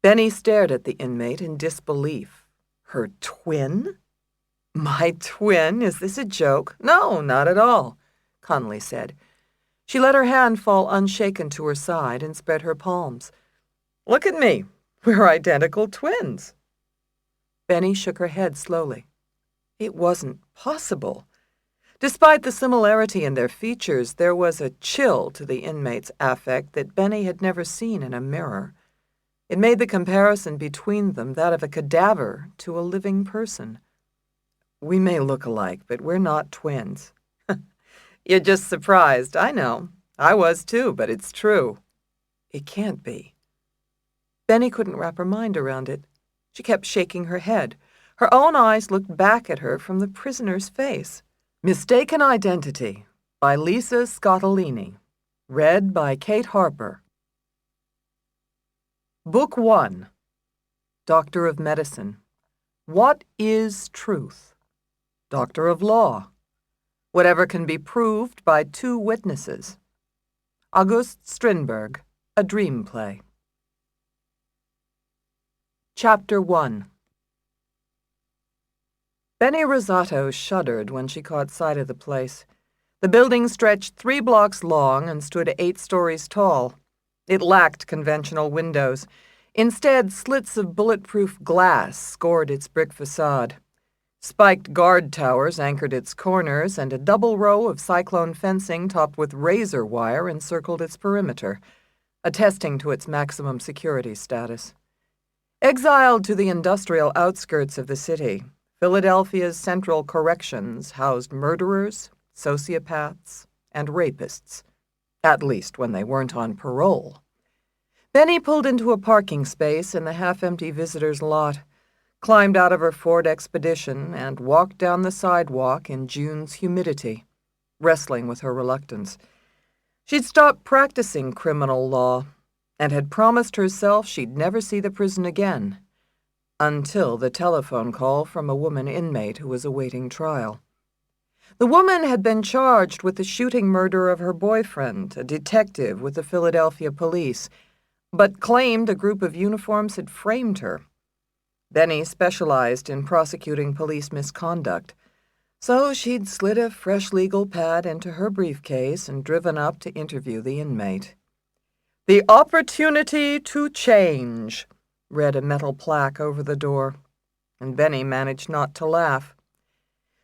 Benny stared at the inmate in disbelief. Her twin? My twin? Is this a joke? No, not at all, Connolly said. She let her hand fall unshaken to her side and spread her palms. Look at me. We're identical twins. Benny shook her head slowly. It wasn't possible. Despite the similarity in their features, there was a chill to the inmate's affect that Benny had never seen in a mirror. It made the comparison between them that of a cadaver to a living person. We may look alike, but we're not twins. You're just surprised, I know. I was too, but it's true. It can't be. Benny couldn't wrap her mind around it. She kept shaking her head. Her own eyes looked back at her from the prisoner's face. Mistaken Identity by Lisa Scottoline. Read by Kate Harper. Book 1. Doctor of Medicine. What is truth? Doctor of Law. Whatever can be proved by 2 witnesses. August Strindberg, A Dream Play. Chapter 1. Benny Rosato shuddered when she caught sight of the place. The building stretched 3 blocks long and stood 8 stories tall. It lacked conventional windows. Instead, slits of bulletproof glass scored its brick facade. Spiked guard towers anchored its corners, and a double row of cyclone fencing topped with razor wire encircled its perimeter, attesting to its maximum security status. Exiled to the industrial outskirts of the city, Philadelphia's Central Corrections housed murderers, sociopaths, and rapists, at least when they weren't on parole. Benny pulled into a parking space in the half-empty visitor's lot, climbed out of her Ford Expedition, and walked down the sidewalk in June's humidity, wrestling with her reluctance. She'd stopped practicing criminal law and had promised herself she'd never see the prison again, until the telephone call from a woman inmate who was awaiting trial. The woman had been charged with the shooting murder of her boyfriend, a detective with the Philadelphia police, but claimed a group of uniforms had framed her. Benny specialized in prosecuting police misconduct, so she'd slid a fresh legal pad into her briefcase and driven up to interview the inmate. "The opportunity to change," read a metal plaque over the door, and Benny managed not to laugh.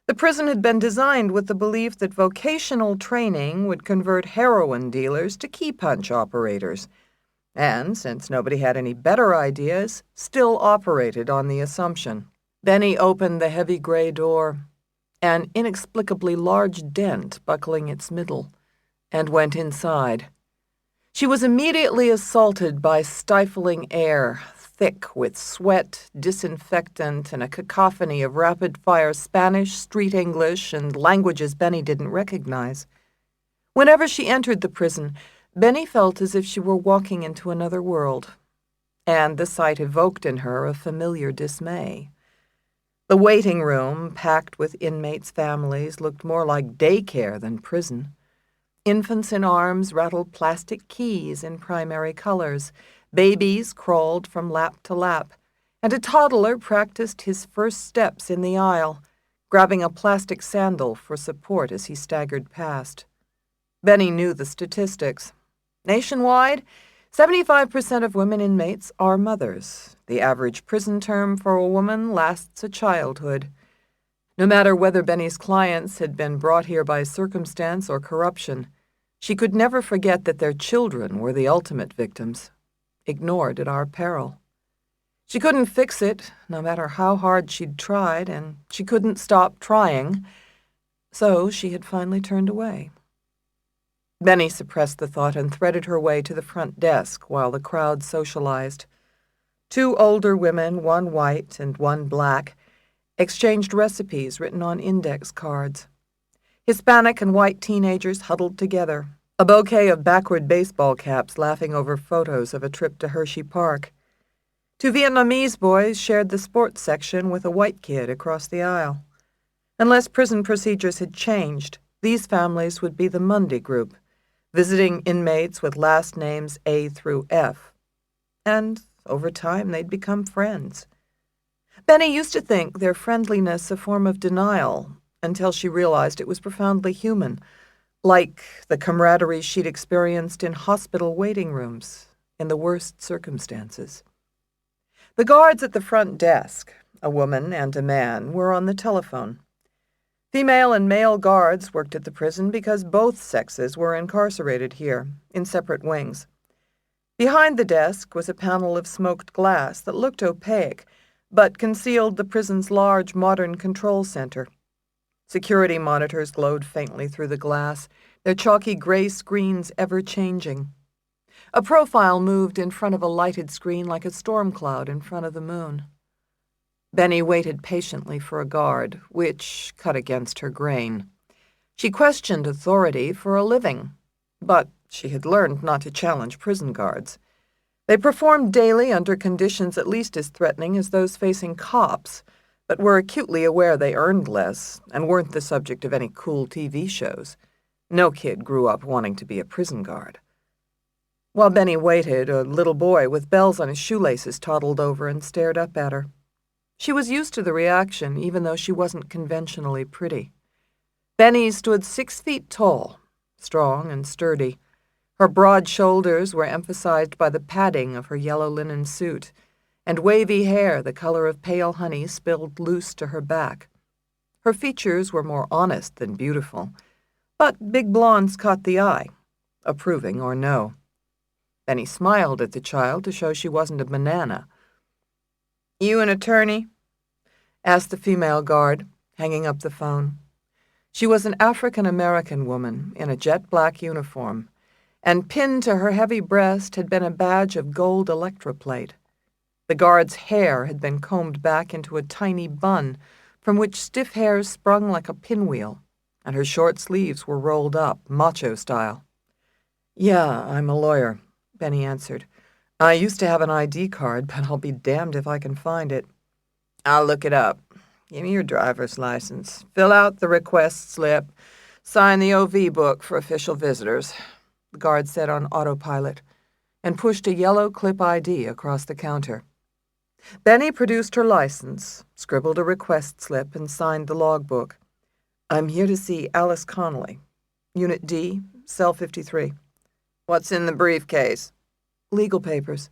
The prison had been designed with the belief that vocational training would convert heroin dealers to key-punch operators, and, since nobody had any better ideas, still operated on the assumption. Benny opened the heavy gray door, an inexplicably large dent buckling its middle, and went inside. She was immediately assaulted by stifling air, thick with sweat, disinfectant, and a cacophony of rapid-fire Spanish, street English, and languages Benny didn't recognize. Whenever she entered the prison, Benny felt as if she were walking into another world, and the sight evoked in her a familiar dismay. The waiting room, packed with inmates' families, looked more like daycare than prison. Infants in arms rattled plastic keys in primary colors, babies crawled from lap to lap, and a toddler practiced his first steps in the aisle, grabbing a plastic sandal for support as he staggered past. Benny knew the statistics. Nationwide, 75% of women inmates are mothers. The average prison term for a woman lasts a childhood. No matter whether Benny's clients had been brought here by circumstance or corruption, she could never forget that their children were the ultimate victims, ignored at our peril. She couldn't fix it, no matter how hard she'd tried, and she couldn't stop trying, so she had finally turned away. Benny suppressed the thought and threaded her way to the front desk while the crowd socialized. 2 older women, one white and one black, exchanged recipes written on index cards. Hispanic and white teenagers huddled together, a bouquet of backward baseball caps laughing over photos of a trip to Hershey Park. 2 Vietnamese boys shared the sports section with a white kid across the aisle. Unless prison procedures had changed, these families would be the Monday group, visiting inmates with last names A through F. And Over time, they'd become friends. Benny used to think their friendliness a form of denial, until she realized it was profoundly human, like the camaraderie she'd experienced in hospital waiting rooms in the worst circumstances. The guards at the front desk, a woman and a man, were on the telephone. Female and male guards worked at the prison because both sexes were incarcerated here, in separate wings. Behind the desk was a panel of smoked glass that looked opaque, but concealed the prison's large modern control center. Security monitors glowed faintly through the glass, their chalky gray screens ever-changing. A profile moved in front of a lighted screen like a storm cloud in front of the moon. Benny waited patiently for a guard, which cut against her grain. She questioned authority for a living, but she had learned not to challenge prison guards. They performed daily under conditions at least as threatening as those facing cops, but were acutely aware they earned less and weren't the subject of any cool TV shows. No kid grew up wanting to be a prison guard. While Benny waited, a little boy with bells on his shoelaces toddled over and stared up at her. She was used to the reaction, even though she wasn't conventionally pretty. Benny stood 6 feet tall, strong and sturdy. Her broad shoulders were emphasized by the padding of her yellow linen suit, and wavy hair the color of pale honey spilled loose to her back. Her features were more honest than beautiful, but big blondes caught the eye, approving or no. Benny smiled at the child to show she wasn't a banana. "You an attorney?" asked the female guard, hanging up the phone. She was an African-American woman in a jet-black uniform, and pinned to her heavy breast had been a badge of gold electroplate. The guard's hair had been combed back into a tiny bun, from which stiff hairs sprung like a pinwheel, and her short sleeves were rolled up, macho style. "Yeah, I'm a lawyer," Benny answered. "I used to have an ID card, but I'll be damned if I can find it." "I'll look it up. Give me your driver's license. Fill out the request slip. Sign the OV book for official visitors," the guard said on autopilot, and pushed a yellow clip ID across the counter. Benny produced her license, scribbled a request slip, and signed the logbook. "I'm here to see Alice Connolly. Unit D, cell 53. "What's in the briefcase?" "Legal papers."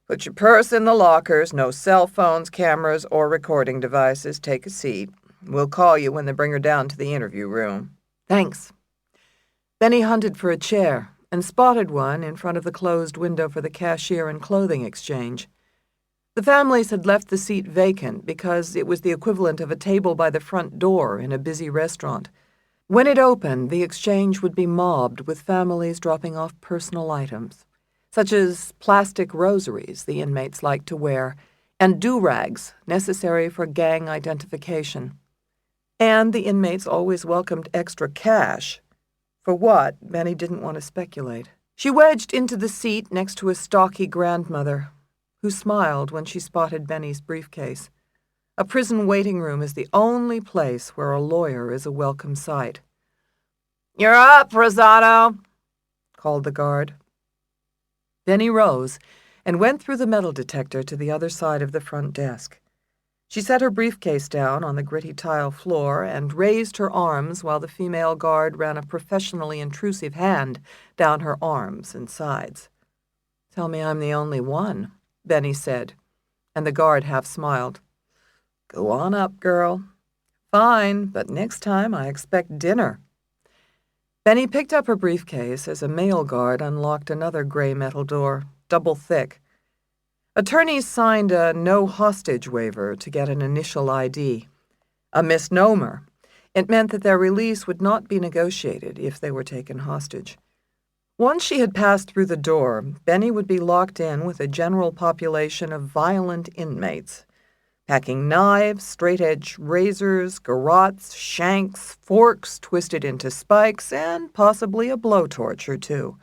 "Put your purse in the lockers. No cell phones, cameras, or recording devices. Take a seat. We'll call you when they bring her down to the interview room." "Thanks." Benny hunted for a chair and spotted one in front of the closed window for the cashier and clothing exchange. The families had left the seat vacant because it was the equivalent of a table by the front door in a busy restaurant. When it opened, the exchange would be mobbed with families dropping off personal items, such as plastic rosaries the inmates liked to wear, and do-rags necessary for gang identification. And the inmates always welcomed extra cash. For what, Benny didn't want to speculate. She wedged into the seat next to a stocky grandmother, who smiled when she spotted Benny's briefcase. A prison waiting room is the only place where a lawyer is a welcome sight. "You're up, Rosado," called the guard. Benny rose and went through the metal detector to the other side of the front desk. She set her briefcase down on the gritty tile floor and raised her arms while the female guard ran a professionally intrusive hand down her arms and sides. "Tell me I'm the only one," Benny said, and the guard half smiled. "Go on up, girl." "Fine, but next time I expect dinner." Benny picked up her briefcase as a male guard unlocked another gray metal door, double thick. Attorneys signed a no-hostage waiver to get an initial ID. A misnomer. It meant that their release would not be negotiated if they were taken hostage. Once she had passed through the door, Benny would be locked in with a general population of violent inmates, packing knives, straight-edge razors, garrotes, shanks, forks twisted into spikes, and possibly a blowtorch or two.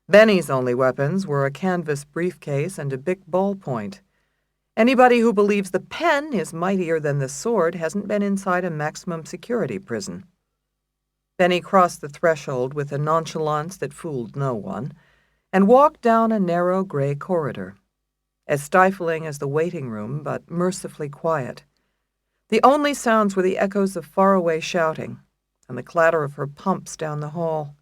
Benny's only weapons were a canvas briefcase and a Bic ballpoint. Anybody who believes the pen is mightier than the sword hasn't been inside a maximum security prison. Benny crossed the threshold with a nonchalance that fooled no one, and walked down a narrow gray corridor. as stifling as the waiting room, but mercifully quiet. The only sounds were the echoes of faraway shouting and the clatter of her pumps down the hall.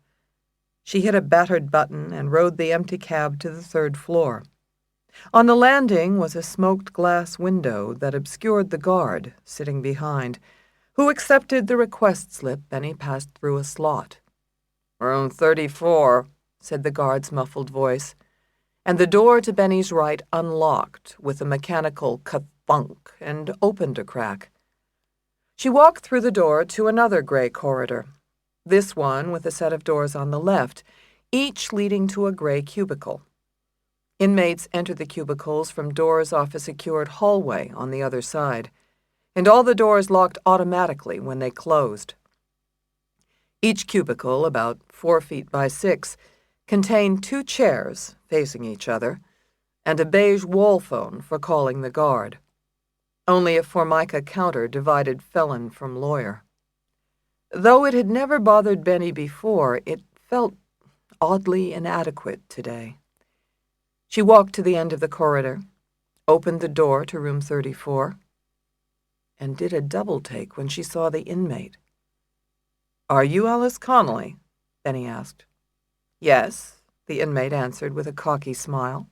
She hit a battered button and rode the empty cab to the 3rd floor. On the landing was a smoked glass window that obscured the guard, sitting behind, who accepted the request slip Benny passed through a slot. "Room 34, said the guard's muffled voice, and the door to Benny's right unlocked with a mechanical ka-thunk and opened a crack. She walked through the door to another gray corridor, this one with a set of doors on the left, each leading to a gray cubicle. Inmates entered the cubicles from doors off a secured hallway on the other side, and all the doors locked automatically when they closed. Each cubicle, about 4 feet by 6, contained 2 chairs facing each other and a beige wall phone for calling the guard. Only a formica counter divided felon from lawyer. Though it had never bothered Benny before, it felt oddly inadequate today. She walked to the end of the corridor, opened the door to room 34, and did a double-take when she saw the inmate. "Are you Alice Connolly?" Benny asked. "Yes," the inmate answered with a cocky smile.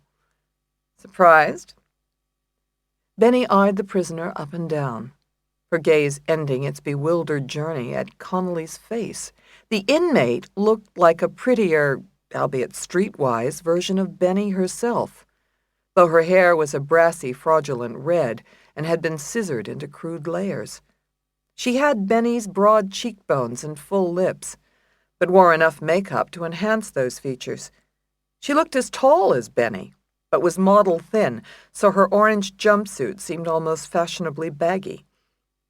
"Surprised?" Benny eyed the prisoner up and down, her gaze ending its bewildered journey at Connolly's face. The inmate looked like a prettier, albeit streetwise, version of Benny herself, though her hair was a brassy, fraudulent red and had been scissored into crude layers. She had Benny's broad cheekbones and full lips, but wore enough makeup to enhance those features. She looked as tall as Benny, but was model thin, so her orange jumpsuit seemed almost fashionably baggy.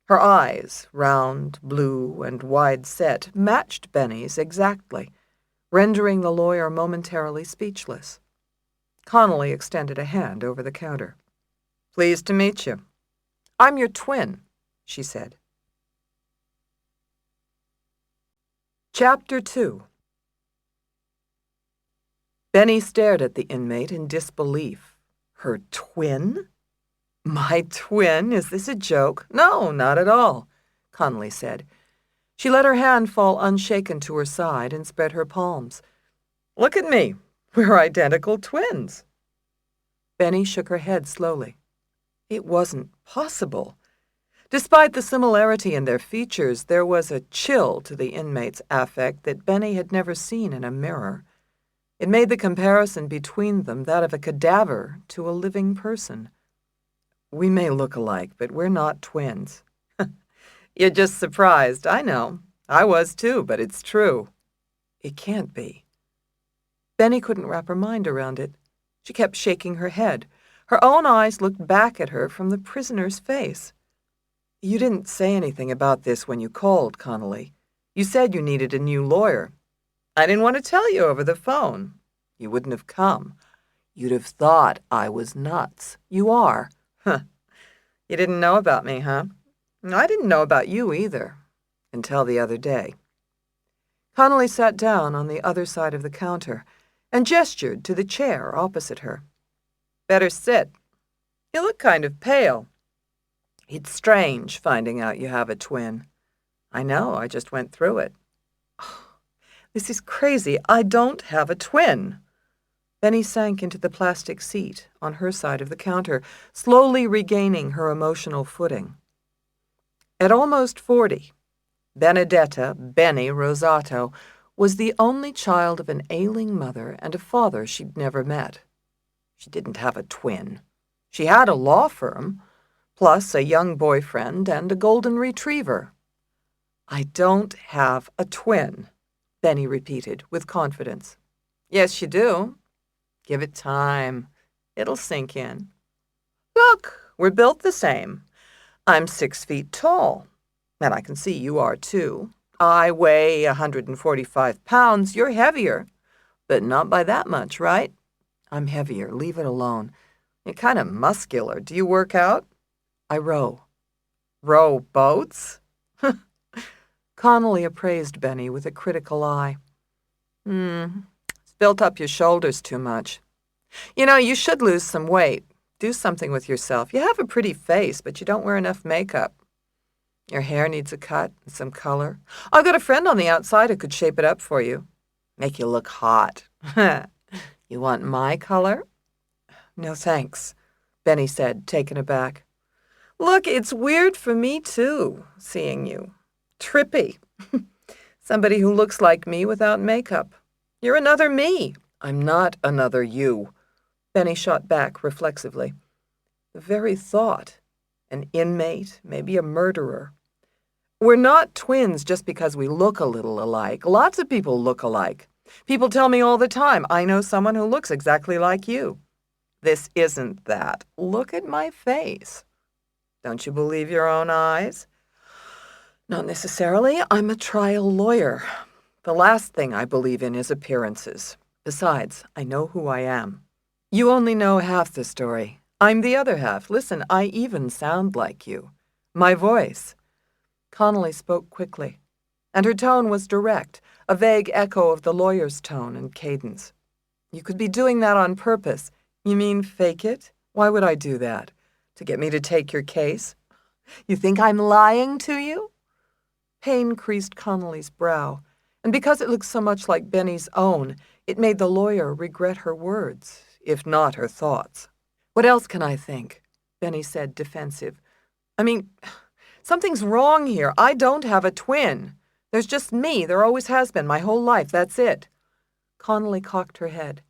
Her eyes, round, blue, and wide-set, matched Benny's exactly, rendering the lawyer momentarily speechless. Connolly extended a hand over the counter. "Pleased to meet you. I'm your twin," she said. Chapter 2. Benny stared at the inmate in disbelief. Her twin? "My twin? Is this a joke?" "No, not at all," Connolly said. She let her hand fall unshaken to her side and spread her palms. "Look at me. We're identical twins." Benny shook her head slowly. It wasn't possible. Despite the similarity in their features, there was a chill to the inmate's affect that Benny had never seen in a mirror. It made the comparison between them that of a cadaver to a living person. "We may look alike, but we're not twins." "You're just surprised, I know. I was too, but it's true." "It can't be." Benny couldn't wrap her mind around it. She kept shaking her head. Her own eyes looked back at her from the prisoner's face. "You didn't say anything about this when you called, Connolly. You said you needed a new lawyer." "I didn't want to tell you over the phone. You wouldn't have come. You'd have thought I was nuts." "You are." "Huh. You didn't know about me, huh?" "I didn't know about you either, until the other day." Connolly sat down on the other side of the counter and gestured to the chair opposite her. "Better sit. You look kind of pale." "It's strange finding out you have a twin." "I know, I just went through it." "Oh, this is crazy. I don't have a twin." Benny sank into the plastic seat on her side of the counter, slowly regaining her emotional footing. At almost 40, Benedetta Benny Rosato was the only child of an ailing mother and a father she'd never met. She didn't have a twin. She had a law firm, plus a young boyfriend and a golden retriever. "I don't have a twin," Benny repeated with confidence. "Yes, you do. Give it time. It'll sink in. Look, we're built the same. I'm 6 feet tall, and I can see you are too. I weigh 145 pounds. You're heavier, but not by that much, right?" "I'm heavier. Leave it alone." "You're kind of muscular. Do you work out?" "I row." "Row boats?" Connolly appraised Benny with a critical eye. It's built up your shoulders too much. You know, you should lose some weight. Do something with yourself. You have a pretty face, but you don't wear enough makeup. Your hair needs a cut and some color. I've got a friend on the outside who could shape it up for you. Make you look hot. You want my color? No, thanks, Benny said, taken aback. Look, it's weird for me, too, seeing you. Trippy. Somebody who looks like me without makeup. You're another me. I'm not another you, Benny shot back reflexively. The very thought. An inmate, maybe a murderer. We're not twins just because we look a little alike. Lots of people look alike. People tell me all the time, I know someone who looks exactly like you. This isn't that. Look at my face. Don't you believe your own eyes? Not necessarily. I'm a trial lawyer. The last thing I believe in is appearances. Besides, I know who I am. You only know half the story. I'm the other half. Listen, I even sound like you. My voice. Connolly spoke quickly, and her tone was direct, a vague echo of the lawyer's tone and cadence. You could be doing that on purpose. You mean fake it? Why would I do that? To get me to take your case? You think I'm lying to you? Pain creased Connolly's brow, and because it looked so much like Benny's own, it made the lawyer regret her words, if not her thoughts. What else can I think? Benny said, defensive. I mean, something's wrong here. I don't have a twin. There's just me. There always has been my whole life. That's it. Connolly cocked her head.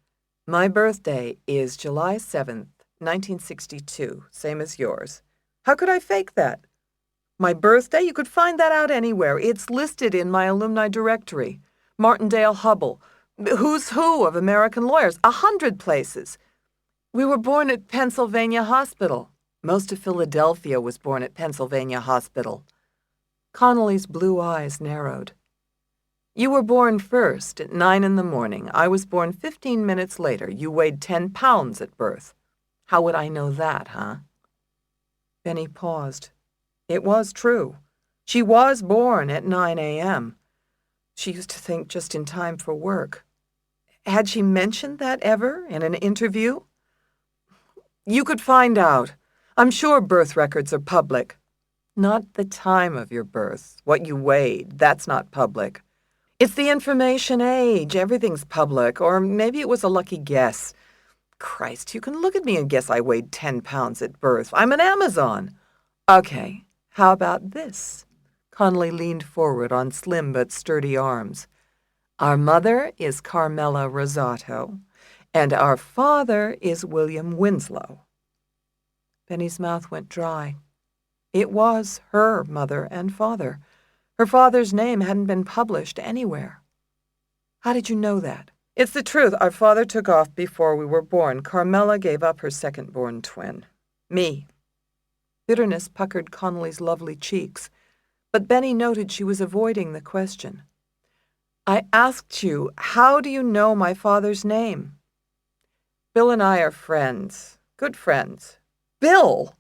My birthday is July 7th, 1962, same as yours. How could I fake that? My birthday? You could find that out anywhere. It's listed in my alumni directory. Martindale Hubbell. Who's who of American lawyers. 100 places. We were born at Pennsylvania Hospital. Most of Philadelphia was born at Pennsylvania Hospital. Connolly's blue eyes narrowed. You were born first at 9 in the morning. I was born 15 minutes later. You weighed 10 pounds at birth. How would I know that, huh? Benny paused. It was true. She was born at 9 a.m. She used to think just in time for work. Had she mentioned that ever in an interview? You could find out. I'm sure birth records are public. Not the time of your birth, what you weighed. That's not public. It's the information age. Everything's public. Or maybe it was a lucky guess. Christ, you can look at me and guess I weighed 10 pounds at birth. I'm an Amazon. Okay, how about this? Connolly leaned forward on slim but sturdy arms. Our mother is Carmela Rosato, and our father is William Winslow. Benny's mouth went dry. It was her mother and father. Her father's name hadn't been published anywhere. How did you know that? It's the truth. Our father took off before we were born. Carmela gave up her second-born twin. Me. Bitterness puckered Connolly's lovely cheeks, but Benny noted she was avoiding the question. I asked you, how do you know my father's name? Bill and I are friends. Good friends. Bill?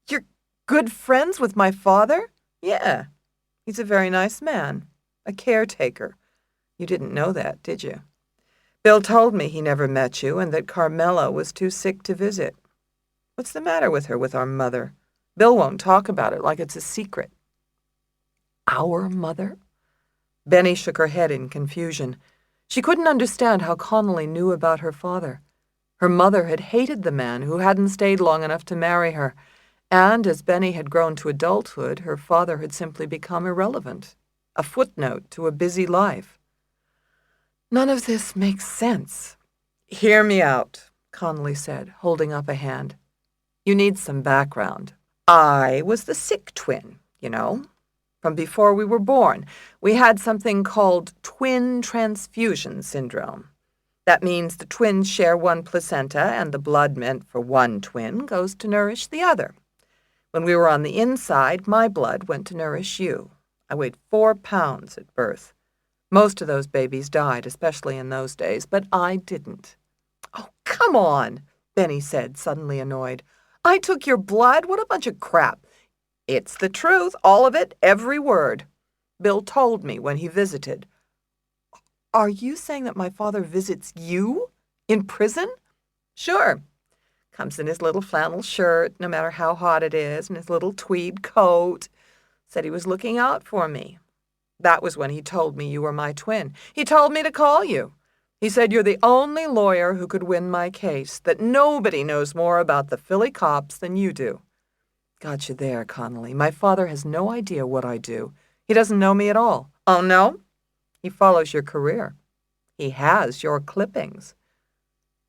You're good friends with my father? Yeah. He's a very nice man. A caretaker. You didn't know that, did you? Bill told me he never met you and that Carmela was too sick to visit. What's the matter with her, with our mother? Bill won't talk about it like it's a secret. Our mother? Benny shook her head in confusion. She couldn't understand how Connolly knew about her father. Her mother had hated the man who hadn't stayed long enough to marry her, and as Benny had grown to adulthood, her father had simply become irrelevant, a footnote to a busy life. None of this makes sense. Hear me out, Connolly said, holding up a hand. You need some background. I was the sick twin, you know. From before we were born, we had something called twin transfusion syndrome. That means the twins share one placenta, and the blood meant for one twin goes to nourish the other. When we were on the inside, my blood went to nourish you. I weighed 4 pounds at birth. Most of those babies died, especially in those days, but I didn't. Oh, come on, Benny said, suddenly annoyed. I took your blood? What a bunch of crap. It's the truth, all of it, every word. Bill told me when he visited. Are you saying that my father visits you? In prison? Sure. Comes in his little flannel shirt, no matter how hot it is, and his little tweed coat. Said he was looking out for me. That was when he told me you were my twin. He told me to call you. He said you're the only lawyer who could win my case, that nobody knows more about the Philly cops than you do. Got you there, Connolly. My father has no idea what I do. He doesn't know me at all. Oh, no? He follows your career. He has your clippings.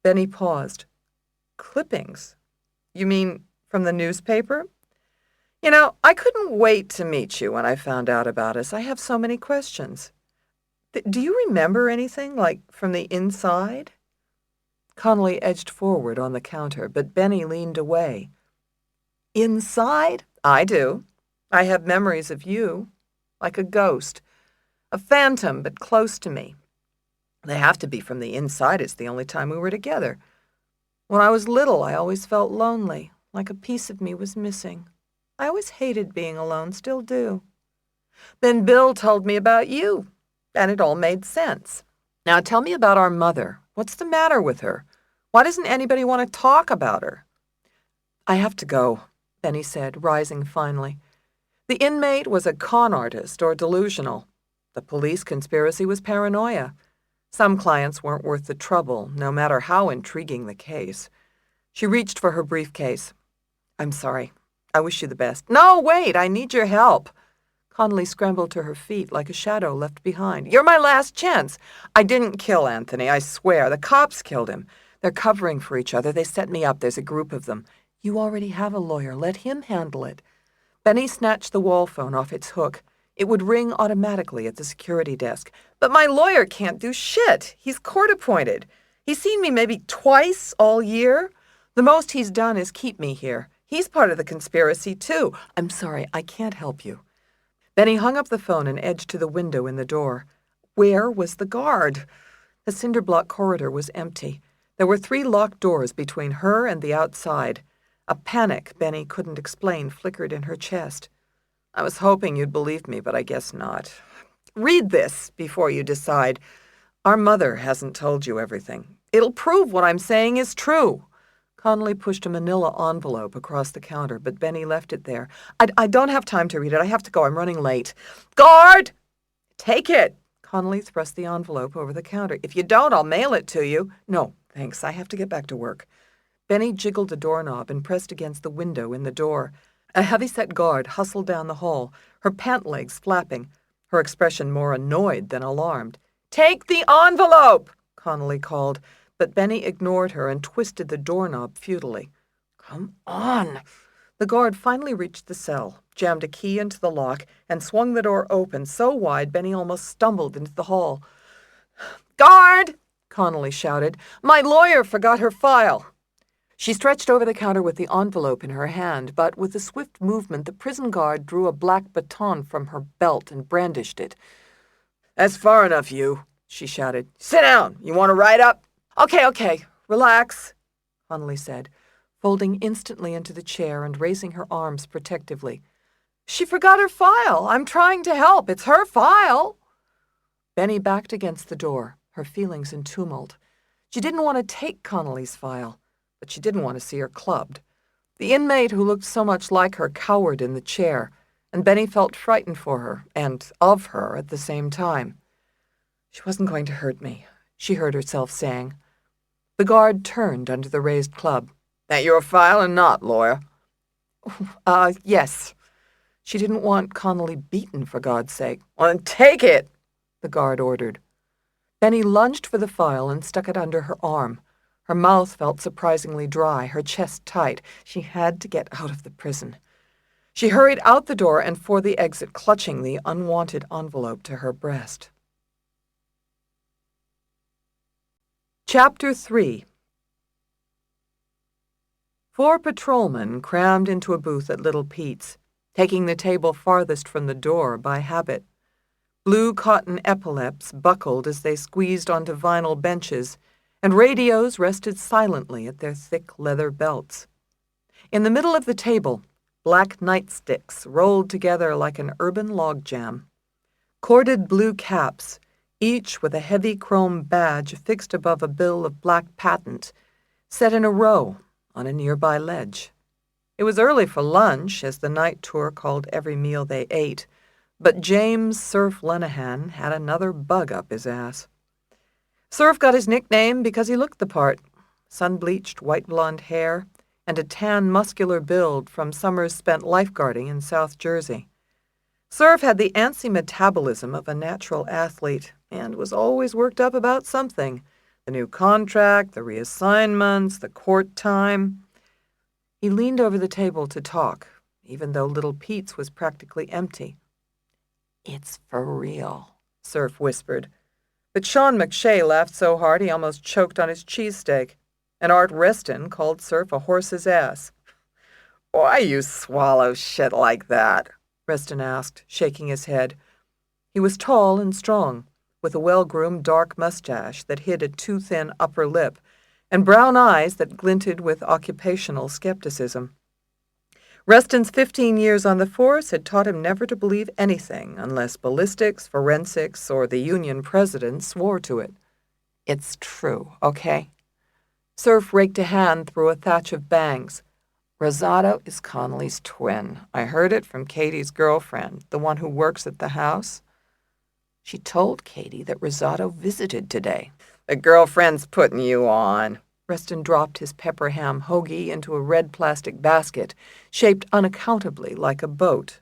Benny paused. Clippings? You mean from the newspaper? You know, I couldn't wait to meet you when I found out about us. I have so many questions. Do you remember anything, like from the inside? Connolly edged forward on the counter, but Benny leaned away. Inside? I do. I have memories of you, like a ghost. A phantom, but close to me. They have to be from the inside. It's the only time we were together. When I was little, I always felt lonely, like a piece of me was missing. I always hated being alone, still do. Then Bill told me about you, and it all made sense. Now tell me about our mother. What's the matter with her? Why doesn't anybody want to talk about her? I have to go, Benny said, rising finally. The inmate was a con artist or delusional. The police conspiracy was paranoia. Some clients weren't worth the trouble, no matter how intriguing the case. She reached for her briefcase. I'm sorry. I wish you the best. No, wait, I need your help. Connolly scrambled to her feet like a shadow left behind. You're my last chance. I didn't kill Anthony, I swear. The cops killed him. They're covering for each other. They set me up. There's a group of them. You already have a lawyer. Let him handle it. Benny snatched the wall phone off its hook. It would ring automatically at the security desk. But my lawyer can't do shit. He's court-appointed. He's seen me maybe twice all year. The most he's done is keep me here. He's part of the conspiracy, too. I'm sorry, I can't help you. Benny hung up the phone and edged to the window in the door. Where was the guard? The cinder-block corridor was empty. There were 3 locked doors between her and the outside. A panic Benny couldn't explain flickered in her chest. I was hoping you'd believe me, but I guess not. Read this before you decide. Our mother hasn't told you everything. It'll prove what I'm saying is true. Connolly pushed a manila envelope across the counter, but Benny left it there. I don't have time to read it. I have to go. I'm running late. Guard! Take it! Connolly thrust the envelope over the counter. If you don't, I'll mail it to you. No, thanks. I have to get back to work. Benny jiggled the doorknob and pressed against the window in the door. A heavy-set guard hustled down the hall, her pant legs flapping, her expression more annoyed than alarmed. Take the envelope! Connolly called, but Benny ignored her and twisted the doorknob futilely. Come on! The guard finally reached the cell, jammed a key into the lock, and swung the door open so wide Benny almost stumbled into the hall. Guard! Connolly shouted. My lawyer forgot her file. She stretched over the counter with the envelope in her hand, but with a swift movement the prison guard drew a black baton from her belt and brandished it. That's far enough, you, she shouted. Sit down. You want to ride up? Okay. Relax, Connolly said, folding instantly into the chair and raising her arms protectively. She forgot her file. I'm trying to help. It's her file. Benny backed against the door, her feelings in tumult. She didn't want to take Connolly's file, but she didn't want to see her clubbed. The inmate who looked so much like her cowered in the chair, and Benny felt frightened for her, and of her at the same time. She wasn't going to hurt me, she heard herself saying. The guard turned under the raised club. That your file or not, lawyer? Yes. She didn't want Connolly beaten, for God's sake. Well, then take it, the guard ordered. Benny lunged for the file and stuck it under her arm. Her mouth felt surprisingly dry, her chest tight. She had to get out of the prison. She hurried out the door and for the exit, clutching the unwanted envelope to her breast. Chapter 3. 4 patrolmen crammed into a booth at Little Pete's, taking the table farthest from the door by habit. Blue cotton epaulettes buckled as they squeezed onto vinyl benches, and radios rested silently at their thick leather belts. In the middle of the table, black nightsticks rolled together like an urban logjam. Corded blue caps, each with a heavy chrome badge fixed above a bill of black patent, set in a row on a nearby ledge. It was early for lunch, as the night tour called every meal they ate, but James Surf Lenehan had another bug up his ass. Surf got his nickname because he looked the part, sun-bleached white blonde hair and a tan muscular build from summers spent lifeguarding in South Jersey. Surf had the antsy metabolism of a natural athlete and was always worked up about something: the new contract, the reassignments, the court time. He leaned over the table to talk, even though little Pete's was practically empty. "It's for real," Surf whispered. But Sean McShay laughed so hard he almost choked on his cheesesteak, and Art Reston called Surf a horse's ass. "Why you swallow shit like that?" Reston asked, shaking his head. He was tall and strong, with a well-groomed dark mustache that hid a too-thin upper lip, and brown eyes that glinted with occupational skepticism. Reston's 15 years on the force had taught him never to believe anything unless ballistics, forensics, or the union president swore to it. "It's true, okay?" Surf raked a hand through a thatch of bangs. "Rosado is Connolly's twin. I heard it from Katie's girlfriend, the one who works at the house. She told Katie that Rosado visited today." "The girlfriend's putting you on." Reston dropped his pepper ham hoagie into a red plastic basket, shaped unaccountably like a boat.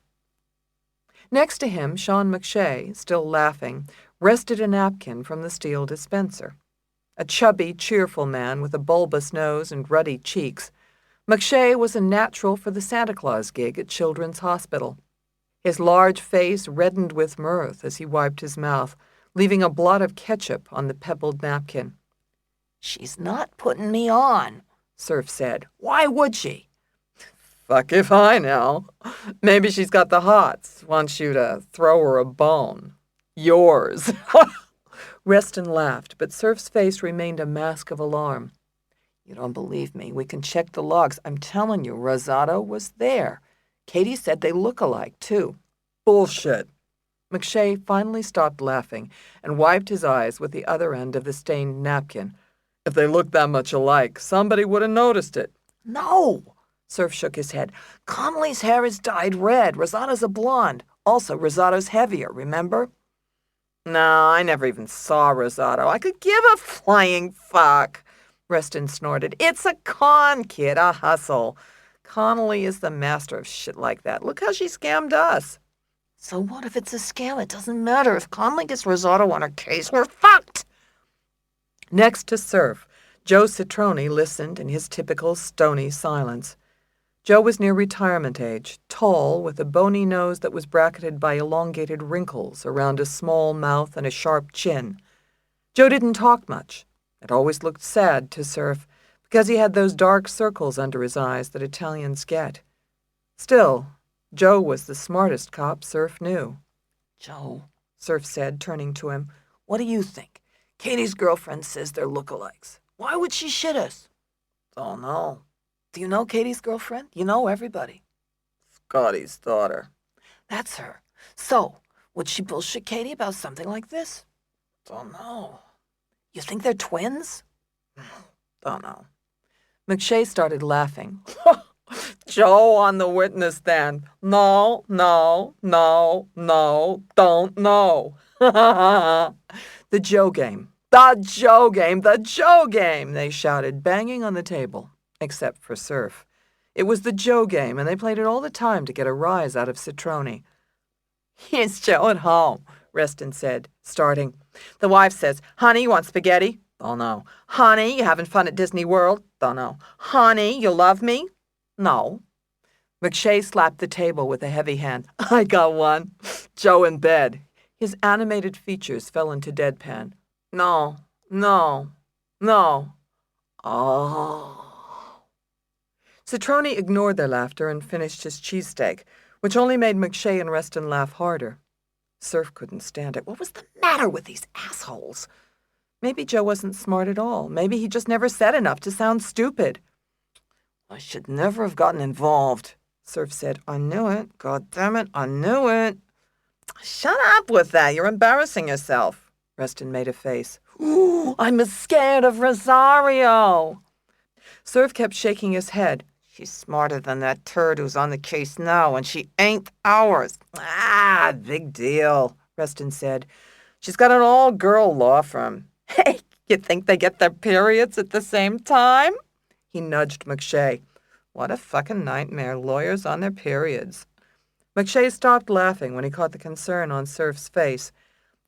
Next to him, Sean McShay, still laughing, rested a napkin from the steel dispenser. A chubby, cheerful man with a bulbous nose and ruddy cheeks, McShay was a natural for the Santa Claus gig at Children's Hospital. His large face reddened with mirth as he wiped his mouth, leaving a blot of ketchup on the pebbled napkin. "She's not putting me on," Surf said. "Why would she?" "Fuck if I know. Maybe she's got the hots, wants you to throw her a bone. Yours." Reston laughed, but Surf's face remained a mask of alarm. "You don't believe me? We can check the logs. I'm telling you, Rosado was there. Katie said they look alike, too." "Bullshit." McShay finally stopped laughing and wiped his eyes with the other end of the stained napkin. "If they looked that much alike, somebody would have noticed it." "No!" Surf shook his head. "Connolly's hair is dyed red. Rosado's a blonde. Also, Rosado's heavier, remember?" "No, I never even saw Rosado. I could give a flying fuck." Reston snorted. "It's a con, kid, a hustle. Connolly is the master of shit like that. Look how she scammed us." "So what if it's a scam? It doesn't matter. If Connolly gets Rosado on her case, we're fucked." Next to Surf, Joe Citroni listened in his typical stony silence. Joe was near retirement age, tall, with a bony nose that was bracketed by elongated wrinkles around a small mouth and a sharp chin. Joe didn't talk much. It always looked sad to Surf, because he had those dark circles under his eyes that Italians get. Still, Joe was the smartest cop Surf knew. "Joe," Surf said, turning to him, "what do you think? Katie's girlfriend says they're lookalikes. Why would she shit us?" "Don't know." "Do you know Katie's girlfriend? You know everybody." "Scotty's daughter." "That's her. So, would she bullshit Katie about something like this?" "Don't know." "You think they're twins?" "Don't know." McShay started laughing. "Joe on the witness stand. No, no, no, no, don't know." "The Joe game. The Joe game. The Joe game," they shouted, banging on the table, except for Surf. It was the Joe game, and they played it all the time to get a rise out of Citroni. "Here's Joe at home," Reston said, starting. "The wife says, 'Honey, you want spaghetti?' Don't know. 'Honey, you having fun at Disney World?' Don't know. 'Honey, you love me?' No." McShay slapped the table with a heavy hand. "I got one. Joe in bed." His animated features fell into deadpan. "No, no, no. Oh." Citroni ignored their laughter and finished his cheesesteak, which only made McShay and Reston laugh harder. Surf couldn't stand it. What was the matter with these assholes? Maybe Joe wasn't smart at all. Maybe he just never said enough to sound stupid. "I should never have gotten involved," Surf said. "I knew it. God damn it, I knew it." "Shut up with that. You're embarrassing yourself." Reston made a face. "Ooh, I'm scared of Rosario." Surf kept shaking his head. She's smarter than that turd who's on the case now, and she ain't ours. Ah, big deal, Reston said. She's got an all-girl law firm. Hey, you think they get their periods at the same time? He nudged McShay. What a fucking nightmare, lawyers on their periods. McShay stopped laughing when he caught the concern on Surf's face,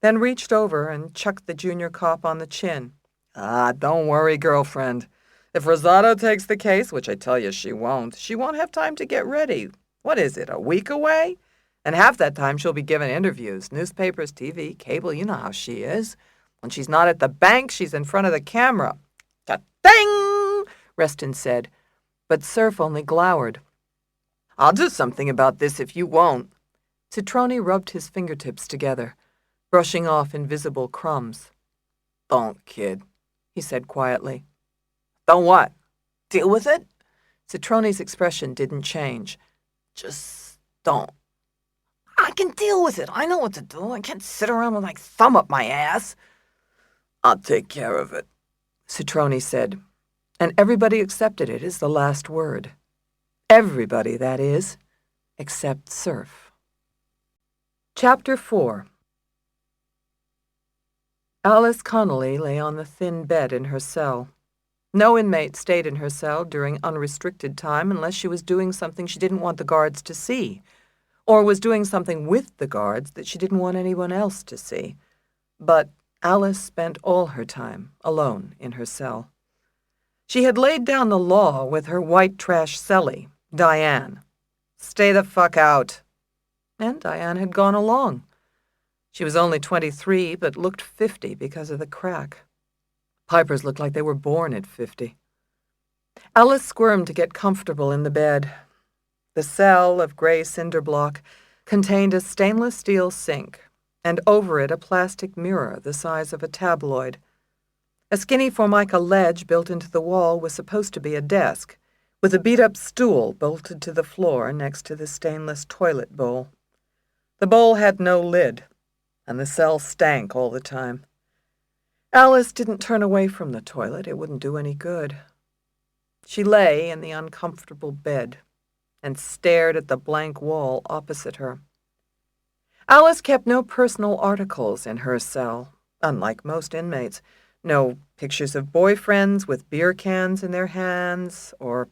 then reached over and chucked the junior cop on the chin. Ah, don't worry, girlfriend. If Rosado takes the case, which I tell you she won't have time to get ready. What is it, a week away? And half that time she'll be giving interviews, newspapers, TV, cable, you know how she is. When she's not at the bank, she's in front of the camera. Ka-ding! Reston said, but Surf only glowered. I'll do something about this if you won't. Citrone rubbed his fingertips together, brushing off invisible crumbs. Don't, kid, he said quietly. Don't what? Deal with it? Citrone's expression didn't change. Just don't. I can deal with it. I know what to do. I can't sit around with my thumb up my ass. I'll take care of it, Citrone said, and everybody accepted it as the last word. Everybody, that is, except Surf. Chapter 4. Alice Connolly lay on the thin bed in her cell. No inmate stayed in her cell during unrestricted time unless she was doing something she didn't want the guards to see, or was doing something with the guards that she didn't want anyone else to see. But Alice spent all her time alone in her cell. She had laid down the law with her white trash cellie, Diane. Stay the fuck out. And Diane had gone along. She was only 23, but looked 50 because of the crack. Pipers looked like they were born at 50. Alice squirmed to get comfortable in the bed. The cell of gray cinder block contained a stainless steel sink, and over it a plastic mirror the size of a tabloid. A skinny Formica ledge built into the wall was supposed to be a desk, with a beat-up stool bolted to the floor next to the stainless toilet bowl. The bowl had no lid, and the cell stank all the time. Alice didn't turn away from the toilet. It wouldn't do any good. She lay in the uncomfortable bed and stared at the blank wall opposite her. Alice kept no personal articles in her cell, unlike most inmates. No pictures of boyfriends with beer cans in their hands, or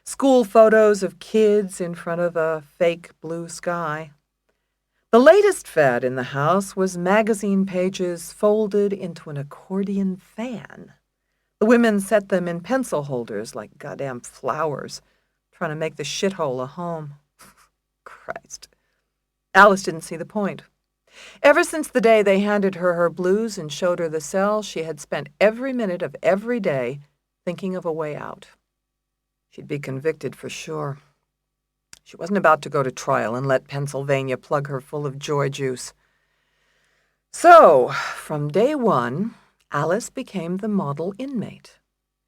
school photos of kids in front of a fake blue sky. The latest fad in the house was magazine pages folded into an accordion fan. The women set them in pencil holders like goddamn flowers, trying to make the shithole a home. Christ. Alice didn't see the point. Ever since the day they handed her her blues and showed her the cell, she had spent every minute of every day thinking of a way out. She'd be convicted for sure. She wasn't about to go to trial and let Pennsylvania plug her full of joy juice. So, from day one, Alice became the model inmate.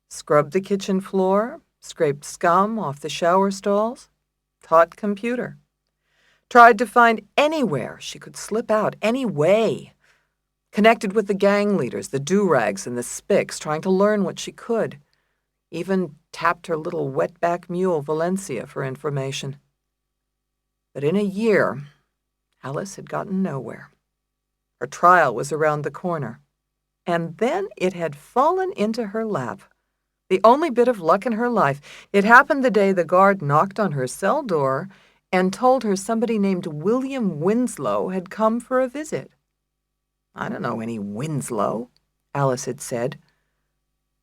Scrubbed the kitchen floor, scraped scum off the shower stalls, taught computer. Tried to find anywhere she could slip out, any way. Connected with the gang leaders, the do-rags and the spics, trying to learn what she could. Even tapped her little wetback mule, Valencia, for information. But in a year, Alice had gotten nowhere. Her trial was around the corner. And then it had fallen into her lap. The only bit of luck in her life. It happened the day the guard knocked on her cell door and told her somebody named William Winslow had come for a visit. I don't know any Winslow, Alice had said.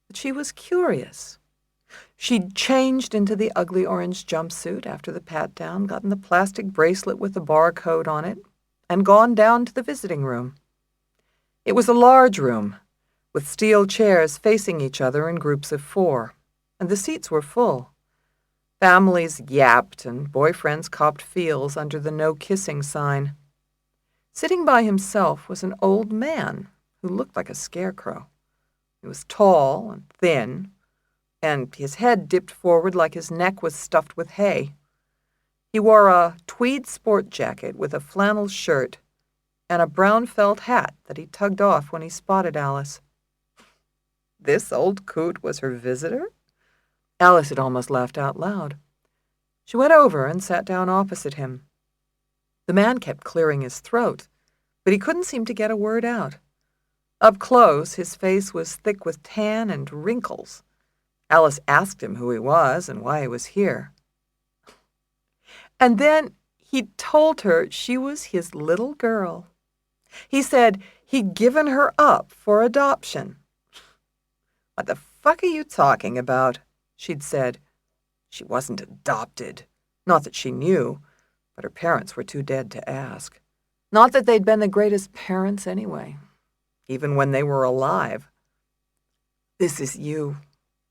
But she was curious. She'd changed into the ugly orange jumpsuit after the pat-down, gotten the plastic bracelet with the barcode on it, and gone down to the visiting room. It was a large room, with steel chairs facing each other in groups of 4, and the seats were full. Families yapped and boyfriends copped feels under the no-kissing sign. Sitting by himself was an old man who looked like a scarecrow. He was tall and thin, and his head dipped forward like his neck was stuffed with hay. He wore a tweed sport jacket with a flannel shirt and a brown felt hat that he tugged off when he spotted Alice. This old coot was her visitor? Alice had almost laughed out loud. She went over and sat down opposite him. The man kept clearing his throat, but he couldn't seem to get a word out. Up close, his face was thick with tan and wrinkles. Alice asked him who he was and why he was here. And then he told her she was his little girl. He said he'd given her up for adoption. "What the fuck are you talking about?" she'd said. She wasn't adopted. Not that she knew, but her parents were too dead to ask. Not that they'd been the greatest parents anyway, even when they were alive. "This is you,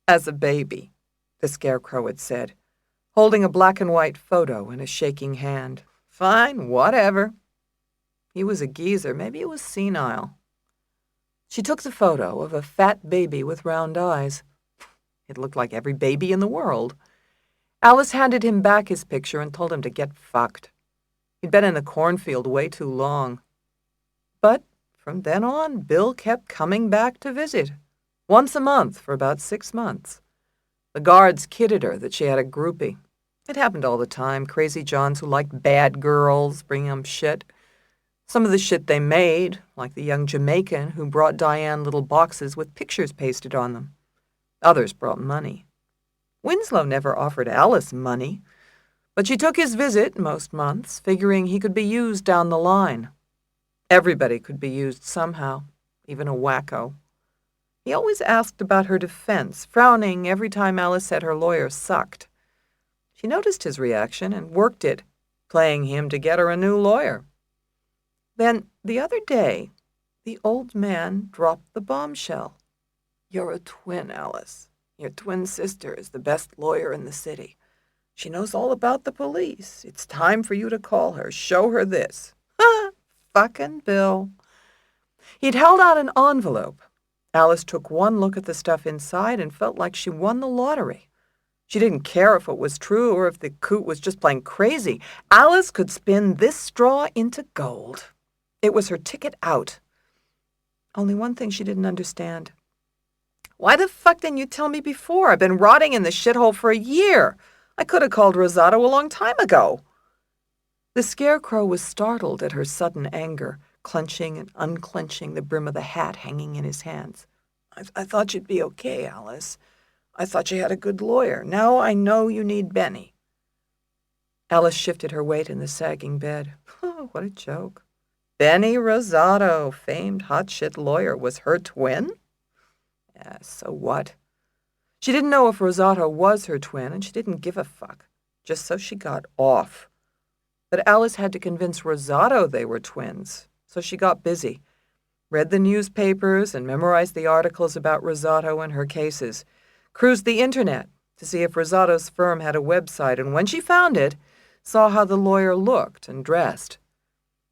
as a baby," the Scarecrow had said, holding a black and white photo in a shaking hand. Fine, whatever. He was a geezer. Maybe he was senile. She took the photo of a fat baby with round eyes. It looked like every baby in the world. Alice handed him back his picture and told him to get fucked. He'd been in the cornfield way too long. But from then on, Bill kept coming back to visit, once a month for about 6 months. The guards kidded her that she had a groupie. It happened all the time, crazy Johns who liked bad girls, bringing them shit. Some of the shit they made, like the young Jamaican who brought Diane little boxes with pictures pasted on them. Others brought money. Winslow never offered Alice money, but she took his visit most months, figuring he could be used down the line. Everybody could be used somehow, even a wacko. He always asked about her defense, frowning every time Alice said her lawyer sucked. She noticed his reaction and worked it, playing him to get her a new lawyer. Then, the other day, the old man dropped the bombshell. "You're a twin, Alice. Your twin sister is the best lawyer in the city. She knows all about the police. It's time for you to call her. Show her this." Ha! Fucking Bill. He'd held out an envelope. Alice took one look at the stuff inside and felt like she won the lottery. She didn't care if it was true or if the coot was just plain crazy. Alice could spin this straw into gold. It was her ticket out. Only one thing she didn't understand. "Why the fuck didn't you tell me before? I've been rotting in the shithole for a year. I could have called Rosato a long time ago." The Scarecrow was startled at her sudden anger, clenching and unclenching the brim of the hat hanging in his hands. I thought you'd be okay, Alice. I thought you had a good lawyer. Now I know you need Benny." Alice shifted her weight in the sagging bed. Oh, what a joke. Benny Rosato, famed hotshit lawyer, was her twin? Yeah, so what? She didn't know if Rosato was her twin, and she didn't give a fuck, just so she got off. But Alice had to convince Rosato they were twins, so she got busy, read the newspapers and memorized the articles about Rosato and her cases, cruised the internet to see if Rosato's firm had a website, and when she found it, saw how the lawyer looked and dressed.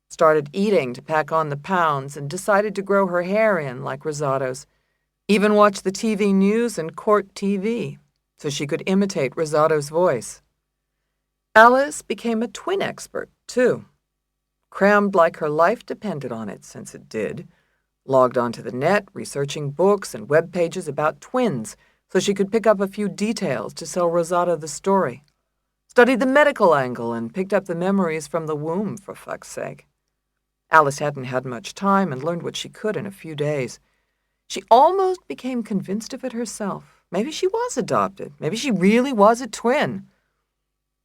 Started eating to pack on the pounds and decided to grow her hair in like Rosato's. Even watched the TV news and court TV so she could imitate Rosato's voice. Alice became a twin expert, too. Crammed like her life depended on it, since it did. Logged onto the net, researching books and web pages about twins so she could pick up a few details to sell Rosato the story. Studied the medical angle and picked up the memories from the womb, for fuck's sake. Alice hadn't had much time and learned what she could in a few days. She almost became convinced of it herself. Maybe she was adopted. Maybe she really was a twin.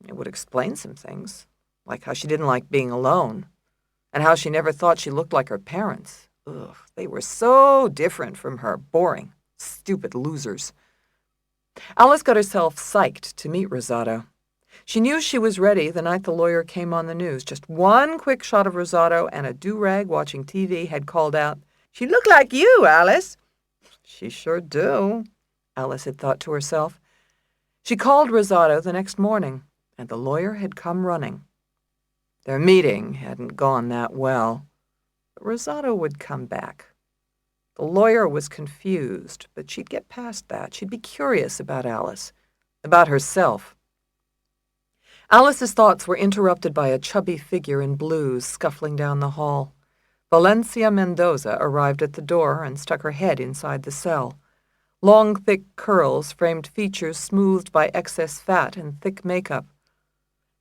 It would explain some things, like how she didn't like being alone, and how she never thought she looked like her parents. Ugh, they were so different from her. Boring, stupid losers. Alice got herself psyched to meet Rosato. She knew she was ready the night the lawyer came on the news. Just one quick shot of Rosato and a do-rag watching TV had called out, "She looked like you, Alice." She sure do, Alice had thought to herself. She called Rosato the next morning, and the lawyer had come running. Their meeting hadn't gone that well, but Rosato would come back. The lawyer was confused, but she'd get past that. She'd be curious about Alice, about herself. Alice's thoughts were interrupted by a chubby figure in blues scuffling down the hall. Valencia Mendoza arrived at the door and stuck her head inside the cell. Long, thick curls framed features smoothed by excess fat and thick makeup.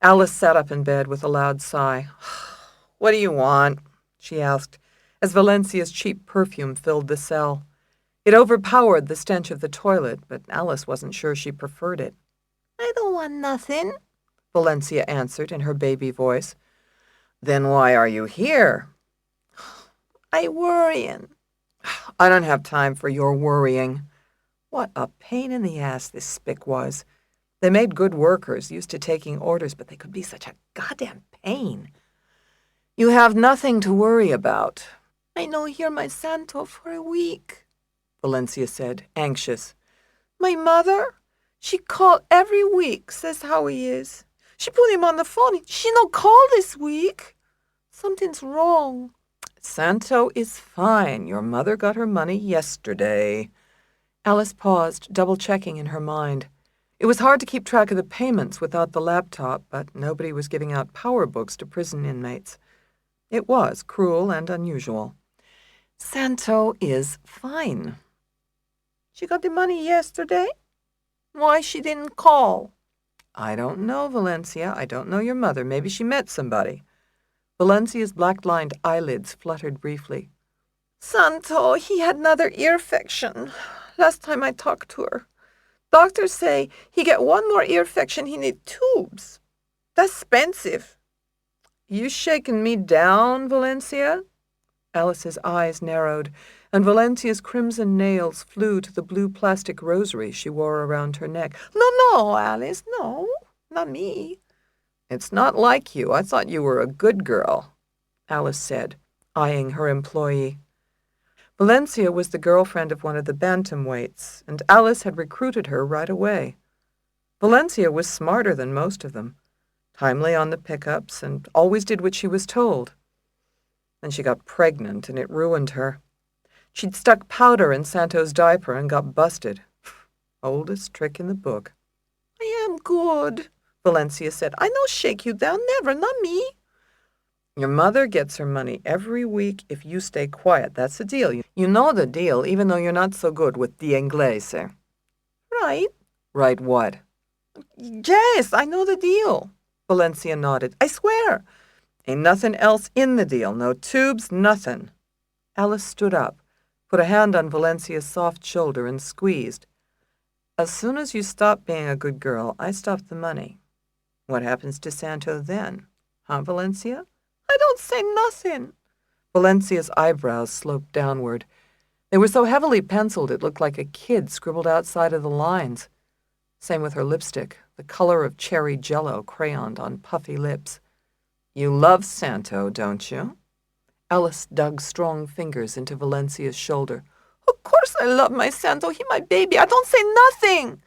Alice sat up in bed with a loud sigh. "What do you want?" she asked, as Valencia's cheap perfume filled the cell. It overpowered the stench of the toilet, but Alice wasn't sure she preferred it. "I don't want nothing," Valencia answered in her baby voice. "Then why are you here?" "I worrying." "I don't have time for your worrying." What a pain in the ass this spick was. They made good workers, used to taking orders, but they could be such a goddamn pain. "You have nothing to worry about." "I no hear my Santo for a week," Valencia said, anxious. "My mother, she call every week, says how he is. She put him on the phone. She no call this week. Something's wrong." "Santo is fine. Your mother got her money yesterday." Alice paused, double-checking in her mind. It was hard to keep track of the payments without the laptop, but nobody was giving out power books to prison inmates. It was cruel and unusual. "Santo is fine." "She got the money yesterday? Why she didn't call?" "I don't know, Valencia. I don't know your mother. Maybe she met somebody." Valencia's black-lined eyelids fluttered briefly. "Santo, he had another ear infection. Last time I talked to her. Doctors say he get one more ear infection, he need tubes. That's expensive." "You shaking me down, Valencia?" Alice's eyes narrowed, and Valencia's crimson nails flew to the blue plastic rosary she wore around her neck. No, Alice, no, not me." "It's not like you. I thought you were a good girl," Alice said, eyeing her employee. Valencia was the girlfriend of one of the bantamweights, and Alice had recruited her right away. Valencia was smarter than most of them, timely on the pickups, and always did what she was told. Then she got pregnant, and it ruined her. She'd stuck powder in Santo's diaper and got busted. Oldest trick in the book. "I am good," Valencia said. "I no shake you down, never, not me." "Your mother gets her money every week if you stay quiet. That's the deal. You know the deal, even though you're not so good with the Inglese." "Right." "Right what?" "Yes, I know the deal." Valencia nodded. "I swear." "Ain't nothing else in the deal. No tubes, nothing." Alice stood up, put a hand on Valencia's soft shoulder, and squeezed. "As soon as you stop being a good girl, I stop the money. What happens to Santo then? Huh, Valencia?" "I don't say nothing." Valencia's eyebrows sloped downward. They were so heavily penciled it looked like a kid scribbled outside of the lines. Same with her lipstick, the color of cherry jello crayoned on puffy lips. "You love Santo, don't you?" Alice dug strong fingers into Valencia's shoulder. "Of course I love my Santo. He my baby. I don't say nothing."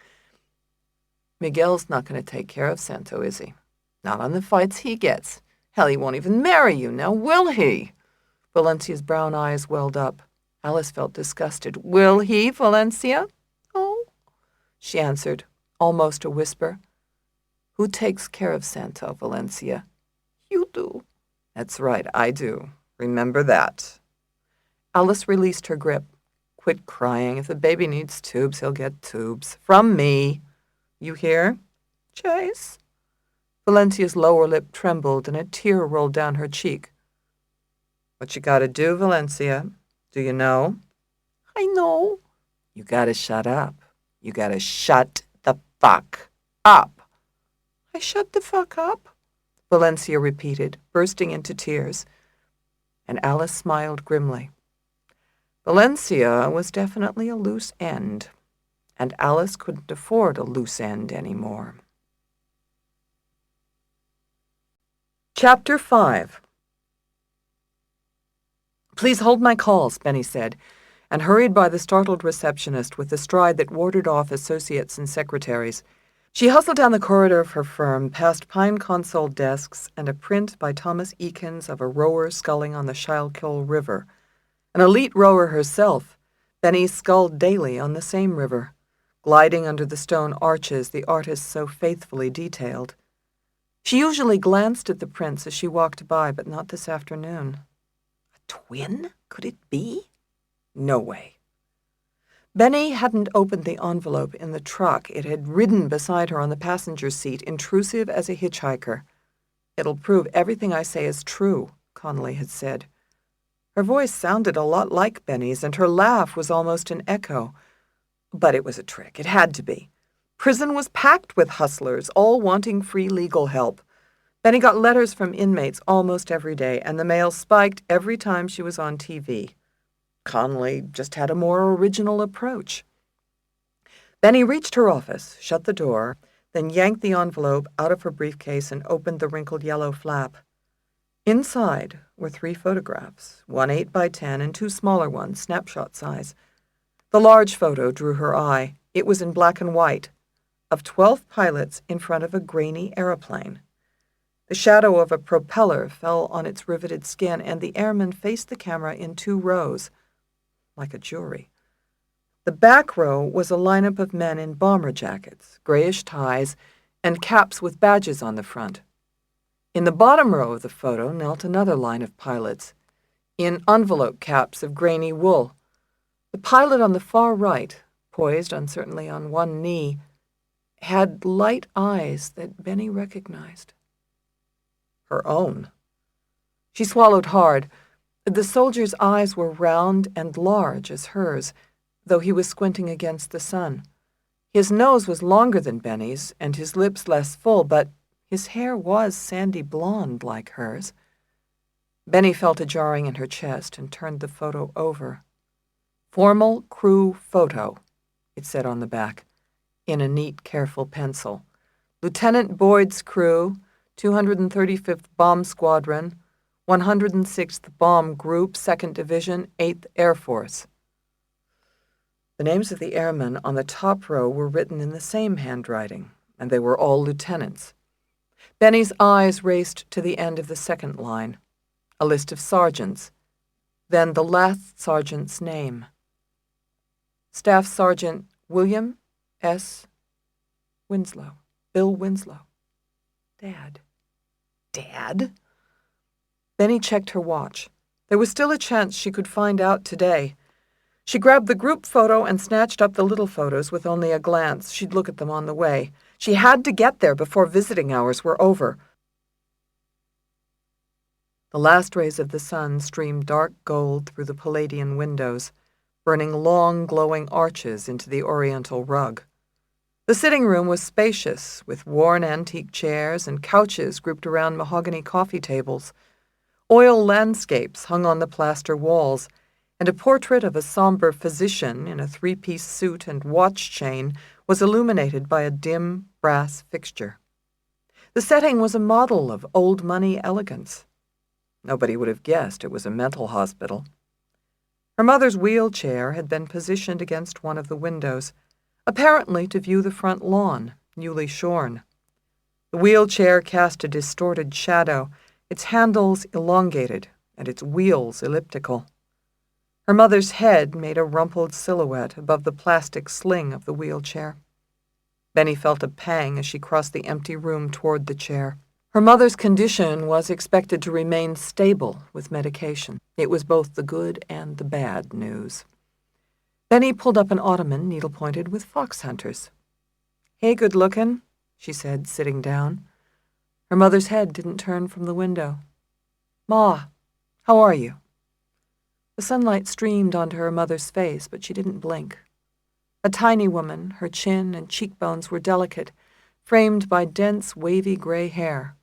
"Miguel's not going to take care of Santo, is he? Not on the fights he gets. Hell, he won't even marry you now, will he?" Valencia's brown eyes welled up. Alice felt disgusted. "Will he, Valencia?" "Oh," she answered, almost a whisper. "Who takes care of Santo, Valencia?" "You do." "That's right, I do. Remember that." Alice released her grip. "Quit crying. If the baby needs tubes, he'll get tubes. From me. You hear?" "Chase." Valencia's lower lip trembled and a tear rolled down her cheek. "What you gotta do, Valencia? Do you know?" "I know." "You gotta shut up. You gotta shut the fuck up." "I shut the fuck up?" Valencia repeated, bursting into tears. And Alice smiled grimly. Valencia was definitely a loose end, and Alice couldn't afford a loose end anymore. Chapter 5. "Please hold my calls," Benny said, and hurried by the startled receptionist with the stride that warded off associates and secretaries. She hustled down the corridor of her firm, past pine console desks and a print by Thomas Eakins of a rower sculling on the Schuylkill River. An elite rower herself, Benny sculled daily on the same river, gliding under the stone arches the artist so faithfully detailed. She usually glanced at the prints as she walked by, but not this afternoon. A twin? Could it be? No way. Benny hadn't opened the envelope in the truck. It had ridden beside her on the passenger seat, intrusive as a hitchhiker. "It'll prove everything I say is true," Connolly had said. Her voice sounded a lot like Benny's, and her laugh was almost an echo. But it was a trick. It had to be. Prison was packed with hustlers, all wanting free legal help. Benny got letters from inmates almost every day, and the mail spiked every time she was on TV. Connolly just had a more original approach. Benny reached her office, shut the door, then yanked the envelope out of her briefcase and opened the wrinkled yellow flap. Inside were 3 photographs, one 8 by 10 and 2 smaller ones, snapshot size. The large photo drew her eye. It was in black and white, of 12 pilots in front of a grainy aeroplane. The shadow of a propeller fell on its riveted skin, and the airmen faced the camera in 2 rows, like a jury. The back row was a lineup of men in bomber jackets, grayish ties, and caps with badges on the front. In the bottom row of the photo knelt another line of pilots, in envelope caps of grainy wool. The pilot on the far right, poised uncertainly on one knee, had light eyes that Benny recognized. Her own. She swallowed hard. The soldier's eyes were round and large as hers, though he was squinting against the sun. His nose was longer than Benny's, and his lips less full, but his hair was sandy blonde like hers. Benny felt a jarring in her chest and turned the photo over. "Formal crew photo," it said on the back, in a neat, careful pencil. "Lieutenant Boyd's crew, 235th Bomb Squadron, 106th Bomb Group, 2nd Division, 8th Air Force." The names of the airmen on the top row were written in the same handwriting, and they were all lieutenants. Benny's eyes raced to the end of the second line, a list of sergeants, then the last sergeant's name. Staff Sergeant William S. Winslow. Bill Winslow. Dad. Dad? Benny checked her watch. There was still a chance she could find out today. She grabbed the group photo and snatched up the little photos with only a glance. She'd look at them on the way. She had to get there before visiting hours were over. The last rays of the sun streamed dark gold through the Palladian windows, burning long, glowing arches into the oriental rug. The sitting room was spacious, with worn antique chairs and couches grouped around mahogany coffee tables. Oil landscapes hung on the plaster walls, and a portrait of a somber physician in a 3-piece suit and watch chain was illuminated by a dim brass fixture. The setting was a model of old-money elegance. Nobody would have guessed it was a mental hospital. Her mother's wheelchair had been positioned against one of the windows, apparently to view the front lawn, newly shorn. The wheelchair cast a distorted shadow, its handles elongated and its wheels elliptical. Her mother's head made a rumpled silhouette above the plastic sling of the wheelchair. Benny felt a pang as she crossed the empty room toward the chair. Her mother's condition was expected to remain stable with medication. It was both the good and the bad news. Benny pulled up an ottoman needle-pointed with fox hunters. "Hey, good-lookin'," she said, sitting down. Her mother's head didn't turn from the window. "Ma, how are you?" The sunlight streamed onto her mother's face, but she didn't blink. A tiny woman, her chin and cheekbones were delicate, framed by dense, wavy gray hair.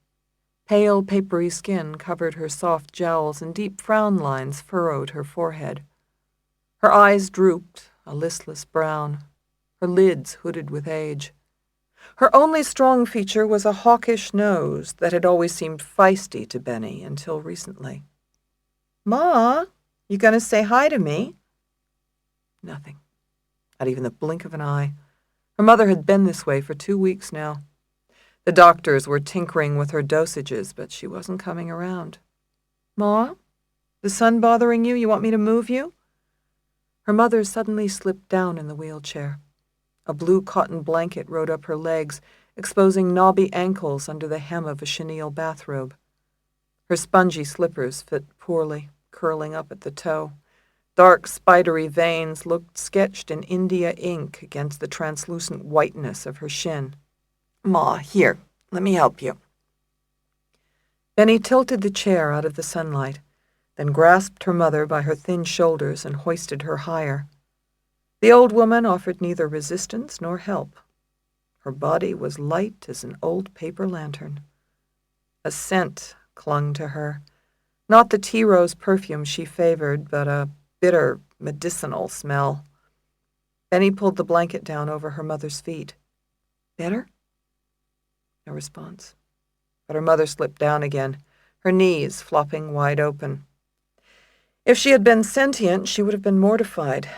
Pale, papery skin covered her soft jowls, and deep frown lines furrowed her forehead. Her eyes drooped, a listless brown, her lids hooded with age. Her only strong feature was a hawkish nose that had always seemed feisty to Benny until recently. "Ma, you gonna say hi to me?" Nothing. Not even the blink of an eye. Her mother had been this way for 2 weeks now. The doctors were tinkering with her dosages, but she wasn't coming around. "Ma, the sun bothering you? You want me to move you?" Her mother suddenly slipped down in the wheelchair. A blue cotton blanket rode up her legs, exposing knobby ankles under the hem of a chenille bathrobe. Her spongy slippers fit poorly, curling up at the toe. Dark, spidery veins looked sketched in India ink against the translucent whiteness of her shin. "Ma, here, let me help you." Benny tilted the chair out of the sunlight, then grasped her mother by her thin shoulders and hoisted her higher. The old woman offered neither resistance nor help. Her body was light as an old paper lantern. A scent clung to her, not the tea rose perfume she favored, but a bitter, medicinal smell. Benny pulled the blanket down over her mother's feet. "Better?" No response. But her mother slipped down again, her knees flopping wide open. If she had been sentient, she would have been mortified,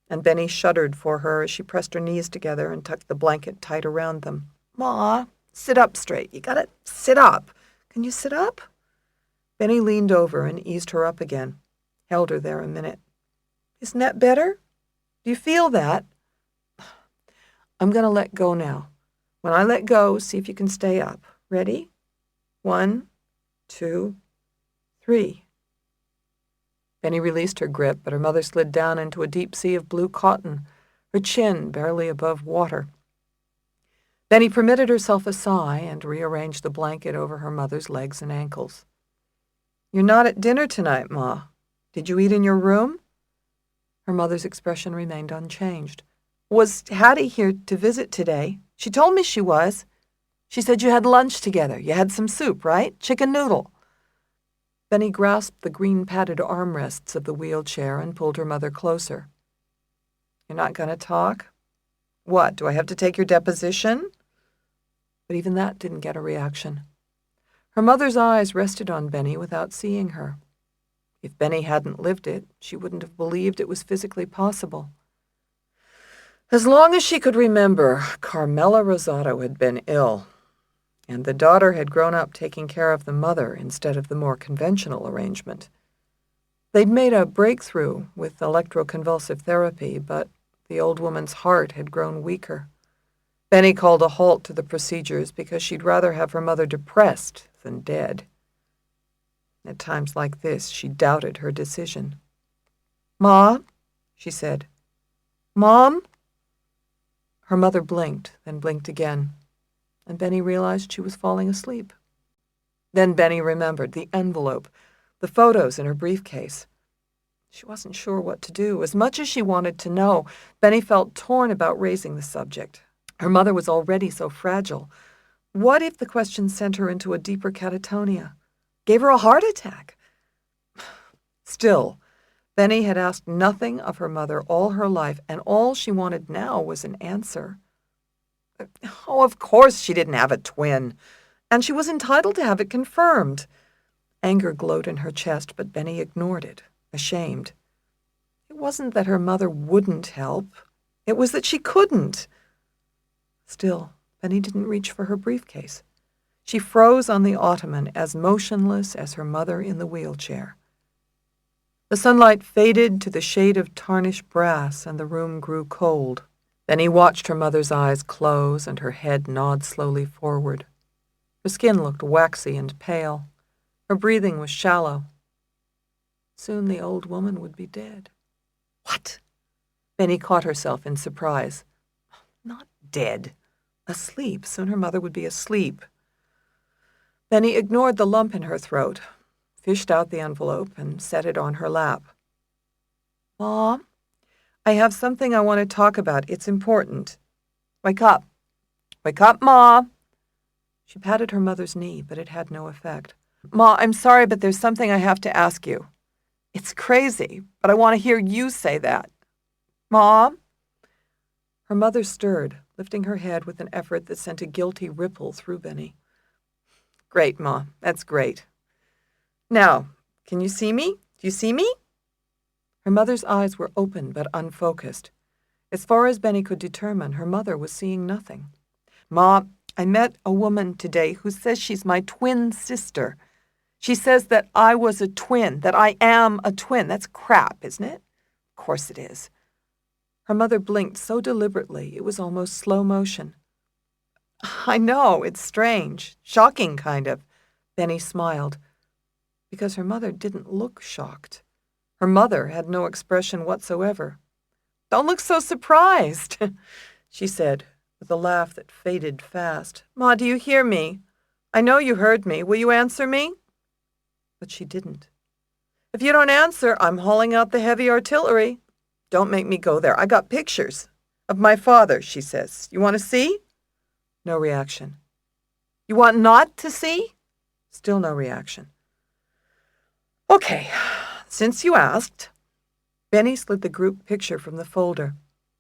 and Benny shuddered for her as she pressed her knees together and tucked the blanket tight around them. "Ma, sit up straight. You gotta sit up. Can you sit up?" Benny leaned over and eased her up again, held her there a minute. "Isn't that better? Do you feel that?" "I'm going to let go now. When I let go, see if you can stay up. Ready? 1, 2, 3. Benny released her grip, but her mother slid down into a deep sea of blue cotton, her chin barely above water. Benny permitted herself a sigh and rearranged the blanket over her mother's legs and ankles. "You're not at dinner tonight, Ma. Did you eat in your room?" Her mother's expression remained unchanged. "Was Hattie here to visit today? She told me she was. She said you had lunch together. You had some soup, right? Chicken noodle." Benny grasped the green padded armrests of the wheelchair and pulled her mother closer. "You're not going to talk? What, do I have to take your deposition?" But even that didn't get a reaction. Her mother's eyes rested on Benny without seeing her. If Benny hadn't lived it, she wouldn't have believed it was physically possible. As long as she could remember, Carmela Rosato had been ill, and the daughter had grown up taking care of the mother instead of the more conventional arrangement. They'd made a breakthrough with electroconvulsive therapy, but the old woman's heart had grown weaker. Benny called a halt to the procedures because she'd rather have her mother depressed than dead. At times like this, she doubted her decision. "Ma," she said. "Mom?" Her mother blinked, then blinked again, and Benny realized she was falling asleep. Then Benny remembered the envelope, the photos in her briefcase. She wasn't sure what to do. As much as she wanted to know, Benny felt torn about raising the subject. Her mother was already so fragile. What if the question sent her into a deeper catatonia? Gave her a heart attack? Still, Benny had asked nothing of her mother all her life, and all she wanted now was an answer. Oh, of course she didn't have a twin, and she was entitled to have it confirmed. Anger glowed in her chest, but Benny ignored it, ashamed. It wasn't that her mother wouldn't help. It was that she couldn't. Still, Benny didn't reach for her briefcase. She froze on the ottoman, as motionless as her mother in the wheelchair. The sunlight faded to the shade of tarnished brass, and the room grew cold. Then he watched her mother's eyes close and her head nod slowly forward. Her skin looked waxy and pale. Her breathing was shallow. Soon the old woman would be dead. What? Benny caught herself in surprise. Not dead. Asleep. Soon her mother would be asleep. Benny ignored the lump in her throat, fished out the envelope, and set it on her lap. "Mom, I have something I want to talk about. It's important. Wake up. Wake up, Ma." She patted her mother's knee, but it had no effect. "Ma, I'm sorry, but there's something I have to ask you. It's crazy, but I want to hear you say that. Mom?" Her mother stirred, lifting her head with an effort that sent a guilty ripple through Benny. "Great, Ma. That's great. Now, can you see me? Do you see me?" Her mother's eyes were open but unfocused. As far as Benny could determine, her mother was seeing nothing. "Ma, I met a woman today who says she's my twin sister. She says that I was a twin, that I am a twin. That's crap, isn't it?" "Of course it is." Her mother blinked so deliberately it was almost slow motion. "I know, it's strange, shocking kind of." Benny smiled, because her mother didn't look shocked. Her mother had no expression whatsoever. "Don't look so surprised," she said, with a laugh that faded fast. "Ma, do you hear me? I know you heard me. Will you answer me?" But she didn't. "If you don't answer, I'm hauling out the heavy artillery. Don't make me go there. I got pictures of my father," she says. "You want to see?" No reaction. "You want not to see?" Still no reaction. "Okay, since you asked." Benny slid the group picture from the folder,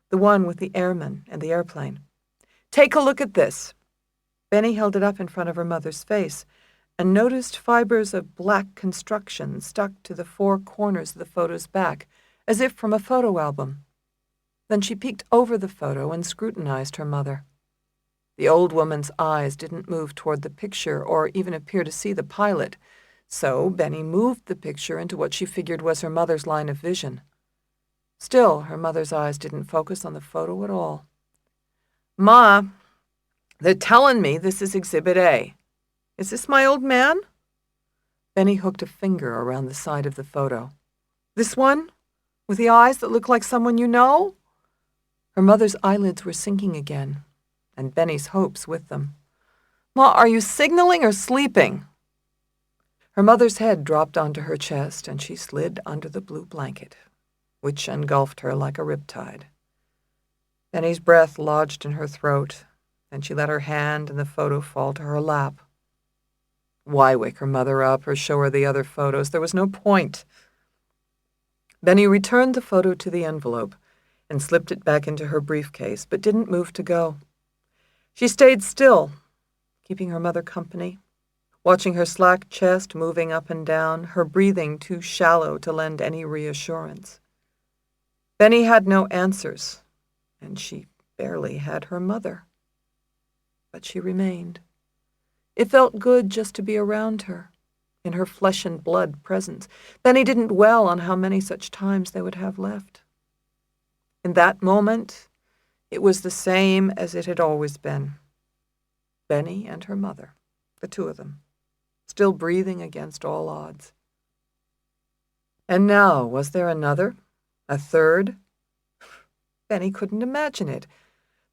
the one with the airman and the airplane. "Take a look at this." Benny held it up in front of her mother's face and noticed fibers of black construction stuck to the four corners of the photo's back, as if from a photo album. Then she peeked over the photo and scrutinized her mother. The old woman's eyes didn't move toward the picture or even appear to see the pilot, so Benny moved the picture into what she figured was her mother's line of vision. Still, her mother's eyes didn't focus on the photo at all. "Ma, they're telling me this is Exhibit A. Is this my old man?" Benny hooked a finger around the side of the photo. "This one? With the eyes that look like someone you know?" Her mother's eyelids were sinking again, and Benny's hopes with them. "Ma, are you signaling or sleeping?" Her mother's head dropped onto her chest, and she slid under the blue blanket, which engulfed her like a riptide. Benny's breath lodged in her throat, and she let her hand and the photo fall to her lap. Why wake her mother up or show her the other photos? There was no point. Benny returned the photo to the envelope and slipped it back into her briefcase, but didn't move to go. She stayed still, keeping her mother company, watching her slack chest moving up and down, her breathing too shallow to lend any reassurance. Benny had no answers, and she barely had her mother. But she remained. It felt good just to be around her, in her flesh and blood presence. Benny didn't dwell on how many such times they would have left. In that moment, it was the same as it had always been. Benny and her mother, the two of them, still breathing against all odds. And now, was there another? A third? Benny couldn't imagine it.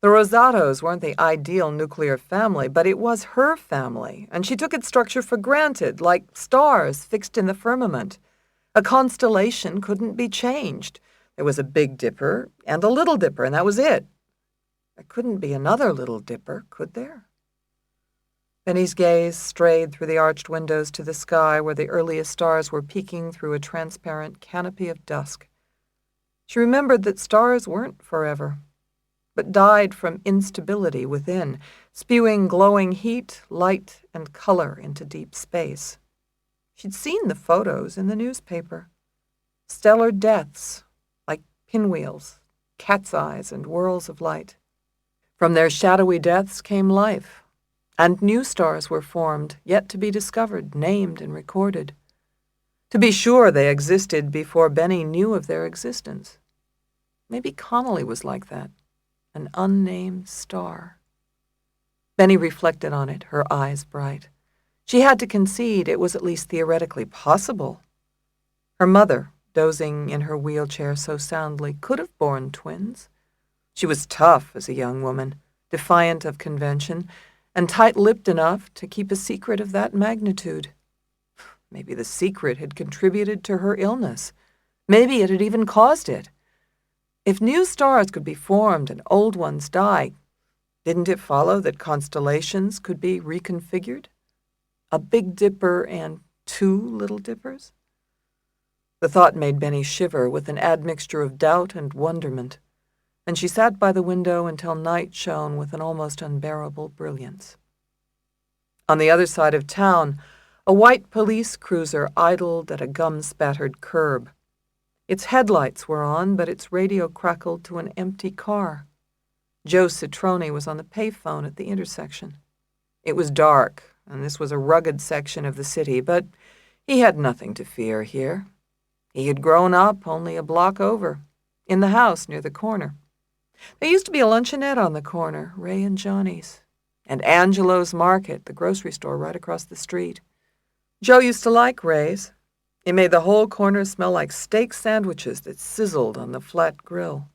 The Rosatos weren't the ideal nuclear family, but it was her family, and she took its structure for granted, like stars fixed in the firmament. A constellation couldn't be changed. There was a Big Dipper and a Little Dipper, and that was it. There couldn't be another Little Dipper, could there? Benny's gaze strayed through the arched windows to the sky where the earliest stars were peeking through a transparent canopy of dusk. She remembered that stars weren't forever, but died from instability within, spewing glowing heat, light, and color into deep space. She'd seen the photos in the newspaper. Stellar deaths, like pinwheels, cat's eyes, and whirls of light. From their shadowy deaths came life, and new stars were formed, yet to be discovered, named, and recorded. To be sure, they existed before Benny knew of their existence. Maybe Connolly was like that. An unnamed star. Benny reflected on it, her eyes bright. She had to concede it was at least theoretically possible. Her mother, dozing in her wheelchair so soundly, could have borne twins. She was tough as a young woman, defiant of convention, and tight-lipped enough to keep a secret of that magnitude. Maybe the secret had contributed to her illness. Maybe it had even caused it. If new stars could be formed and old ones die, didn't it follow that constellations could be reconfigured? A Big Dipper and two Little Dippers? The thought made Benny shiver with an admixture of doubt and wonderment, and she sat by the window until night shone with an almost unbearable brilliance. On the other side of town, a white police cruiser idled at a gum-spattered curb. Its headlights were on, but its radio crackled to an empty car. Joe Citrone was on the payphone at the intersection. It was dark, and this was a rugged section of the city, but he had nothing to fear here. He had grown up only a block over, in the house near the corner. There used to be a luncheonette on the corner, Ray and Johnny's, and Angelo's Market, the grocery store right across the street. Joe used to like Ray's. It made the whole corner smell like steak sandwiches that sizzled on the flat grill.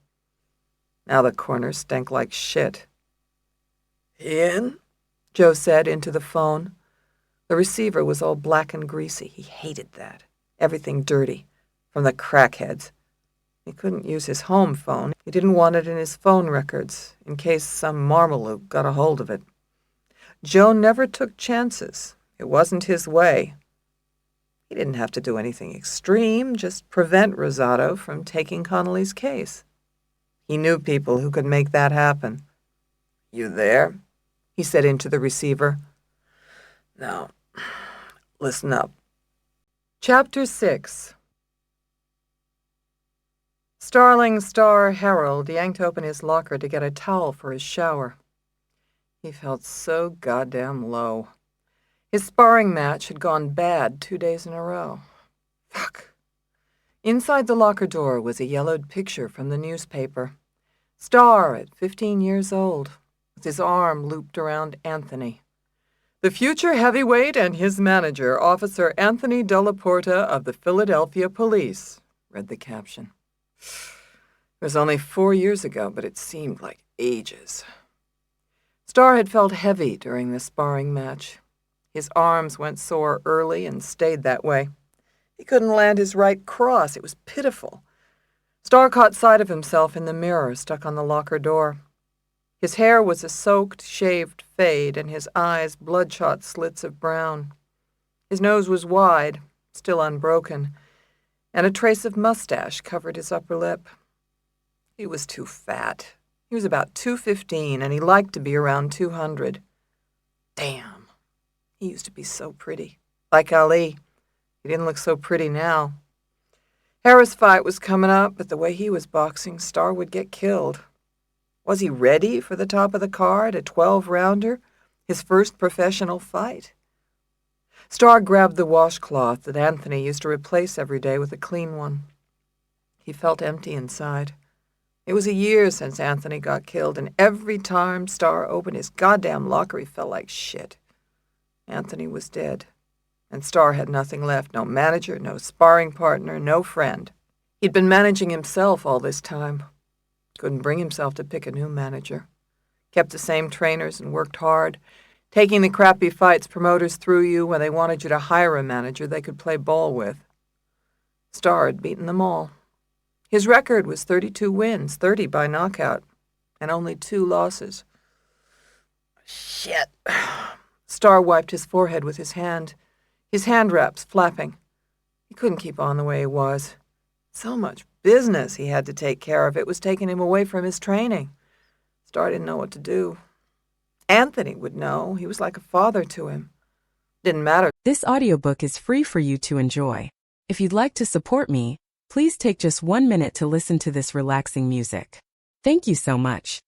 Now the corner stank like shit. "In?" Joe said into the phone. The receiver was all black and greasy. He hated that. Everything dirty. From the crackheads. He couldn't use his home phone. He didn't want it in his phone records, in case some marmaloo got a hold of it. Joe never took chances. It wasn't his way. He didn't have to do anything extreme, just prevent Rosato from taking Connolly's case. He knew people who could make that happen. "You there?" he said into the receiver. "Now, listen up." Chapter 6. Starling Star Harold yanked open his locker to get a towel for his shower. He felt so goddamn low. His sparring match had gone bad 2 days in a row. Fuck. Inside the locker door was a yellowed picture from the newspaper. Star at 15 years old, with his arm looped around Anthony. "The future heavyweight and his manager, Officer Anthony Della Porta of the Philadelphia Police," read the caption. It was only 4 years ago, but it seemed like ages. Star had felt heavy during the sparring match. His arms went sore early and stayed that way. He couldn't land his right cross. It was pitiful. Star caught sight of himself in the mirror stuck on the locker door. His hair was a soaked, shaved fade, and his eyes bloodshot slits of brown. His nose was wide, still unbroken, and a trace of mustache covered his upper lip. He was too fat. He was about 215, and he liked to be around 200. Damn. He used to be so pretty. Like Ali. He didn't look so pretty now. Harris' fight was coming up, but the way he was boxing, Star would get killed. Was he ready for the top of the card, a 12-rounder, his first professional fight? Star grabbed the washcloth that Anthony used to replace every day with a clean one. He felt empty inside. It was a year since Anthony got killed, and every time Star opened his goddamn locker, he felt like shit. Anthony was dead, and Star had nothing left, no manager, no sparring partner, no friend. He'd been managing himself all this time. Couldn't bring himself to pick a new manager. Kept the same trainers and worked hard, taking the crappy fights promoters threw you when they wanted you to hire a manager they could play ball with. Star had beaten them all. His record was 32 wins, 30 by knockout, and only 2 losses. Shit. Star wiped his forehead with his hand wraps flapping. He couldn't keep on the way he was. So much business he had to take care of. It was taking him away from his training. Star didn't know what to do. Anthony would know. He was like a father to him. Didn't matter. This audiobook is free for you to enjoy. If you'd like to support me, please take just 1 minute to listen to this relaxing music. Thank you so much.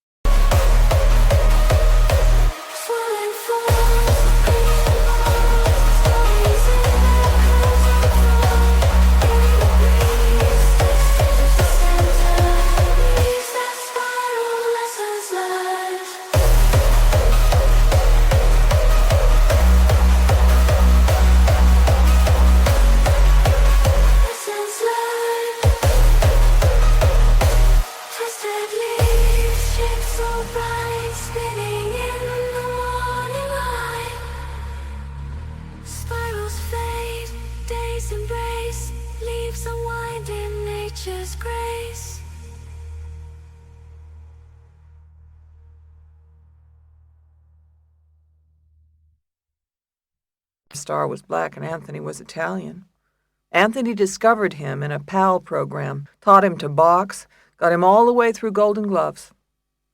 Embrace leaves unwind in nature's grace. Star was black and Anthony was Italian. Anthony discovered him in a PAL program, taught him to box, got him all the way through Golden Gloves,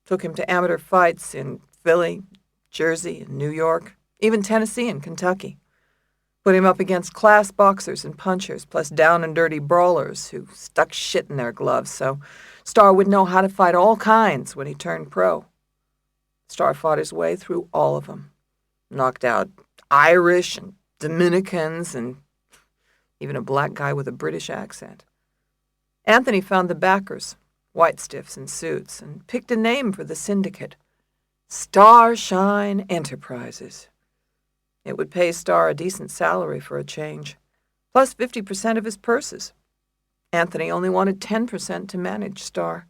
took him to amateur fights in Philly, Jersey, and New York, even Tennessee and Kentucky. Put him up against class boxers and punchers, plus down and dirty brawlers who stuck shit in their gloves, so Star would know how to fight all kinds when he turned pro. Star fought his way through all of them. Knocked out Irish and Dominicans and even a black guy with a British accent. Anthony found the backers, white stiffs in suits, and picked a name for the syndicate. Starshine Enterprises. It would pay Star a decent salary for a change. plus 50% of his purses. Anthony only wanted 10% to manage Star.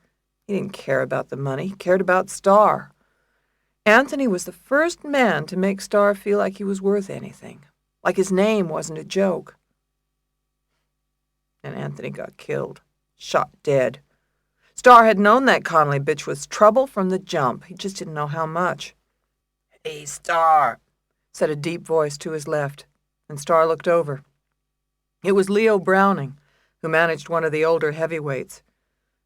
He didn't care about the money, he cared about Star. Anthony was the first man to make Star feel like he was worth anything, like his name wasn't a joke. And Anthony got killed, shot dead. Star had known that Connolly bitch was trouble from the jump. He just didn't know how much. "Hey, Star," said a deep voice to his left, and Star looked over. It was Leo Browning, who managed one of the older heavyweights.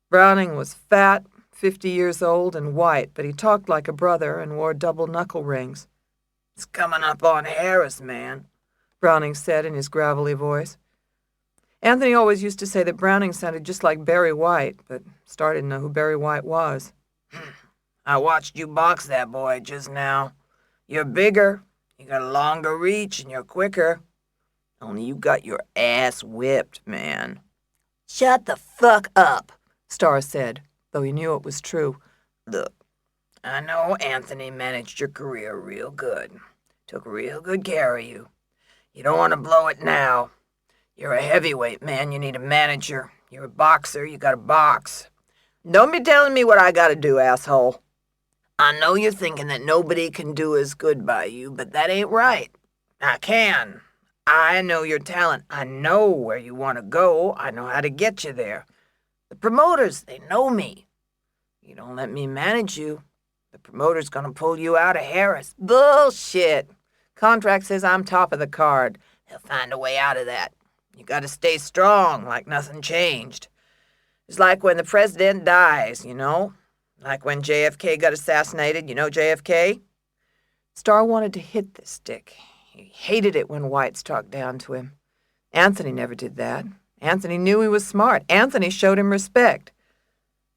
Browning was fat, 50 years old, and white, but he talked like a brother and wore double knuckle rings. "It's coming up on Harris, man," Browning said in his gravelly voice. Anthony always used to say that Browning sounded just like Barry White, but Star didn't know who Barry White was. "I watched you box that boy just now. You're bigger, you got a longer reach, and you're quicker. Only you got your ass whipped, man." "Shut the fuck up," Star said, though he knew it was true. "Look, I know Anthony managed your career real good. Took real good care of you. You don't want to blow it now. You're a heavyweight, man. You need a manager. You're a boxer. You got to box. Don't be telling me what I got to do, asshole. I know you're thinking that nobody can do as good by you, but that ain't right. I can. I know your talent. I know where you want to go. I know how to get you there. The promoters, they know me. You don't let me manage you, the promoter's going to pull you out of Harris. Bullshit. Contract says I'm top of the card. They'll find a way out of that. You got to stay strong, like nothing changed. It's like when the president dies, you know? Like when JFK got assassinated, you know JFK? Starr wanted to hit this stick. He hated it when whites talked down to him. Anthony never did that. Anthony knew he was smart. Anthony showed him respect.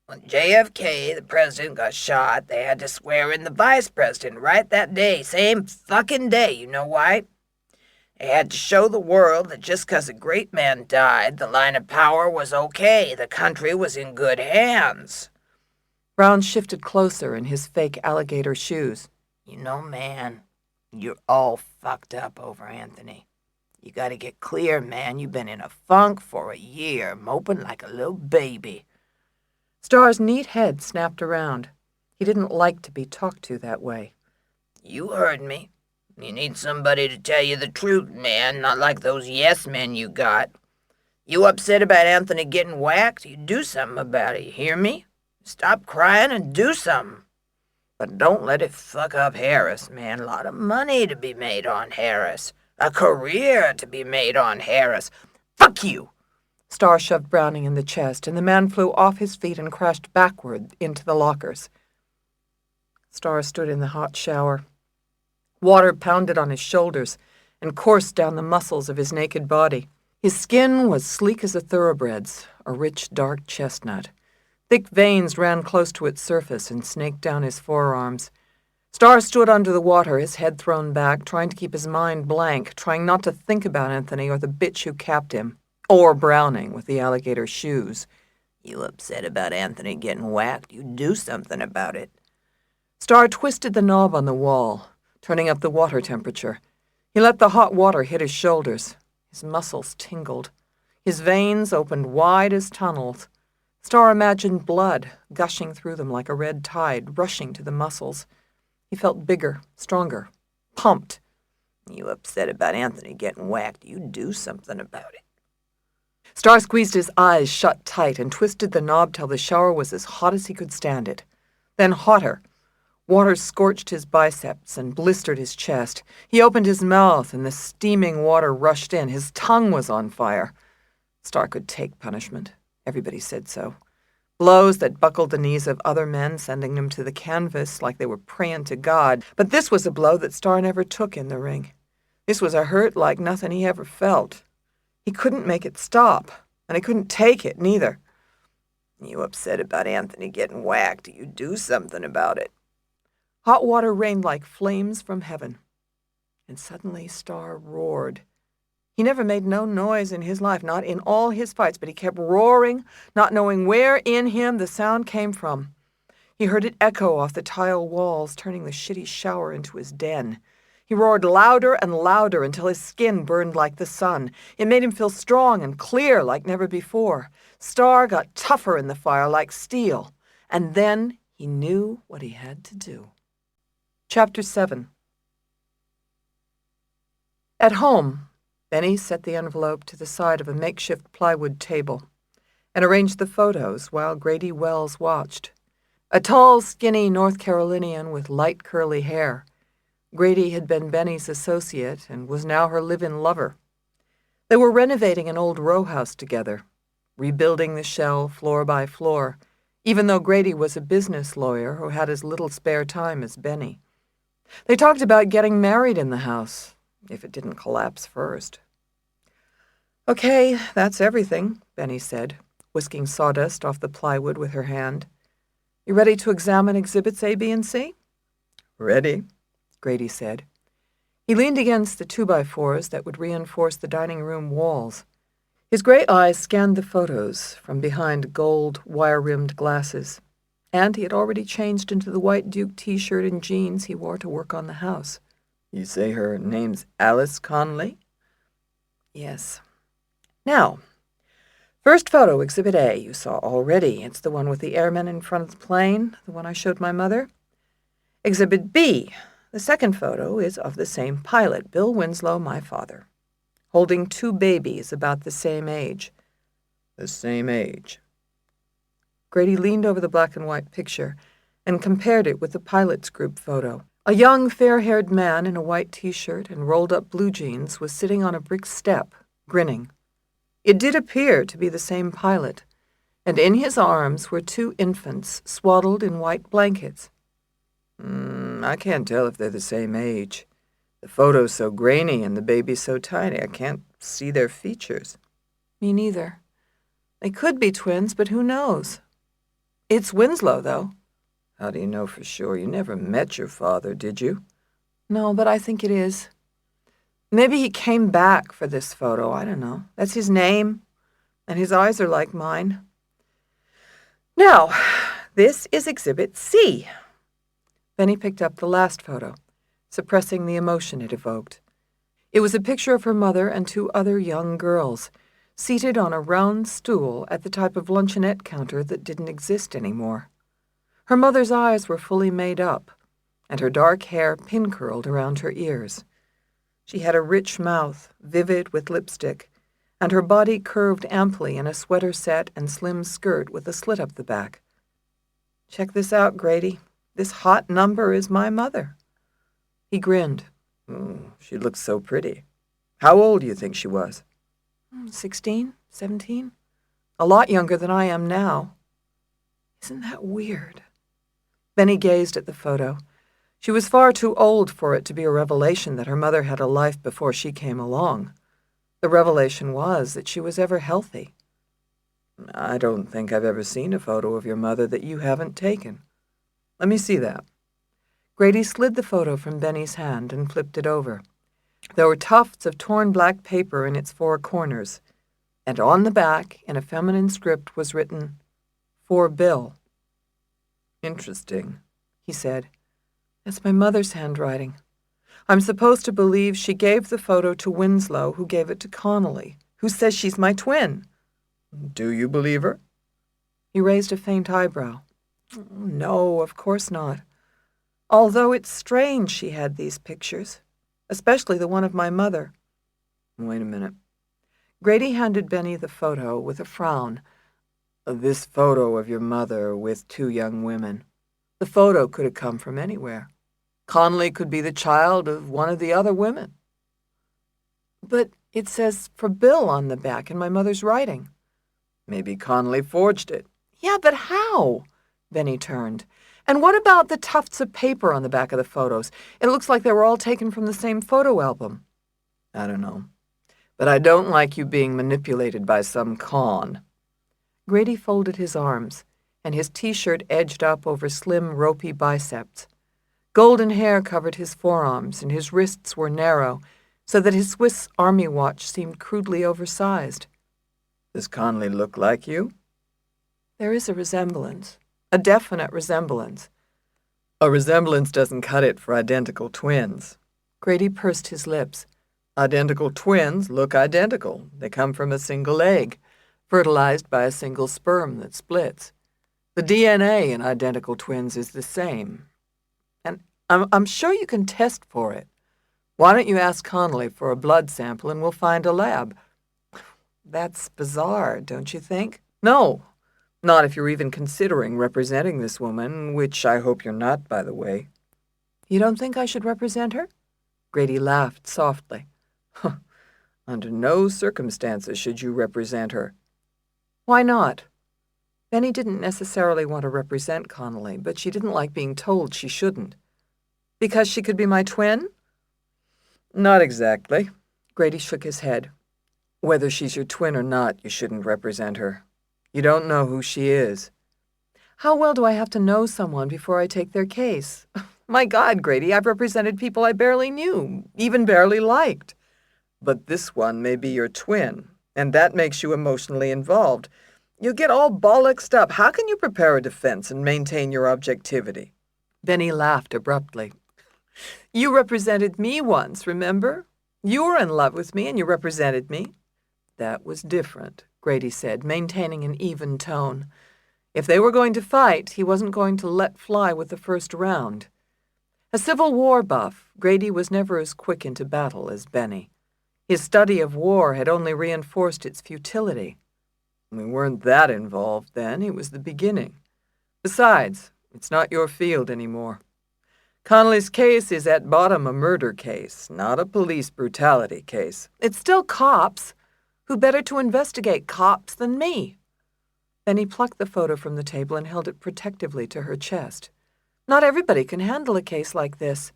When JFK, the president, got shot, they had to swear in the vice president right that day. Same fucking day, you know why? They had to show the world that just 'cause a great man died, the line of power was okay. The country was in good hands. Brown shifted closer in his fake alligator shoes. You know, man, you're all fucked up over Anthony. You gotta get clear, man. You've been in a funk for a year, moping like a little baby. Starr's neat head snapped around. He didn't like to be talked to that way. You heard me. You need somebody to tell you the truth, man, not like those yes men you got. You upset about Anthony getting whacked? You do something about it, you hear me? Stop crying and do something. But don't let it fuck up Harris, man. A lot of money to be made on Harris. A career to be made on Harris. Fuck you! Starr shoved Browning in the chest, and the man flew off his feet and crashed backward into the lockers. Starr stood in the hot shower. Water pounded on his shoulders and coursed down the muscles of his naked body. His skin was sleek as a thoroughbred's, a rich, dark chestnut. Thick veins ran close to its surface and snaked down his forearms. Starr stood under the water, his head thrown back, trying to keep his mind blank, trying not to think about Anthony or the bitch who capped him, or Browning with the alligator shoes. You upset about Anthony getting whacked? You do something about it. Starr twisted the knob on the wall, turning up the water temperature. He let the hot water hit his shoulders. His muscles tingled. His veins opened wide as tunnels. Starr imagined blood gushing through them like a red tide, rushing to the muscles. He felt bigger, stronger, pumped. You upset about Anthony getting whacked? You do something about it. Starr squeezed his eyes shut tight and twisted the knob till the shower was as hot as he could stand it. Then hotter. Water scorched his biceps and blistered his chest. He opened his mouth and the steaming water rushed in. His tongue was on fire. Starr could take punishment. Everybody said so. Blows that buckled the knees of other men, sending them to the canvas like they were praying to God. But this was a blow that Starr never took in the ring. This was a hurt like nothing he ever felt. He couldn't make it stop, and he couldn't take it, neither. You upset about Anthony getting whacked? You do something about it. Hot water rained like flames from heaven. And suddenly Starr roared. He never made no noise in his life, not in all his fights, but he kept roaring, not knowing where in him the sound came from. He heard it echo off the tile walls, turning the shitty shower into his den. He roared louder and louder until his skin burned like the sun. It made him feel strong and clear like never before. Star got tougher in the fire like steel. And then he knew what he had to do. Chapter 7. At home, Benny set the envelope to the side of a makeshift plywood table and arranged the photos while Grady Wells watched. A tall, skinny North Carolinian with light curly hair. Grady had been Benny's associate and was now her live-in lover. They were renovating an old row house together, rebuilding the shell floor by floor, even though Grady was a business lawyer who had as little spare time as Benny. They talked about getting married in the house, if it didn't collapse first. "Okay, that's everything," Benny said, whisking sawdust off the plywood with her hand. "You ready to examine exhibits A, B, and C?" "Ready," Grady said. He leaned against the 2x4s that would reinforce the dining room walls. His gray eyes scanned the photos from behind gold, wire-rimmed glasses, and he had already changed into the white Duke t-shirt and jeans he wore to work on the house. "You say her name's Alice Conley?" "Yes. Now, first photo, Exhibit A, you saw already. It's the one with the airmen in front of the plane, the one I showed my mother. Exhibit B, the second photo, is of the same pilot, Bill Winslow, my father, holding 2 babies about the same age." "The same age." Grady leaned over the black and white picture and compared it with the pilot's group photo. A young, fair-haired man in a white t-shirt and rolled-up blue jeans was sitting on a brick step, grinning. It did appear to be the same pilot, and in his arms were 2 infants swaddled in white blankets. I can't tell if they're the same age. The photo's so grainy and the baby's so tiny, I can't see their features." "Me neither. They could be twins, but who knows? It's Winslow, though." "How do you know for sure? You never met your father, did you?" "No, but I think it is. Maybe he came back for this photo. I don't know. That's his name, and his eyes are like mine. Now, this is Exhibit C." Benny picked up the last photo, suppressing the emotion it evoked. It was a picture of her mother and 2 other young girls, seated on a round stool at the type of luncheonette counter that didn't exist anymore. Her mother's eyes were fully made up, and her dark hair pin-curled around her ears. She had a rich mouth, vivid with lipstick, and her body curved amply in a sweater set and slim skirt with a slit up the back. "Check this out, Grady. This hot number is my mother." He grinned. She looks so pretty. How old do you think she was?" 16, 17. A lot younger than I am now." "Isn't that weird?" Benny gazed at the photo. She was far too old for it to be a revelation that her mother had a life before she came along. The revelation was that she was ever healthy. "I don't think I've ever seen a photo of your mother that you haven't taken. Let me see that." Grady slid the photo from Benny's hand and flipped it over. There were tufts of torn black paper in its 4 corners, and on the back, in a feminine script, was written, "For Bill." "Interesting," he said. "That's my mother's handwriting. I'm supposed to believe she gave the photo to Winslow, who gave it to Connolly, who says she's my twin." "Do you believe her?" He raised a faint eyebrow. "No, of course not. Although it's strange she had these pictures, especially the one of my mother." "Wait a minute." Grady handed Benny the photo with a frown. "This photo of your mother with 2 young women. The photo could have come from anywhere. Conley could be the child of one of the other women." "But it says for Bill on the back in my mother's writing." "Maybe Conley forged it." "Yeah, but how?" Benny turned. "And what about the tufts of paper on the back of the photos? It looks like they were all taken from the same photo album." "I don't know. But I don't like you being manipulated by some con." Grady folded his arms, and his t-shirt edged up over slim, ropey biceps. Golden hair covered his forearms, and his wrists were narrow, so that his Swiss Army watch seemed crudely oversized. "Does Conley look like you?" "There is a resemblance. A definite resemblance." "A resemblance doesn't cut it for identical twins." Grady pursed his lips. Identical twins look identical. They come from a single egg, fertilized by a single sperm that splits. The DNA in identical twins is the same. And I'm sure you can test for it. Why don't you ask Connolly for a blood sample and we'll find a lab? That's bizarre, don't you think? No, not if you're even considering representing this woman, which I hope you're not, by the way. You don't think I should represent her? Grady laughed softly. Under no circumstances should you represent her. Why not? Benny didn't necessarily want to represent Connolly, but she didn't like being told she shouldn't. Because she could be my twin? Not exactly. Grady shook his head. Whether she's your twin or not, you shouldn't represent her. You don't know who she is. How well do I have to know someone before I take their case? My God, Grady, I've represented people I barely knew, even barely liked. But this one may be your twin, and that makes you emotionally involved. You get all bollocksed up. How can you prepare a defense and maintain your objectivity? Benny laughed abruptly. You represented me once, remember? You were in love with me and you represented me. That was different, Grady said, maintaining an even tone. If they were going to fight, he wasn't going to let fly with the first round. A Civil War buff, Grady was never as quick into battle as Benny. His study of war had only reinforced its futility. We weren't that involved then. It was the beginning. Besides, it's not your field anymore. Connolly's case is at bottom a murder case, not a police brutality case. It's still cops. Who better to investigate cops than me? Then he plucked the photo from the table and held it protectively to her chest. Not everybody can handle a case like this.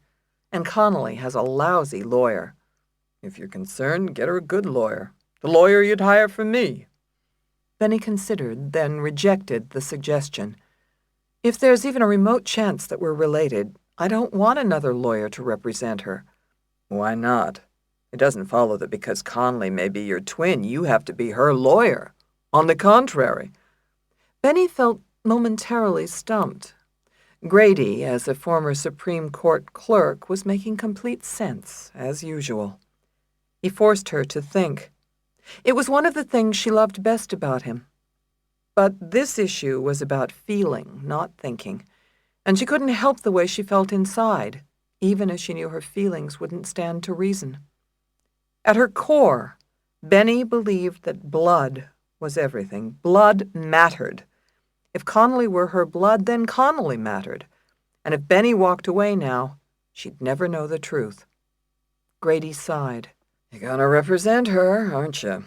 And Connolly has a lousy lawyer. If you're concerned, get her a good lawyer. The lawyer you'd hire from me. Benny considered, then rejected the suggestion. If there's even a remote chance that we're related, I don't want another lawyer to represent her. Why not? It doesn't follow that because Connolly may be your twin, you have to be her lawyer. On the contrary. Benny felt momentarily stumped. Grady, as a former Supreme Court clerk, was making complete sense, as usual. He forced her to think. It was one of the things she loved best about him. But this issue was about feeling, not thinking, and she couldn't help the way she felt inside, even as she knew her feelings wouldn't stand to reason. At her core, Benny believed that blood was everything. Blood mattered. If Connolly were her blood, then Connolly mattered. And if Benny walked away now, she'd never know the truth. Grady sighed. You're gonna represent her, aren't you?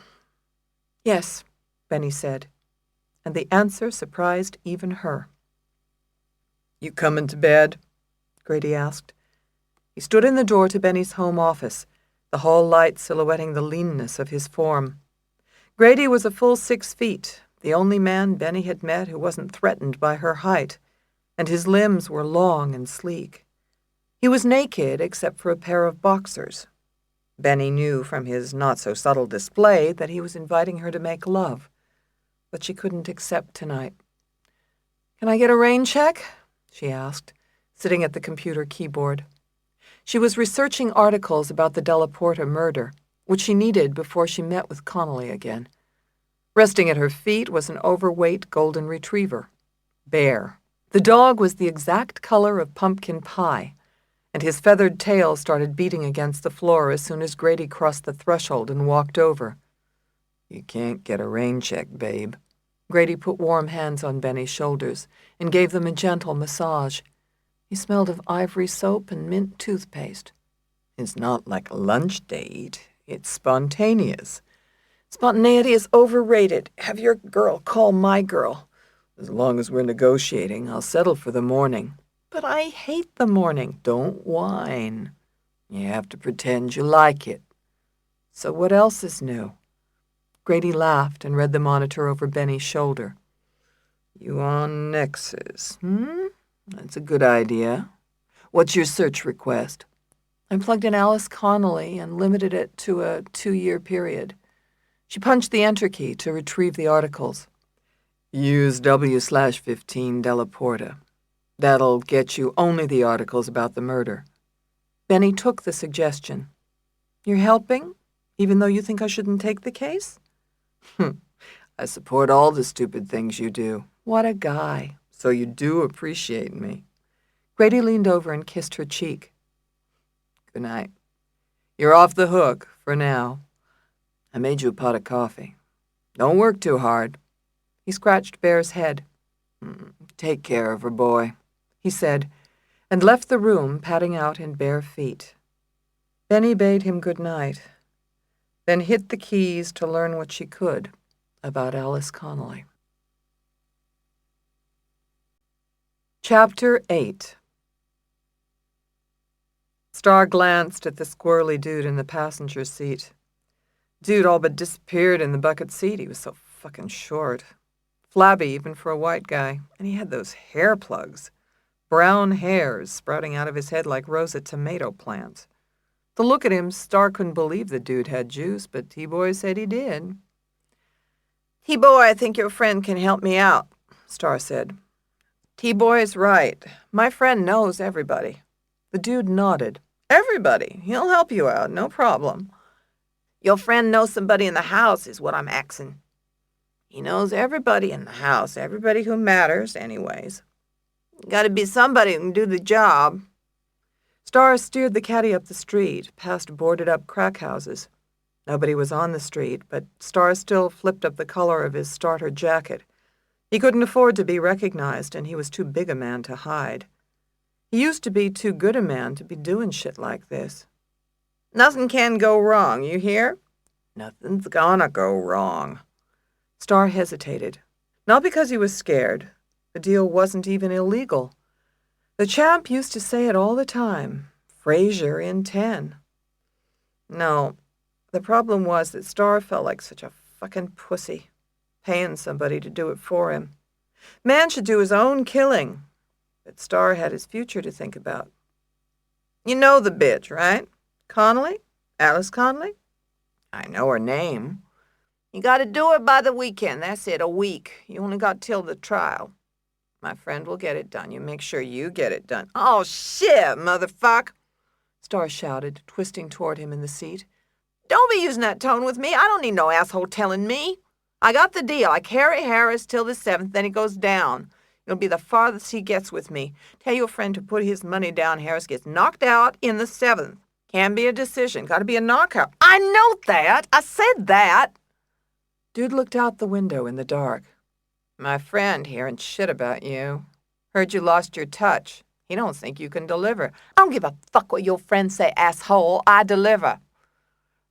Yes, Benny said, and the answer surprised even her. You coming to bed? Grady asked. He stood in the door to Benny's home office, the hall light silhouetting the leanness of his form. Grady was a full 6 feet, the only man Benny had met who wasn't threatened by her height, and his limbs were long and sleek. He was naked except for a pair of boxers. Benny knew from his not-so-subtle display that he was inviting her to make love, but she couldn't accept tonight. Can I get a rain check? She asked, sitting at the computer keyboard. She was researching articles about the Della Porta murder, which she needed before she met with Connolly again. Resting at her feet was an overweight golden retriever, Bear. The dog was the exact color of pumpkin pie, and his feathered tail started beating against the floor as soon as Grady crossed the threshold and walked over. You can't get a rain check, babe. Grady put warm hands on Benny's shoulders and gave them a gentle massage. He smelled of ivory soap and mint toothpaste. It's not like a lunch date. It's spontaneous. Spontaneity is overrated. Have your girl call my girl. As long as we're negotiating, I'll settle for the morning. But I hate the morning. Don't whine. You have to pretend you like it. So what else is new? Grady laughed and read the monitor over Benny's shoulder. You on Nexus, That's a good idea. What's your search request? I plugged in Alice Connolly and limited it to a 2-year period. She punched the enter key to retrieve the articles. Use W/15 Della Porta. That'll get you only the articles about the murder. Benny took the suggestion. You're helping, even though you think I shouldn't take the case? I support all the stupid things you do. What a guy. So you do appreciate me. Grady leaned over and kissed her cheek. Good night. You're off the hook, for now. I made you a pot of coffee. Don't work too hard. He scratched Bear's head. Take care of her, boy, he said, and left the room, padding out in bare feet. Benny bade him good night, then hit the keys to learn what she could about Alice Connolly. Chapter 8. Star glanced at the squirrely dude in the passenger seat. Dude all but disappeared in the bucket seat. He was so fucking short. Flabby even for a white guy. And he had those hair plugs. Brown hairs sprouting out of his head like rosa tomato plants. To look at him, Star couldn't believe the dude had juice, but T-Boy said he did. T-Boy, I think your friend can help me out, Star said. T-Boy's right. My friend knows everybody. The dude nodded. Everybody. He'll help you out, no problem. Your friend knows somebody in the house is what I'm axing. He knows everybody in the house, everybody who matters anyways. Gotta be somebody who can do the job. Star steered the caddy up the street, past boarded-up crack houses. Nobody was on the street, but Star still flipped up the collar of his starter jacket. He couldn't afford to be recognized, and he was too big a man to hide. He used to be too good a man to be doing shit like this. Nothing can go wrong, you hear? Nothing's gonna go wrong. Star hesitated. Not because he was scared. The deal wasn't even illegal. The champ used to say it all the time. Frazier in 10. No, the problem was that Star felt like such a fucking pussy, paying somebody to do it for him. Man should do his own killing. But Star had his future to think about. You know the bitch, right? Connolly? Alice Connolly? I know her name. You gotta do it by the weekend. That's it, a week. You only got till the trial. My friend will get it done. You make sure you get it done. Oh, shit, motherfucker, Star shouted, twisting toward him in the seat. Don't be using that tone with me. I don't need no asshole telling me. I got the deal. I carry Harris till the 7th, then he goes down. It'll be the farthest he gets with me. Tell your friend to put his money down. Harris gets knocked out in the 7th. Can be a decision. Got to be a knockout. I know that. I said that. Dude looked out the window in the dark. My friend hearing shit about you. Heard you lost your touch. He don't think you can deliver. I don't give a fuck what your friends say, asshole. I deliver.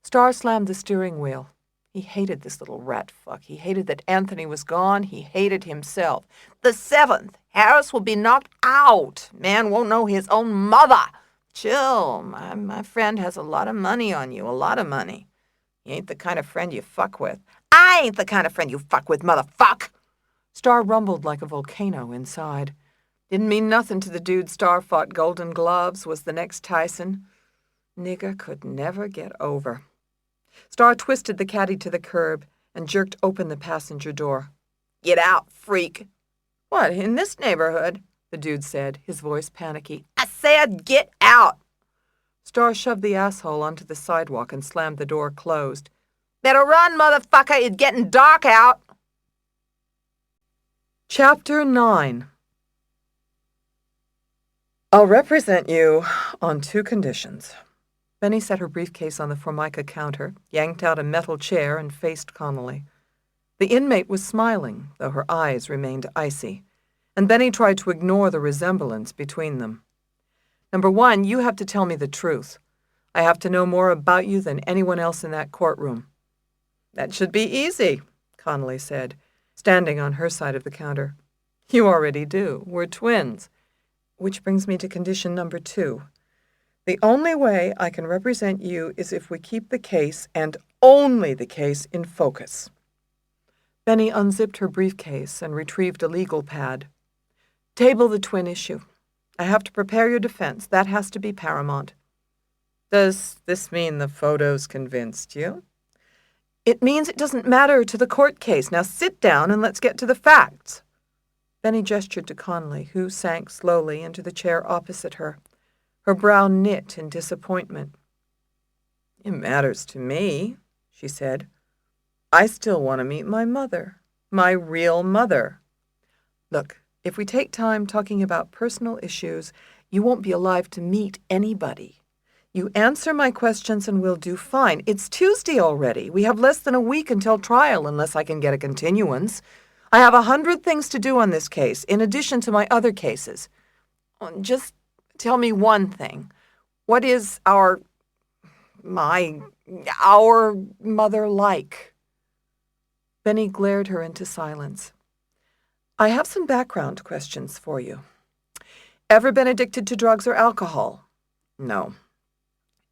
Star slammed the steering wheel. He hated this little rat fuck. He hated that Anthony was gone. He hated himself. The 7th. Harris will be knocked out. Man won't know his own mother. Chill. My friend has a lot of money on you. A lot of money. He ain't the kind of friend you fuck with. I ain't the kind of friend you fuck with, motherfuck. Star rumbled like a volcano inside. Didn't mean nothing to the dude Star fought Golden Gloves, was the next Tyson. Nigger could never get over. Star twisted the caddy to the curb and jerked open the passenger door. Get out, freak. What, in this neighborhood? The dude said, his voice panicky. I said get out. Star shoved the asshole onto the sidewalk and slammed the door closed. Better run, motherfucker. It's getting dark out. Chapter 9. I'll represent you on 2 conditions. Benny set her briefcase on the Formica counter, yanked out a metal chair, and faced Connolly. The inmate was smiling, though her eyes remained icy, and Benny tried to ignore the resemblance between them. Number 1, you have to tell me the truth. I have to know more about you than anyone else in that courtroom. That should be easy, Connolly said, standing on her side of the counter. You already do. We're twins. Which brings me to condition number 2. The only way I can represent you is if we keep the case, and only the case, in focus. Benny unzipped her briefcase and retrieved a legal pad. Table the twin issue. I have to prepare your defense. That has to be paramount. Does this mean the photos convinced you? It means it doesn't matter to the court case. Now sit down and let's get to the facts. Benny gestured to Connolly, who sank slowly into the chair opposite her. Her brow knit in disappointment. "It matters to me," she said. "I still want to meet my mother, my real mother." "Look, if we take time talking about personal issues, you won't be alive to meet anybody. You answer my questions and we'll do fine. It's Tuesday already. We have less than a week until trial unless I can get a continuance. I have 100 things to do on this case, in addition to my other cases. Just tell me one thing. What is our mother like?" Benny glared her into silence. "I have some background questions for you. Ever been addicted to drugs or alcohol?" "No."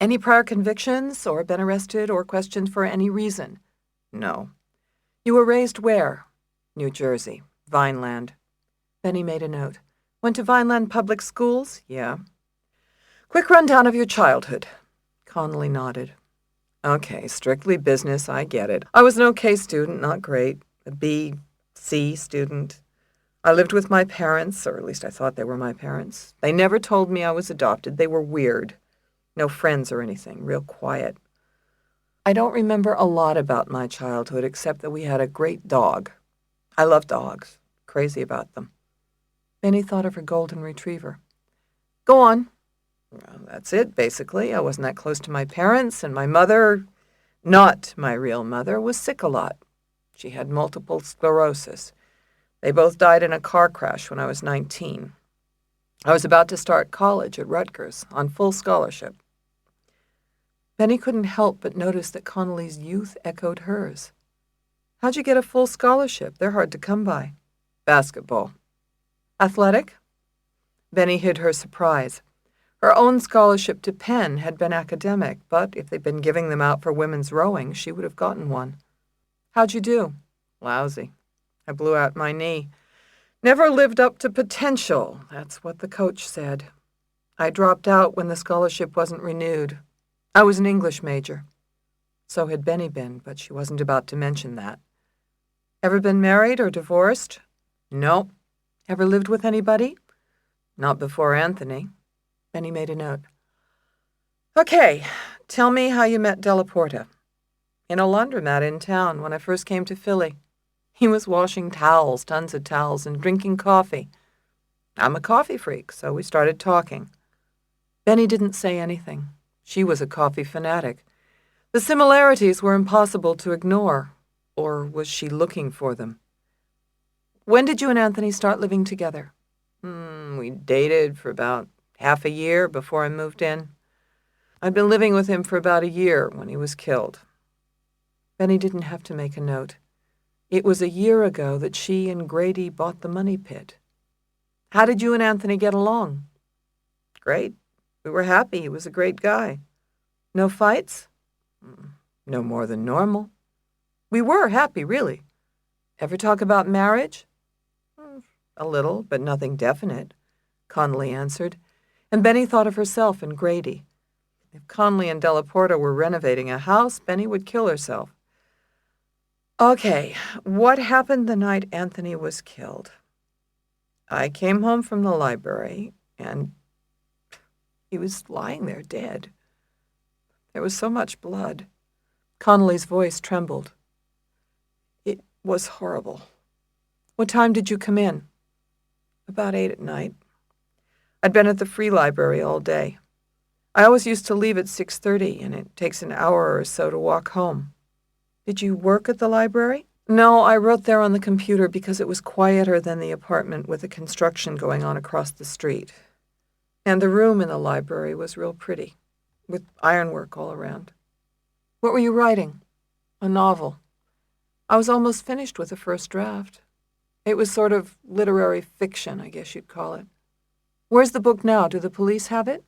"Any prior convictions or been arrested or questioned for any reason?" "No." "You were raised where?" "New Jersey, Vineland." Benny made a note. "Went to Vineland Public Schools?" "Yeah." "Quick rundown of your childhood." Connolly nodded. "Okay, strictly business, I get it. I was an okay student, not great. A B, C student. I lived with my parents, or at least I thought they were my parents. They never told me I was adopted. They were weird. No friends or anything, real quiet. I don't remember a lot about my childhood except that we had a great dog. I love dogs, crazy about them." Benny thought of her golden retriever. "Go on." "Well, that's it, basically. I wasn't that close to my parents, and my mother, not my real mother, was sick a lot. She had multiple sclerosis. They both died in a car crash when I was 19. I was about to start college at Rutgers on full scholarship." Benny couldn't help but notice that Connolly's youth echoed hers. "How'd you get a full scholarship? They're hard to come by." "Basketball." "Athletic?" Benny hid her surprise. Her own scholarship to Penn had been academic, but if they'd been giving them out for women's rowing, she would have gotten one. "How'd you do?" "Lousy. I blew out my knee. Never lived up to potential, that's what the coach said. I dropped out when the scholarship wasn't renewed. I was an English major." So had Benny been, but she wasn't about to mention that. "Ever been married or divorced?" "No." "Ever lived with anybody?" "Not before Anthony." Benny made a note. "Okay, tell me how you met Della Porta." "In a laundromat in town when I first came to Philly. He was washing towels, tons of towels, and drinking coffee. I'm a coffee freak, so we started talking." Benny didn't say anything. She was a coffee fanatic. The similarities were impossible to ignore. Or was she looking for them? "When did you and Anthony start living together?" We dated for about half a year before I moved in. I'd been living with him for about a year when he was killed." Benny didn't have to make a note. It was a year ago that she and Grady bought the money pit. "How did you and Anthony get along?" "Great. We were happy. He was a great guy." "No fights?" "No more than normal." "We were happy, really." "Ever talk about marriage?" "A little, but nothing definite," Connolly answered, and Benny thought of herself and Grady. If Connolly and Della Porta were renovating a house, Benny would kill herself. "Okay, what happened the night Anthony was killed?" "I came home from the library, and he was lying there dead. There was so much blood." Connolly's voice trembled. "It was horrible." "What time did you come in?" "About 8 at night. I'd been at the free library all day. I always used to leave at 6:30, and it takes an hour or so to walk home." "Did you work at the library?" "No, I wrote there on the computer because it was quieter than the apartment with the construction going on across the street. And the room in the library was real pretty, with ironwork all around." "What were you writing?" "A novel. I was almost finished with the first draft. It was sort of literary fiction, I guess you'd call it." "Where's the book now? Do the police have it?"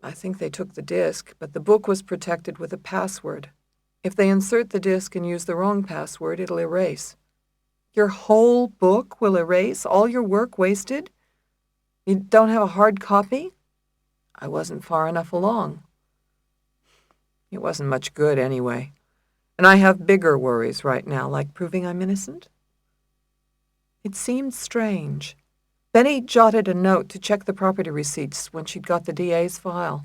"I think they took the disc, but the book was protected with a password. If they insert the disc and use the wrong password, it'll erase." "Your whole book will erase? All your work wasted? You don't have a hard copy?" "I wasn't far enough along." "It wasn't much good anyway. And I have bigger worries right now, like proving I'm innocent." It seemed strange. Benny jotted a note to check the property receipts when she'd got the DA's file.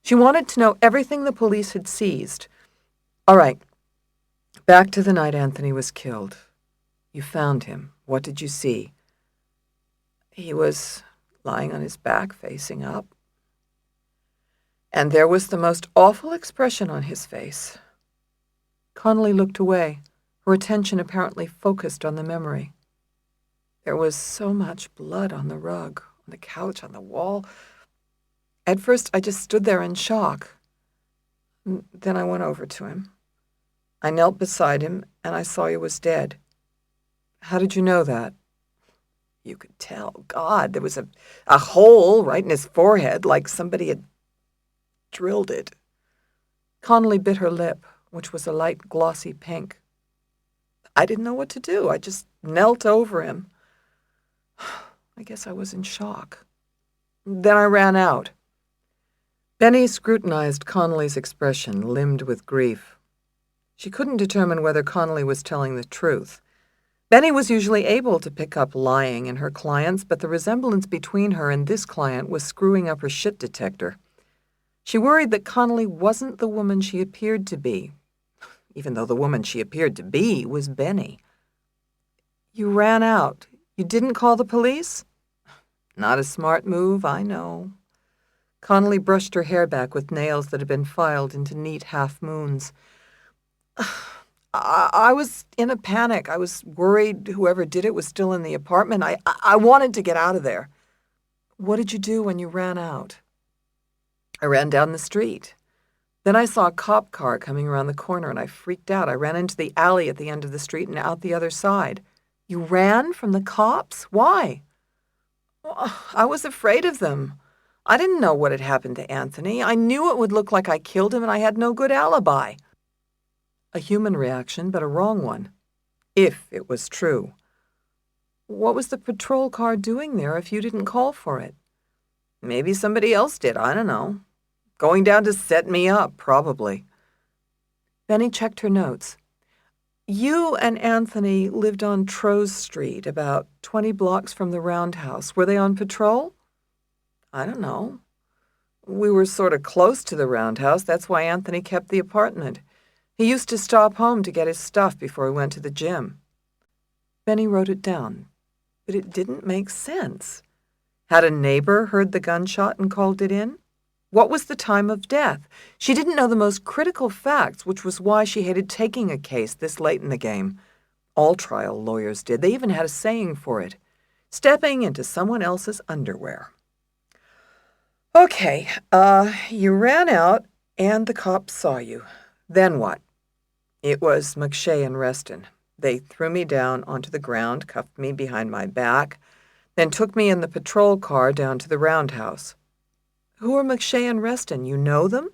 She wanted to know everything the police had seized. All right, back to the night Anthony was killed. You found him. What did you see? He was lying on his back, facing up. And there was the most awful expression on his face. Connolly looked away, her attention apparently focused on the memory. There was so much blood on the rug, on the couch, on the wall. At first, I just stood there in shock. Then I went over to him. I knelt beside him, and I saw he was dead. How did you know that? You could tell. God, there was a hole right in his forehead, like somebody had drilled it. Connolly bit her lip, which was a light, glossy pink. I didn't know what to do. I just knelt over him. I guess I was in shock. Then I ran out. Benny scrutinized Connolly's expression, limned with grief. She couldn't determine whether Connolly was telling the truth. Benny was usually able to pick up lying in her clients, but the resemblance between her and this client was screwing up her shit detector. She worried that Connolly wasn't the woman she appeared to be, even though the woman she appeared to be was Benny. You ran out. You didn't call the police? Not a smart move, I know. Connolly brushed her hair back with nails that had been filed into neat half-moons. I was in a panic. I was worried whoever did it was still in the apartment. I wanted to get out of there. What did you do when you ran out? I ran down the street. Then I saw a cop car coming around the corner, and I freaked out. I ran into the alley at the end of the street and out the other side. You ran from the cops? Why? I was afraid of them. I didn't know what had happened to Anthony. I knew it would look like I killed him, and I had no good alibi. A human reaction, but a wrong one. If it was true. What was the patrol car doing there if you didn't call for it? Maybe somebody else did, I don't know. Going down to set me up, probably. Benny checked her notes. You and Anthony lived on Trose Street, about 20 blocks from the Roundhouse. Were they on patrol? I don't know. We were sort of close to the Roundhouse. That's why Anthony kept the apartment. He used to stop home to get his stuff before he went to the gym. Benny wrote it down, but it didn't make sense. Had a neighbor heard the gunshot and called it in? What was the time of death? She didn't know the most critical facts, which was why she hated taking a case this late in the game. All trial lawyers did. They even had a saying for it. Stepping into someone else's underwear. Okay, you ran out and the cops saw you. Then what? It was McShay and Reston. They threw me down onto the ground, cuffed me behind my back, then took me in the patrol car down to the Roundhouse. Who are McShay and Reston? You know them?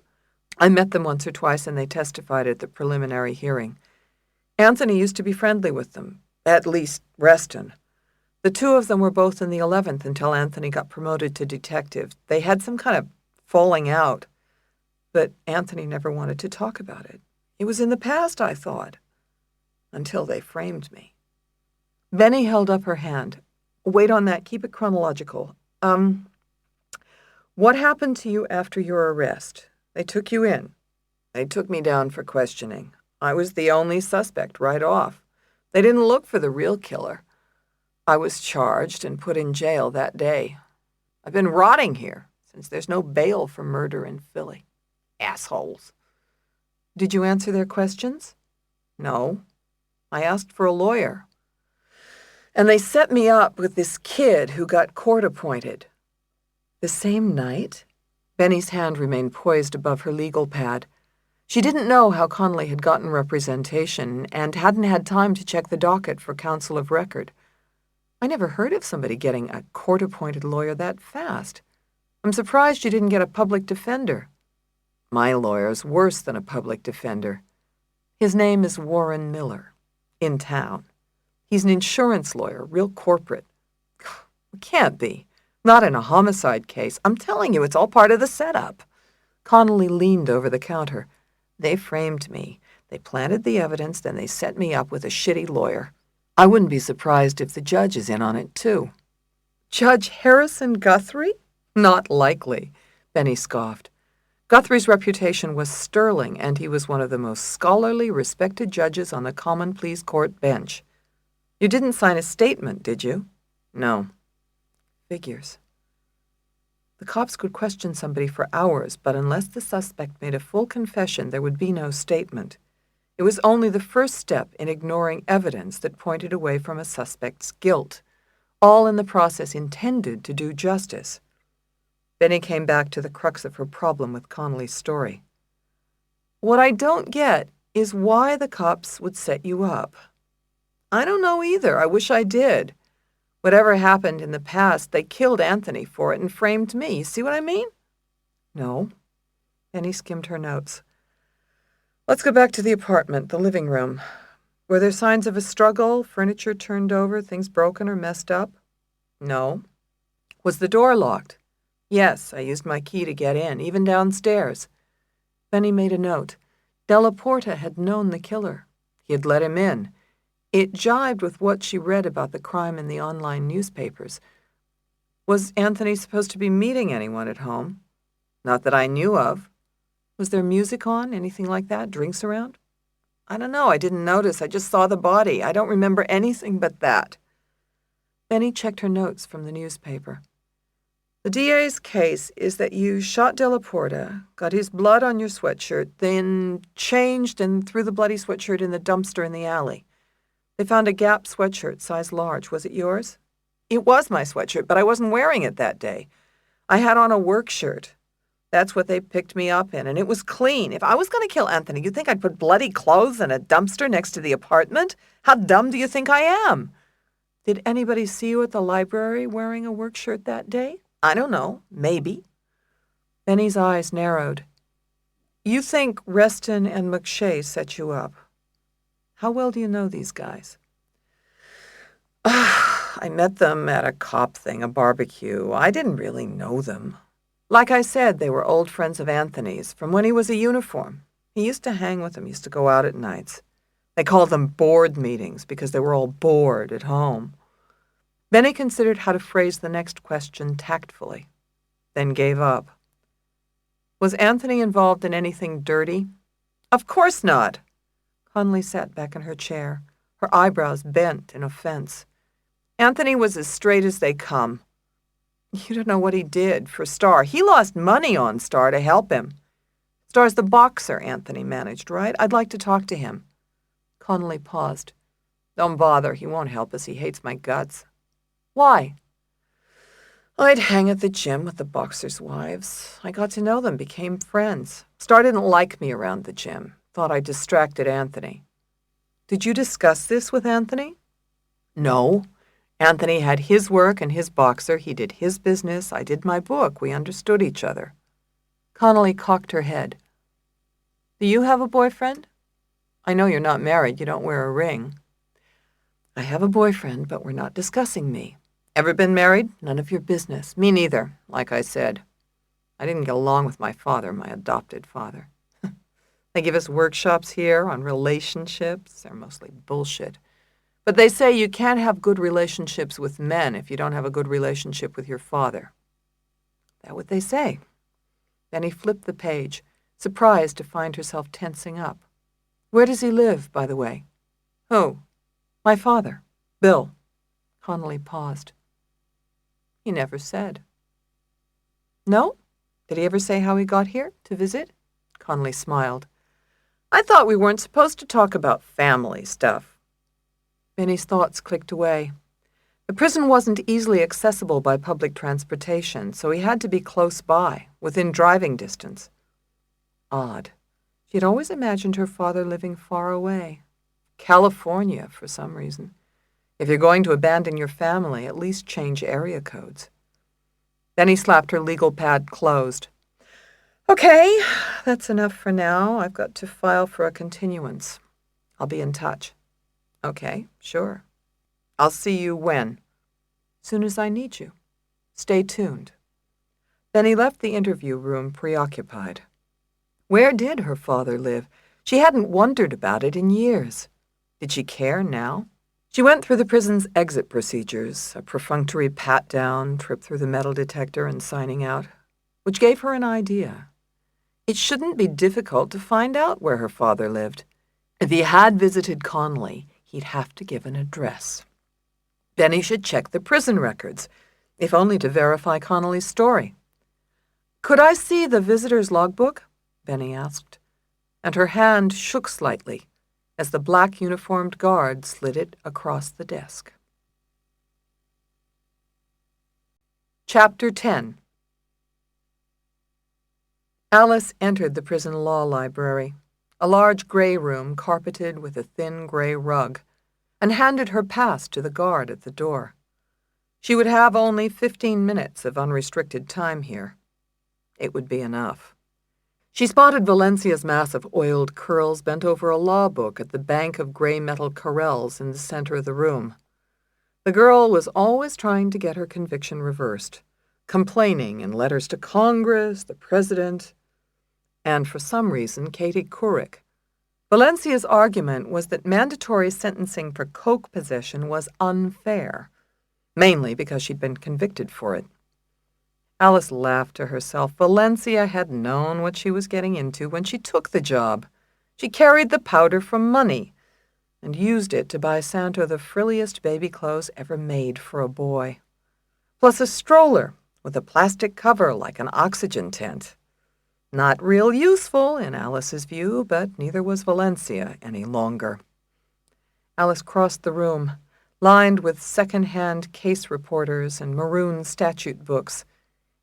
I met them once or twice and they testified at the preliminary hearing. Anthony used to be friendly with them, at least Reston. The two of them were both in the 11th until Anthony got promoted to detective. They had some kind of falling out, but Anthony never wanted to talk about it. It was in the past, I thought, until they framed me. Benny held up her hand. Wait on that. Keep it chronological. What happened to you after your arrest? They took you in. They took me down for questioning. I was the only suspect right off. They didn't look for the real killer. I was charged and put in jail that day. I've been rotting here since there's no bail for murder in Philly. Assholes. Did you answer their questions? No. I asked for a lawyer. And they set me up with this kid who got court-appointed. The same night? Benny's hand remained poised above her legal pad. She didn't know how Connolly had gotten representation and hadn't had time to check the docket for counsel of record. I never heard of somebody getting a court-appointed lawyer that fast. I'm surprised you didn't get a public defender. My lawyer's worse than a public defender. His name is Warren Miller, in town. He's an insurance lawyer, real corporate. It can't be. Not in a homicide case. I'm telling you, it's all part of the setup. Connolly leaned over the counter. They framed me. They planted the evidence, then they set me up with a shitty lawyer. I wouldn't be surprised if the judge is in on it, too. Judge Harrison Guthrie? Not likely, Benny scoffed. Guthrie's reputation was sterling, and he was one of the most scholarly, respected judges on the Common Pleas Court bench. You didn't sign a statement, did you? No. Figures. The cops could question somebody for hours, but unless the suspect made a full confession, there would be no statement. It was only the first step in ignoring evidence that pointed away from a suspect's guilt, all in the process intended to do justice. Benny came back to the crux of her problem with Connolly's story. What I don't get is why the cops would set you up. I don't know either. I wish I did. Whatever happened in the past, they killed Anthony for it and framed me. You see what I mean? No. Benny skimmed her notes. Let's go back to the apartment, the living room. Were there signs of a struggle, furniture turned over, things broken or messed up? No. Was the door locked? Yes, I used my key to get in, even downstairs. Benny made a note. Della Porta had known the killer. He had let him in. It jibed with what she read about the crime in the online newspapers. Was Anthony supposed to be meeting anyone at home? Not that I knew of. Was there music on, anything like that, drinks around? I don't know, I didn't notice. I just saw the body. I don't remember anything but that. Benny checked her notes from the newspaper. The DA's case is that you shot Della Porta, got his blood on your sweatshirt, then changed and threw the bloody sweatshirt in the dumpster in the alley. They found a Gap sweatshirt, size large. Was it yours? It was my sweatshirt, but I wasn't wearing it that day. I had on a work shirt. That's what they picked me up in, and it was clean. If I was going to kill Anthony, you'd think I'd put bloody clothes in a dumpster next to the apartment? How dumb do you think I am? Did anybody see you at the library wearing a work shirt that day? I don't know. Maybe. Benny's eyes narrowed. You think Reston and McShay set you up. How well do you know these guys? I met them at a cop thing, a barbecue. I didn't really know them. Like I said, they were old friends of Anthony's from when he was a uniform. He used to hang with them, used to go out at nights. They called them board meetings because they were all bored at home. Benny considered how to phrase the next question tactfully, then gave up. Was Anthony involved in anything dirty? Of course not. Connolly sat back in her chair, her eyebrows bent in offense. Anthony was as straight as they come. You don't know what he did for Starr. He lost money on Starr to help him. Starr's the boxer Anthony managed, right? I'd like to talk to him. Connolly paused. Don't bother. He won't help us. He hates my guts. Why? I'd hang at the gym with the boxers' wives. I got to know them, became friends. Starr didn't like me around the gym. Thought I distracted Anthony. Did you discuss this with Anthony? No. Anthony had his work and his boxer. He did his business. I did my book. We understood each other. Connolly cocked her head. Do you have a boyfriend? I know you're not married. You don't wear a ring. I have a boyfriend, but we're not discussing me. Ever been married? None of your business. Me neither, like I said. I didn't get along with my father, my adopted father. They give us workshops here on relationships. They're mostly bullshit. But they say you can't have good relationships with men if you don't have a good relationship with your father. That's what they say. Then he flipped the page, surprised to find herself tensing up. Where does he live, by the way? Who? My father, Bill. Connolly paused. He never said. No? Did he ever say how he got here to visit? Connolly smiled. I thought we weren't supposed to talk about family stuff. Benny's thoughts clicked away. The prison wasn't easily accessible by public transportation, so he had to be close by, within driving distance. Odd. She had always imagined her father living far away. California, for some reason. If you're going to abandon your family, at least change area codes. Benny slapped her legal pad closed. Okay, that's enough for now. I've got to file for a continuance. I'll be in touch. Okay, sure. I'll see you when? Soon as I need you. Stay tuned. Benny left the interview room preoccupied. Where did her father live? She hadn't wondered about it in years. Did she care now? She went through the prison's exit procedures, a perfunctory pat-down, trip through the metal detector, and signing out, which gave her an idea. It shouldn't be difficult to find out where her father lived. If he had visited Connolly, he'd have to give an address. Then he should check the prison records, if only to verify Connolly's story. "Could I see the visitor's logbook?" Benny asked, and her hand shook slightly as the black uniformed guard slid it across the desk. Chapter 10. Alice entered the prison law library, a large gray room carpeted with a thin gray rug, and handed her pass to the guard at the door. She would have only 15 minutes of unrestricted time here. It would be enough. She spotted Valencia's mass of oiled curls bent over a law book at the bank of gray metal correls in the center of the room. The girl was always trying to get her conviction reversed, complaining in letters to Congress, the president, and for some reason Katie Couric. Valencia's argument was that mandatory sentencing for coke possession was unfair, mainly because she'd been convicted for it. Alice laughed to herself. Valencia had known what she was getting into when she took the job. She carried the powder for money and used it to buy Santo the frilliest baby clothes ever made for a boy, plus a stroller with a plastic cover like an oxygen tent. Not real useful in Alice's view, but neither was Valencia any longer. Alice crossed the room, lined with second-hand case reporters and maroon statute books,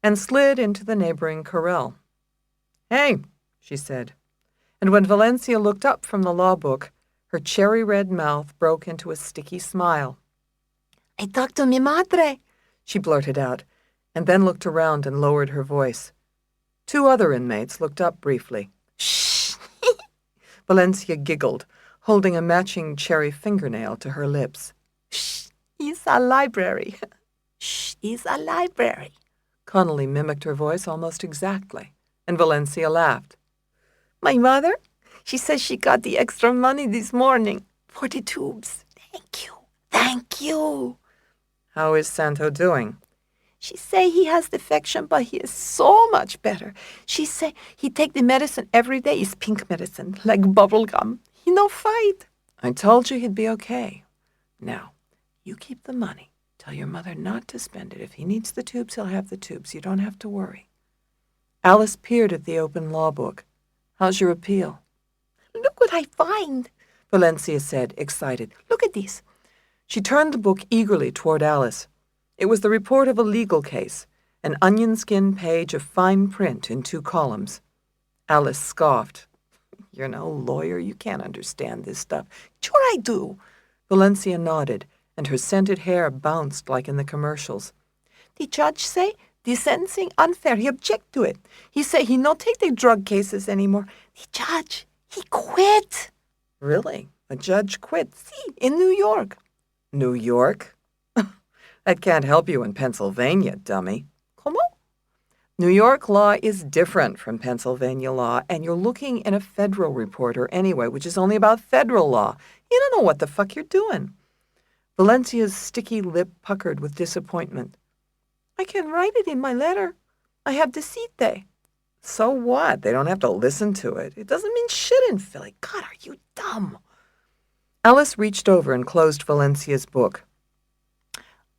and slid into the neighboring corral. "Hey," she said, and when Valencia looked up from the law book, her cherry-red mouth broke into a sticky smile. "I talked to mi madre," she blurted out, and then looked around and lowered her voice. Two other inmates looked up briefly. "Shh!" Valencia giggled, holding a matching cherry fingernail to her lips. "Shh, it's a library. Shh, it's a library." Connolly mimicked her voice almost exactly, and Valencia laughed. "My mother? She says she got the extra money this morning for the tubes. Thank you. Thank you." "How is Santo doing?" "She say he has defection, but he is so much better. She say he take the medicine every day. It's pink medicine, like bubble gum. He no fight." "I told you he'd be okay. Now, you keep the money. Tell your mother not to spend it. If he needs the tubes, he'll have the tubes. You don't have to worry." Alice peered at the open law book. "How's your appeal?" "Look what I find," Valencia said, excited. "Look at this." She turned the book eagerly toward Alice. It was the report of a legal case, an onion skin page of fine print in 2 columns. Alice scoffed. "You're no lawyer. You can't understand this stuff." "Sure I do." Valencia nodded, and her scented hair bounced like in the commercials. "The judge say the sentencing unfair. He object to it. He say he no take the drug cases anymore. The judge, he quit." "Really? A judge quit?" "See, in New York." "New York? That can't help you in Pennsylvania, dummy." "Como?" "New York law is different from Pennsylvania law, and you're looking in a federal reporter anyway, which is only about federal law. You don't know what the fuck you're doing." Valencia's sticky lip puckered with disappointment. "I can write it in my letter. I have decite." "So what? They don't have to listen to it. It doesn't mean shit in Philly. God, are you dumb?" Alice reached over and closed Valencia's book.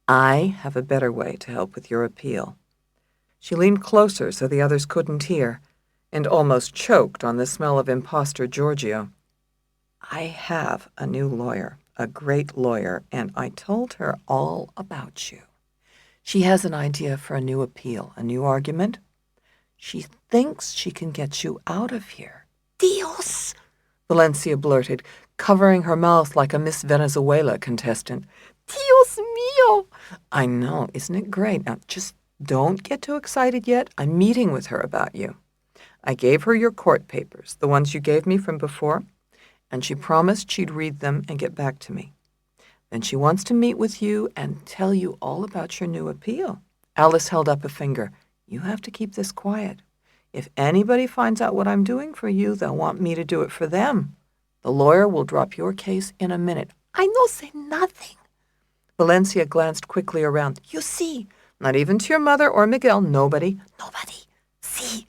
"I have a better way to help with your appeal." She leaned closer so the others couldn't hear, and almost choked on the smell of imposter Giorgio. "I have a new lawyer, a great lawyer, and I told her all about you. She has an idea for a new appeal, a new argument. She thinks she can get you out of here." "Dios!" Valencia blurted, covering her mouth like a Miss Venezuela contestant. "Dios mío!" "I know, isn't it great? Now, just don't get too excited yet. I'm meeting with her about you. I gave her your court papers, the ones you gave me from before, and she promised she'd read them and get back to me. Then she wants to meet with you and tell you all about your new appeal." Alice held up a finger. "You have to keep this quiet. If anybody finds out what I'm doing for you, they'll want me to do it for them. The lawyer will drop your case in a minute." I no say nothing. Valencia glanced quickly around. You see, not even to your mother or Miguel, nobody. See.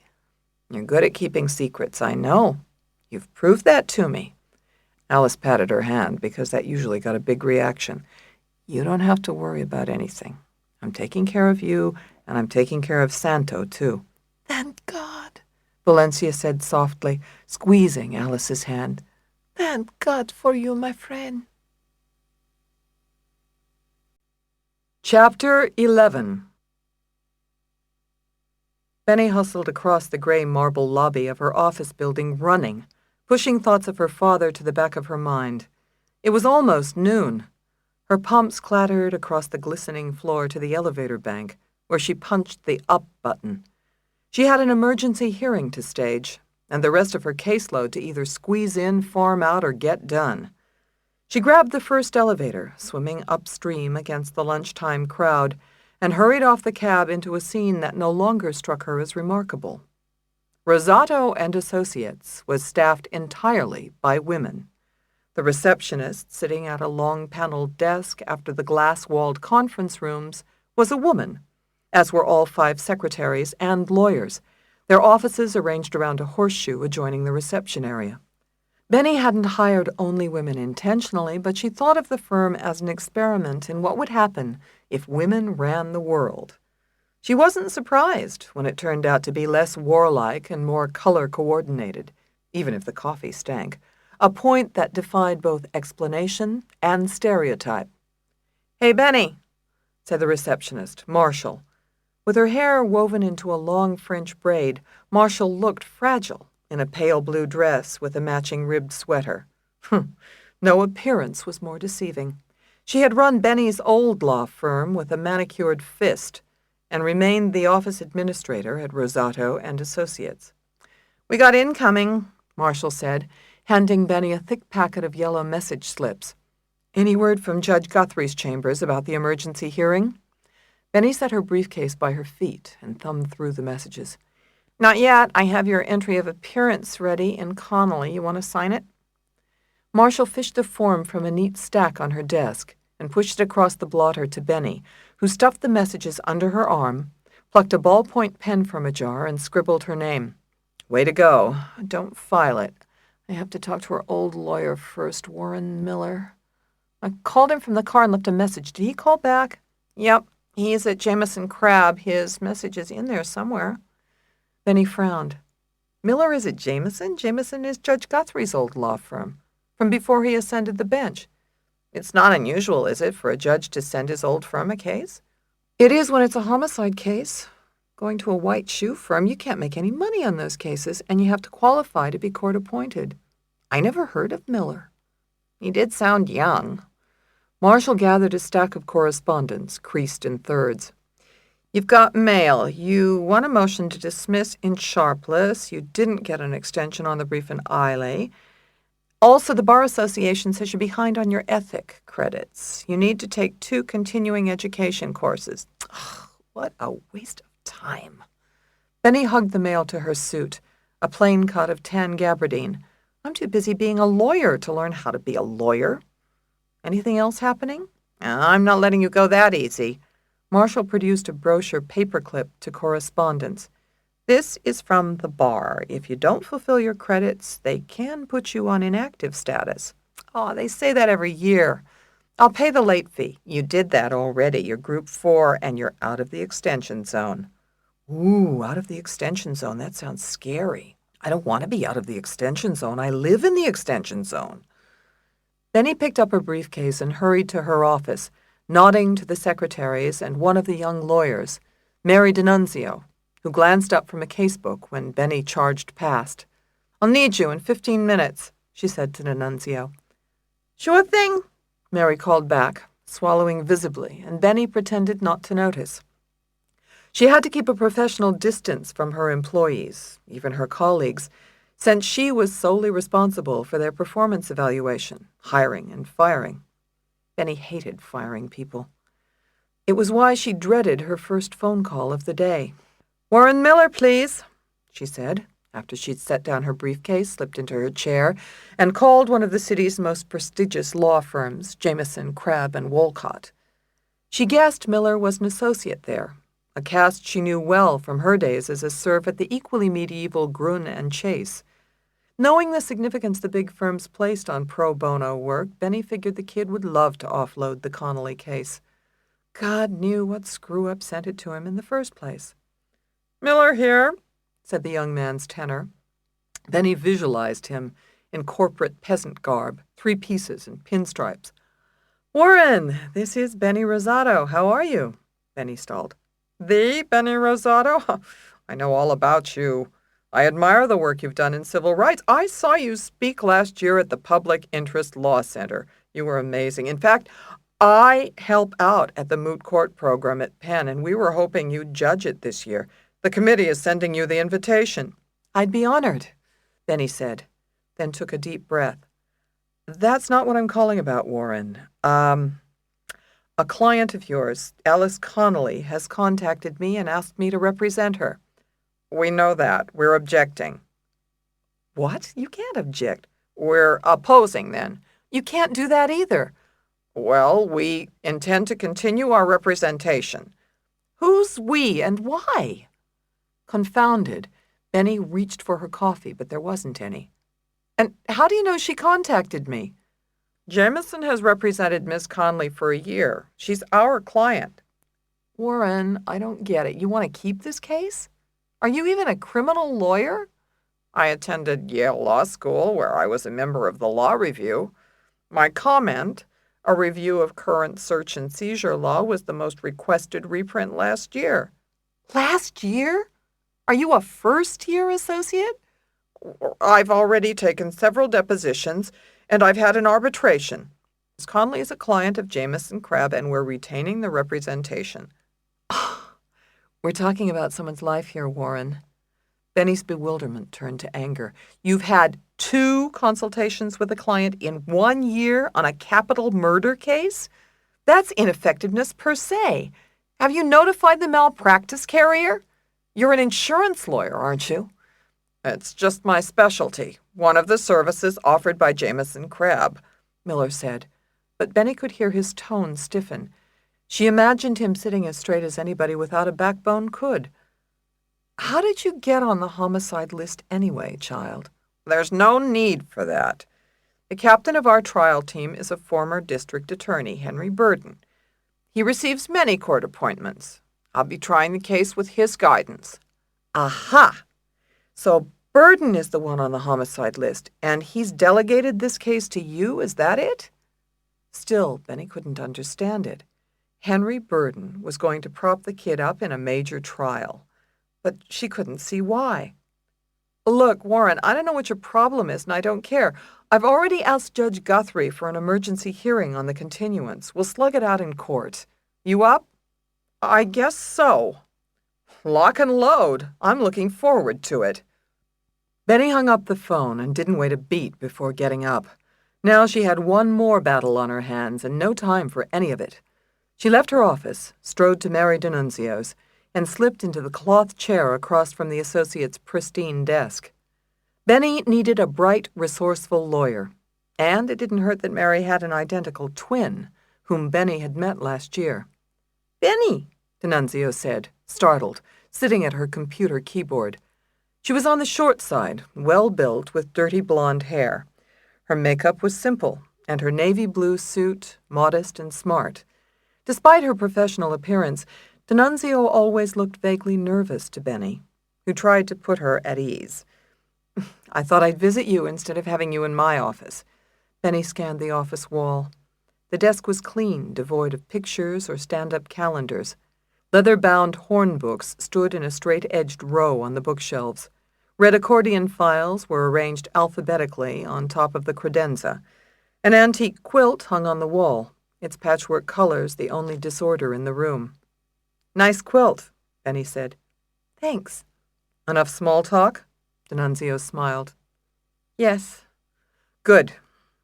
You're good at keeping secrets, I know. You've proved that to me. Alice patted her hand because that usually got a big reaction. You don't have to worry about anything. I'm taking care of you, and I'm taking care of Santo, too. Thank God, Valencia said softly, squeezing Alice's hand. Thank God for you, my friend. Chapter 11. Benny hustled across the gray marble lobby of her office building running, pushing thoughts of her father to the back of her mind. It was almost noon. Her pumps clattered across the glistening floor to the elevator bank, where she punched the up button. She had an emergency hearing to stage, and the rest of her caseload to either squeeze in, farm out, or get done. She grabbed the first elevator, swimming upstream against the lunchtime crowd, and hurried off the cab into a scene that no longer struck her as remarkable. Rosato and Associates was staffed entirely by women. The receptionist, sitting at a long-paneled desk after the glass-walled conference rooms, was a woman, as were all 5 secretaries and lawyers, their offices arranged around a horseshoe adjoining the reception area. Benny hadn't hired only women intentionally, but she thought of the firm as an experiment in what would happen if women ran the world. She wasn't surprised when it turned out to be less warlike and more color-coordinated, even if the coffee stank, a point that defied both explanation and stereotype. "Hey, Benny," said the receptionist, Marshall. With her hair woven into a long French braid, Marshall looked fragile in a pale blue dress with a matching ribbed sweater. No appearance was more deceiving. She had run Benny's old law firm with a manicured fist and remained the office administrator at Rosato and Associates. "We got incoming," Marshall said, handing Benny a thick packet of yellow message slips. "Any word from Judge Guthrie's chambers about the emergency hearing?" Benny set her briefcase by her feet and thumbed through the messages. "Not yet. I have your entry of appearance ready in Connolly. You want to sign it?" Marshall fished the form from a neat stack on her desk and pushed it across the blotter to Benny, who stuffed the messages under her arm, plucked a ballpoint pen from a jar, and scribbled her name. "Way to go. Don't file it. I have to talk to her old lawyer first, Warren Miller. I called him from the car and left a message. Did he call back?" "Yep. He's at Jameson Crab. His message is in there somewhere." Then he frowned. "Miller is at Jameson? Jameson is Judge Guthrie's old law firm, from before he ascended the bench. It's not unusual, is it, for a judge to send his old firm a case?" "It is when it's a homicide case. Going to a white shoe firm, you can't make any money on those cases, and you have to qualify to be court-appointed. I never heard of Miller." "He did sound young." Marshall gathered a stack of correspondence, creased in thirds. "You've got mail. You won a motion to dismiss in Sharpless. You didn't get an extension on the brief in Eiley. Also, the Bar Association says you're behind on your ethic credits. You need to take 2 continuing education courses." Ugh, what a waste of time. Benny hugged the mail to her suit, a plain cut of tan gabardine. "I'm too busy being a lawyer to learn how to be a lawyer." "Anything else happening?" "I'm not letting you go that easy." Marshall produced a brochure paperclip to correspondence. "This is from the bar. If you don't fulfill your credits, they can put you on inactive status." "Oh, they say that every year." "I'll pay the late fee. You did that already. You're Group 4, and you're out of the extension zone." "Ooh, out of the extension zone. That sounds scary. I don't want to be out of the extension zone. I live in the extension zone." Benny picked up her briefcase and hurried to her office, nodding to the secretaries and one of the young lawyers, Mary D'Annunzio, who glanced up from a casebook when Benny charged past. "I'll need you in 15 minutes, she said to D'Annunzio. "Sure thing," Mary called back, swallowing visibly, and Benny pretended not to notice. She had to keep a professional distance from her employees, even her colleagues, since she was solely responsible for their performance evaluation, hiring, and firing. Benny hated firing people. It was why she dreaded her first phone call of the day. "Warren Miller, please," she said, after she'd set down her briefcase, slipped into her chair, and called one of the city's most prestigious law firms, Jameson, Crabb, and Wolcott. She guessed Miller was an associate there, a caste she knew well from her days as a serf at the equally medieval Grun and Chase. Knowing the significance the big firms placed on pro bono work, Benny figured the kid would love to offload the Connolly case. God knew what screw-up sent it to him in the first place. "Miller here," said the young man's tenor. Benny visualized him in corporate peasant garb, 3 pieces and pinstripes. "Warren, this is Benny Rosato. How are you?" Benny stalled. "The Benny Rosato? I know all about you. I admire the work you've done in civil rights. I saw you speak last year at the Public Interest Law Center. You were amazing. In fact, I help out at the moot court program at Penn, and we were hoping you'd judge it this year. The committee is sending you the invitation." "I'd be honored," Benny said, then took a deep breath. "That's not what I'm calling about, Warren. A client of yours, Alice Connolly, has contacted me and asked me to represent her." "We know that. We're objecting." "What? You can't object." "We're opposing, then." "You can't do that either." "Well, we intend to continue our representation." "Who's we and why?" Confounded, Benny reached for her coffee, but there wasn't any. "And how do you know she contacted me?" "Jameson has represented Miss Conley for a year. She's our client." "Warren, I don't get it. You want to keep this case? Are you even a criminal lawyer?" "I attended Yale Law School, where I was a member of the Law Review. My comment, a review of current search and seizure law, was the most requested reprint last year." "Last year? Are you a first-year associate?" "I've already taken several depositions, and I've had an arbitration. Miss Conley is a client of Jameson Crabb, and we're retaining the representation." "We're talking about someone's life here, Warren." Benny's bewilderment turned to anger. "You've had 2 consultations with a client in 1 year on a capital murder case? That's ineffectiveness per se. Have you notified the malpractice carrier? You're an insurance lawyer, aren't you?" "It's just my specialty, one of the services offered by Jameson Crabb," Miller said, but Benny could hear his tone stiffen. She imagined him sitting as straight as anybody without a backbone could. "How did you get on the homicide list anyway, child?" "There's no need for that. The captain of our trial team is a former district attorney, Henry Burden. He receives many court appointments. I'll be trying the case with his guidance." "Aha! So Burden is the one on the homicide list, and he's delegated this case to you, is that it?" Still, Benny couldn't understand it. Henry Burden was going to prop the kid up in a major trial, but she couldn't see why. "Look, Warren, I don't know what your problem is, and I don't care. I've already asked Judge Guthrie for an emergency hearing on the continuance. We'll slug it out in court. You up?" "I guess so. Lock and load. I'm looking forward to it." Benny hung up the phone and didn't wait a beat before getting up. Now she had one more battle on her hands and no time for any of it. She left her office, strode to Mary D'Annunzio's, and slipped into the cloth chair across from the associate's pristine desk. Benny needed a bright, resourceful lawyer, and it didn't hurt that Mary had an identical twin, whom Benny had met last year. "Benny," D'Annunzio said, startled, sitting at her computer keyboard. She was on the short side, well-built, with dirty blonde hair. Her makeup was simple, and her navy blue suit modest and smart. Despite her professional appearance, D'Annunzio always looked vaguely nervous to Benny, who tried to put her at ease. "I thought I'd visit you instead of having you in my office." Benny scanned the office wall. The desk was clean, devoid of pictures or stand-up calendars. Leather-bound horn books stood in a straight-edged row on the bookshelves. Red accordion files were arranged alphabetically on top of the credenza. An antique quilt hung on the wall, its patchwork colors the only disorder in the room. "Nice quilt," Benny said. "Thanks." "Enough small talk?" D'Annunzio smiled. "Yes." "Good.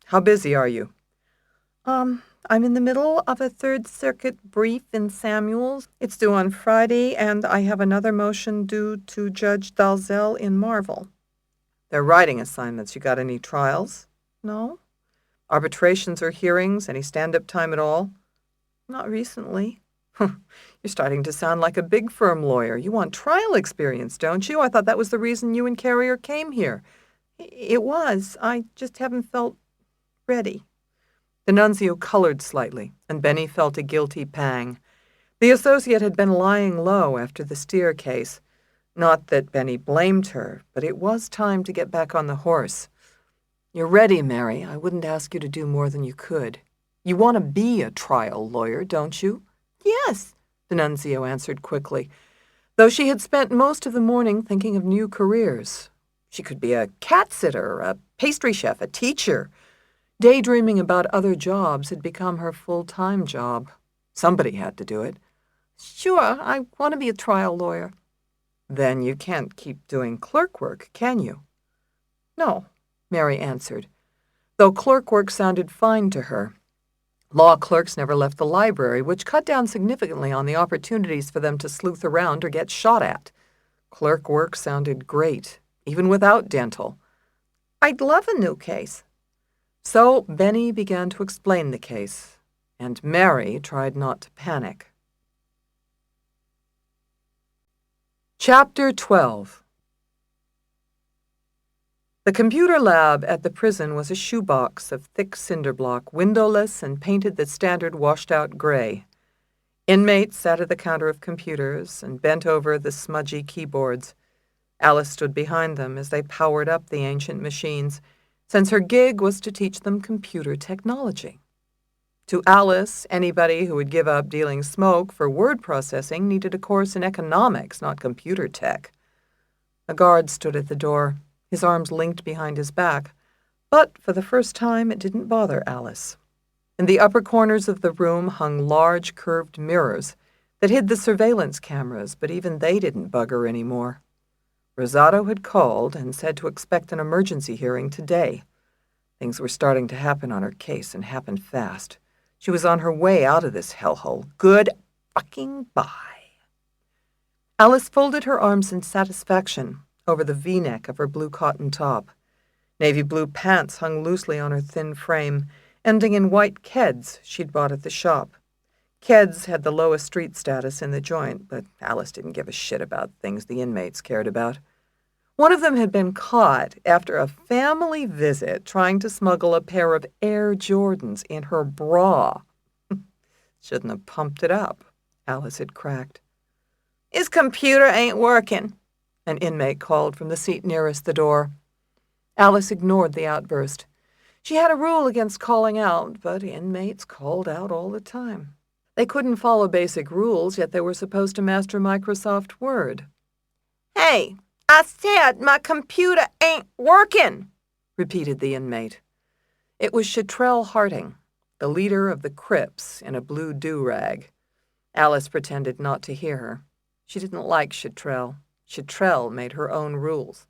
How busy are you?" I'm in the middle of a Third Circuit brief in Samuels. It's due on Friday, and I have another motion due to Judge Dalzell in Marvel." They're writing assignments. You got any trials? No. Arbitrations or hearings? Any stand-up time at all? Not recently. You're starting to sound like a big firm lawyer. You want trial experience, don't you? I thought that was the reason you and Carrier came here. It was. I just haven't felt ready. The nuncio colored slightly, and Benny felt a guilty pang. The associate had been lying low after the Steer case. Not that Benny blamed her, but it was time to get back on the horse. You're ready, Mary. I wouldn't ask you to do more than you could. You want to be a trial lawyer, don't you? Yes, the nuncio answered quickly, though she had spent most of the morning thinking of new careers. She could be a cat sitter, a pastry chef, a teacher. Daydreaming about other jobs had become her full-time job. Somebody had to do it. Sure, I want to be a trial lawyer. Then you can't keep doing clerk work, can you? No, Mary answered, though clerk work sounded fine to her. Law clerks never left the library, which cut down significantly on the opportunities for them to sleuth around or get shot at. Clerk work sounded great, even without dental. I'd love a new case. So Benny began to explain the case, and Mary tried not to panic. Chapter 12. The computer lab at the prison was a shoebox of thick cinder block, windowless and painted the standard washed-out gray. Inmates sat at the counter of computers and bent over the smudgy keyboards. Alice stood behind them as they powered up the ancient machines, since her gig was to teach them computer technology. To Alice, anybody who would give up dealing smoke for word processing needed a course in economics, not computer tech. A guard stood at the door, his arms linked behind his back, but for the first time it didn't bother Alice. In the upper corners of the room hung large curved mirrors that hid the surveillance cameras, but even they didn't bug her anymore. Rosado had called and said to expect an emergency hearing today. Things were starting to happen on her case, and happened fast. She was on her way out of this hellhole. Good fucking bye. Alice folded her arms in satisfaction over the V-neck of her blue cotton top. Navy blue pants hung loosely on her thin frame, ending in white Keds she'd bought at the shop. Keds had the lowest street status in the joint, but Alice didn't give a shit about things the inmates cared about. One of them had been caught after a family visit trying to smuggle a pair of Air Jordans in her bra. Shouldn't have pumped it up, Alice had cracked. His computer ain't working, an inmate called from the seat nearest the door. Alice ignored the outburst. She had a rule against calling out, but inmates called out all the time. They couldn't follow basic rules, yet they were supposed to master Microsoft Word. Hey, I said my computer ain't working, repeated the inmate. It was Chitrell Harding, the leader of the Crips in a blue do-rag. Alice pretended not to hear her. She didn't like Chitrell. Chitrell made her own rules.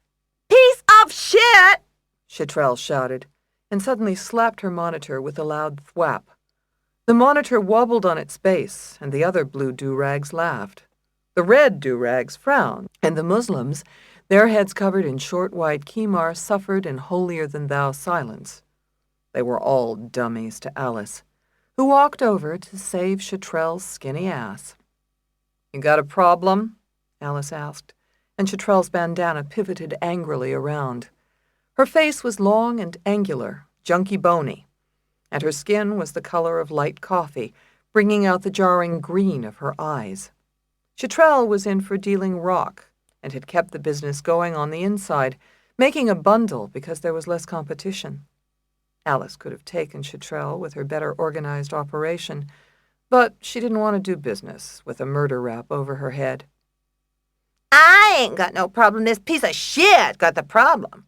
Piece of shit! Chitrell shouted, and suddenly slapped her monitor with a loud thwap. The monitor wobbled on its base, and the other blue do-rags laughed. The red do-rags frowned, and the Muslims, their heads covered in short white khimar, suffered in holier-than-thou silence. They were all dummies to Alice, who walked over to save Chitrell's skinny ass. You got a problem? Alice asked, and Chitrell's bandana pivoted angrily around. Her face was long and angular, junky bony, and her skin was the color of light coffee, bringing out the jarring green of her eyes. Chitrell was in for dealing rock and had kept the business going on the inside, making a bundle because there was less competition. Alice could have taken Chitrell with her better organized operation, but she didn't want to do business with a murder rap over her head. I ain't got no problem. This piece of shit got the problem,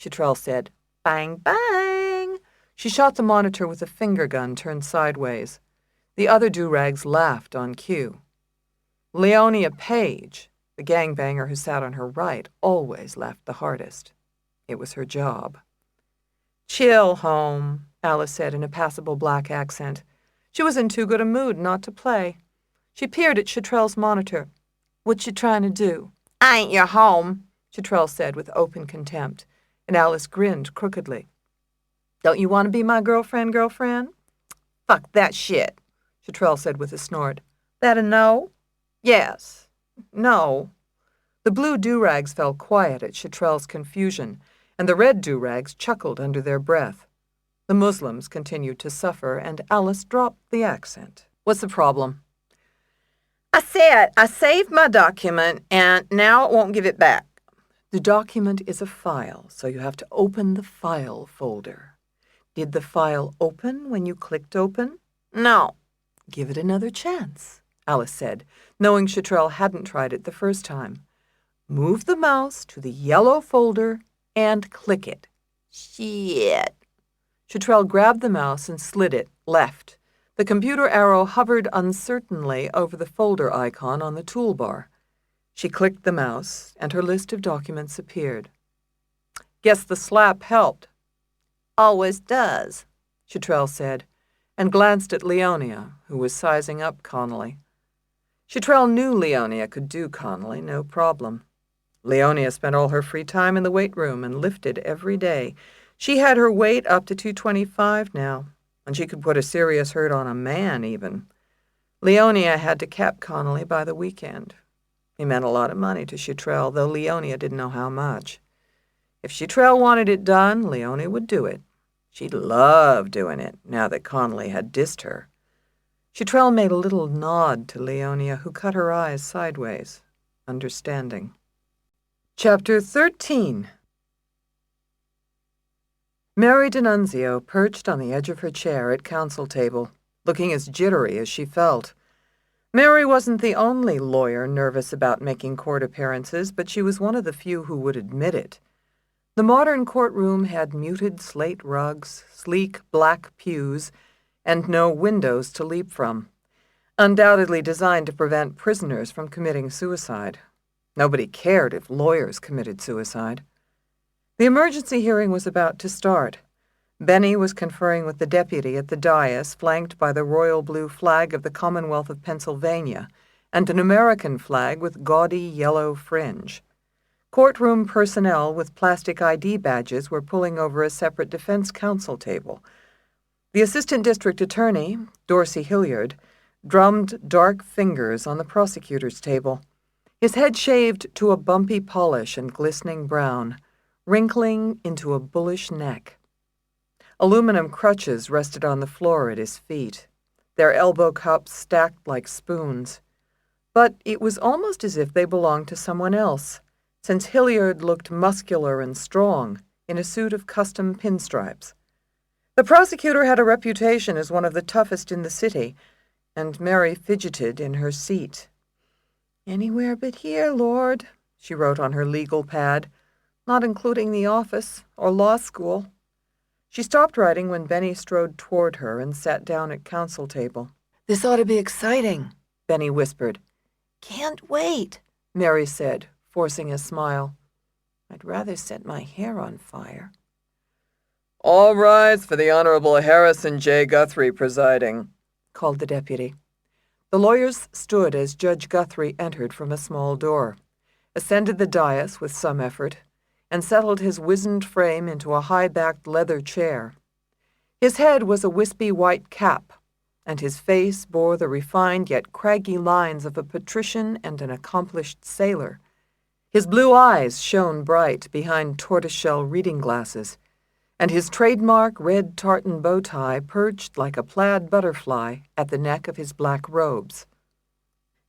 Chitrell said. Bang, bang. She shot the monitor with a finger gun turned sideways. The other do-rags laughed on cue. Leonia Page, the gangbanger who sat on her right, always laughed the hardest. It was her job. Chill, home, Alice said in a passable black accent. She was in too good a mood not to play. She peered at Chitrell's monitor. What you trying to do? I ain't your home, Chitrell said with open contempt. and Alice grinned crookedly. "Don't you want to be my girlfriend? "Fuck that shit," Chitrell said with a snort. "That a no?" "Yes. No." The blue do-rags fell quiet at Chitrell's confusion, and the red do-rags chuckled under their breath. The Muslims continued to suffer, and Alice dropped the accent. "What's the problem?" "I said I saved my document, and now it won't give it back." "The document is a file, so you have to open the file folder. Did the file open when you clicked open?" "No." "Give it another chance," Alice said, knowing Chitrell hadn't tried it the first time. "Move the mouse to the yellow folder and click it." "Shit." Chitrell grabbed the mouse and slid it left. The computer arrow hovered uncertainly over the folder icon on the toolbar. She clicked the mouse, and her list of documents appeared. "Guess the slap helped." "Always does," Chitrell said, and glanced at Leonia, who was sizing up Connolly. Chitrell knew Leonia could do Connolly, no problem. Leonia spent all her free time in the weight room and lifted every day. She had her weight up to 225 now, and she could put a serious hurt on a man, even. Leonia had to cap Connolly by the weekend. He meant a lot of money to Chitrell, though Leonia didn't know how much. If Chitrell wanted it done, Leonia would do it. She'd love doing it, now that Connolly had dissed her. Chitrell made a little nod to Leonia, who cut her eyes sideways, understanding. Chapter 13. Mary D'Annunzio perched on the edge of her chair at counsel table, looking as jittery as she felt. Mary wasn't the only lawyer nervous about making court appearances, but she was one of the few who would admit it. The modern courtroom had muted slate rugs, sleek black pews, and no windows to leap from, undoubtedly designed to prevent prisoners from committing suicide. Nobody cared if lawyers committed suicide. The emergency hearing was about to start. Benny was conferring with the deputy at the dais, flanked by the royal blue flag of the Commonwealth of Pennsylvania and an American flag with gaudy yellow fringe. Courtroom personnel with plastic ID badges were pulling over a separate defense counsel table. The assistant district attorney, Dorsey Hilliard, drummed dark fingers on the prosecutor's table. His head shaved to a bumpy polish and glistening brown, wrinkling into a bullish neck. Aluminum crutches rested on the floor at his feet, their elbow cups stacked like spoons. But it was almost as if they belonged to someone else, since Hilliard looked muscular and strong in a suit of custom pinstripes. The prosecutor had a reputation as one of the toughest in the city, and Mary fidgeted in her seat. "Anywhere but here, Lord," she wrote on her legal pad, "not including the office or law school." She stopped writing when Benny strode toward her and sat down at counsel table. "This ought to be exciting," Benny whispered. "Can't wait," Mary said, forcing a smile. "I'd rather set my hair on fire." "All rise for the Honorable Harrison J. Guthrie presiding," called the deputy. The lawyers stood as Judge Guthrie entered from a small door, ascended the dais with some effort, and settled his wizened frame into a high-backed leather chair. His head was a wispy white cap, and his face bore the refined yet craggy lines of a patrician and an accomplished sailor. His blue eyes shone bright behind tortoiseshell reading glasses, and his trademark red tartan bow tie perched like a plaid butterfly at the neck of his black robes.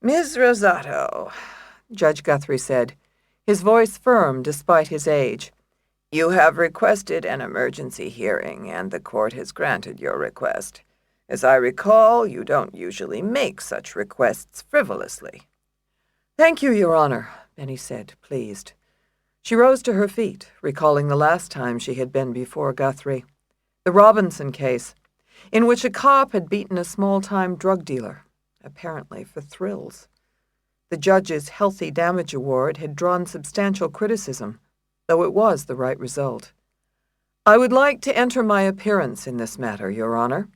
"Ms. Rosato," Judge Guthrie said, his voice firm despite his age, "you have requested an emergency hearing, and the court has granted your request. As I recall, you don't usually make such requests frivolously." "Thank you, Your Honor," Benny said, pleased. She rose to her feet, recalling the last time she had been before Guthrie, the Robinson case, in which a cop had beaten a small-time drug dealer, apparently for thrills. The judge's healthy damage award had drawn substantial criticism, though it was the right result. "I would like to enter my appearance in this matter, Your Honor."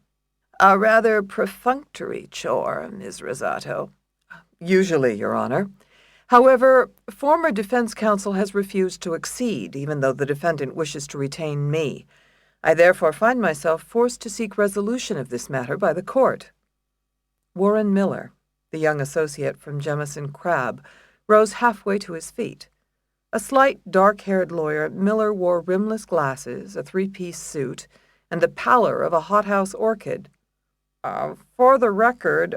"A rather perfunctory chore, Ms. Rosato." "Usually, Your Honor. However, former defense counsel has refused to accede, even though the defendant wishes to retain me. I therefore find myself forced to seek resolution of this matter by the court." Warren Miller, the young associate from Jemison Crabb, rose halfway to his feet. A slight, dark-haired lawyer, Miller wore rimless glasses, a three-piece suit, and the pallor of a hothouse orchid. For the record,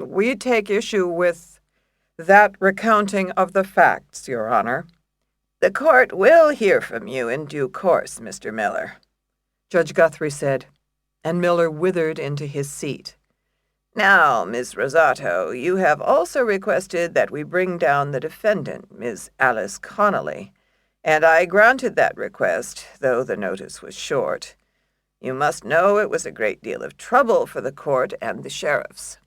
we take issue with that recounting of the facts, Your Honor." "The court will hear from you in due course, Mr. Miller," Judge Guthrie said, and Miller withered into his seat. "Now, Ms. Rosato, you have also requested that we bring down the defendant, Ms. Alice Connolly, and I granted that request, though the notice was short. You must know it was a great deal of trouble for the court and the sheriffs."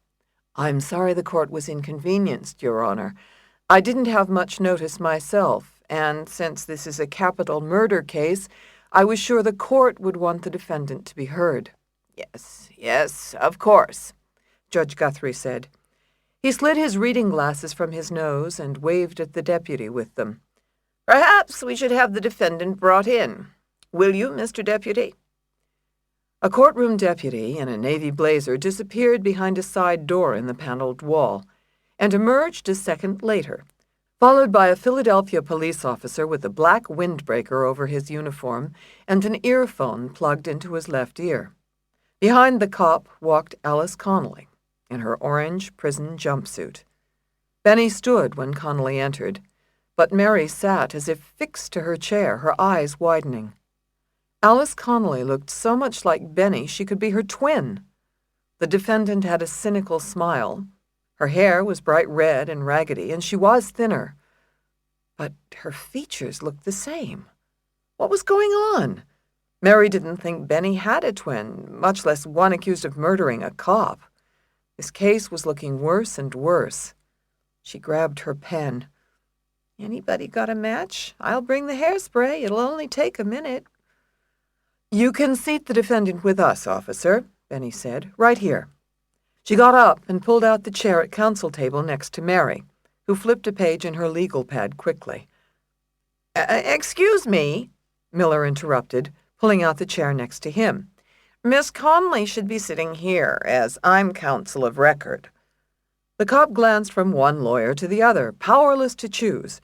"I'm sorry the court was inconvenienced, Your Honor. I didn't have much notice myself, and since this is a capital murder case, I was sure the court would want the defendant to be heard." Yes, of course," Judge Guthrie said. He slid his reading glasses from his nose and waved at the deputy with them. "Perhaps we should have the defendant brought in. Will you, Mr. Deputy?" A courtroom deputy in a navy blazer disappeared behind a side door in the paneled wall and emerged a second later, followed by a Philadelphia police officer with a black windbreaker over his uniform and an earphone plugged into his left ear. Behind the cop walked Alice Connolly in her orange prison jumpsuit. Benny stood when Connolly entered, but Mary sat as if fixed to her chair, her eyes widening. Alice Connolly looked so much like Benny she could be her twin. The defendant had a cynical smile. Her hair was bright red and raggedy, and she was thinner. But her features looked the same. What was going on? Mary didn't think Benny had a twin, much less one accused of murdering a cop. This case was looking worse and worse. She grabbed her pen. "Anybody got a match? I'll bring the hairspray. It'll only take a minute." "You can seat the defendant with us, officer," Benny said, "right here." She got up and pulled out the chair at counsel table next to Mary, who flipped a page in her legal pad quickly. Excuse me," Miller interrupted, pulling out the chair next to him. "Miss Connolly should be sitting here, as I'm counsel of record." The cop glanced from one lawyer to the other, powerless to choose.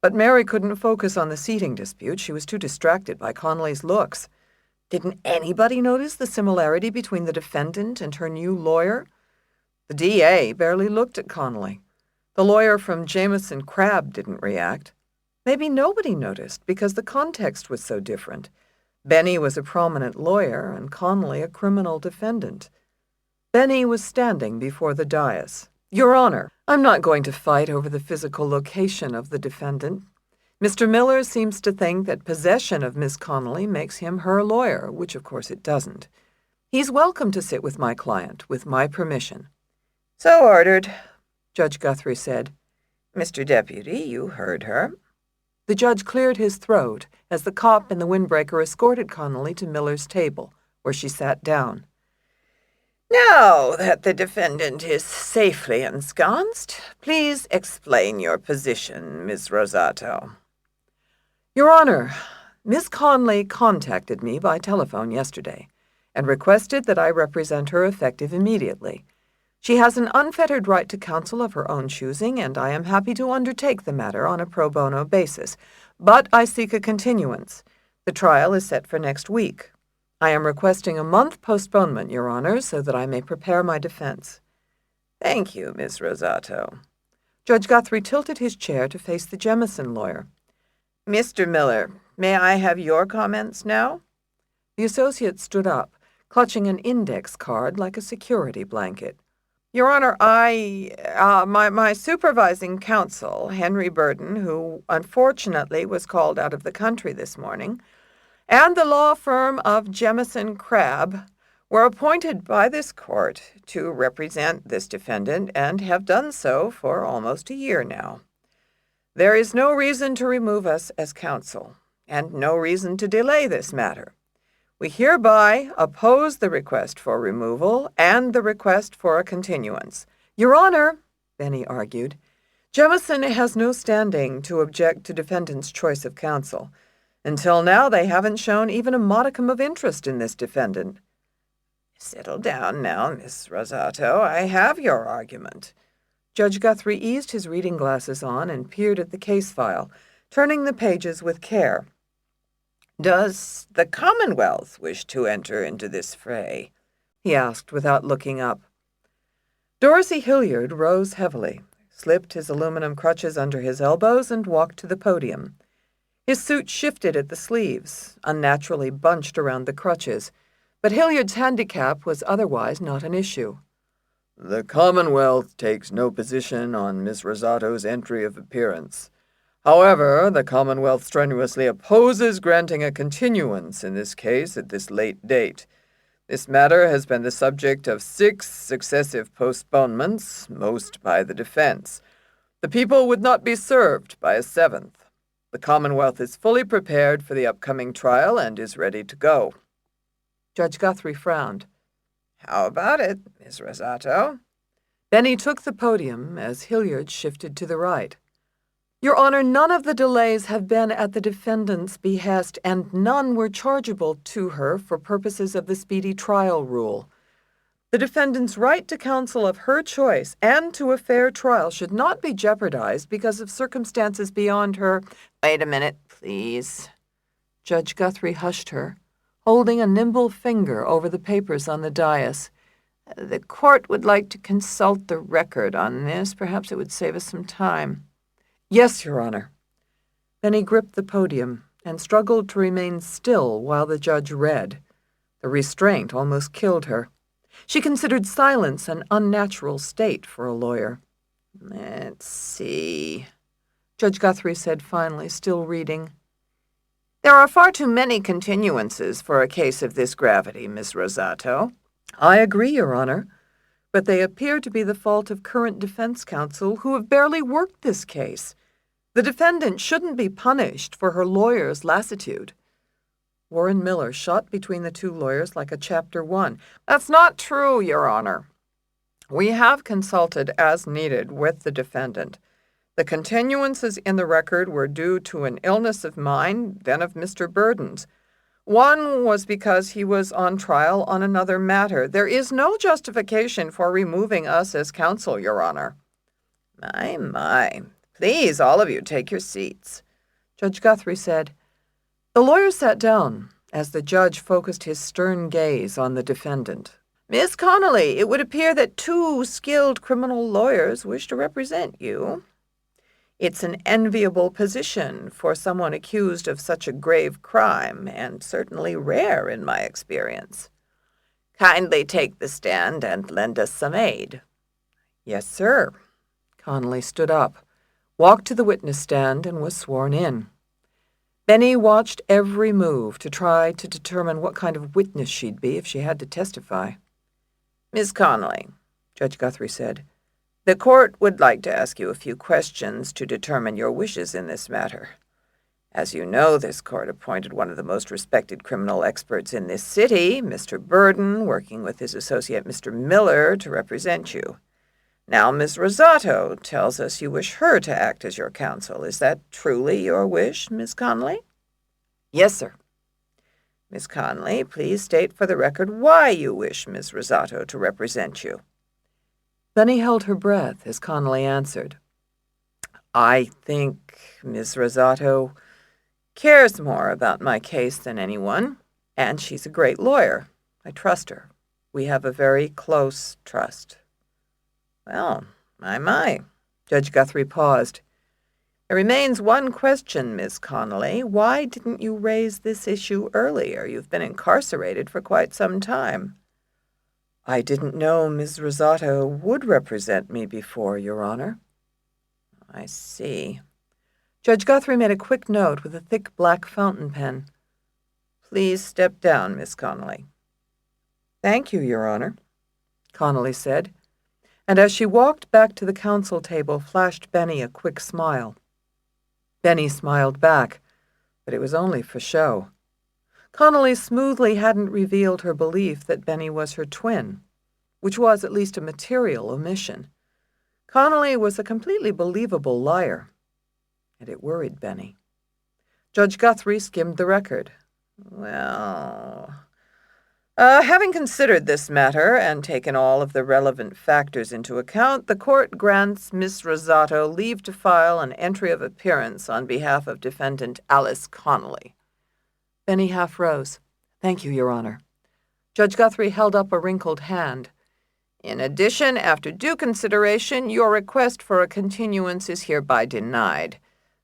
But Mary couldn't focus on the seating dispute. She was too distracted by Connolly's looks. Didn't anybody notice the similarity between the defendant and her new lawyer? The DA barely looked at Connolly. The lawyer from Jemison Crabb didn't react. Maybe nobody noticed because the context was so different. Benny was a prominent lawyer and Connolly a criminal defendant. Benny was standing before the dais. "Your Honor, I'm not going to fight over the physical location of the defendant. Mr. Miller seems to think that possession of Miss Connolly makes him her lawyer, which of course it doesn't. He's welcome to sit with my client, with my permission." "So ordered," Judge Guthrie said. "Mr. Deputy, you heard her." The judge cleared his throat as the cop in the windbreaker escorted Connolly to Miller's table, where she sat down. "Now that the defendant is safely ensconced, please explain your position, Ms. Rosato." "Your Honor, Miss Connolly contacted me by telephone yesterday and requested that I represent her effective immediately. She has an unfettered right to counsel of her own choosing, and I am happy to undertake the matter on a pro bono basis. But I seek a continuance. The trial is set for next week. I am requesting a month postponement, Your Honor, so that I may prepare my defense." "Thank you, Ms. Rosato." Judge Guthrie tilted his chair to face the Jemison lawyer. "Mr. Miller, may I have your comments now?" The associate stood up, clutching an index card like a security blanket. "Your Honor, my supervising counsel, Henry Burden, who unfortunately was called out of the country this morning, and the law firm of Jemison Crabb were appointed by this court to represent this defendant and have done so for almost a year now. There is no reason to remove us as counsel, and no reason to delay this matter. We hereby oppose the request for removal and the request for a continuance." "Your Honor," Benny argued, Jemison has no standing to object to defendant's choice of counsel. Until now, they haven't shown even a modicum of interest in this defendant. Settle down now, Miss Rosato. I have your argument. Judge Guthrie eased his reading glasses on and peered at the case file, turning the pages with care. Does the Commonwealth wish to enter into this fray? He asked without looking up. Dorsey Hilliard rose heavily, slipped his aluminum crutches under his elbows, and walked to the podium. His suit shifted at the sleeves, unnaturally bunched around the crutches, but Hilliard's handicap was otherwise not an issue. The Commonwealth takes no position on Miss Rosato's entry of appearance. However, the Commonwealth strenuously opposes granting a continuance in this case at this late date. This matter has been the subject of 6 successive postponements, most by the defense. The people would not be served by a 7th. The Commonwealth is fully prepared for the upcoming trial and is ready to go. Judge Guthrie frowned. How about it, Miss Rosato? Benny took the podium as Hilliard shifted to the right. Your Honor, none of the delays have been at the defendant's behest, and none were chargeable to her for purposes of the speedy trial rule. The defendant's right to counsel of her choice and to a fair trial should not be jeopardized because of circumstances beyond her— Wait a minute, please. Judge Guthrie hushed her, holding a nimble finger over the papers on the dais. The court would like to consult the record on this. Perhaps it would save us some time. Yes, Your Honor. Then he gripped the podium and struggled to remain still while the judge read. The restraint almost killed her. She considered silence an unnatural state for a lawyer. Let's see, Judge Guthrie said finally, still reading. There are far too many continuances for a case of this gravity, Miss Rosato. I agree, Your Honor, but they appear to be the fault of current defense counsel who have barely worked this case. The defendant shouldn't be punished for her lawyer's lassitude. Warren Miller shot between the two lawyers like a Chapter 1. That's not true, Your Honor. We have consulted as needed with the defendant. The continuances in the record were due to an illness of mine, then of Mr. Burden's. One was because he was on trial on another matter. There is no justification for removing us as counsel, Your Honor. My. Please, all of you, take your seats, Judge Guthrie said. The lawyer sat down as the judge focused his stern gaze on the defendant. Miss Connolly, it would appear that 2 skilled criminal lawyers wish to represent you. It's an enviable position for someone accused of such a grave crime, and certainly rare in my experience. Kindly take the stand and lend us some aid. Yes, sir. Connolly stood up, walked to the witness stand, and was sworn in. Benny watched every move to try to determine what kind of witness she'd be if she had to testify. Miss Connolly, Judge Guthrie said, the court would like to ask you a few questions to determine your wishes in this matter. As you know, this court appointed one of the most respected criminal experts in this city, Mr. Burden, working with his associate Mr. Miller to represent you. Now, Ms. Rosato tells us you wish her to act as your counsel. Is that truly your wish, Miss Connolly? Yes, sir. Miss Connolly, please state for the record why you wish Ms. Rosato to represent you. Benny held her breath as Connolly answered. I think Ms. Rosato cares more about my case than anyone, and she's a great lawyer. I trust her. We have a very close trust. Well, my. Judge Guthrie paused. There remains one question, Miss Connolly. Why didn't you raise this issue earlier? You've been incarcerated for quite some time. I didn't know Ms. Rosato would represent me before, Your Honor. I see. Judge Guthrie made a quick note with a thick black fountain pen. Please step down, Miss Connolly. Thank you, Your Honor, Connolly said, and as she walked back to the counsel table, flashed Benny a quick smile. Benny smiled back, but it was only for show. Connolly smoothly hadn't revealed her belief that Benny was her twin, which was at least a material omission. Connolly was a completely believable liar, and it worried Benny. Judge Guthrie skimmed the record. Well, having considered this matter and taken all of the relevant factors into account, the court grants Miss Rosato leave to file an entry of appearance on behalf of defendant Alice Connolly. Benny half rose. Thank you, Your Honor. Judge Guthrie held up a wrinkled hand. In addition, after due consideration, your request for a continuance is hereby denied.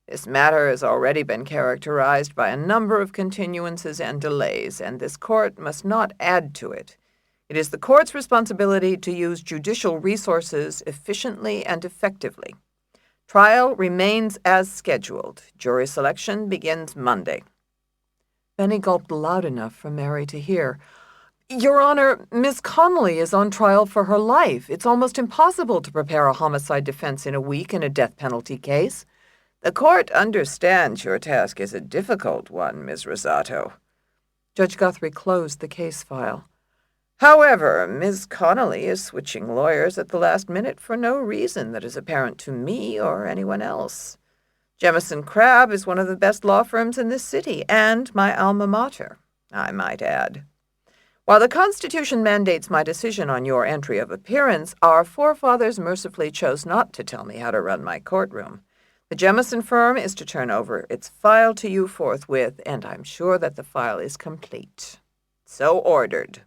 This matter has already been characterized by a number of continuances and delays, and this court must not add to it. It is the court's responsibility to use judicial resources efficiently and effectively. Trial remains as scheduled. Jury selection begins Monday. Benny gulped loud enough for Mary to hear. Your Honor, Miss Connolly is on trial for her life. It's almost impossible to prepare a homicide defense in a week in a death penalty case. The court understands your task is a difficult one, Miss Rosato. Judge Guthrie closed the case file. However, Miss Connolly is switching lawyers at the last minute for no reason that is apparent to me or anyone else. Jemison Crabb is one of the best law firms in this city, and my alma mater, I might add. While the Constitution mandates my decision on your entry of appearance, our forefathers mercifully chose not to tell me how to run my courtroom. The Jemison firm is to turn over its file to you forthwith, and I'm sure that the file is complete. So ordered.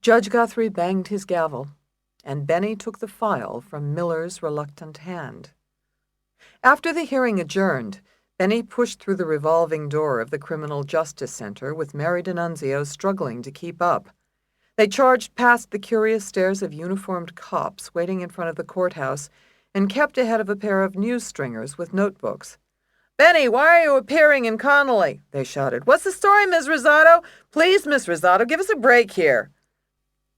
Judge Guthrie banged his gavel, and Benny took the file from Miller's reluctant hand. After the hearing adjourned, Benny pushed through the revolving door of the Criminal Justice Center with Mary D'Annunzio struggling to keep up. They charged past the curious stares of uniformed cops waiting in front of the courthouse and kept ahead of a pair of news stringers with notebooks. Benny, why are you appearing in Connolly? They shouted. What's the story, Miss Rosato? Please, Miss Rosato, give us a break here.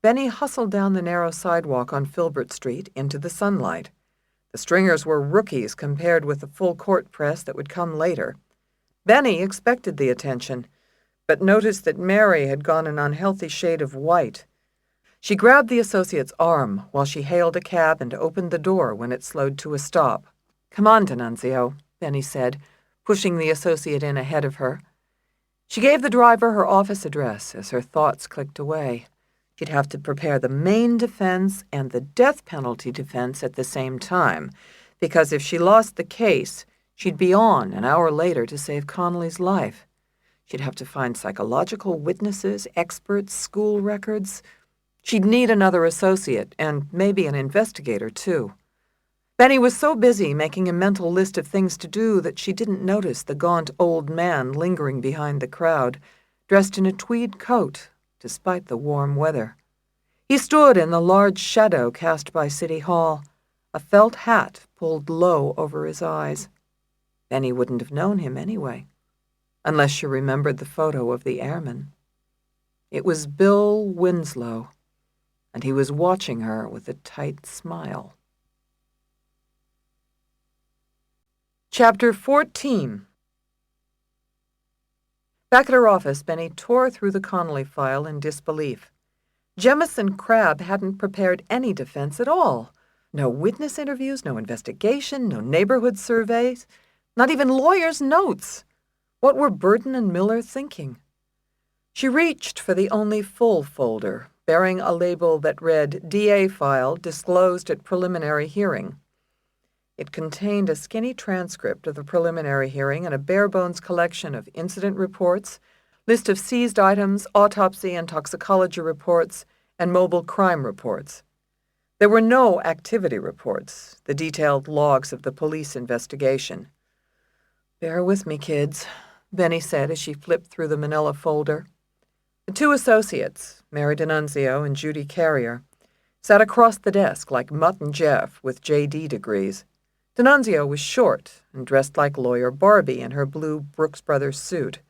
Benny hustled down the narrow sidewalk on Filbert Street into the sunlight. The stringers were rookies compared with the full court press that would come later. Benny expected the attention, but noticed that Mary had gone an unhealthy shade of white. She grabbed the associate's arm while she hailed a cab and opened the door when it slowed to a stop. Come on, D'Annunzio, Benny said, pushing the associate in ahead of her. She gave the driver her office address as her thoughts clicked away. She'd have to prepare the main defense and the death penalty defense at the same time, because if she lost the case, she'd be on an hour later to save Connolly's life. She'd have to find psychological witnesses, experts, school records. She'd need another associate, and maybe an investigator, too. Benny was so busy making a mental list of things to do that she didn't notice the gaunt old man lingering behind the crowd, dressed in a tweed coat, despite the warm weather. He stood in the large shadow cast by City Hall, a felt hat pulled low over his eyes. Benny wouldn't have known him anyway, unless she remembered the photo of the airman. It was Bill Winslow, and he was watching her with a tight smile. Chapter 14. Back at her office, Benny tore through the Connolly file in disbelief. Jemison Crabb hadn't prepared any defense at all. No witness interviews, no investigation, no neighborhood surveys, not even lawyers' notes. What were Burton and Miller thinking? She reached for the only full folder, bearing a label that read DA file disclosed at preliminary hearing. It contained a skinny transcript of the preliminary hearing and a bare-bones collection of incident reports, list of seized items, autopsy and toxicology reports, and mobile crime reports. There were no activity reports, the detailed logs of the police investigation. Bear with me, kids, Benny said as she flipped through the manila folder. The two associates, Mary D'Annunzio and Judy Carrier, sat across the desk like Mutt and Jeff with J.D. degrees. D'Annunzio was short and dressed like Lawyer Barbie in her blue Brooks Brothers suit.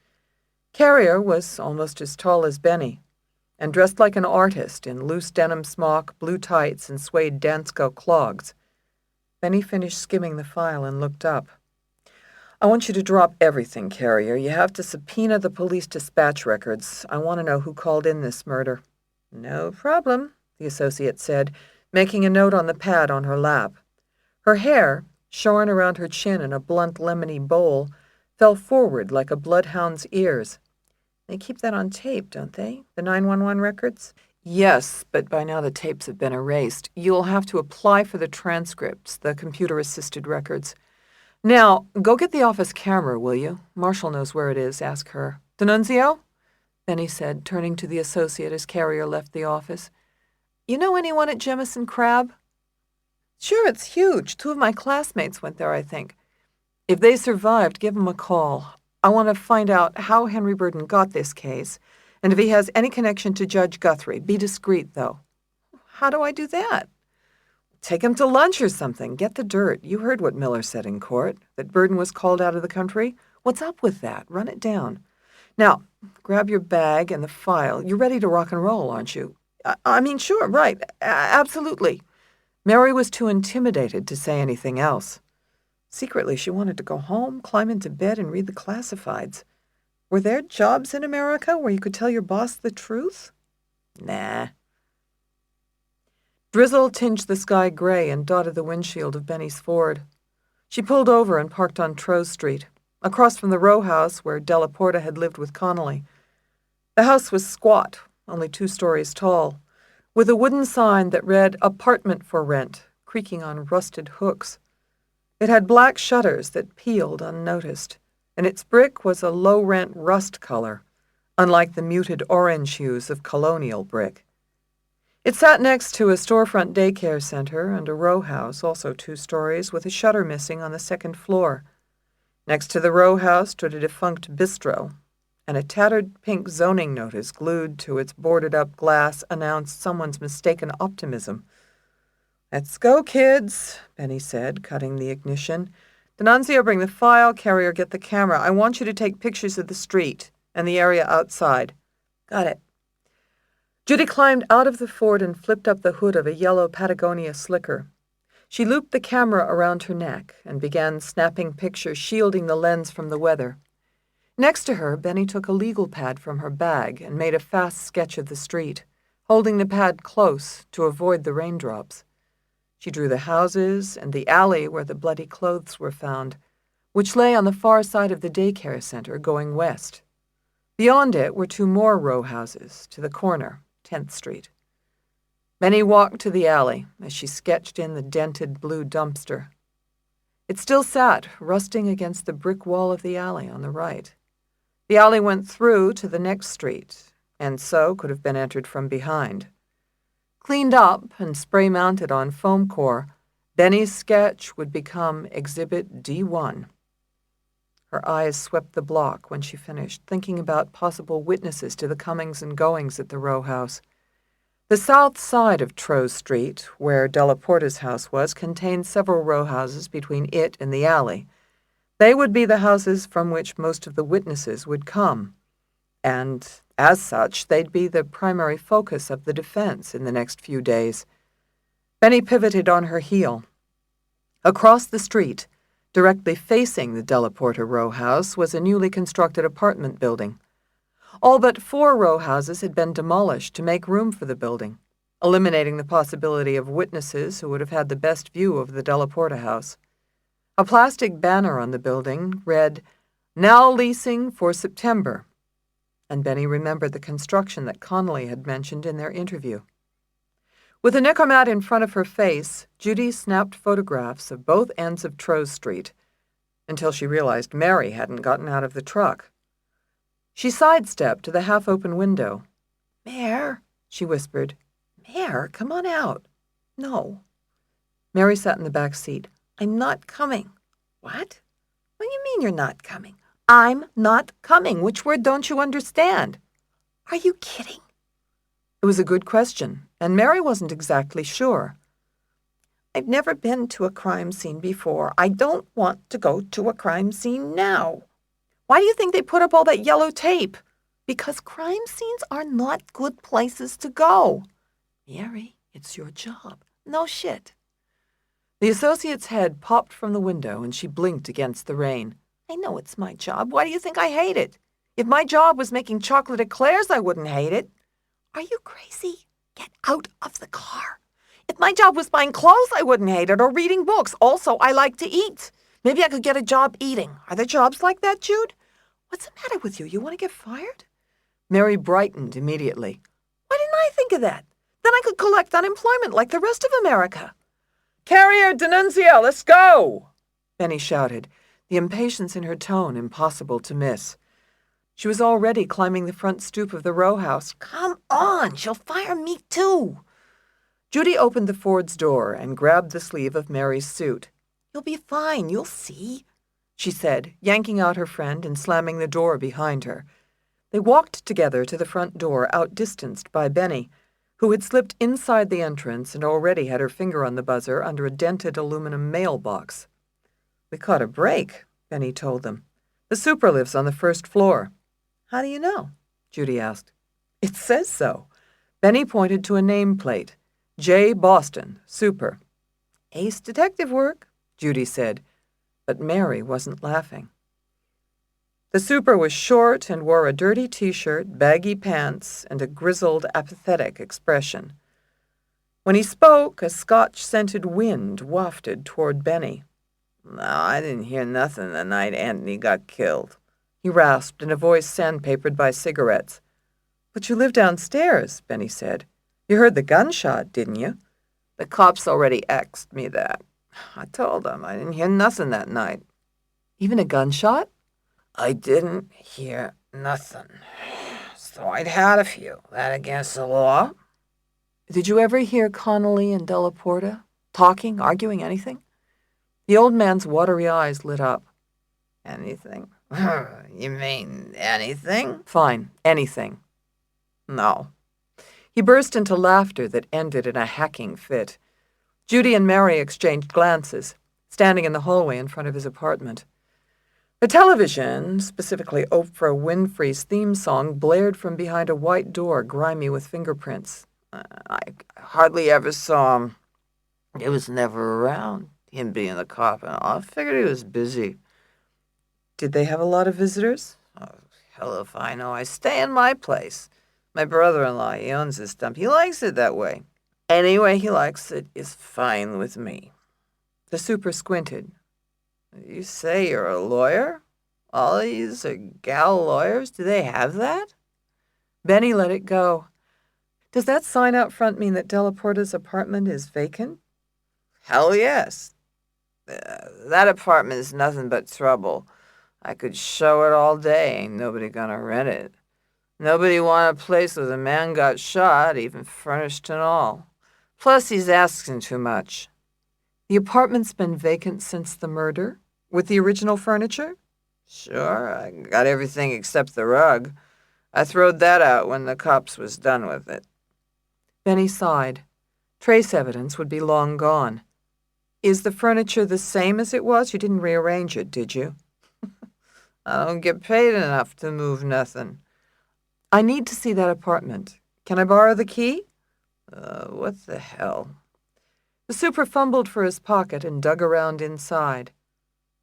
Carrier was almost as tall as Benny and dressed like an artist in loose denim smock, blue tights, and suede Dansko clogs. Benny finished skimming the file and looked up. I want you to drop everything, Carrier. You have to subpoena the police dispatch records. I want to know who called in this murder. No problem, the associate said, making a note on the pad on her lap. Her hair, shorn around her chin in a blunt lemony bowl, fell forward like a bloodhound's ears. They keep that on tape, don't they? The 911 records? Yes, but by now the tapes have been erased. You'll have to apply for the transcripts, the computer-assisted records. Now, go get the office camera, will you? Marshall knows where it is. Ask her. D'Annunzio? Benny said, turning to the associate as Carrier left the office. You know anyone at Jemison Crab? Sure, it's huge. 2 of my classmates went there, I think. If they survived, give them a call. I want to find out how Henry Burden got this case, and if he has any connection to Judge Guthrie. Be discreet, though. How do I do that? Take him to lunch or something. Get the dirt. You heard what Miller said in court, that Burden was called out of the country. What's up with that? Run it down. Now, grab your bag and the file. You're ready to rock and roll, aren't you? I mean, sure, right. Absolutely. Mary was too intimidated to say anything else. Secretly, she wanted to go home, climb into bed, and read the classifieds. Were there jobs in America where you could tell your boss the truth? Nah. Drizzle tinged the sky gray and dotted the windshield of Benny's Ford. She pulled over and parked on Trow Street, across from the row house where Della Porta had lived with Connolly. The house was squat, only 2 stories tall, with a wooden sign that read "Apartment for Rent," creaking on rusted hooks. It had black shutters that peeled unnoticed, and its brick was a low-rent rust color, unlike the muted orange hues of colonial brick. It sat next to a storefront daycare center and a row house, also 2 stories, with a shutter missing on the 2nd floor. Next to the row house stood a defunct bistro, and a tattered pink zoning notice glued to its boarded-up glass announced someone's mistaken optimism. Let's go, kids, Benny said, cutting the ignition. D'Annunzio, bring the file. Carrier, get the camera. I want you to take pictures of the street and the area outside. Got it. Judy climbed out of the Ford and flipped up the hood of a yellow Patagonia slicker. She looped the camera around her neck and began snapping pictures, shielding the lens from the weather. Next to her, Benny took a legal pad from her bag and made a fast sketch of the street, holding the pad close to avoid the raindrops. She drew the houses and the alley where the bloody clothes were found, which lay on the far side of the daycare center going west. Beyond it were 2 more row houses to the corner, 10th Street. Benny walked to the alley as she sketched in the dented blue dumpster. It still sat, rusting against the brick wall of the alley on the right. The alley went through to the next street, and so could have been entered from behind. Cleaned up and spray-mounted on foam core, Benny's sketch would become Exhibit D1. Her eyes swept the block when she finished, thinking about possible witnesses to the comings and goings at the row house. The south side of Trow Street, where Della Porta's house was, contained several row houses between it and the alley. They would be the houses from which most of the witnesses would come, and as such, they'd be the primary focus of the defense in the next few days. Benny pivoted on her heel. Across the street, directly facing the Della Porta row house, was a newly constructed apartment building. All but 4 row houses had been demolished to make room for the building, eliminating the possibility of witnesses who would have had the best view of the Della Porta house. A plastic banner on the building read, "Now leasing for September," and Benny remembered the construction that Connolly had mentioned in their interview. With a necromat in front of her face, Judy snapped photographs of both ends of Trow Street, until she realized Mary hadn't gotten out of the truck. She sidestepped to the half-open window. "Mare," she whispered. "Mare, come on out." "No." Mary sat in the back seat. "I'm not coming." "What? What do you mean you're not coming?" "I'm not coming. Which word don't you understand?" "Are you kidding?" It was a good question, and Mary wasn't exactly sure. "I've never been to a crime scene before. I don't want to go to a crime scene now." "Why do you think they put up all that yellow tape?" "Because crime scenes are not good places to go." "Mary, it's your job." "No shit." The associate's head popped from the window, and she blinked against the rain. "I know it's my job. Why do you think I hate it? If my job was making chocolate eclairs, I wouldn't hate it." "Are you crazy? Get out of the car. If my job was buying clothes, I wouldn't hate it, or reading books. Also, I like to eat. Maybe I could get a job eating. Are there jobs like that, Jude? What's the matter with you? You want to get fired? Mary brightened immediately. Why didn't I think of that? Then I could collect unemployment like the rest of America. Carrier D'Annunzio, let's go! Benny shouted, the impatience in her tone impossible to miss. She was already climbing the front stoop of the row house. Come on, she'll fire me too. Judy opened the Ford's door and grabbed the sleeve of Mary's suit. You'll be fine, you'll see, she said, yanking out her friend and slamming the door behind her. They walked together to the front door, outdistanced by Benny, who had slipped inside the entrance and already had her finger on the buzzer under a dented aluminum mailbox. We caught a break, Benny told them. The super lives on the first floor. How do you know? Judy asked. It says so. Benny pointed to a nameplate. J. Boston, super. Ace detective work, Judy said, but Mary wasn't laughing. The super was short and wore a dirty T-shirt, baggy pants, and a grizzled, apathetic expression. When he spoke, a Scotch-scented wind wafted toward Benny. No, I didn't hear nothing the night Anthony got killed, he rasped in a voice sandpapered by cigarettes. But you live downstairs, Benny said. You heard the gunshot, didn't you? The cops already axed me that. I told them I didn't hear nothing that night. Even a gunshot? I didn't hear nothing. So I'd had a few. That against the law? Did you ever hear Connolly and Della Porta talking, arguing, anything? The old man's watery eyes lit up. Anything? You mean anything? Fine, anything. No. He burst into laughter that ended in a hacking fit. Judy and Mary exchanged glances, standing in the hallway in front of his apartment. The television, specifically Oprah Winfrey's theme song, blared from behind a white door grimy with fingerprints. I hardly ever saw him. He was never around, him being the cop and all. I figured he was busy. Did they have a lot of visitors? Oh, hell if I know. I stay in my place. My brother-in-law, he owns this dump. He likes it that way. Any way he likes it is fine with me. The super squinted. You say you're a lawyer? All these are gal lawyers? Do they have that? Benny let it go. Does that sign out front mean that Della Porta's apartment is vacant? Hell yes. That apartment is nothing but trouble. I could show it all day. Ain't nobody gonna rent it. Nobody want a place where the man got shot, even furnished and all. Plus, he's asking too much. The apartment's been vacant since the murder? With the original furniture? Sure, I got everything except the rug. I throwed that out when the cops was done with it. Benny sighed. Trace evidence would be long gone. Is the furniture the same as it was? You didn't rearrange it, did you? I don't get paid enough to move nothing. I need to see that apartment. Can I borrow the key? What the hell? The super fumbled for his pocket and dug around inside.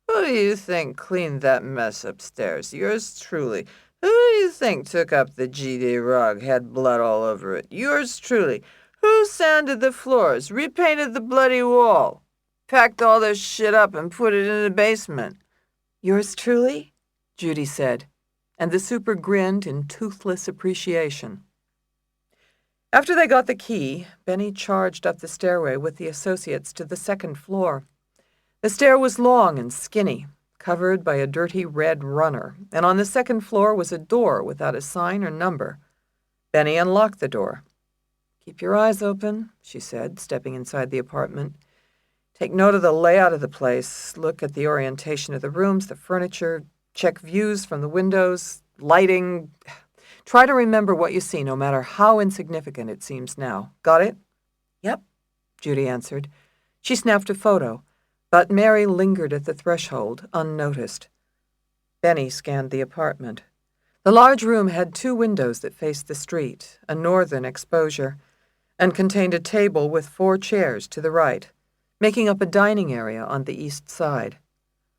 Who do you think cleaned that mess upstairs? Yours truly. Who do you think took up the GD rug, had blood all over it? Yours truly. Who sanded the floors, repainted the bloody wall, packed all this shit up and put it in the basement? Yours truly? Judy said, and the super grinned in toothless appreciation. After they got the key, Benny charged up the stairway with the associates to the second floor. The stair was long and skinny, covered by a dirty red runner, and on the second floor was a door without a sign or number. Benny unlocked the door. Keep your eyes open, she said, stepping inside the apartment. Take note of the layout of the place, look at the orientation of the rooms, the furniture, check views from the windows, lighting. Try to remember what you see, no matter how insignificant it seems now. Got it? Yep, Judy answered. She snapped a photo, but Mary lingered at the threshold, unnoticed. Benny scanned the apartment. The large room had 2 windows that faced the street, a northern exposure, and contained a table with 4 chairs to the right, making up a dining area on the east side.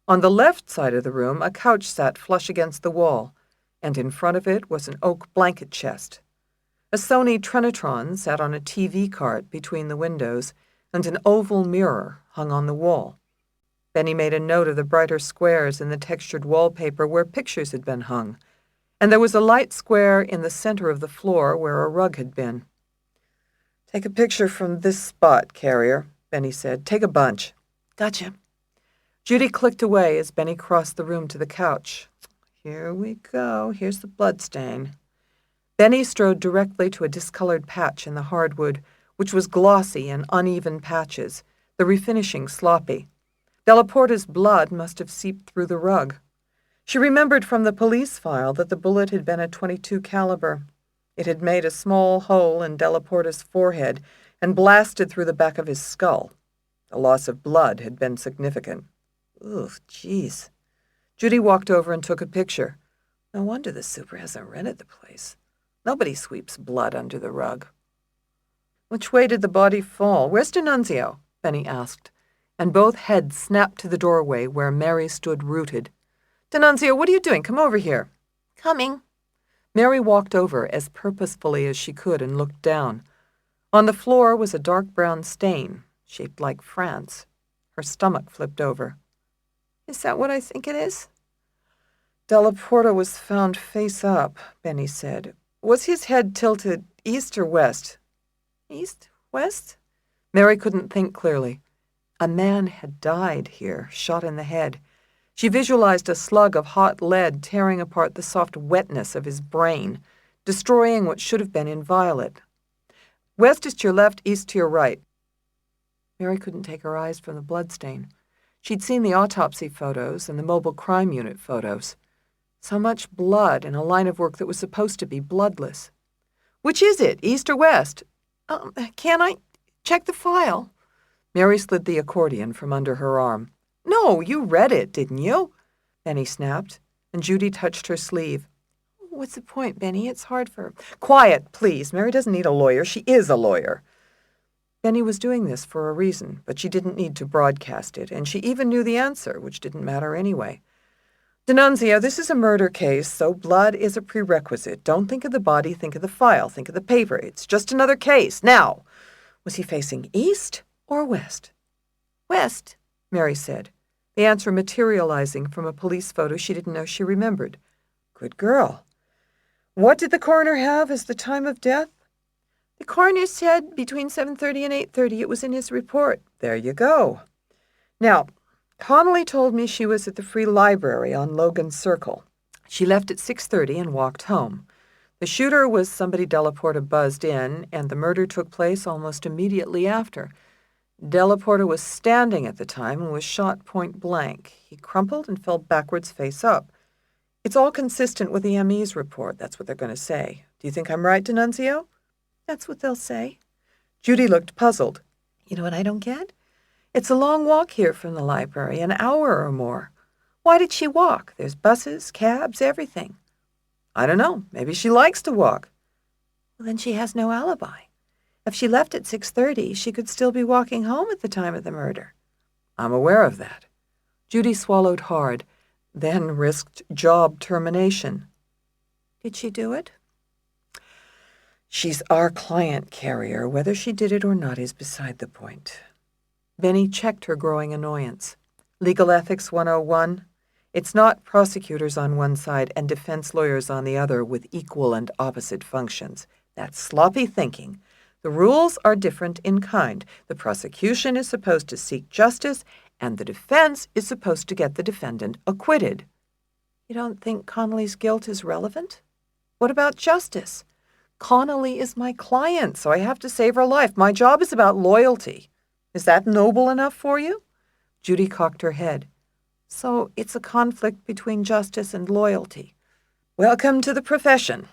On the left side of the room, a couch sat flush against the wall, and in front of it was an oak blanket chest. A Sony Trinitron sat on a TV cart between the windows, and an oval mirror hung on the wall. Benny made a note of the brighter squares in the textured wallpaper where pictures had been hung, and there was a light square in the center of the floor where a rug had been. "Take a picture from this spot, Carrier," Benny said. "Take a bunch." "Gotcha." Judy clicked away as Benny crossed the room to the couch. "Here we go. Here's the bloodstain." Benny strode directly to a discolored patch in the hardwood, which was glossy in uneven patches, the refinishing sloppy. Delaporta's blood must have seeped through the rug. She remembered from the police file that the bullet had been a .22 caliber. It had made a small hole in Delaporta's forehead and blasted through the back of his skull. The loss of blood had been significant. Oof, jeez. Judy walked over and took a picture. No wonder the super hasn't rented the place. Nobody sweeps blood under the rug. "Which way did the body fall? Where's D'Annunzio?" Benny asked, and both heads snapped to the doorway where Mary stood rooted. "D'Annunzio, what are you doing? Come over here." "Coming." Mary walked over as purposefully as she could and looked down. On the floor was a dark brown stain, shaped like France. Her stomach flipped over. "Is that what I think it is?" "Delaporta was found face up," Benny said. "Was his head tilted east or west?" "East? West?" Mary couldn't think clearly. A man had died here, shot in the head. She visualized a slug of hot lead tearing apart the soft wetness of his brain, destroying what should have been inviolate. "West is to your left, east to your right." Mary couldn't take her eyes from the bloodstain. She'd seen the autopsy photos and the mobile crime unit photos. So much blood in a line of work that was supposed to be bloodless. "Which is it, east or west?" Can I check the file?" Mary slid the accordion from under her arm. "No, you read it, didn't you?" Benny snapped, and Judy touched her sleeve. "What's the point, Benny? It's hard for—" "Quiet, please. Mary doesn't need a lawyer. She is a lawyer." Benny was doing this for a reason, but she didn't need to broadcast it, and she even knew the answer, which didn't matter anyway. "D'Annunzio, this is a murder case, so blood is a prerequisite. Don't think of the body, think of the file, think of the paper. It's just another case. Now, was he facing east or west?" "West," Mary said, the answer materializing from a police photo she didn't know she remembered. "Good girl. What did the coroner have as the time of death?" "The coroner said between 7:30 and 8:30. It was in his report." "There you go. Now, Connolly told me she was at the Free Library on Logan Circle. She left at 6:30 and walked home. The shooter was somebody Delaporta buzzed in, and the murder took place almost immediately after. Delaporta was standing at the time and was shot point blank. He crumpled and fell backwards face up. It's all consistent with the ME's report. That's what they're going to say. Do you think I'm right, D'Annunzio?" "That's what they'll say." Judy looked puzzled. "You know what I don't get? It's a long walk here from the library, an hour or more. Why did she walk? There's buses, cabs, everything." "I don't know. Maybe she likes to walk." "Well, then she has no alibi. If she left at 6:30, she could still be walking home at the time of the murder." "I'm aware of that." Judy swallowed hard, then risked job termination. "Did she do it?" "She's our client, Carrier. Whether she did it or not is beside the point." Benny checked her growing annoyance. Legal Ethics 101. It's not prosecutors on one side and defense lawyers on the other with equal and opposite functions. That's sloppy thinking. The rules are different in kind. The prosecution is supposed to seek justice, and the defense is supposed to get the defendant acquitted. You don't think Connolly's guilt is relevant? What about justice? Connolly is my client, so I have to save her life. My job is about loyalty. Is that noble enough for you? Judy cocked her head. So it's a conflict between justice and loyalty. Welcome to the profession.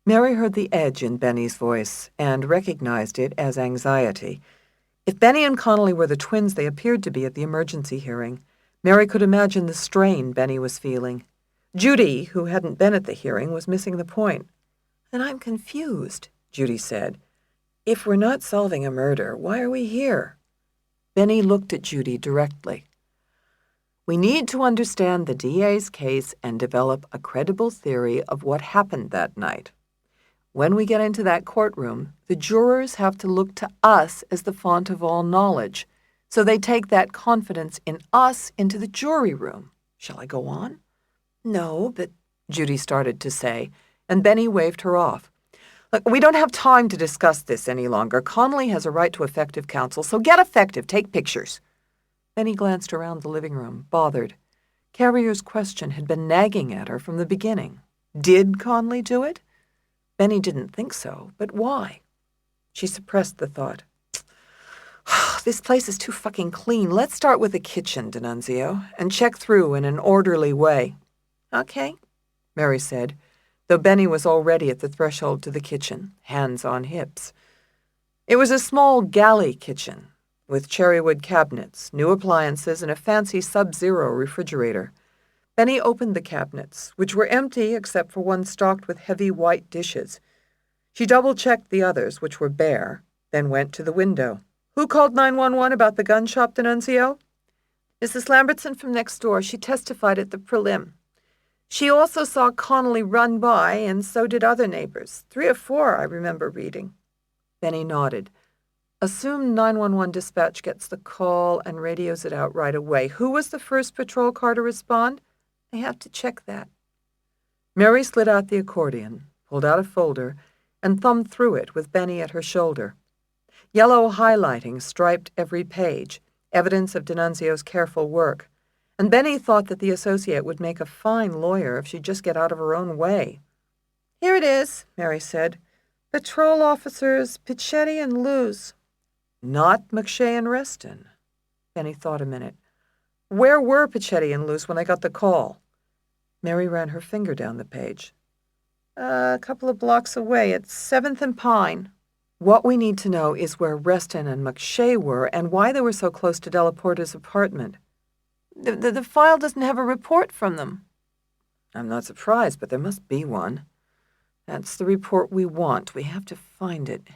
Mary heard the edge in Benny's voice and recognized it as anxiety. If Benny and Connolly were the twins they appeared to be at the emergency hearing, Mary could imagine the strain Benny was feeling. Judy, who hadn't been at the hearing, was missing the point. Then I'm confused, Judy said. If we're not solving a murder, why are we here? Benny looked at Judy directly. We need to understand the DA's case and develop a credible theory of what happened that night. When we get into that courtroom, the jurors have to look to us as the font of all knowledge. So they take that confidence in us into the jury room. Shall I go on? No, but Judy started to say, and Benny waved her off. Look, we don't have time to discuss this any longer. Connolly has a right to effective counsel, so get effective. Take pictures. Benny glanced around the living room, bothered. Carrier's question had been nagging at her from the beginning. Did Connolly do it? Benny didn't think so, but why? She suppressed the thought. This place is too fucking clean. Let's start with the kitchen, D'Annunzio, and check through in an orderly way. Okay, Mary said, though Benny was already at the threshold to the kitchen, hands on hips. It was a small galley kitchen, with cherrywood cabinets, new appliances, and a fancy Sub-Zero refrigerator. Benny opened the cabinets, which were empty except for one stocked with heavy white dishes. She double-checked the others, which were bare, then went to the window. Who called 911 about the gun shop, D'Annunzio? Mrs. Lambertson from next door. She testified at the prelim. She also saw Connolly run by, and so did other neighbors. 3 or 4, I remember reading. Benny nodded. Assume 911 dispatch gets the call and radios it out right away. Who was the first patrol car to respond? I have to check that. Mary slid out the accordion, pulled out a folder, and thumbed through it with Benny at her shoulder. Yellow highlighting striped every page, evidence of D'Annunzio's careful work, and Benny thought that the associate would make a fine lawyer if she'd just get out of her own way. Here it is, Mary said. Patrol officers Pichetti and Luz. Not McShay and Reston. Benny thought a minute. Where were Pichetti and Luz when I got the call? Mary ran her finger down the page. A couple of blocks away at 7th and Pine. What we need to know is where Reston and McShay were and why they were so close to Delaporta's apartment. The file doesn't have a report from them. I'm not surprised, but there must be one. That's the report we want. We have to find it.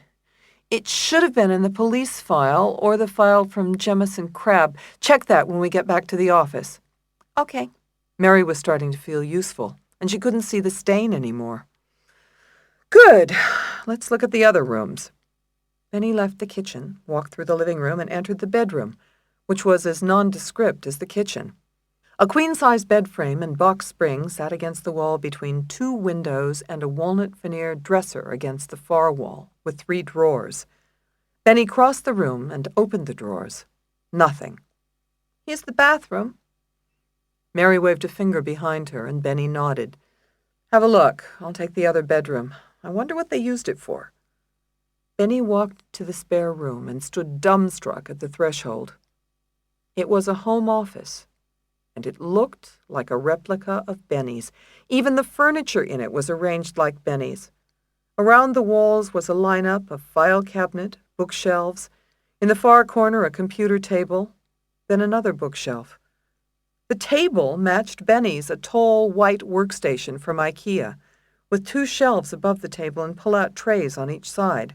It should have been in the police file or the file from Jemison Crabb. Check that when we get back to the office. Okay. Mary was starting to feel useful, and she couldn't see the stain anymore. Good. Let's look at the other rooms. Benny left the kitchen, walked through the living room, and entered the bedroom, which was as nondescript as the kitchen. A queen-size bed frame and box spring sat against the wall between 2 windows and a walnut veneer dresser against the far wall, with 3 drawers. Benny crossed the room and opened the drawers. Nothing. Here's the bathroom. Mary waved a finger behind her, and Benny nodded. Have a look. I'll take the other bedroom. I wonder what they used it for. Benny walked to the spare room and stood dumbstruck at the threshold. It was a home office, and it looked like a replica of Benny's. Even the furniture in it was arranged like Benny's. Around the walls was a lineup of file cabinet, bookshelves. In the far corner, a computer table, then another bookshelf. The table matched Benny's, a tall, white workstation from IKEA, with 2 shelves above the table and pull-out trays on each side.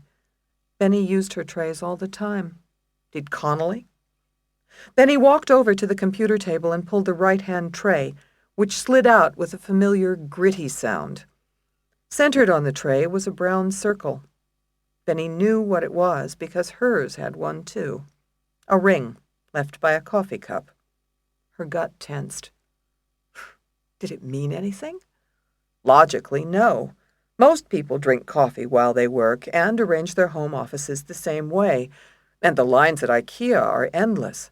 Benny used her trays all the time. Did Connolly? Benny walked over to the computer table and pulled the right-hand tray, which slid out with a familiar gritty sound. Centered on the tray was a brown circle. Benny knew what it was because hers had one too. A ring left by a coffee cup. Her gut tensed. Did it mean anything? Logically, no. Most people drink coffee while they work and arrange their home offices the same way, and the lines at IKEA are endless.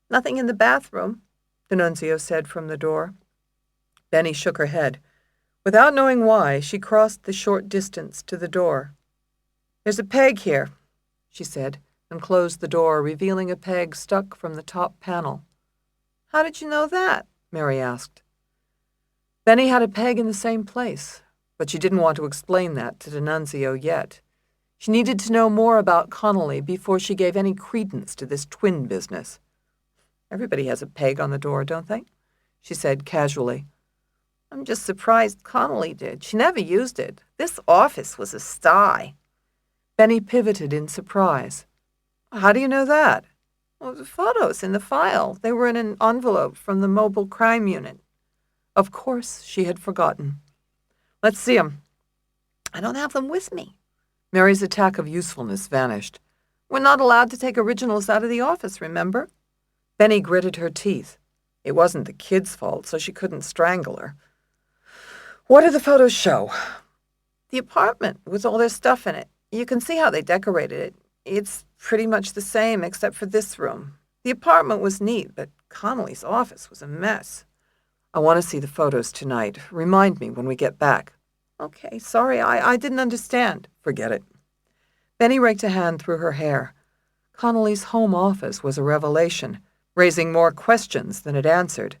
Nothing in the bathroom, D'Annunzio said from the door. Benny shook her head. Without knowing why, she crossed the short distance to the door. There's a peg here, she said, and closed the door, revealing a peg stuck from the top panel. How did you know that? Mary asked. Benny had a peg in the same place, but she didn't want to explain that to D'Annunzio yet. She needed to know more about Connolly before she gave any credence to this twin business. Everybody has a peg on the door, don't they? She said casually. I'm just surprised Connolly did. She never used it. This office was a sty. Benny pivoted in surprise. How do you know that? Well, the photos in the file. They were in an envelope from the mobile crime unit. Of course, she had forgotten. Let's see 'em. I don't have them with me. Mary's attack of usefulness vanished. We're not allowed to take originals out of the office, remember? Benny gritted her teeth. It wasn't the kid's fault, so she couldn't strangle her. What did the photos show? The apartment with all their stuff in it. You can see how they decorated it. It's pretty much the same except for this room. The apartment was neat, but Connolly's office was a mess. I want to see the photos tonight. Remind me when we get back. Okay, sorry, I didn't understand. Forget it. Benny raked a hand through her hair. Connolly's home office was a revelation, raising more questions than it answered.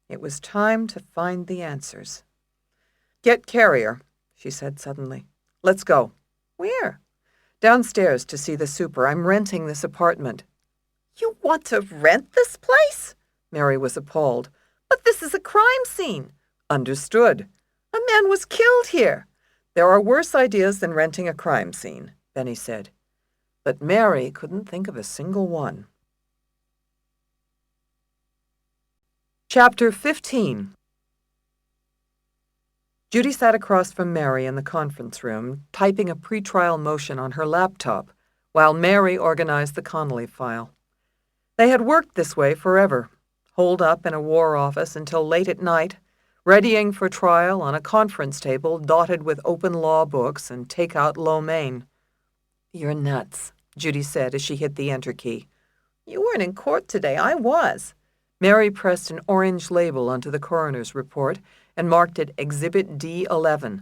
It was time to find the answers. Get Carrier, she said suddenly. Let's go. Where? Downstairs to see the super. I'm renting this apartment. You want to rent this place? Mary was appalled. But this is a crime scene. Understood. A man was killed here. There are worse ideas than renting a crime scene, Benny said. But Mary couldn't think of a single one. Chapter 15. Judy sat across from Mary in the conference room, typing a pretrial motion on her laptop, while Mary organized the Connolly file. They had worked this way forever, holed up in a war office until late at night, readying for trial on a conference table dotted with open law books and take-out lo mein. You're nuts, Judy said as she hit the enter key. You weren't in court today. I was. Mary pressed an orange label onto the coroner's report and marked it Exhibit D11.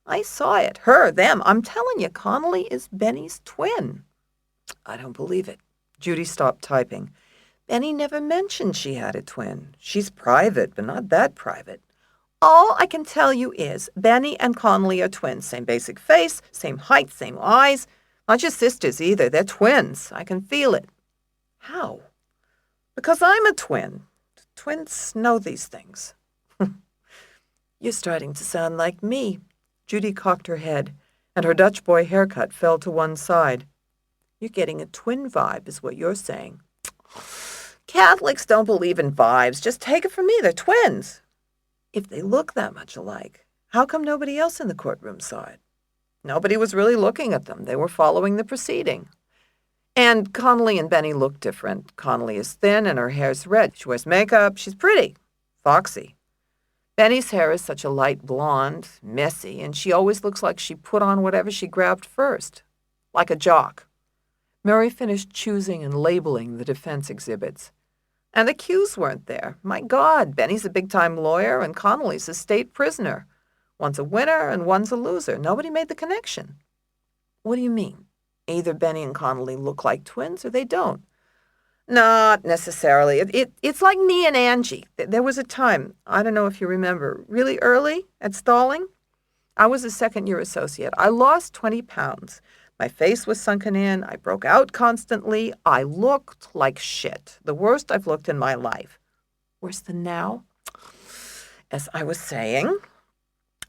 I saw it. Her, them. I'm telling you, Connolly is Benny's twin. I don't believe it. Judy stopped typing. Benny never mentioned she had a twin. She's private, but not that private. All I can tell you is Benny and Connolly are twins. Same basic face, same height, same eyes. Not just sisters either. They're twins. I can feel it. How? Because I'm a twin. Twins know these things. You're starting to sound like me. Judy cocked her head, and her Dutch boy haircut fell to one side. You're getting a twin vibe, is what you're saying. Catholics don't believe in vibes. Just take it from me. They're twins. If they look that much alike, how come nobody else in the courtroom saw it? Nobody was really looking at them. They were following the proceeding. And Connolly and Benny look different. Connolly is thin and her hair's red. She wears makeup. She's pretty. Foxy. Benny's hair is such a light blonde, messy, and she always looks like she put on whatever she grabbed first. Like a jock. Mary finished choosing and labeling the defense exhibits. And the cues weren't there. My God, Benny's a big-time lawyer and Connolly's a state prisoner. One's a winner and one's a loser. Nobody made the connection. What do you mean? Either Benny and Connolly look like twins or they don't. Not necessarily. It's like me and Angie. There was a time, I don't know if you remember, really early at Stalling. I was a second-year associate. I lost 20 pounds. My face was sunken in. I broke out constantly. I looked like shit. The worst I've looked in my life. Worse than now? As I was saying,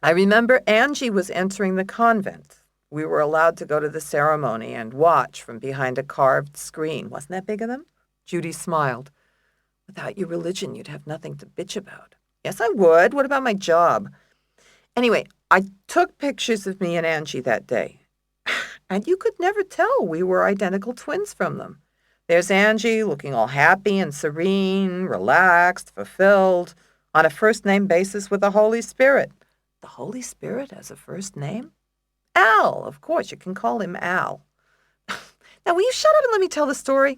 I remember Angie was entering the convent. We were allowed to go to the ceremony and watch from behind a carved screen. Wasn't that big of them? Judy smiled. Without your religion, you'd have nothing to bitch about. Yes, I would. What about my job? Anyway, I took pictures of me and Angie that day. And you could never tell we were identical twins from them. There's Angie looking all happy and serene, relaxed, fulfilled, on a first-name basis with the Holy Spirit. The Holy Spirit as a first name? Al, of course, you can call him Al. Now, will you shut up and let me tell the story?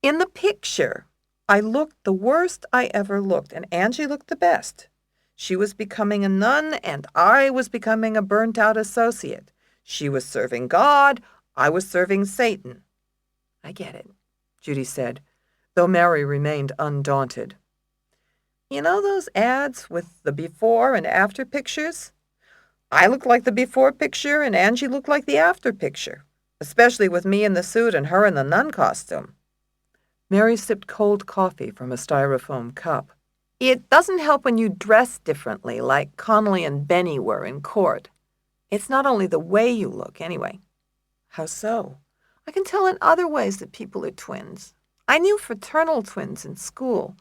In the picture, I looked the worst I ever looked, and Angie looked the best. She was becoming a nun, and I was becoming a burnt-out associate. She was serving God, I was serving Satan. I get it, Judy said, though Mary remained undaunted. You know those ads with the before and after pictures? I looked like the before picture, and Angie looked like the after picture, especially with me in the suit and her in the nun costume. Mary sipped cold coffee from a styrofoam cup. It doesn't help when you dress differently, like Connolly and Benny were in court. It's not only the way you look, anyway. How so? I can tell in other ways that people are twins. I knew fraternal twins in school.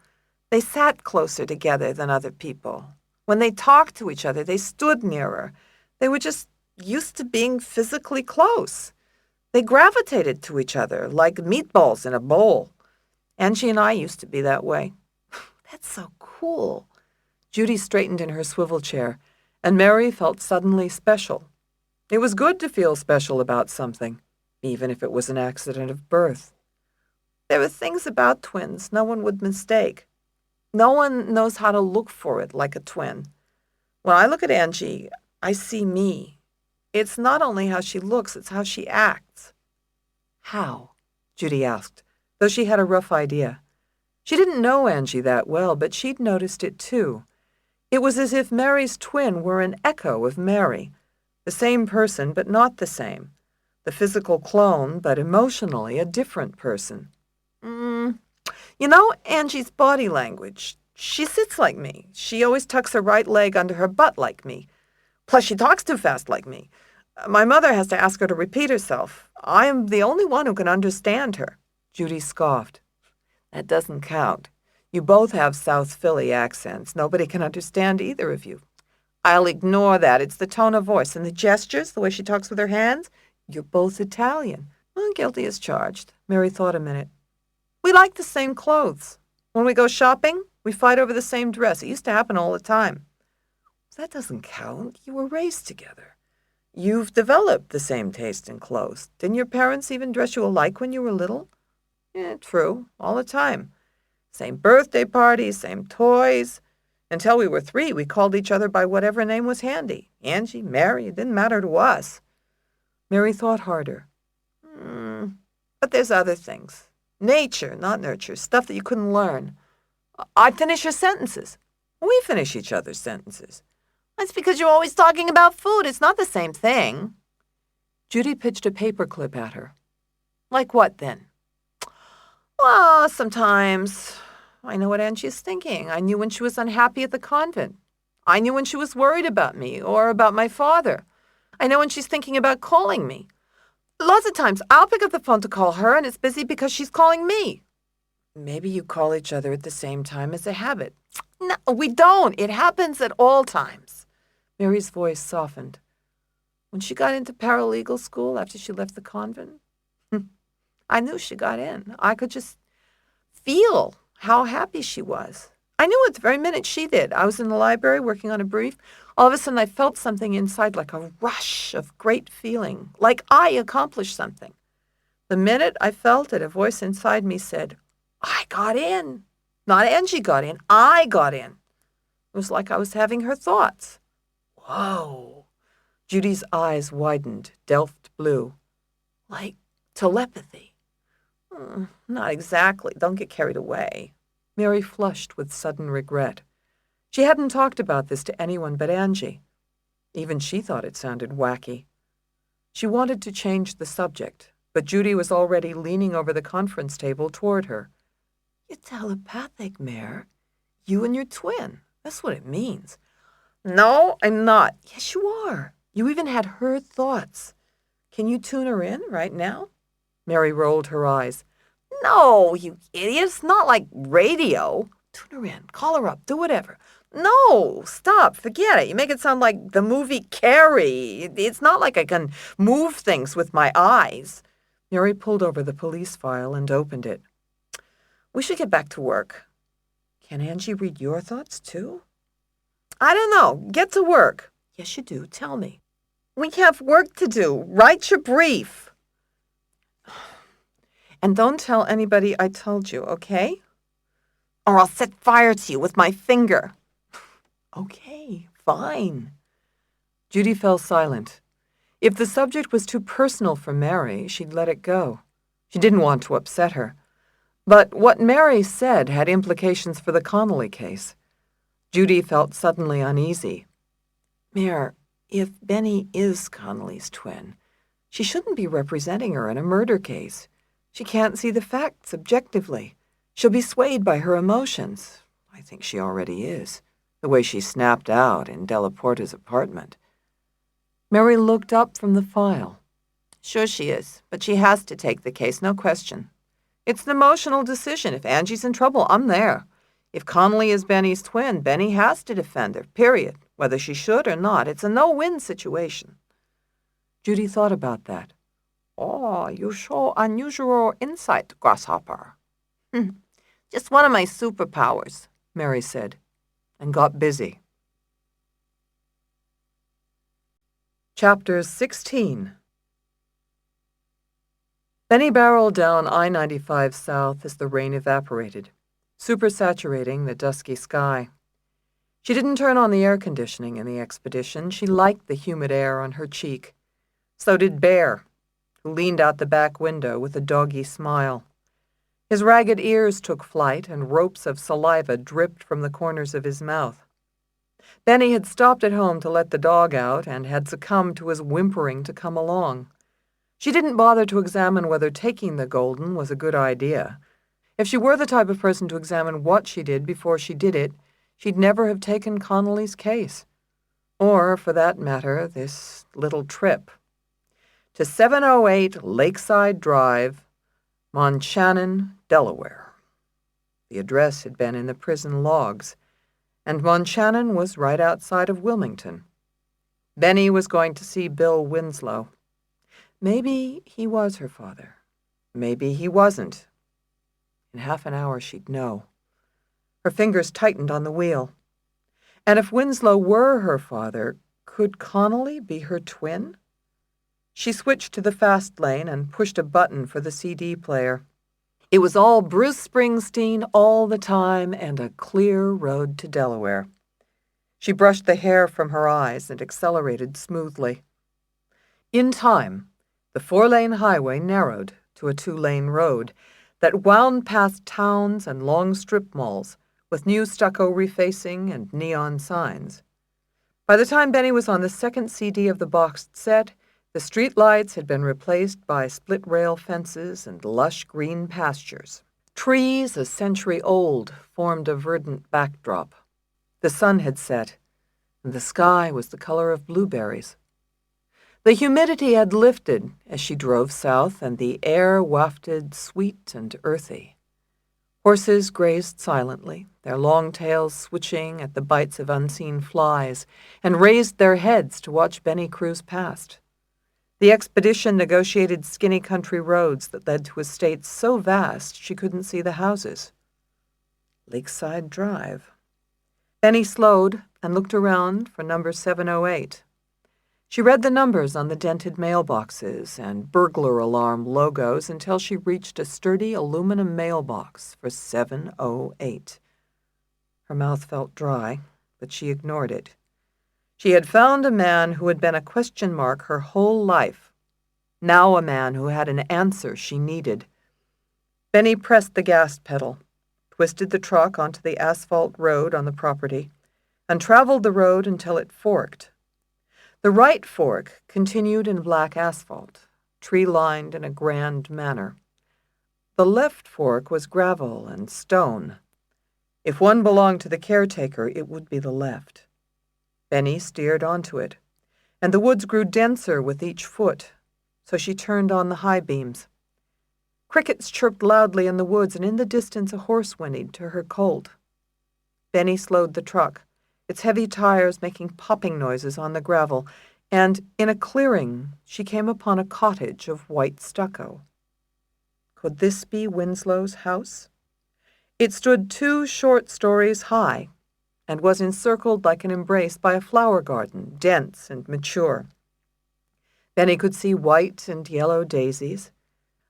They sat closer together than other people. When they talked to each other, they stood nearer. They were just used to being physically close. They gravitated to each other like meatballs in a bowl. Angie and I used to be that way. That's so cool. Judy straightened in her swivel chair, and Mary felt suddenly special. It was good to feel special about something, even if it was an accident of birth. There are things about twins no one would mistake. No one knows how to look for it like a twin. When I look at Angie, I see me. It's not only how she looks, it's how she acts. How? Judy asked, though she had a rough idea. She didn't know Angie that well, but she'd noticed it too. It was as if Mary's twin were an echo of Mary, the same person but not the same, the physical clone but emotionally a different person. You know Angie's body language. She sits like me. She always tucks her right leg under her butt like me. Plus, she talks too fast like me. My mother has to ask her to repeat herself. I am the only one who can understand her. Judy scoffed. That doesn't count. You both have South Philly accents. Nobody can understand either of you. I'll ignore that. It's the tone of voice and the gestures, the way she talks with her hands. You're both Italian. Well, guilty as charged. Mary thought a minute. We like the same clothes. When we go shopping, we fight over the same dress. It used to happen all the time. That doesn't count. You were raised together. You've developed the same taste in clothes. Didn't your parents even dress you alike when you were little? Yeah, true. All the time. Same birthday parties, same toys. Until we were 3, we called each other by whatever name was handy. Angie, Mary, it didn't matter to us. Mary thought harder. But there's other things. Nature, not nurture, stuff that you couldn't learn. I finish your sentences. We finish each other's sentences. That's because you're always talking about food. It's not the same thing. Judy pitched a paperclip at her. Like what, then? Well, sometimes I know what Angie's thinking. I knew when she was unhappy at the convent. I knew when she was worried about me or about my father. I know when she's thinking about calling me. Lots of times I'll pick up the phone to call her and it's busy because she's calling me. Maybe you call each other at the same time as a habit. No, we don't. It happens at all times. Mary's voice softened. When she got into paralegal school after she left the convent, I knew she got in. I could just feel how happy she was. I knew it the very minute she did. I was in the library working on a brief. All of a sudden I felt something inside, like a rush of great feeling, like I accomplished something. The minute I felt it, a voice inside me said, I got in. Not Angie got in. I got in. It was like I was having her thoughts. Whoa. Judy's eyes widened, delft blue. Like telepathy. Not exactly. Don't get carried away. Mary flushed with sudden regret. She hadn't talked about this to anyone but Angie. Even she thought it sounded wacky. She wanted to change the subject, but Judy was already leaning over the conference table toward her. You're telepathic, Mare. You and your twin. That's what it means. No, I'm not. Yes, you are. You even had her thoughts. Can you tune her in right now? Mary rolled her eyes. No, you idiot. It's not like radio. Tune her in. Call her up. Do whatever. No, stop. Forget it. You make it sound like the movie Carrie. It's not like I can move things with my eyes. Mary pulled over the police file and opened it. We should get back to work. Can Angie read your thoughts, too? I don't know. Get to work. Yes, you do. Tell me. We have work to do. Write your brief. And don't tell anybody I told you, okay? Or I'll set fire to you with my finger. Okay, fine. Judy fell silent. If the subject was too personal for Mary, she'd let it go. She didn't want to upset her. But what Mary said had implications for the Connolly case. Judy felt suddenly uneasy. Mare, if Benny is Connolly's twin, she shouldn't be representing her in a murder case. She can't see the facts objectively. She'll be swayed by her emotions. I think she already is, the way she snapped out in Delaporta's apartment. Mary looked up from the file. Sure she is, but she has to take the case, no question. It's an emotional decision. If Angie's in trouble, I'm there. If Connolly is Benny's twin, Benny has to defend her, period. Whether she should or not, it's a no-win situation. Judy thought about that. "Oh, you show unusual insight, Grasshopper." "Just one of my superpowers," Mary said, and got busy. Chapter 16. Benny barreled down I-95 south as the rain evaporated, supersaturating the dusky sky. She didn't turn on the air conditioning in the Expedition. She liked the humid air on her cheek. So did Bear, who leaned out the back window with a doggy smile. His ragged ears took flight, and ropes of saliva dripped from the corners of his mouth. Benny had stopped at home to let the dog out and had succumbed to his whimpering to come along. She didn't bother to examine whether taking the Golden was a good idea. If she were the type of person to examine what she did before she did it, she'd never have taken Connolly's case. Or, for that matter, this little trip. To 708 Lakeside Drive, Monchannon, Delaware. The address had been in the prison logs, and Monchannon was right outside of Wilmington. Benny was going to see Bill Winslow. Maybe he was her father. Maybe he wasn't. In half an hour she'd know. Her fingers tightened on the wheel. And if Winslow were her father, could Connolly be her twin? She switched to the fast lane and pushed a button for the CD player. It was all Bruce Springsteen all the time and a clear road to Delaware. She brushed the hair from her eyes and accelerated smoothly. In time, the 4-lane highway narrowed to a 2-lane road that wound past towns and long strip malls with new stucco refacing and neon signs. By the time Benny was on the second CD of the boxed set, the street lights had been replaced by split-rail fences and lush green pastures. Trees a century old formed a verdant backdrop. The sun had set, and the sky was the color of blueberries. The humidity had lifted as she drove south, and the air wafted sweet and earthy. Horses grazed silently, their long tails switching at the bites of unseen flies, and raised their heads to watch Benny cruise past. The Expedition negotiated skinny country roads that led to estates so vast she couldn't see the houses. Lakeside Drive. Benny slowed and looked around for number 708. She read the numbers on the dented mailboxes and burglar alarm logos until she reached a sturdy aluminum mailbox for 708. Her mouth felt dry, but she ignored it. She had found a man who had been a question mark her whole life, now a man who had an answer she needed. Benny pressed the gas pedal, twisted the truck onto the asphalt road on the property, and traveled the road until it forked. The right fork continued in black asphalt, tree-lined in a grand manner. The left fork was gravel and stone. If one belonged to the caretaker, it would be the left. Benny steered onto it, and the woods grew denser with each foot, so she turned on the high beams. Crickets chirped loudly in the woods, and in the distance a horse whinnied to her colt. Benny slowed the truck, its heavy tires making popping noises on the gravel, and in a clearing she came upon a cottage of white stucco. Could this be Winslow's house? It stood 2 short stories high and was encircled like an embrace by a flower garden, dense and mature. Benny could see white and yellow daisies,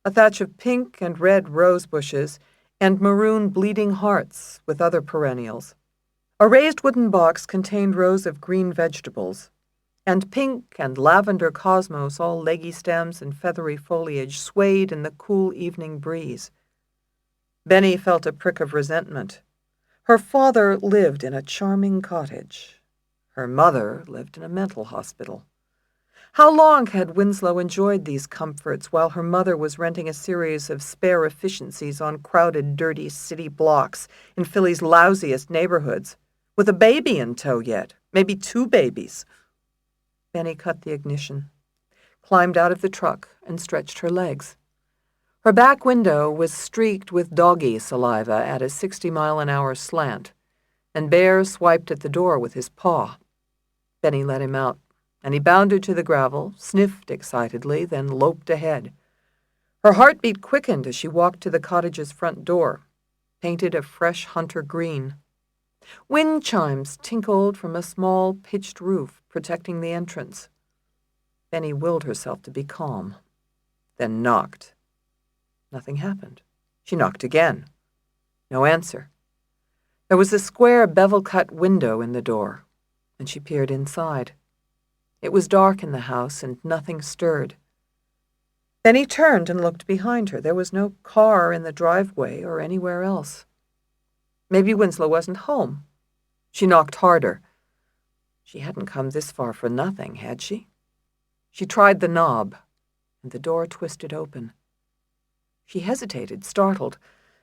a thatch of pink and red rose bushes, and maroon bleeding hearts with other perennials. A raised wooden box contained rows of green vegetables, and pink and lavender cosmos, all leggy stems and feathery foliage, swayed in the cool evening breeze. Benny felt a prick of resentment. Her father lived in a charming cottage. Her mother lived in a mental hospital. How long had Winslow enjoyed these comforts while her mother was renting a series of spare efficiencies on crowded, dirty city blocks in Philly's lousiest neighborhoods, with a baby in tow yet, maybe 2 babies? Benny cut the ignition, climbed out of the truck, and stretched her legs. Her back window was streaked with doggy saliva at a 60-mile-an-hour slant, and Bear swiped at the door with his paw. Benny let him out. and he bounded to the gravel, sniffed excitedly, then loped ahead. Her heartbeat quickened as she walked to the cottage's front door, painted a fresh hunter green. Wind chimes tinkled from a small pitched roof protecting the entrance. Benny willed herself to be calm, then knocked. Nothing happened. She knocked again. No answer. There was a square bevel-cut window in the door, and she peered inside. It was dark in the house, and nothing stirred. Benny turned and looked behind her. There was no car in the driveway or anywhere else. Maybe Winslow wasn't home. She knocked harder. She hadn't come this far for nothing, had she? She tried the knob, and the door twisted open. She hesitated, startled,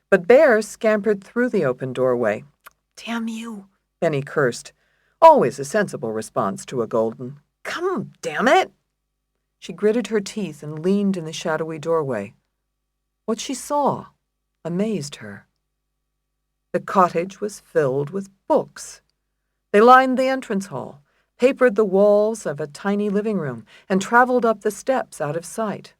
but Bear scampered through the open doorway. "Damn you," Benny cursed. Always a sensible response to a golden. "Come, damn it!" She gritted her teeth and leaned in the shadowy doorway. What she saw amazed her. The cottage was filled with books. They lined the entrance hall, papered the walls of a tiny living room, and traveled up the steps out of sight.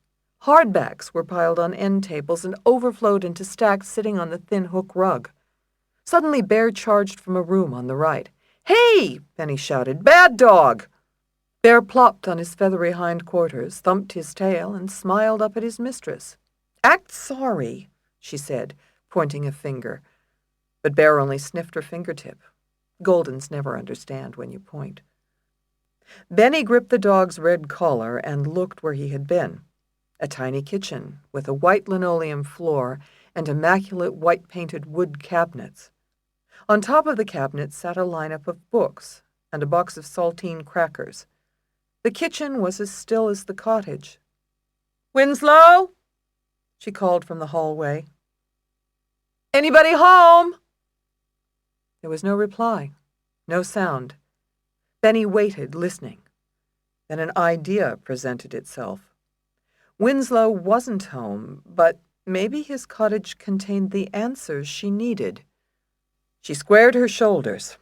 Hardbacks were piled on end tables and overflowed into stacks sitting on the thin hook rug. Suddenly, Bear charged from a room on the right. "Hey!" Benny shouted. "Bad dog!" Bear plopped on his feathery hindquarters, thumped his tail, and smiled up at his mistress. "Act sorry," she said, pointing a finger. But Bear only sniffed her fingertip. Goldens never understand when you point. Benny gripped the dog's red collar and looked where he had been. A tiny kitchen with a white linoleum floor and immaculate white-painted wood cabinets. On top of the cabinets sat a lineup of books and a box of saltine crackers. The kitchen was as still as the cottage. "Winslow?" she called from the hallway. "Anybody home?" There was no reply, no sound. Benny waited, listening. Then an idea presented itself. Winslow wasn't home, but maybe his cottage contained the answers she needed. She squared her shoulders.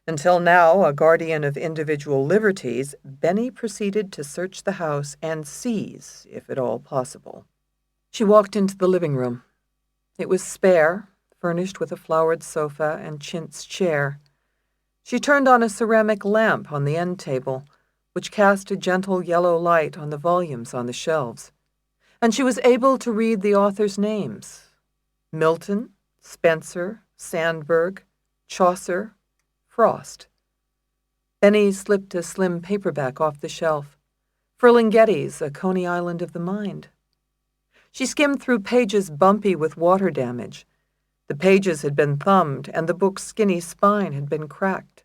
Until now, a guardian of individual liberties, Benny proceeded to search the house and seize, if at all possible. She walked into the living room. It was spare, furnished with a flowered sofa and chintz chair. She turned on a ceramic lamp on the end table, which cast a gentle yellow light on the volumes on the shelves, and she was able to read the authors' names: Milton, Spencer, Sandburg, Chaucer, Frost. Benny slipped a slim paperback off the shelf. Ferlinghetti's A Coney Island of the Mind. She skimmed through pages bumpy with water damage. The pages had been thumbed, and the book's skinny spine had been cracked.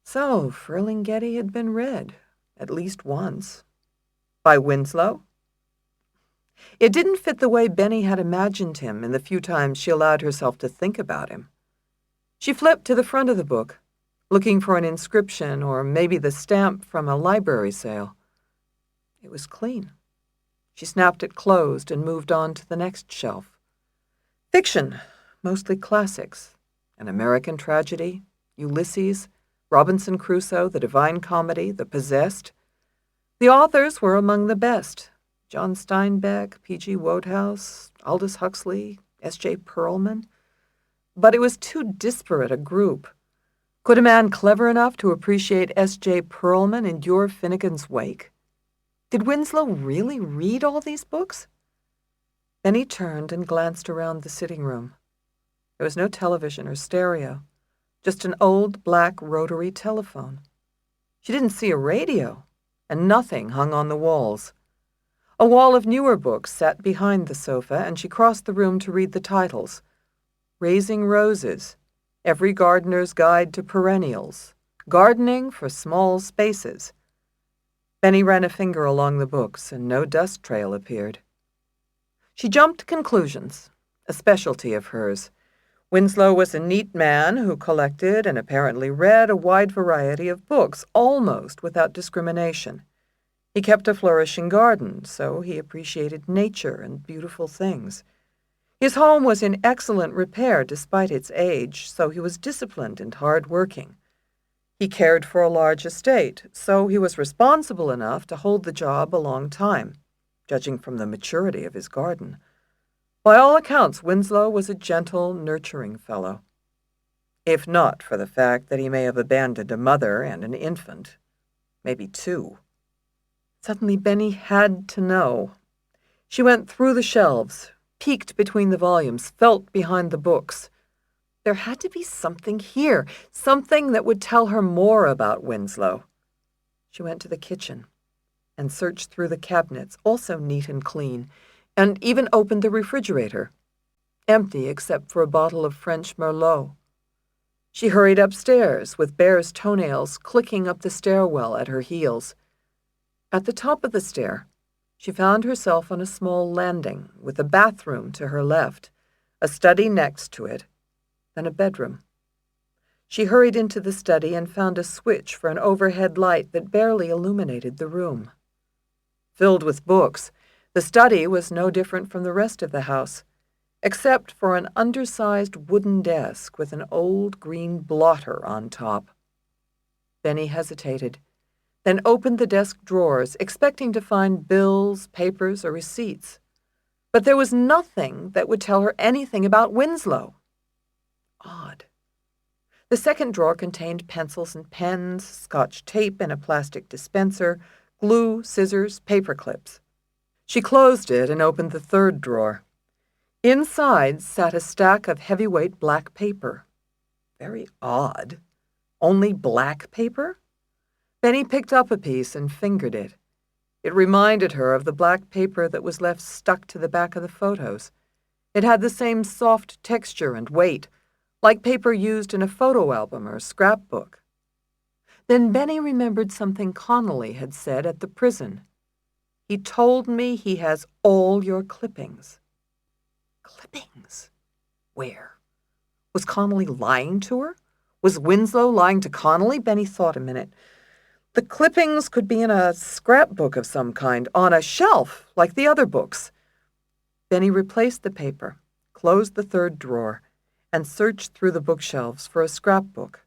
So Ferlinghetti had been read, at least once. By Winslow? It didn't fit the way Benny had imagined him in the few times she allowed herself to think about him. She flipped to the front of the book, looking for an inscription or maybe the stamp from a library sale. It was clean. She snapped it closed and moved on to the next shelf. Fiction, mostly classics. An American Tragedy, Ulysses, Robinson Crusoe, The Divine Comedy, The Possessed. The authors were among the best: John Steinbeck, P.G. Wodehouse, Aldous Huxley, S.J. Perelman. But it was too disparate a group. Could a man clever enough to appreciate S.J. Perelman endure Finnegan's Wake? Did Winslow really read all these books? Benny turned and glanced around the sitting room. There was no television or stereo, just an old black rotary telephone. She didn't see a radio, and nothing hung on the walls. A wall of newer books sat behind the sofa, and she crossed the room to read the titles. Raising Roses, Every Gardener's Guide to Perennials, Gardening for Small Spaces. Benny ran a finger along the books, and no dust trail appeared. She jumped to conclusions, a specialty of hers. Winslow was a neat man who collected and apparently read a wide variety of books, almost without discrimination. He kept a flourishing garden, so he appreciated nature and beautiful things. His home was in excellent repair despite its age, so he was disciplined and hard-working. He cared for a large estate, so he was responsible enough to hold the job a long time, judging from the maturity of his garden. By all accounts, Winslow was a gentle, nurturing fellow, if not for the fact that he may have abandoned a mother and an infant, maybe two. Suddenly, Benny had to know. She went through the shelves, peeked between the volumes, felt behind the books. There had to be something here, something that would tell her more about Winslow. She went to the kitchen and searched through the cabinets, also neat and clean, and even opened the refrigerator, empty except for a bottle of French Merlot. She hurried upstairs, with Bear's toenails clicking up the stairwell at her heels. At the top of the stair, she found herself on a small landing, with a bathroom to her left, a study next to it, then a bedroom. She hurried into the study and found a switch for an overhead light that barely illuminated the room. Filled with books, the study was no different from the rest of the house, except for an undersized wooden desk with an old green blotter on top. Benny hesitated, then opened the desk drawers, expecting to find bills, papers, or receipts. But there was nothing that would tell her anything about Winslow. Odd. The second drawer contained pencils and pens, Scotch tape in a plastic dispenser, glue, scissors, paper clips. She closed it and opened the third drawer. Inside sat a stack of heavyweight black paper. Very odd. Only black paper? Benny picked up a piece and fingered it. It reminded her of the black paper that was left stuck to the back of the photos. It had the same soft texture and weight, like paper used in a photo album or scrapbook. Then Benny remembered something Connolly had said at the prison. He told me he has all your clippings. Clippings? Where? Was Connolly lying to her? Was Winslow lying to Connolly? Benny thought a minute. The clippings could be in a scrapbook of some kind, on a shelf, like the other books. Benny replaced the paper, closed the third drawer, and searched through the bookshelves for a scrapbook.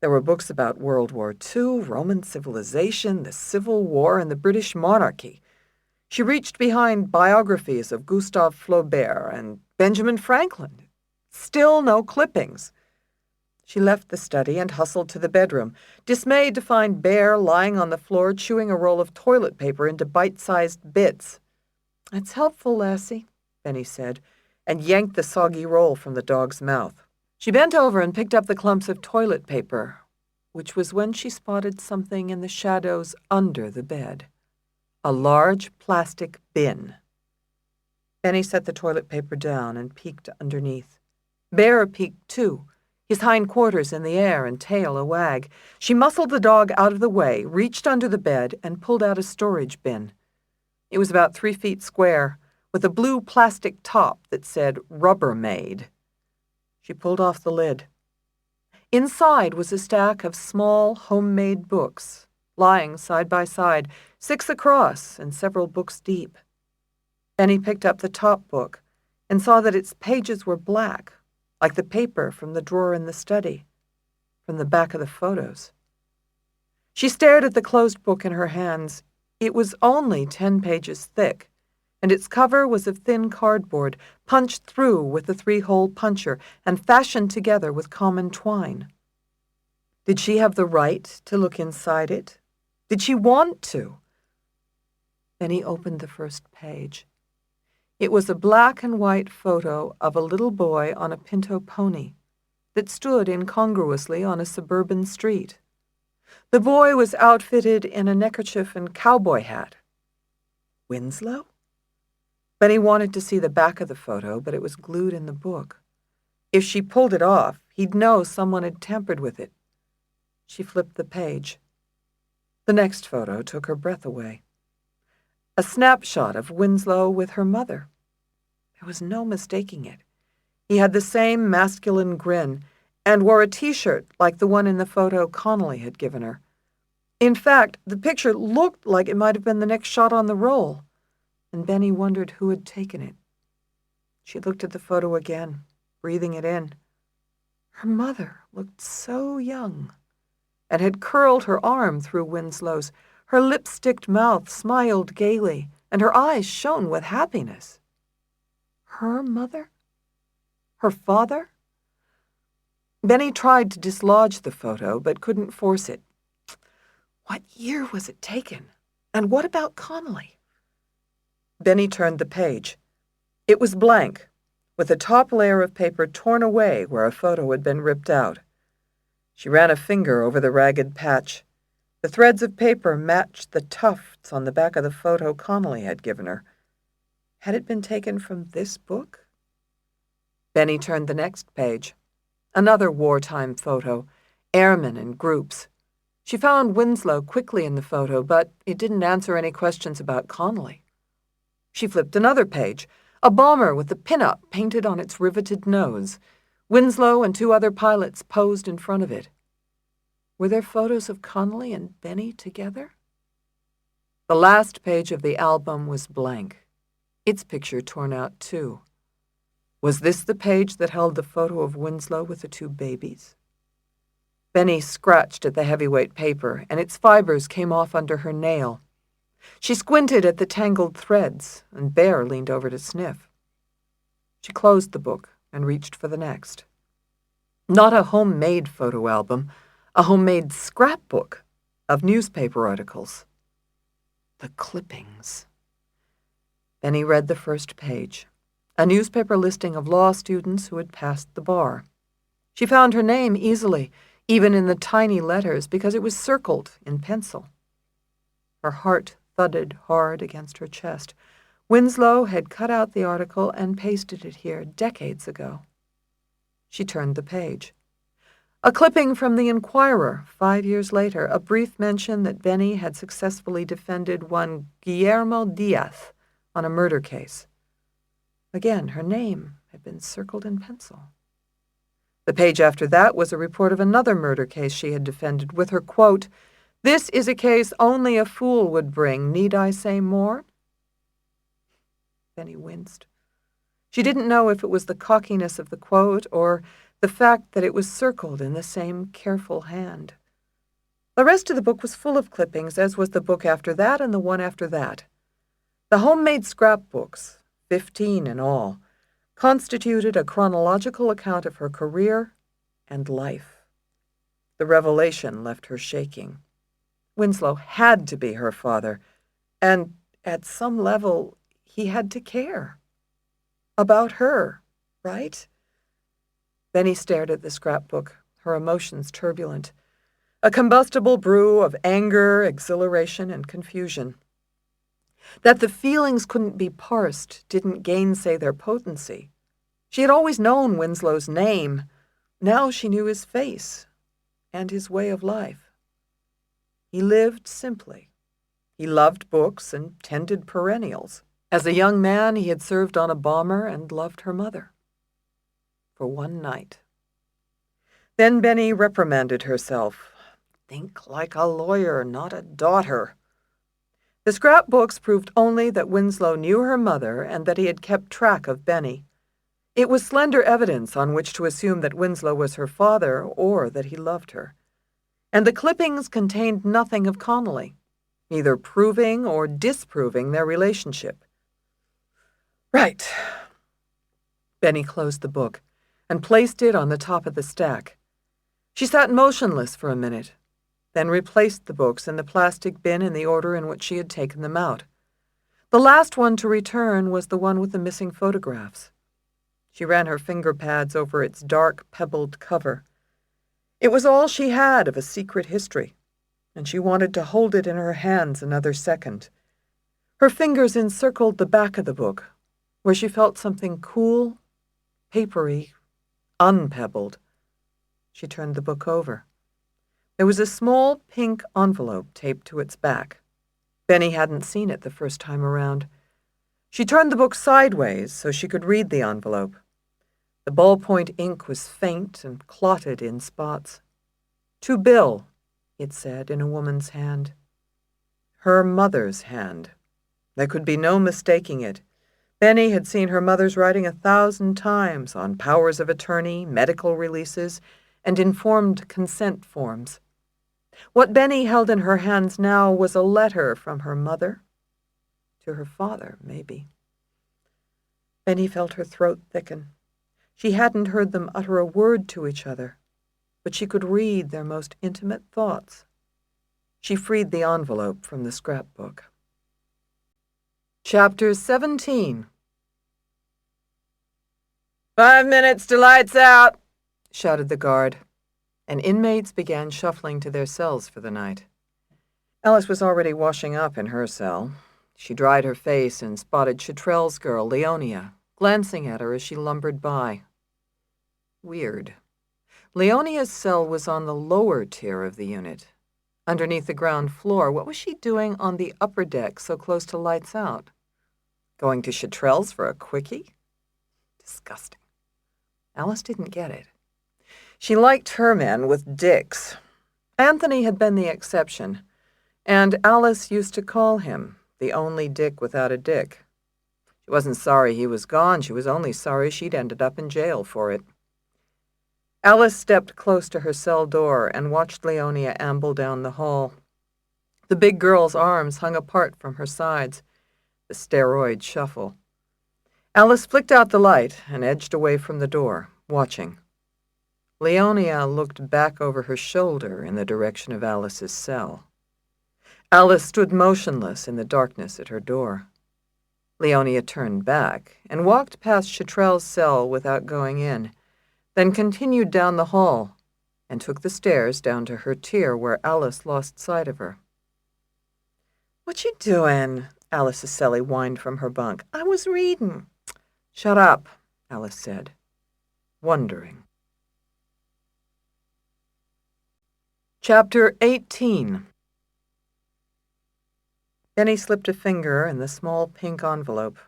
There were books about World War II, Roman civilization, the Civil War, and the British monarchy. She reached behind biographies of Gustave Flaubert and Benjamin Franklin. Still no clippings. She left the study and hustled to the bedroom, dismayed to find Bear lying on the floor chewing a roll of toilet paper into bite-sized bits. "That's helpful, lassie," Benny said, and yanked the soggy roll from the dog's mouth. She bent over and picked up the clumps of toilet paper, which was when she spotted something in the shadows under the bed. A large plastic bin. Benny set the toilet paper down and peeked underneath. Bear peeked too, his hindquarters in the air and tail a wag. She muscled the dog out of the way, reached under the bed, and pulled out a storage bin. It was about 3 feet square, with a blue plastic top that said Rubbermaid. She pulled off the lid. Inside was a stack of small, homemade books, lying side by side, 6 across and several books deep. Benny picked up the top book and saw that its pages were black, like the paper from the drawer in the study, from the back of the photos. She stared at the closed book in her hands. It was only 10 pages thick, and its cover was of thin cardboard, punched through with a 3-hole puncher and fashioned together with common twine. Did she have the right to look inside it? Did she want to? Then he opened the first page. It was a black and white photo of a little boy on a pinto pony that stood incongruously on a suburban street. The boy was outfitted in a neckerchief and cowboy hat. Winslow? Benny wanted to see the back of the photo, but it was glued in the book. If she pulled it off, he'd know someone had tampered with it. She flipped the page. The next photo took her breath away. A snapshot of Winslow with her mother. There was no mistaking it. He had the same masculine grin and wore a T-shirt like the one in the photo Connolly had given her. In fact, the picture looked like it might have been the next shot on the roll, and Benny wondered who had taken it. She looked at the photo again, breathing it in. Her mother looked so young. and had curled her arm through Winslow's. Her lipsticked mouth smiled gaily, and her eyes shone with happiness. Her mother? Her father? Benny tried to dislodge the photo, but couldn't force it. What year was it taken? And what about Connolly? Benny turned the page. It was blank, with the top layer of paper torn away where a photo had been ripped out. She ran a finger over the ragged patch. The threads of paper matched the tufts on the back of the photo Connolly had given her. Had it been taken from this book? Benny turned the next page. Another wartime photo, airmen in groups. She found Winslow quickly in the photo, but it didn't answer any questions about Connolly. She flipped another page, a bomber with the pin-up painted on its riveted nose. Winslow and 2 other pilots posed in front of it. Were there photos of Connolly and Benny together? The last page of the album was blank, its picture torn out too. Was this the page that held the photo of Winslow with the 2 babies? Benny scratched at the heavyweight paper, and its fibers came off under her nail. She squinted at the tangled threads, and Bear leaned over to sniff. She closed the book and reached for the next. Not a homemade photo album, a homemade scrapbook of newspaper articles. The clippings. Benny read the first page, a newspaper listing of law students who had passed the bar. She found her name easily, even in the tiny letters, because it was circled in pencil. Her heart thudded hard against her chest. Winslow had cut out the article and pasted it here decades ago. She turned the page. A clipping from the Inquirer, 5 years later, a brief mention that Benny had successfully defended one Guillermo Diaz on a murder case. Again, her name had been circled in pencil. The page after that was a report of another murder case she had defended with her quote, "This is a case only a fool would bring. Need I say more?" Benny winced. She didn't know if it was the cockiness of the quote or the fact that it was circled in the same careful hand. The rest of the book was full of clippings, as was the book after that and the one after that. The homemade scrapbooks, 15 in all, constituted a chronological account of her career and life. The revelation left her shaking. Winslow had to be her father, and at some level, he had to care. About her, right? Benny stared at the scrapbook, her emotions turbulent. A combustible brew of anger, exhilaration, and confusion. That the feelings couldn't be parsed didn't gainsay their potency. She had always known Winslow's name. Now she knew his face and his way of life. He lived simply. He loved books and tended perennials. As a young man, he had served on a bomber and loved her mother. For one night. Then Benny reprimanded herself. Think like a lawyer, not a daughter. The scrapbooks proved only that Winslow knew her mother and that he had kept track of Benny. It was slender evidence on which to assume that Winslow was her father or that he loved her. And the clippings contained nothing of Connolly, neither proving or disproving their relationship. Right. Benny closed the book and placed it on the top of the stack. She sat motionless for a minute, then replaced the books in the plastic bin in the order in which she had taken them out. The last one to return was the one with the missing photographs. She ran her finger pads over its dark, pebbled cover. It was all she had of a secret history, and she wanted to hold it in her hands another second. Her fingers encircled the back of the book, where she felt something cool, papery, unpebbled. She turned the book over. There was a small pink envelope taped to its back. Benny hadn't seen it the first time around. She turned the book sideways so she could read the envelope. The ballpoint ink was faint and clotted in spots. "To Bill," it said in a woman's hand. Her mother's hand. There could be no mistaking it. Benny had seen her mother's writing 1,000 times on powers of attorney, medical releases, and informed consent forms. What Benny held in her hands now was a letter from her mother to her father, maybe. Benny felt her throat thicken. She hadn't heard them utter a word to each other, but she could read their most intimate thoughts. She freed the envelope from the scrapbook. Chapter 17. 5 minutes to lights out, shouted the guard, and inmates began shuffling to their cells for the night. Alice was already washing up in her cell. She dried her face and spotted Chitrell's girl, Leonia, glancing at her as she lumbered by. Weird. Leonia's cell was on the lower tier of the unit. Underneath the ground floor, what was she doing on the upper deck so close to lights out? Going to Chitrell's for a quickie? Disgusting. Alice didn't get it. She liked her men with dicks. Anthony had been the exception, and Alice used to call him the only dick without a dick. She wasn't sorry he was gone. She was only sorry she'd ended up in jail for it. Alice stepped close to her cell door and watched Leonia amble down the hall. The big girl's arms hung apart from her sides, the steroid shuffle. Alice flicked out the light and edged away from the door, watching. Leonia looked back over her shoulder in the direction of Alice's cell. Alice stood motionless in the darkness at her door. Leonia turned back and walked past Chitrell's cell without going in, then continued down the hall and took the stairs down to her tier where Alice lost sight of her. "What you doing?" Alice's cellie whined from her bunk. "I was reading." "Shut up," Alice said, wondering. Chapter 18. Benny slipped a finger in the small pink envelope.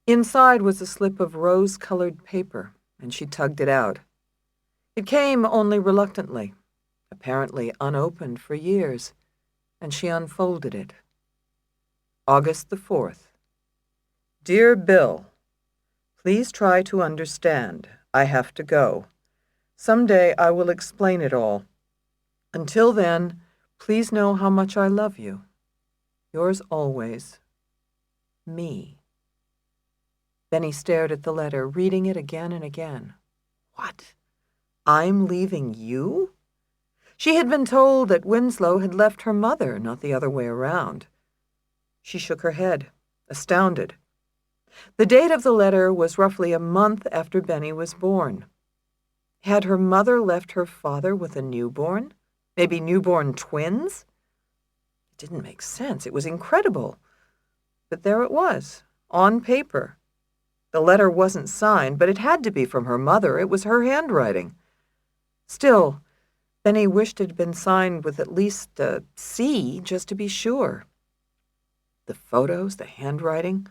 Inside was a slip of rose-colored paper, and she tugged it out. It came only reluctantly, apparently unopened for years, and she unfolded it. August the 4th. Dear Bill, please try to understand. I have to go. Someday I will explain it all. Until then, please know how much I love you. Yours always, me. Benny stared at the letter, reading it again and again. What? I'm leaving you? She had been told that Winslow had left her mother, not the other way around. She shook her head, astounded. The date of the letter was roughly a month after Benny was born. Had her mother left her father with a newborn? Maybe newborn twins? It didn't make sense. It was incredible. But there it was, on paper. The letter wasn't signed, but it had to be from her mother. It was her handwriting. Still, Benny wished it had been signed with at least a C, just to be sure. The photos, the handwriting,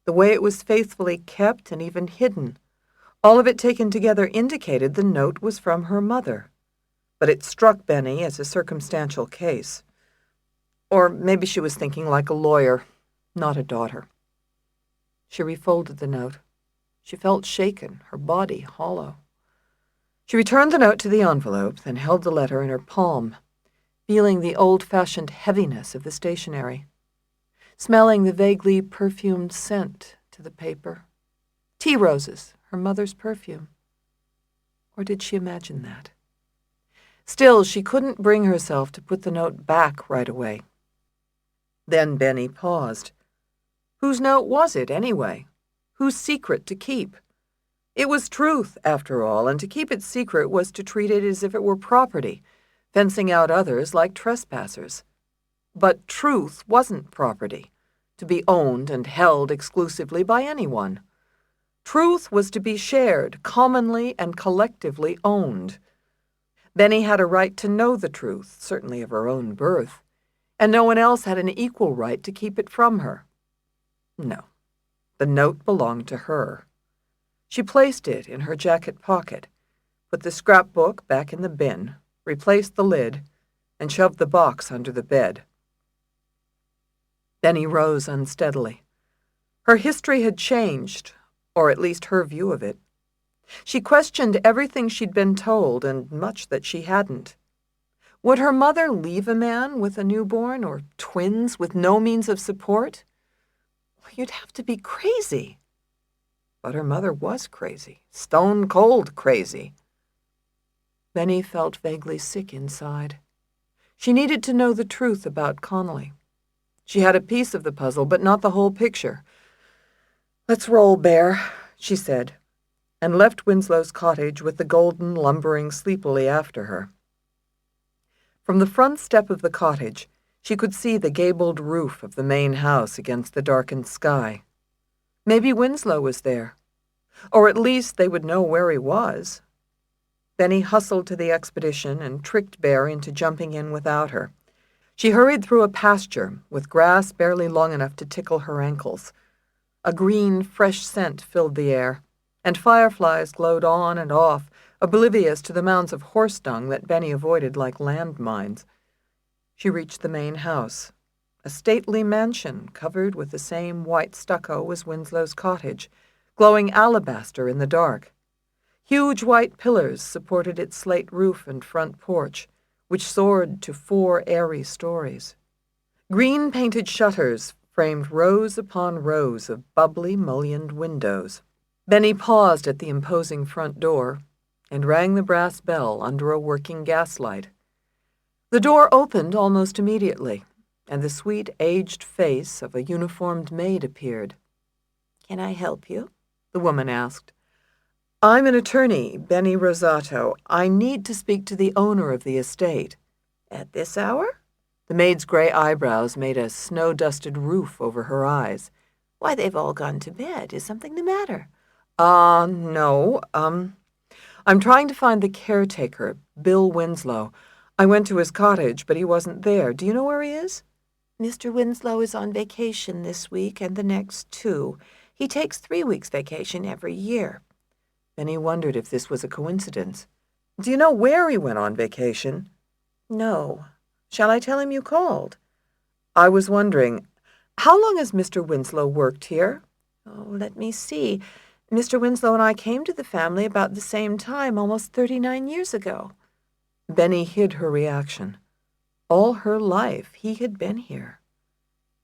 the way it was faithfully kept and even hidden, all of it taken together indicated the note was from her mother. But it struck Benny as a circumstantial case. Or maybe she was thinking like a lawyer, not a daughter. She refolded the note. She felt shaken, her body hollow. She returned the note to the envelope, then held the letter in her palm, feeling the old-fashioned heaviness of the stationery, smelling the vaguely perfumed scent to the paper. Tea roses, her mother's perfume. Or did she imagine that? Still, she couldn't bring herself to put the note back right away. Then Benny paused. Whose note was it, anyway? Whose secret to keep? It was truth, after all, and to keep it secret was to treat it as if it were property, fencing out others like trespassers. But truth wasn't property, to be owned and held exclusively by anyone. Truth was to be shared, commonly and collectively owned. Benny had a right to know the truth, certainly of her own birth, and no one else had an equal right to keep it from her. No, the note belonged to her. She placed it in her jacket pocket, put the scrapbook back in the bin, replaced the lid, and shoved the box under the bed. Benny rose unsteadily. Her history had changed, or at least her view of it. She questioned everything she'd been told and much that she hadn't. Would her mother leave a man with a newborn or twins with no means of support? You'd have to be crazy. But her mother was crazy, stone cold crazy. Benny felt vaguely sick inside. She needed to know the truth about Connolly. She had a piece of the puzzle, but not the whole picture. "Let's roll, Bear," she said, and left Winslow's cottage with the Golden lumbering sleepily after her. From the front step of the cottage, she could see the gabled roof of the main house against the darkened sky. Maybe Winslow was there, or at least they would know where he was. Benny hustled to the expedition and tricked Bear into jumping in without her. She hurried through a pasture with grass barely long enough to tickle her ankles. A green, fresh scent filled the air, and fireflies glowed on and off, oblivious to the mounds of horse dung that Benny avoided like landmines. She reached the main house, a stately mansion covered with the same white stucco as Winslow's cottage, glowing alabaster in the dark. Huge white pillars supported its slate roof and front porch, which soared to 4 airy stories. Green-painted shutters framed rows upon rows of bubbly, mullioned windows. Benny paused at the imposing front door and rang the brass bell under a working gaslight. The door opened almost immediately, and the sweet, aged face of a uniformed maid appeared. "Can I help you?" the woman asked. "I'm an attorney, Benny Rosato. I need to speak to the owner of the estate." "At this hour?" The maid's gray eyebrows made a snow-dusted roof over her eyes. "Why, they've all gone to bed. Is something the matter?" No. I'm trying to find the caretaker, Bill Winslow. I went to his cottage, but he wasn't there. Do you know where he is?" "Mr. Winslow is on vacation this week and the next 2. He takes 3 weeks' vacation every year." Benny wondered if this was a coincidence. "Do you know where he went on vacation?" "No. Shall I tell him you called?" "I was wondering, how long has Mr. Winslow worked here?" "Oh, let me see. Mr. Winslow and I came to the family about the same time, almost 39 years ago." Benny hid her reaction. All her life he had been here.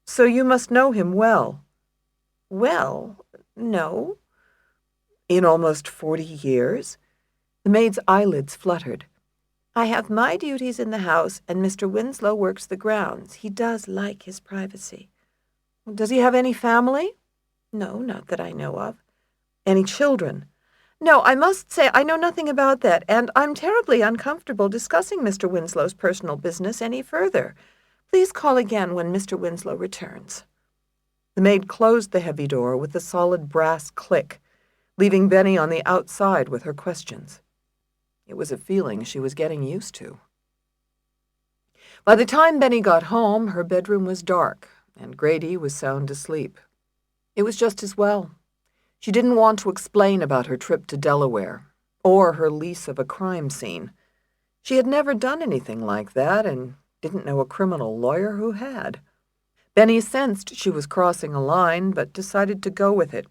"So you must know him well." "Well, no." "In almost 40 years?" The maid's eyelids fluttered. "I have my duties in the house, and Mr. Winslow works the grounds. He does like his privacy." "Does he have any family?" "No, not that I know of." "Any children?" "No, I must say I know nothing about that, and I'm terribly uncomfortable discussing Mr. Winslow's personal business any further. Please call again when Mr. Winslow returns." The maid closed the heavy door with a solid brass click, leaving Benny on the outside with her questions. It was a feeling she was getting used to. By the time Benny got home, her bedroom was dark, and Grady was sound asleep. It was just as well. She didn't want to explain about her trip to Delaware, or her lease of a crime scene. She had never done anything like that, and didn't know a criminal lawyer who had. Benny sensed she was crossing a line, but decided to go with it.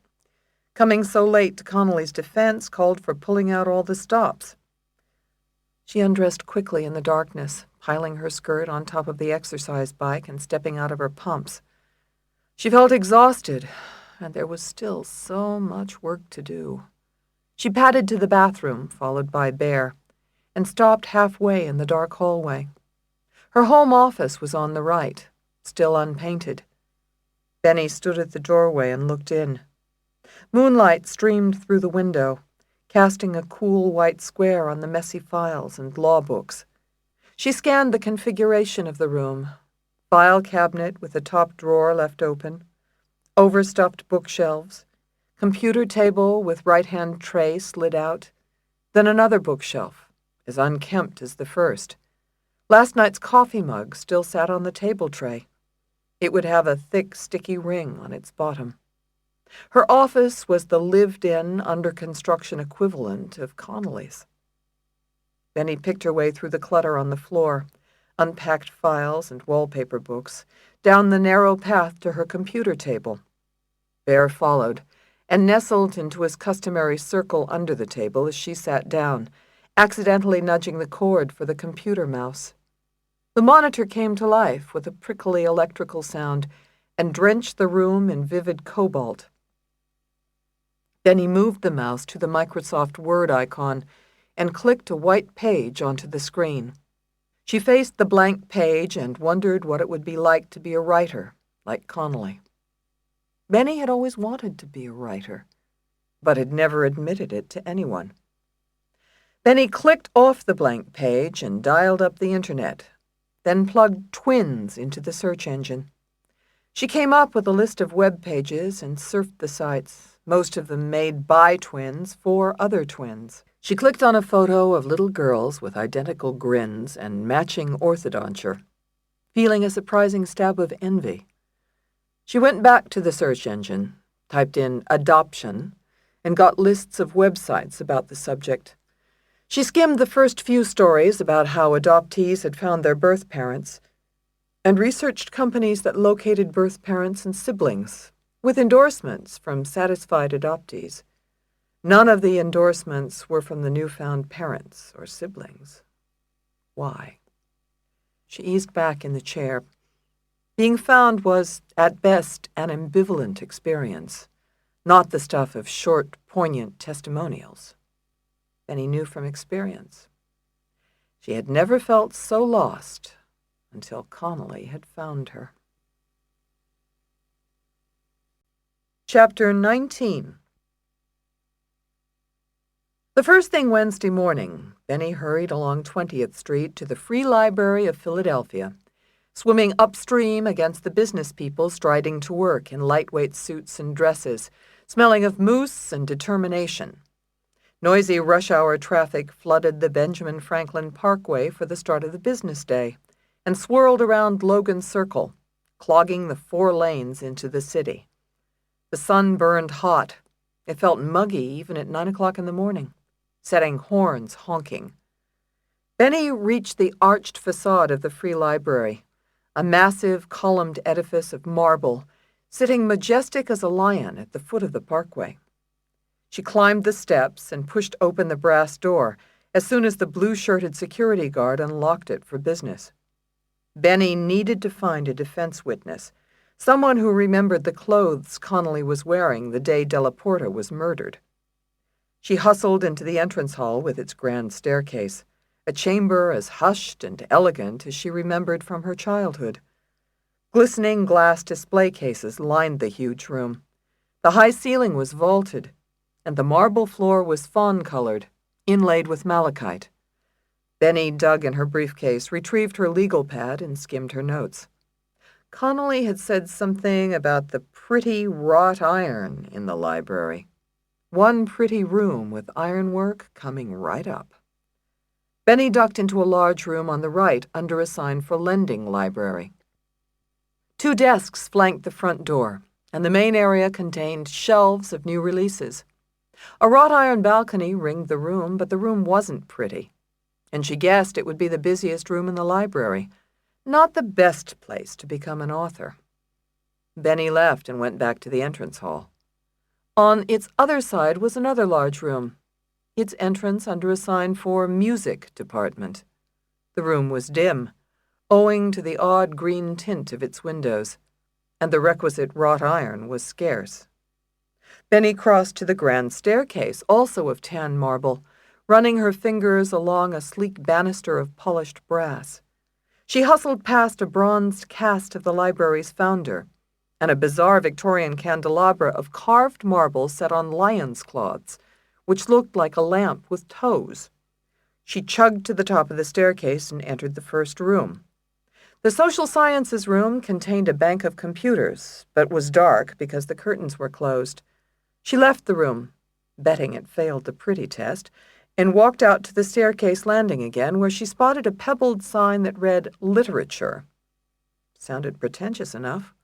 Coming so late to Connolly's defense called for pulling out all the stops. She undressed quickly in the darkness, piling her skirt on top of the exercise bike and stepping out of her pumps. She felt exhausted, and there was still so much work to do. She padded to the bathroom, followed by Bear, and stopped halfway in the dark hallway. Her home office was on the right, still unpainted. Benny stood at the doorway and looked in. Moonlight streamed through the window, casting a cool white square on the messy files and law books. She scanned the configuration of the room. File cabinet with the top drawer left open, overstuffed bookshelves, computer table with right-hand tray slid out, then another bookshelf, as unkempt as the first. Last night's coffee mug still sat on the table tray. It would have a thick, sticky ring on its bottom. Her office was the lived-in, under-construction equivalent of Connolly's. Benny picked her way through the clutter on the floor, unpacked files and wallpaper books, down the narrow path to her computer table. Bear followed, and nestled into his customary circle under the table as she sat down, accidentally nudging the cord for the computer mouse. The monitor came to life with a prickly electrical sound and drenched the room in vivid cobalt. Then he moved the mouse to the Microsoft Word icon and clicked a white page onto the screen. She faced the blank page and wondered what it would be like to be a writer, like Connolly. Benny had always wanted to be a writer, but had never admitted it to anyone. Benny clicked off the blank page and dialed up the internet, then plugged twins into the search engine. She came up with a list of web pages and surfed the sites, most of them made by twins for other twins. She clicked on a photo of little girls with identical grins and matching orthodonture, feeling a surprising stab of envy. She went back to the search engine, typed in adoption, and got lists of websites about the subject. She skimmed the first few stories about how adoptees had found their birth parents and researched companies that located birth parents and siblings, with endorsements from satisfied adoptees. None of the endorsements were from the newfound parents or siblings. Why? She eased back in the chair. Being found was, at best, an ambivalent experience, not the stuff of short, poignant testimonials. Benny knew from experience. She had never felt so lost until Connolly had found her. Chapter 19. The first thing Wednesday morning, Benny hurried along 20th Street to the Free Library of Philadelphia, swimming upstream against the business people striding to work in lightweight suits and dresses, smelling of mousse and determination. Noisy rush-hour traffic flooded the Benjamin Franklin Parkway for the start of the business day and swirled around Logan Circle, clogging the 4 lanes into the city. The sun burned hot. It felt muggy even at 9 o'clock in the morning, setting horns honking. Benny reached the arched facade of the Free Library, a massive columned edifice of marble, sitting majestic as a lion at the foot of the parkway. She climbed the steps and pushed open the brass door as soon as the blue-shirted security guard unlocked it for business. Benny needed to find a defense witness, someone who remembered the clothes Connolly was wearing the day Della Porta was murdered. She hustled into the entrance hall with its grand staircase, a chamber as hushed and elegant as she remembered from her childhood. Glistening glass display cases lined the huge room. The high ceiling was vaulted, and the marble floor was fawn-colored, inlaid with malachite. Benny dug in her briefcase, retrieved her legal pad, and skimmed her notes. Connolly had said something about the pretty wrought iron in the library. One pretty room with ironwork coming right up. Benny ducked into a large room on the right under a sign for lending library. 2 desks flanked the front door, and the main area contained shelves of new releases. A wrought iron balcony ringed the room, but the room wasn't pretty, and she guessed it would be the busiest room in the library, not the best place to become an author. Benny left and went back to the entrance hall. On its other side was another large room, its entrance under a sign for music department. The room was dim, owing to the odd green tint of its windows, and the requisite wrought iron was scarce. Benny crossed to the grand staircase, also of tan marble, running her fingers along a sleek banister of polished brass. She hustled past a bronzed cast of the library's founder and a bizarre Victorian candelabra of carved marble set on lion's cloths, which looked like a lamp with toes. She chugged to the top of the staircase and entered the first room. The social sciences room contained a bank of computers, but was dark because the curtains were closed. She left the room, betting it failed the pretty test, and walked out to the staircase landing again, where she spotted a pebbled sign that read literature. Sounded pretentious enough.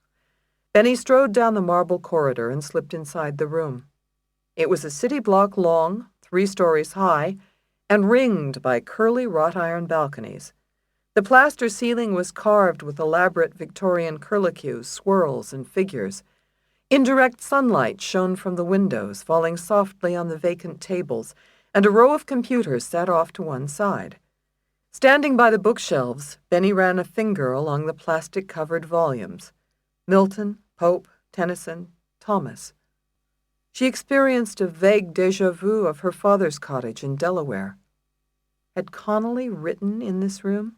Benny strode down the marble corridor and slipped inside the room. It was a city block long, 3 stories high, and ringed by curly wrought iron balconies. The plaster ceiling was carved with elaborate Victorian curlicues, swirls, and figures. Indirect sunlight shone from the windows, falling softly on the vacant tables, and a row of computers sat off to one side. Standing by the bookshelves, Benny ran a finger along the plastic-covered volumes. Milton, Pope, Tennyson, Thomas. She experienced a vague déjà vu of her father's cottage in Delaware. Had Connolly written in this room?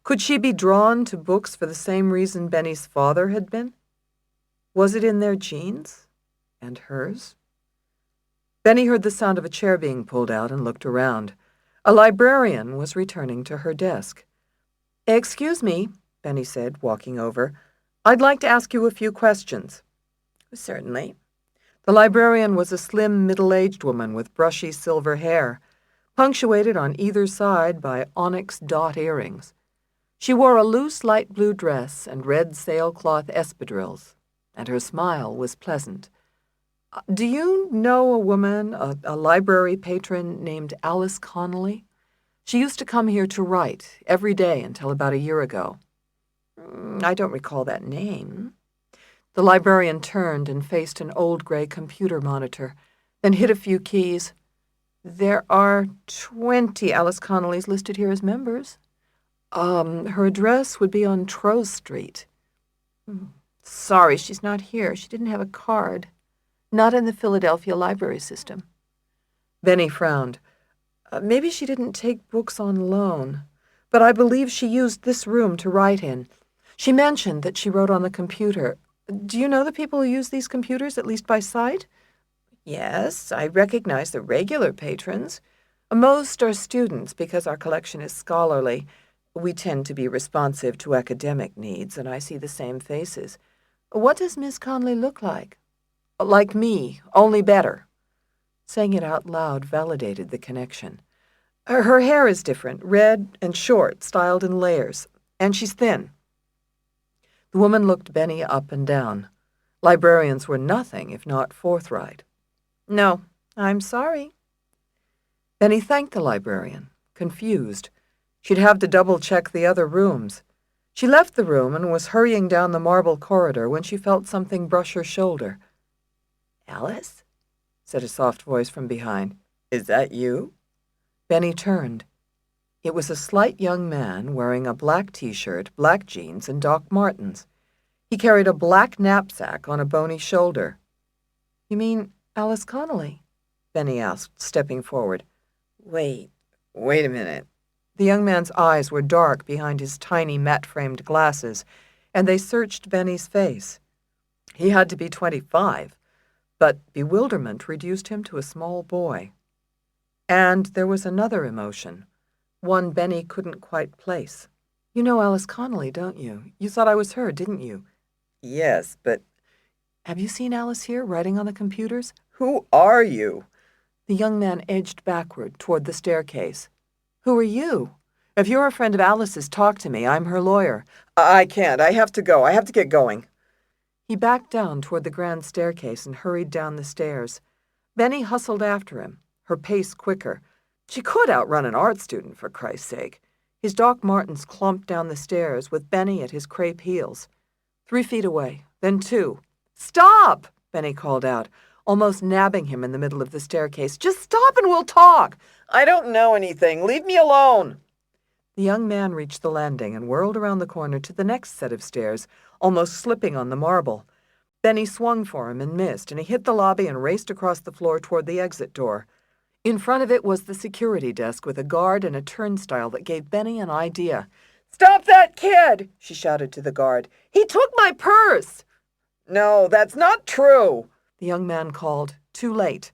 Could she be drawn to books for the same reason Benny's father had been? Was it in their genes? And hers? Benny heard the sound of a chair being pulled out and looked around. A librarian was returning to her desk. "Excuse me," Benny said, walking over. "I'd like to ask you a few questions." "Certainly." The librarian was a slim, middle-aged woman with brushy silver hair, punctuated on either side by onyx dot earrings. She wore a loose light blue dress and red sailcloth espadrilles, and her smile was pleasant. "Do you know a woman, a library patron named Alice Connolly? She used to come here to write every day until about a year ago." "I don't recall that name." The librarian turned and faced an old gray computer monitor, then hit a few keys. "There are 20 Alice Connollys listed here as members. Her address would be on Trose Street." "Sorry, she's not here. She didn't have a card. Not in the Philadelphia library system." Benny frowned. "Maybe she didn't take books on loan, but I believe she used this room to write in. She mentioned that she wrote on the computer. Do you know the people who use these computers, at least by sight?" "Yes, I recognize the regular patrons. Most are students because our collection is scholarly. We tend to be responsive to academic needs, and I see the same faces. What does Miss Conley look like?" "Like me, only better." Saying it out loud validated the connection. Her hair is different, red and short, styled in layers, and she's thin." The woman looked Benny up and down. Librarians were nothing if not forthright. "No, I'm sorry." Benny thanked the librarian, confused. She'd have to double-check the other rooms. She left the room and was hurrying down the marble corridor when she felt something brush her shoulder. "Alice?" said a soft voice from behind. "Is that you?" Benny turned. It was a slight young man wearing a black T-shirt, black jeans, and Doc Martens. He carried a black knapsack on a bony shoulder. "You mean Alice Connolly?" Benny asked, stepping forward. Wait a minute." The young man's eyes were dark behind his tiny matte-framed glasses, and they searched Benny's face. He had to be 25, but bewilderment reduced him to a small boy. And there was another emotion, one Benny couldn't quite place. "You know Alice Connolly, don't you? You thought I was her, didn't you?" "Yes, but—" "Have you seen Alice here, writing on the computers?" "Who are you?" The young man edged backward toward the staircase. "Who are you? If you're a friend of Alice's, talk to me. I'm her lawyer." "I can't. I have to go. I have to get going." He backed down toward the grand staircase and hurried down the stairs. Benny hustled after him, her pace quicker. She could outrun an art student, for Christ's sake. His Doc Martens clumped down the stairs with Benny at his crepe heels. 3 feet away, then 2. "Stop!" Benny called out, almost nabbing him in the middle of the staircase. "Just stop and we'll talk." "I don't know anything. Leave me alone." The young man reached the landing and whirled around the corner to the next set of stairs, almost slipping on the marble. Benny swung for him and missed, and he hit the lobby and raced across the floor toward the exit door. In front of it was the security desk with a guard and a turnstile that gave Benny an idea. "Stop that kid!" she shouted to the guard. "He took my purse!" "No, that's not true," the young man called, too late.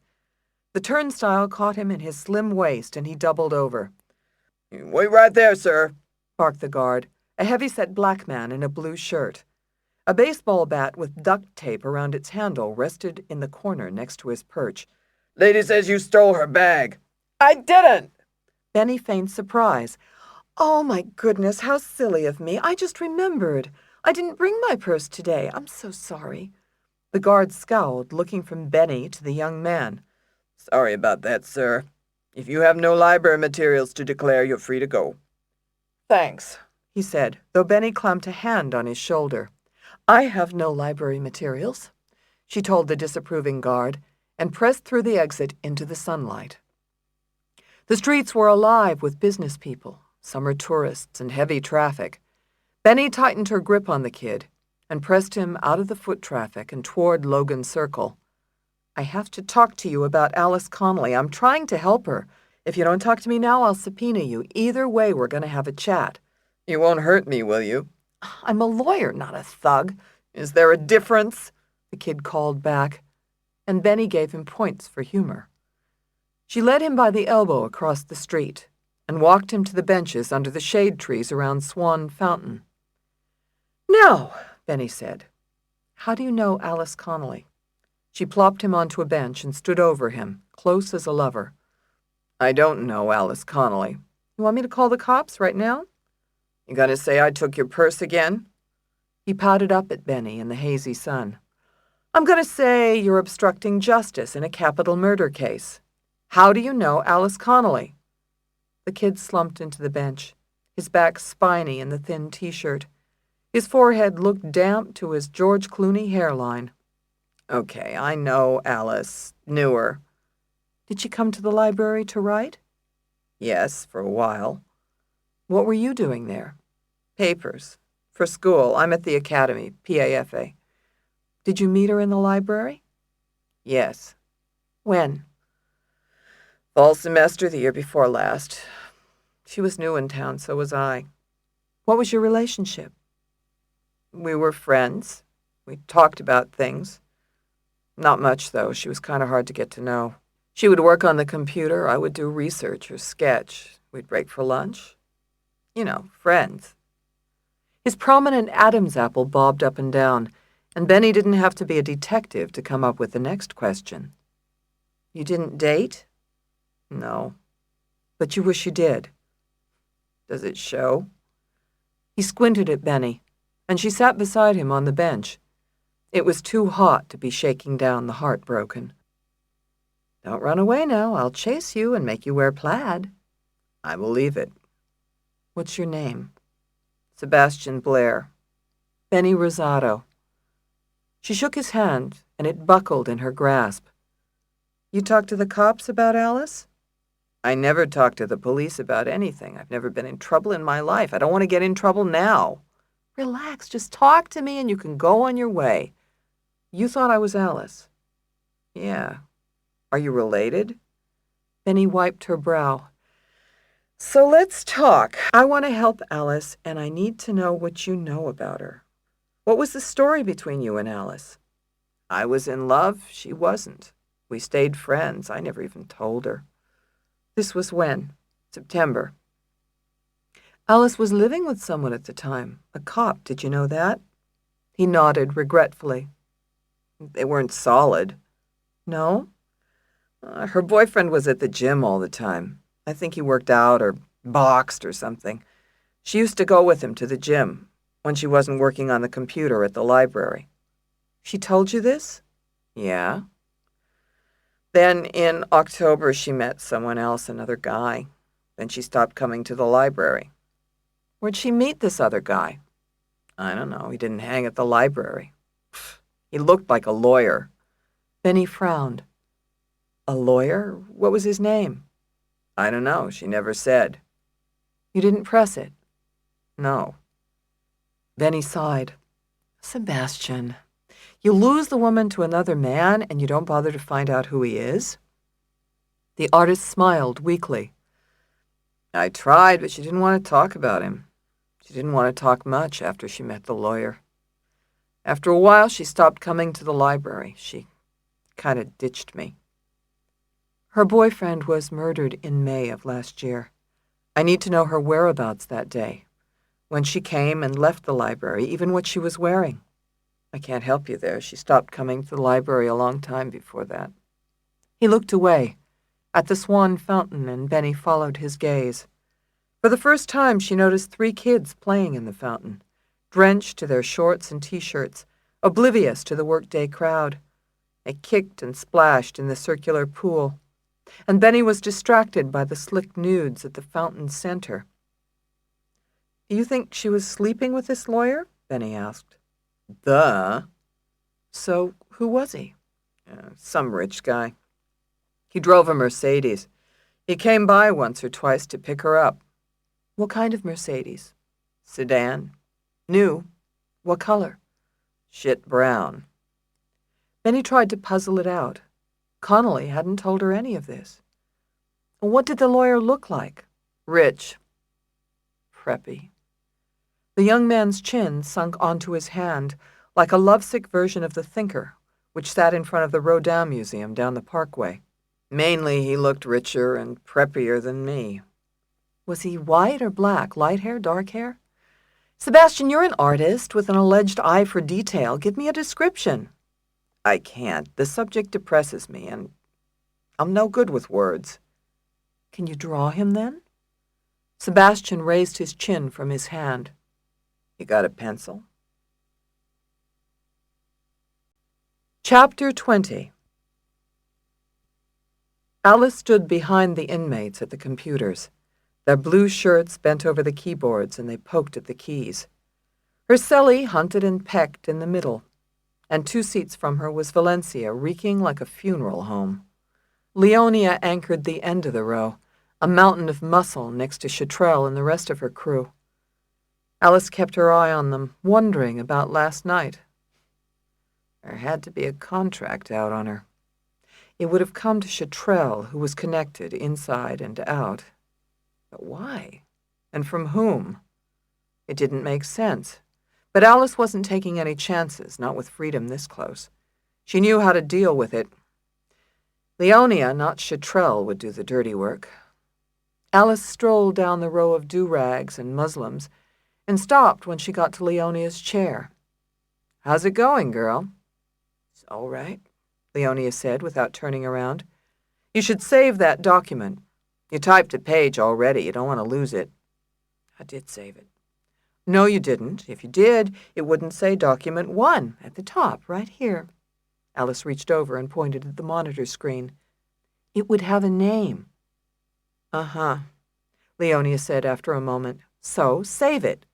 The turnstile caught him in his slim waist, and he doubled over. "Wait right there, sir," barked the guard, a heavy-set black man in a blue shirt. A baseball bat with duct tape around its handle rested in the corner next to his perch. "Lady says you stole her bag." "I didn't!" Benny feigned surprise. "Oh, my goodness, how silly of me. I just remembered. I didn't bring my purse today. I'm so sorry." The guard scowled, looking from Benny to the young man. "Sorry about that, sir. If you have no library materials to declare, you're free to go." "Thanks," he said, though Benny clamped a hand on his shoulder. "I have no library materials," she told the disapproving guard, and pressed through the exit into the sunlight. The streets were alive with business people, Summer tourists and heavy traffic. Benny tightened her grip on the kid and pressed him out of the foot traffic and toward Logan Circle. I have to talk to you about Alice Connolly. I'm trying to help her. If you don't talk to me now, I'll subpoena you. Either way, we're going to have a chat. You won't hurt me, will you? I'm a lawyer, not a thug. Is there a difference? The kid called back, and Benny gave him points for humor. She led him by the elbow across the street and walked him to the benches under the shade trees around Swan Fountain. Now, Benny said, how do you know Alice Connolly? She plopped him onto a bench and stood over him, close as a lover. I don't know Alice Connolly. You want me to call the cops right now? You gonna say I took your purse again? He pouted up at Benny in the hazy sun. I'm gonna say you're obstructing justice in a capital murder case. How do you know Alice Connolly? The kid slumped into the bench, his back spiny in the thin T-shirt. His forehead looked damp to his George Clooney hairline. Okay, I know Alice. Knew her. Did she come to the library to write? Yes, for a while. What were you doing there? Papers. For school. I'm at the academy, PAFA. Did you meet her in the library? Yes. When? Fall semester the year before last. She was new in town, so was I. What was your relationship? We were friends. We talked about things. Not much, though. She was kind of hard to get to know. She would work on the computer. I would do research or sketch. We'd break for lunch. You know, friends. His prominent Adam's apple bobbed up and down, and Benny didn't have to be a detective to come up with the next question. You didn't date? No. But you wish you did. Does it show? He squinted at Benny, and she sat beside him on the bench. It was too hot to be shaking down the heartbroken. Don't run away now. I'll chase you and make you wear plaid. I believe it. What's your name? Sebastian Blair. Benny Rosato. She shook his hand, and it buckled in her grasp. You talked to the cops about Alice? I never talked to the police about anything. I've never been in trouble in my life. I don't want to get in trouble now. Relax, just talk to me and you can go on your way. You thought I was Alice. Yeah. Are you related? Benny wiped her brow. So let's talk. I want to help Alice, and I need to know what you know about her. What was the story between you and Alice? I was in love. She wasn't. We stayed friends. I never even told her. This was when? September. Alice was living with someone at the time, a cop. Did you know that? He nodded regretfully. They weren't solid. No? Her boyfriend was at the gym all the time. I think he worked out or boxed or something. She used to go with him to the gym when she wasn't working on the computer at the library. She told you this? Yeah. Then in October she met someone else, another guy. Then she stopped coming to the library. Where'd she meet this other guy? I don't know. He didn't hang at the library. He looked like a lawyer. Benny frowned. A lawyer? What was his name? I don't know. She never said. You didn't press it? No. Benny sighed. Sebastian, you lose the woman to another man and you don't bother to find out who he is? The artist smiled weakly. I tried, but she didn't want to talk about him. She didn't want to talk much after she met the lawyer. After a while, she stopped coming to the library. She kind of ditched me. Her boyfriend was murdered in May of last year. I need to know her whereabouts that day, when she came and left the library, even what she was wearing. I can't help you there. She stopped coming to the library a long time before that. He looked away, at the Swan Fountain, and Benny followed his gaze. For the first time, she noticed 3 kids playing in the fountain, drenched to their shorts and T-shirts, oblivious to the workday crowd. They kicked and splashed in the circular pool, and Benny was distracted by the slick nudes at the fountain's center. You think she was sleeping with this lawyer? Benny asked. Duh. So, who was he? Some rich guy. He drove a Mercedes. He came by once or twice to pick her up. What kind of Mercedes? Sedan. New. What color? Shit brown. Benny tried to puzzle it out. Connolly hadn't told her any of this. What did the lawyer look like? Rich. Preppy. The young man's chin sunk onto his hand, like a lovesick version of the Thinker, which sat in front of the Rodin Museum down the Parkway. Mainly, he looked richer and preppier than me. Was he white or black, light hair, dark hair? Sebastian, you're an artist with an alleged eye for detail. Give me a description. I can't. The subject depresses me, and I'm no good with words. Can you draw him, then? Sebastian raised his chin from his hand. You got a pencil? Chapter 20. Alice stood behind the inmates at the computers. Their blue shirts bent over the keyboards, and they poked at the keys. Her cellie hunted and pecked in the middle, and 2 seats from her was Valencia, reeking like a funeral home. Leonia anchored the end of the row, a mountain of muscle next to Chatrell and the rest of her crew. Alice kept her eye on them, wondering about last night. There had to be a contract out on her. It would have come to Chatrell, who was connected inside and out. But why? And from whom? It didn't make sense. But Alice wasn't taking any chances, not with freedom this close. She knew how to deal with it. Leonia, not Chatrell, would do the dirty work. Alice strolled down the row of do-rags and muslins and stopped when she got to Leonia's chair. How's it going, girl? It's all right, Leonia said without turning around. You should save that document. You typed a page already. You don't want to lose it. I did save it. No, you didn't. If you did, it wouldn't say Document 1 at the top, right here. Alice reached over and pointed at the monitor screen. It would have a name. Uh-huh, Leonia said after a moment. So, save it.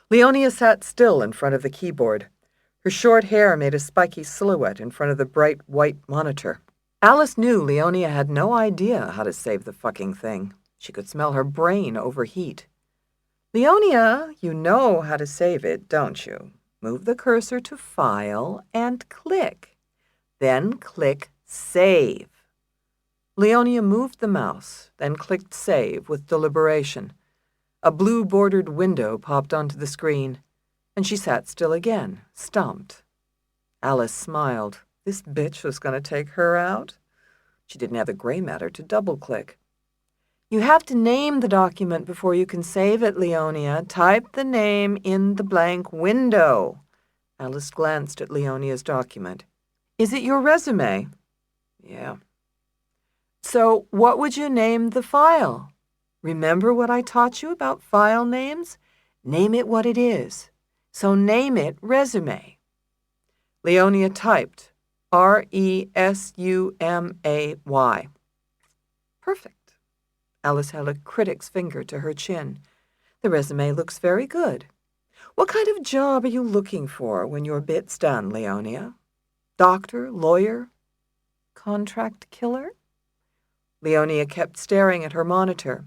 Leonia sat still in front of the keyboard. Her short hair made a spiky silhouette in front of the bright white monitor. Alice knew Leonia had no idea how to save the fucking thing. She could smell her brain overheat. Leonia, you know how to save it, don't you? Move the cursor to File and click. Then click Save. Leonia moved the mouse, then clicked Save with deliberation. A blue-bordered window popped onto the screen, and she sat still again, stumped. Alice smiled. This bitch was going to take her out? She didn't have the gray matter to double-click. You have to name the document before you can save it, Leonia. Type the name in the blank window. Alice glanced at Leonia's document. Is it your resume? Yeah. So what would you name the file? Remember what I taught you about file names? Name it what it is. So name it resume. Leonia typed Resumay. Perfect. Alice held a critic's finger to her chin. The resume looks very good. What kind of job are you looking for when your bit's done, Leonia? Doctor, lawyer, contract killer? Leonia kept staring at her monitor.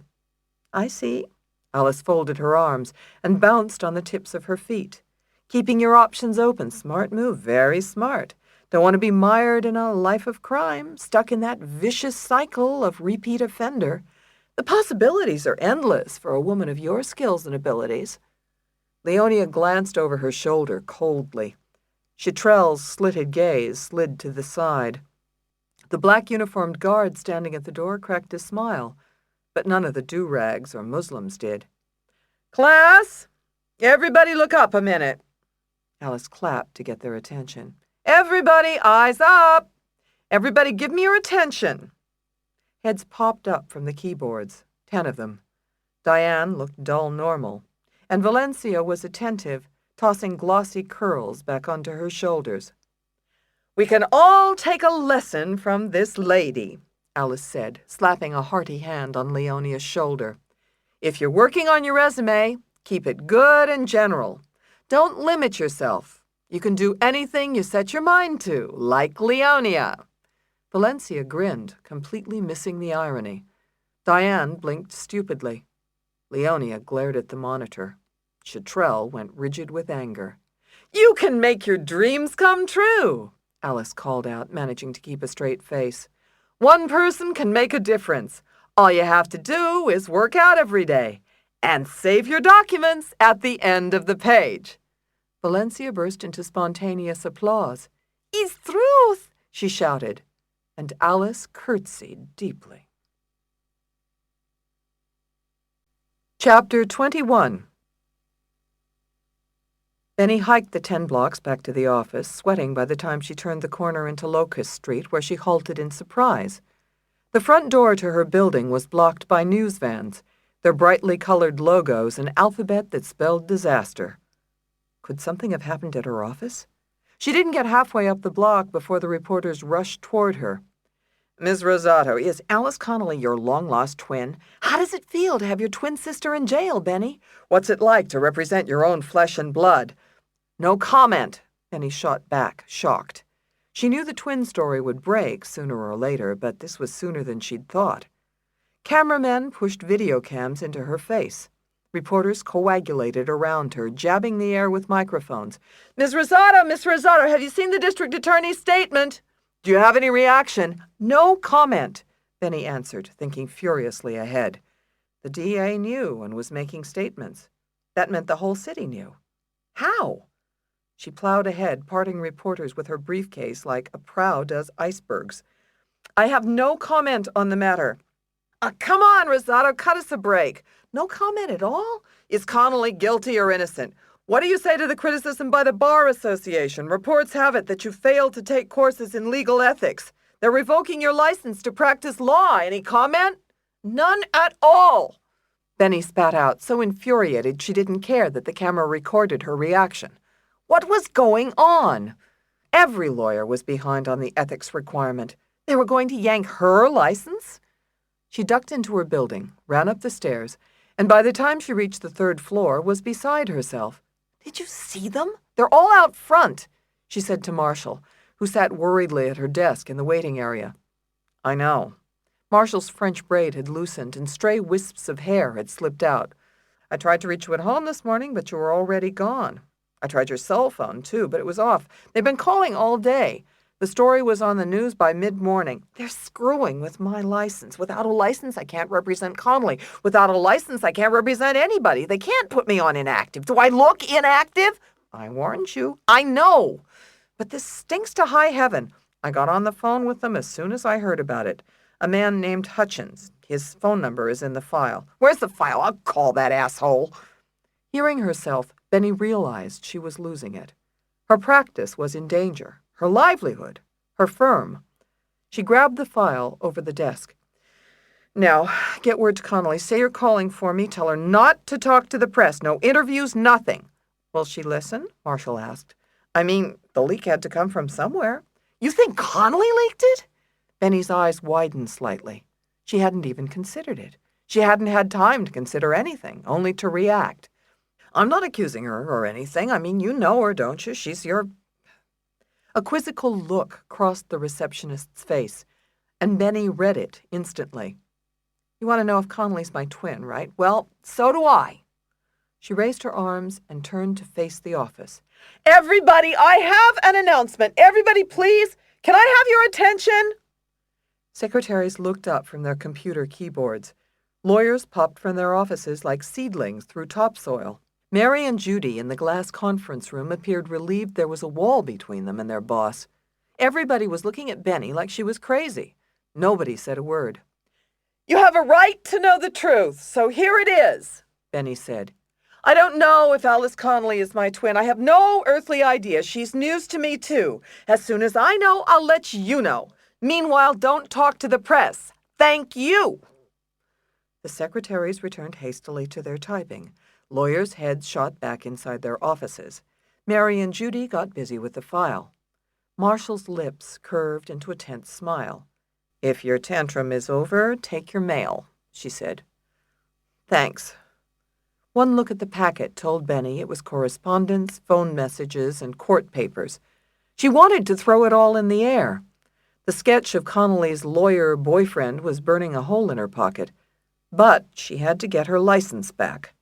I see. Alice folded her arms and bounced on the tips of her feet. Keeping your options open. Smart move. Very smart. Don't want to be mired in a life of crime, stuck in that vicious cycle of repeat offender. The possibilities are endless for a woman of your skills and abilities. Leonia glanced over her shoulder coldly. Chatrell's slitted gaze slid to the side. The black-uniformed guard standing at the door cracked a smile, but none of the do-rags or Muslims did. Class, everybody look up a minute. Alice clapped to get their attention. Everybody, eyes up! Everybody give me your attention. Heads popped up from the keyboards, 10 of them. Diane looked dull normal, and Valencia was attentive, tossing glossy curls back onto her shoulders. We can all take a lesson from this lady, Alice said, slapping a hearty hand on Leonia's shoulder. If you're working on your resume, keep it good and general. Don't limit yourself. You can do anything you set your mind to, like Leonia. Valencia grinned, completely missing the irony. Diane blinked stupidly. Leonia glared at the monitor. Chitrell went rigid with anger. "You can make your dreams come true," Alice called out, managing to keep a straight face. "One person can make a difference. All you have to do is work out every day and save your documents at the end of the page." Valencia burst into spontaneous applause. "Is truth," she shouted, and Alice curtsied deeply. Chapter 21. Benny hiked the 10 blocks back to the office, sweating by the time she turned the corner into Locust Street, where she halted in surprise. The front door to her building was blocked by news vans, their brightly colored logos an alphabet that spelled disaster. Could something have happened at her office? She didn't get halfway up the block before the reporters rushed toward her. "Ms. Rosato, is Alice Connolly your long-lost twin? How does it feel to have your twin sister in jail, Benny? What's it like to represent your own flesh and blood?" "No comment," Benny shot back, shocked. She knew the twin story would break sooner or later, but this was sooner than she'd thought. Cameramen pushed video cams into her face. Reporters coagulated around her, jabbing the air with microphones. Miss Rosato, have you seen the district attorney's statement? Do you have any reaction?" "No comment," Benny answered, thinking furiously ahead. The DA knew and was making statements. That meant the whole city knew. How? She plowed ahead, parting reporters with her briefcase like a prow does icebergs. "I have no comment on the matter." Come on, Rosato, cut us a break." "No comment at all? Is Connolly guilty or innocent? What do you say to the criticism by the Bar Association? Reports have it that you failed to take courses in legal ethics. They're revoking your license to practice law. Any comment?" "None at all." Benny spat out, so infuriated she didn't care that the camera recorded her reaction. What was going on? Every lawyer was behind on the ethics requirement. They were going to yank her license? She ducked into her building, ran up the stairs, and by the time she reached the 3rd floor, was beside herself. "Did you see them? They're all out front," she said to Marshall, who sat worriedly at her desk in the waiting area. "I know." Marshall's French braid had loosened and stray wisps of hair had slipped out. "I tried to reach you at home this morning, but you were already gone. I tried your cell phone, too, but it was off. They've been calling all day. The story was on the news by mid-morning. They're screwing with my license. Without a license, I can't represent Connolly. Without a license, I can't represent anybody. They can't put me on inactive. Do I look inactive? I warned you. I know. But this stinks to high heaven. I got on the phone with them as soon as I heard about it. A man named Hutchins. His phone number is in the file." "Where's the file? I'll call that asshole." Hearing herself, Benny realized she was losing it. Her practice was in danger. Her livelihood. Her firm. She grabbed the file over the desk. "Now, get word to Connolly. Say you're calling for me. Tell her not to talk to the press. No interviews, nothing." "Will she listen?" Marshall asked. "I mean, the leak had to come from somewhere." "You think Connolly leaked it?" Benny's eyes widened slightly. She hadn't even considered it. She hadn't had time to consider anything, only to react. "I'm not accusing her or anything. I mean, you know her, don't you? She's your—" A quizzical look crossed the receptionist's face, and Benny read it instantly. "You want to know if Connolly's my twin, right? Well, so do I." She raised her arms and turned to face the office. "Everybody, I have an announcement. Everybody, please, can I have your attention?" Secretaries looked up from their computer keyboards. Lawyers popped from their offices like seedlings through topsoil. Mary and Judy in the glass conference room appeared relieved there was a wall between them and their boss. Everybody was looking at Benny like she was crazy. Nobody said a word. "You have a right to know the truth, so here it is," Benny said. "I don't know if Alice Connolly is my twin. I have no earthly idea. She's news to me, too. As soon as I know, I'll let you know. Meanwhile, don't talk to the press. Thank you." The secretaries returned hastily to their typing. Lawyers' heads shot back inside their offices. Mary and Judy got busy with the file. Marshall's lips curved into a tense smile. "If your tantrum is over, take your mail," she said. "Thanks." One look at the packet told Benny it was correspondence, phone messages, and court papers. She wanted to throw it all in the air. The sketch of Connolly's lawyer boyfriend was burning a hole in her pocket. But she had to get her license back.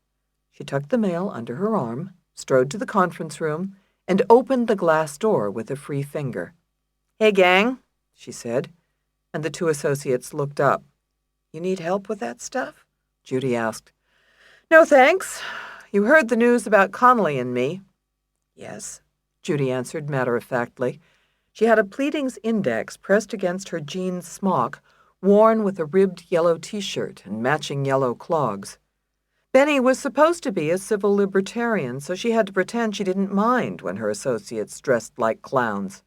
She tucked the mail under her arm, strode to the conference room, and opened the glass door with a free finger. "Hey, gang," she said, and the two associates looked up. "You need help with that stuff?" Judy asked. "No, thanks. You heard the news about Connolly and me." "Yes," Judy answered matter-of-factly. She had a pleadings index pressed against her jean smock, worn with a ribbed yellow T-shirt and matching yellow clogs. Benny was supposed to be a civil libertarian, so she had to pretend she didn't mind when her associates dressed like clowns.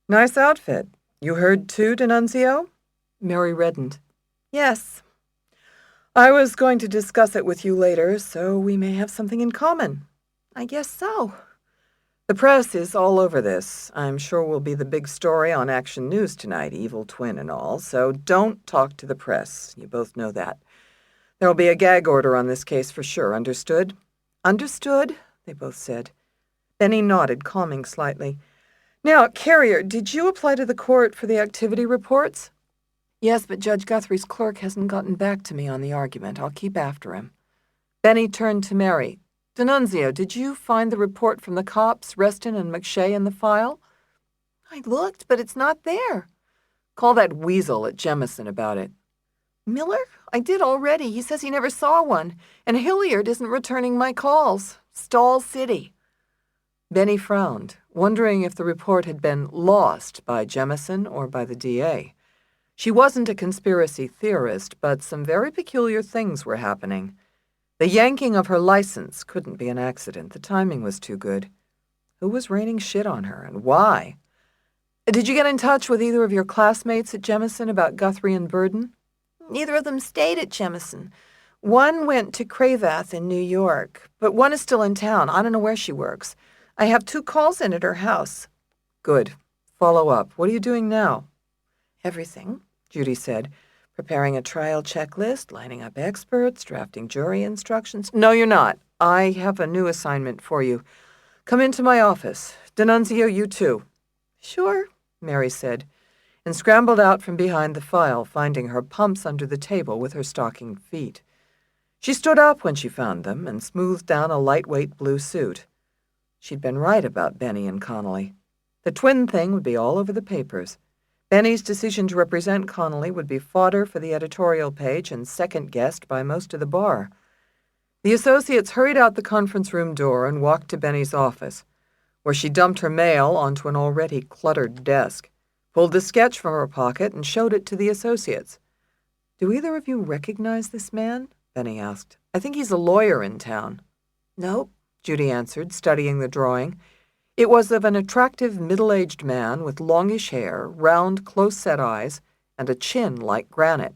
"Nice outfit. You heard too, D'Annunzio?" Mary reddened. "Yes. I was going to discuss it with you later, so we may have something in common." "I guess so." "The press is all over this. I'm sure we'll be the big story on Action News tonight, evil twin and all, so don't talk to the press. You both know that. There'll be a gag order on this case for sure, understood?" "Understood," they both said. Benny nodded, calming slightly. "Now, Carrier, did you apply to the court for the activity reports?" "Yes, but Judge Guthrie's clerk hasn't gotten back to me on the argument. I'll keep after him." Benny turned to Mary. "D'Annunzio, did you find the report from the cops, Reston and McShay, in the file?" "I looked, but it's not there." "Call that weasel at Jemison about it." "Miller? I did already. He says he never saw one, and Hilliard isn't returning my calls. Stall City." Benny frowned, wondering if the report had been lost by Jemison or by the DA. She wasn't a conspiracy theorist, but some very peculiar things were happening. The yanking of her license couldn't be an accident. The timing was too good. Who was raining shit on her, and why? "Did you get in touch with either of your classmates at Jemison about Guthrie and Burden?" "Neither of them stayed at Jemison. One went to Cravath in New York, but one is still in town. I don't know where she works. I have 2 calls in at her house." "Good. Follow up. What are you doing now?" "Everything," Judy said. "Preparing a trial checklist, lining up experts, drafting jury instructions." "No, you're not. I have a new assignment for you. Come into my office. D'Annunzio, you too." "Sure," Mary said, and scrambled out from behind the file, finding her pumps under the table with her stockinged feet. She stood up when she found them and smoothed down a lightweight blue suit. She'd been right about Benny and Connolly. The twin thing would be all over the papers. Benny's decision to represent Connolly would be fodder for the editorial page and second-guessed by most of the bar. The associates hurried out the conference room door and walked to Benny's office, where she dumped her mail onto an already cluttered desk, pulled the sketch from her pocket, and showed it to the associates. "Do either of you recognize this man?" Benny asked. "I think he's a lawyer in town." "Nope," Judy answered, studying the drawing. It was of an attractive middle-aged man with longish hair, round, close-set eyes, and a chin like granite.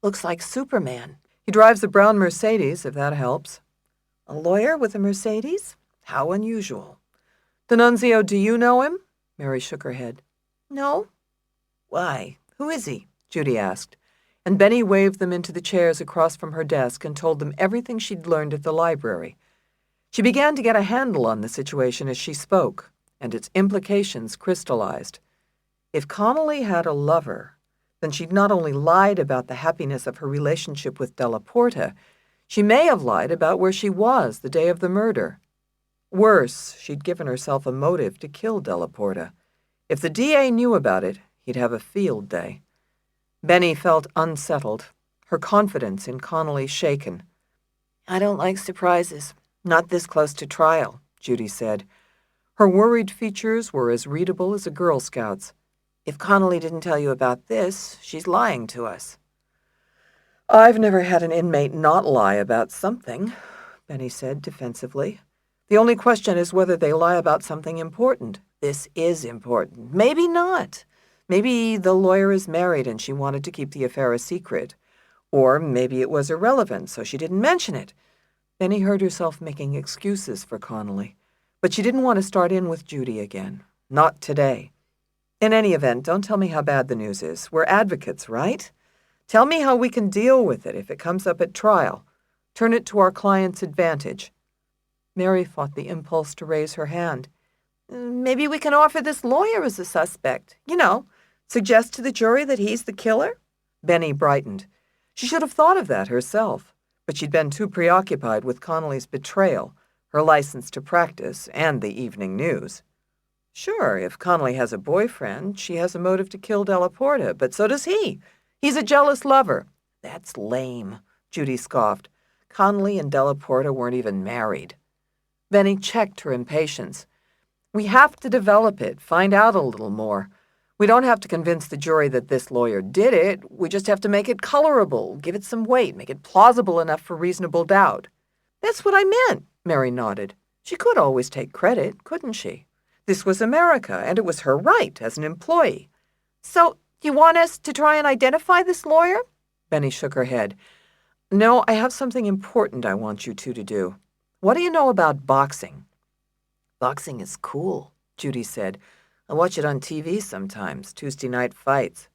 "Looks like Superman." "He drives a brown Mercedes, if that helps." "A lawyer with a Mercedes? How unusual." "D'Annunzio, do you know him?" Mary shook her head. "No." "Why? Who is he?" Judy asked, and Benny waved them into the chairs across from her desk and told them everything she'd learned at the library. She began to get a handle on the situation as she spoke, and its implications crystallized. If Connolly had a lover, then she'd not only lied about the happiness of her relationship with Della Porta, she may have lied about where she was the day of the murder. Worse, she'd given herself a motive to kill Della Porta. If the DA knew about it, he'd have a field day. Benny felt unsettled, her confidence in Connolly shaken. "I don't like surprises. Not this close to trial," Judy said. Her worried features were as readable as a Girl Scout's. "If Connolly didn't tell you about this, she's lying to us." "I've never had an inmate not lie about something," Benny said defensively. "The only question is whether they lie about something important. This is important. Maybe not. Maybe the lawyer is married and she wanted to keep the affair a secret. Or maybe it was irrelevant, so she didn't mention it." Benny heard herself making excuses for Connolly, but she didn't want to start in with Judy again. Not today. "In any event, don't tell me how bad the news is. We're advocates, right? Tell me how we can deal with it if it comes up at trial. Turn it to our client's advantage." Mary fought the impulse to raise her hand. "Maybe we can offer this lawyer as a suspect. Suggest to the jury that he's the killer?" Benny brightened. She should have thought of that herself, but she'd been too preoccupied with Connolly's betrayal, her license to practice, and the evening news. Sure, if Connolly has a boyfriend, she has a motive to kill Della Porta, but so does he. He's a jealous lover. That's lame, Judy scoffed. Connolly and Della Porta weren't even married. Benny checked her impatience. We have to develop it, find out a little more. We don't have to convince the jury that this lawyer did it. We just have to make it colorable, give it some weight, make it plausible enough for reasonable doubt. That's what I meant, Mary nodded. She could always take credit, couldn't she? This was America, and it was her right as an employee. So, you want us to try and identify this lawyer? Benny shook her head. No, I have something important I want you two to do. What do you know about boxing? Boxing is cool, Judy said. I watch it on TV sometimes, Tuesday night fights.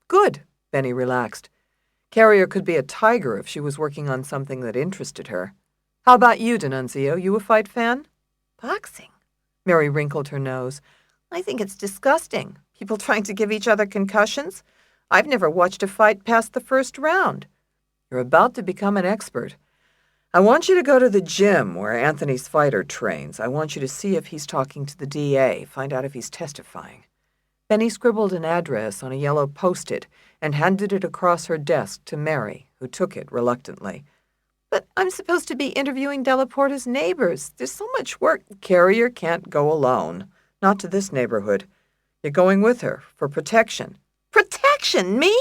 Good, Benny relaxed. Carrier could be a tiger if she was working on something that interested her. How about you, D'Annunzio? You a fight fan? Boxing? Mary wrinkled her nose. I think it's disgusting. People trying to give each other concussions. I've never watched a fight past the first round. You're about to become an expert. I want you to go to the gym where Anthony's fighter trains. I want you to see if he's talking to the DA, find out if he's testifying. Benny scribbled an address on a yellow Post-it and handed it across her desk to Mary, who took it reluctantly. But I'm supposed to be interviewing Della Porta's neighbors. There's so much work. Carrier can't go alone. Not to this neighborhood. You're going with her for protection. Protection? Me?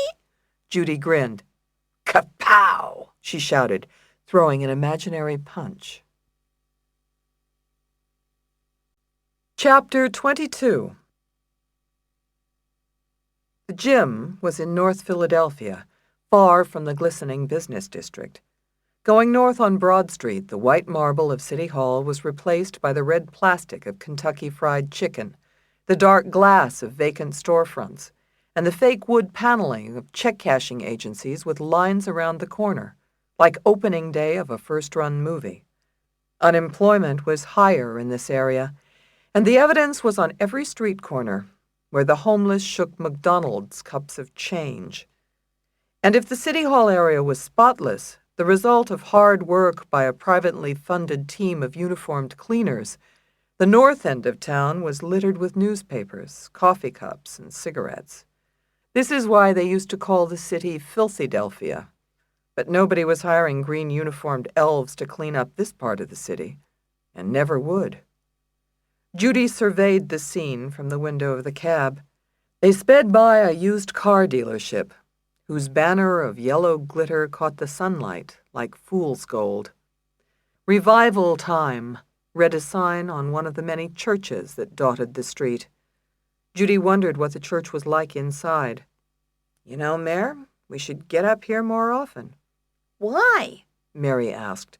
Judy grinned. Kapow! She shouted, throwing an imaginary punch. Chapter 22. The gym was in North Philadelphia, far from the glistening business district. Going north on Broad Street, the white marble of City Hall was replaced by the red plastic of Kentucky Fried Chicken, the dark glass of vacant storefronts, and the fake wood paneling of check-cashing agencies with lines around the corner, like opening day of a first-run movie. Unemployment was higher in this area, and the evidence was on every street corner, where the homeless shook McDonald's cups of change. And if the City Hall area was spotless, the result of hard work by a privately funded team of uniformed cleaners, the north end of town was littered with newspapers, coffee cups, and cigarettes. This is why they used to call the city Filthydelphia. But nobody was hiring green uniformed elves to clean up this part of the city, and never would. Judy surveyed the scene from the window of the cab. They sped by a used car dealership, whose banner of yellow glitter caught the sunlight like fool's gold. Revival Time read a sign on one of the many churches that dotted the street. Judy wondered what the church was like inside. You know, Mare, we should get up here more often. Why? Mary asked.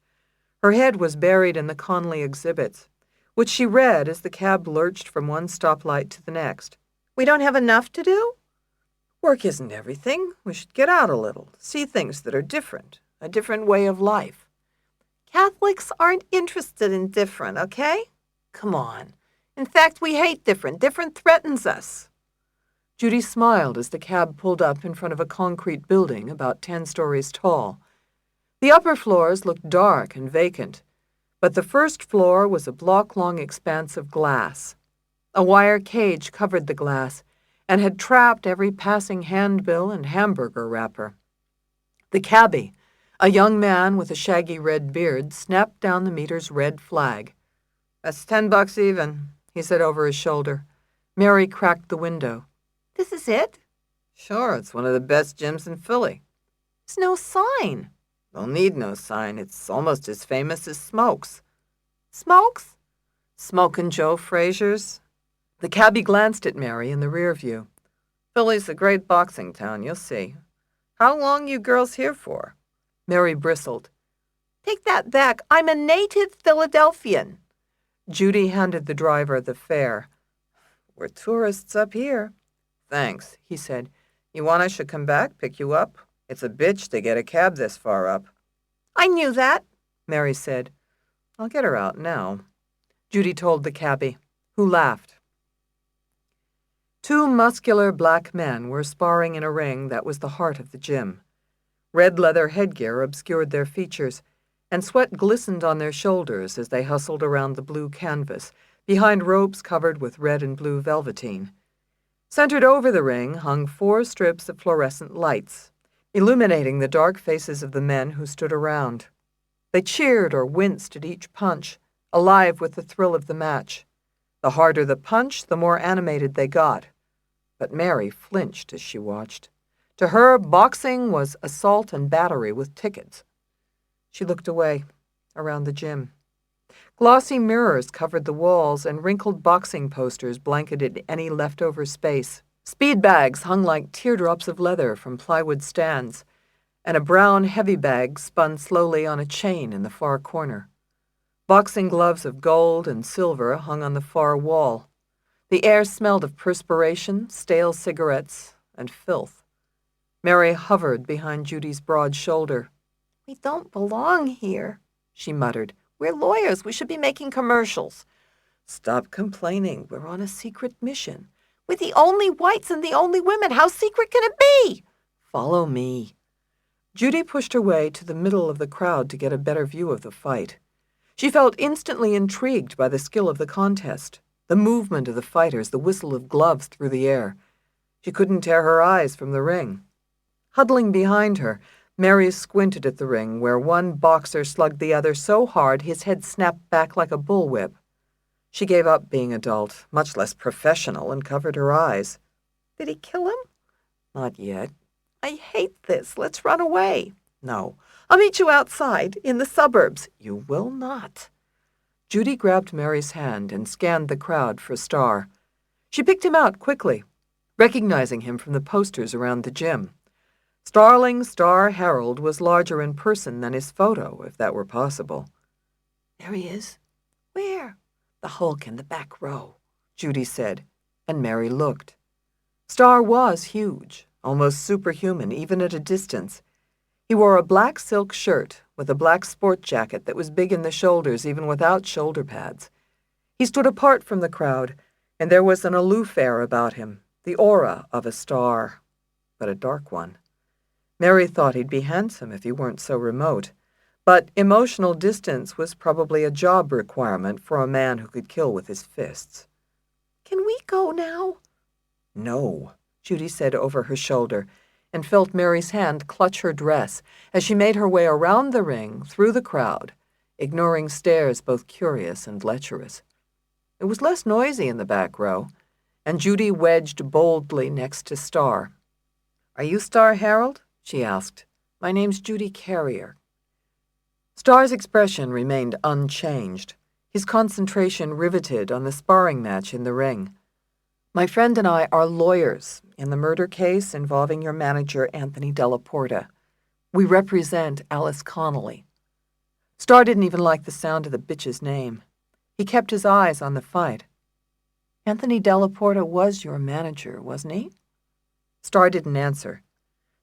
Her head was buried in the Conley exhibits, which she read as the cab lurched from one stoplight to the next. We don't have enough to do? Work isn't everything. We should get out a little, see things that are different, a different way of life. Catholics aren't interested in different, okay? Come on. In fact, we hate different. Different threatens us. Judy smiled as the cab pulled up in front of a concrete building about 10 stories tall. The upper floors looked dark and vacant, but the first floor was a block-long expanse of glass. A wire cage covered the glass and had trapped every passing handbill and hamburger wrapper. The cabbie, a young man with a shaggy red beard, snapped down the meter's red flag. That's $10 even, he said over his shoulder. Mary cracked the window. This is it? Sure, it's one of the best gyms in Philly. There's no sign. They'll need no sign. It's almost as famous as Smokes. Smokes? Smokin' Joe Frazier's. The cabbie glanced at Mary in the rear view. Philly's a great boxing town, you'll see. How long you girls here for? Mary bristled. Take that back. I'm a native Philadelphian. Judy handed the driver the fare. We're tourists up here. Thanks, he said. You want I should come back, pick you up? It's a bitch to get a cab this far up. I knew that, Mary said. I'll get her out now, Judy told the cabbie, who laughed. Two muscular black men were sparring in a ring that was the heart of the gym. Red leather headgear obscured their features, and sweat glistened on their shoulders as they hustled around the blue canvas, behind ropes covered with red and blue velveteen. Centered over the ring hung 4 strips of fluorescent lights, illuminating the dark faces of the men who stood around. They cheered or winced at each punch, alive with the thrill of the match. The harder the punch, the more animated they got. But Mary flinched as she watched. To her, boxing was assault and battery with tickets. She looked away, around the gym. Glossy mirrors covered the walls, and wrinkled boxing posters blanketed any leftover space. Speed bags hung like teardrops of leather from plywood stands, and a brown heavy bag spun slowly on a chain in the far corner. Boxing gloves of gold and silver hung on the far wall. The air smelled of perspiration, stale cigarettes, and filth. Mary hovered behind Judy's broad shoulder. "We don't belong here," she muttered. "We're lawyers. We should be making commercials." "Stop complaining. We're on a secret mission." "We're the only whites and the only women. How secret can it be?" "Follow me." Judy pushed her way to the middle of the crowd to get a better view of the fight. She felt instantly intrigued by the skill of the contest, the movement of the fighters, the whistle of gloves through the air. She couldn't tear her eyes from the ring. Huddling behind her, Mary squinted at the ring, where one boxer slugged the other so hard his head snapped back like a bullwhip. She gave up being adult, much less professional, and covered her eyes. "Did he kill him?" "Not yet." "I hate this. Let's run away." "No." "I'll meet you outside, in the suburbs." "You will not." Judy grabbed Mary's hand and scanned the crowd for Starr. She picked him out quickly, recognizing him from the posters around the gym. Starling Starr Harold was larger in person than his photo, if that were possible. "There he is." "Where?" "The Hulk in the back row," Judy said, and Mary looked. Starr was huge, almost superhuman, even at a distance. He wore a black silk shirt with a black sport jacket that was big in the shoulders even without shoulder pads. He stood apart from the crowd, and there was an aloof air about him, the aura of a star, but a dark one. Mary thought he'd be handsome if he weren't so remote, but emotional distance was probably a job requirement for a man who could kill with his fists. "Can we go now?" "No," Judy said over her shoulder, and felt Mary's hand clutch her dress as she made her way around the ring, through the crowd, ignoring stares both curious and lecherous. It was less noisy in the back row, and Judy wedged boldly next to Starr. "Are you Starr Harold?" she asked. "My name's Judy Carrier." Starr's expression remained unchanged, his concentration riveted on the sparring match in the ring. "My friend and I are lawyers in the murder case involving your manager, Anthony Della Porta. We represent Alice Connolly." Starr didn't even like the sound of the bitch's name. He kept his eyes on the fight. "Anthony Della Porta was your manager, wasn't he?" Starr didn't answer.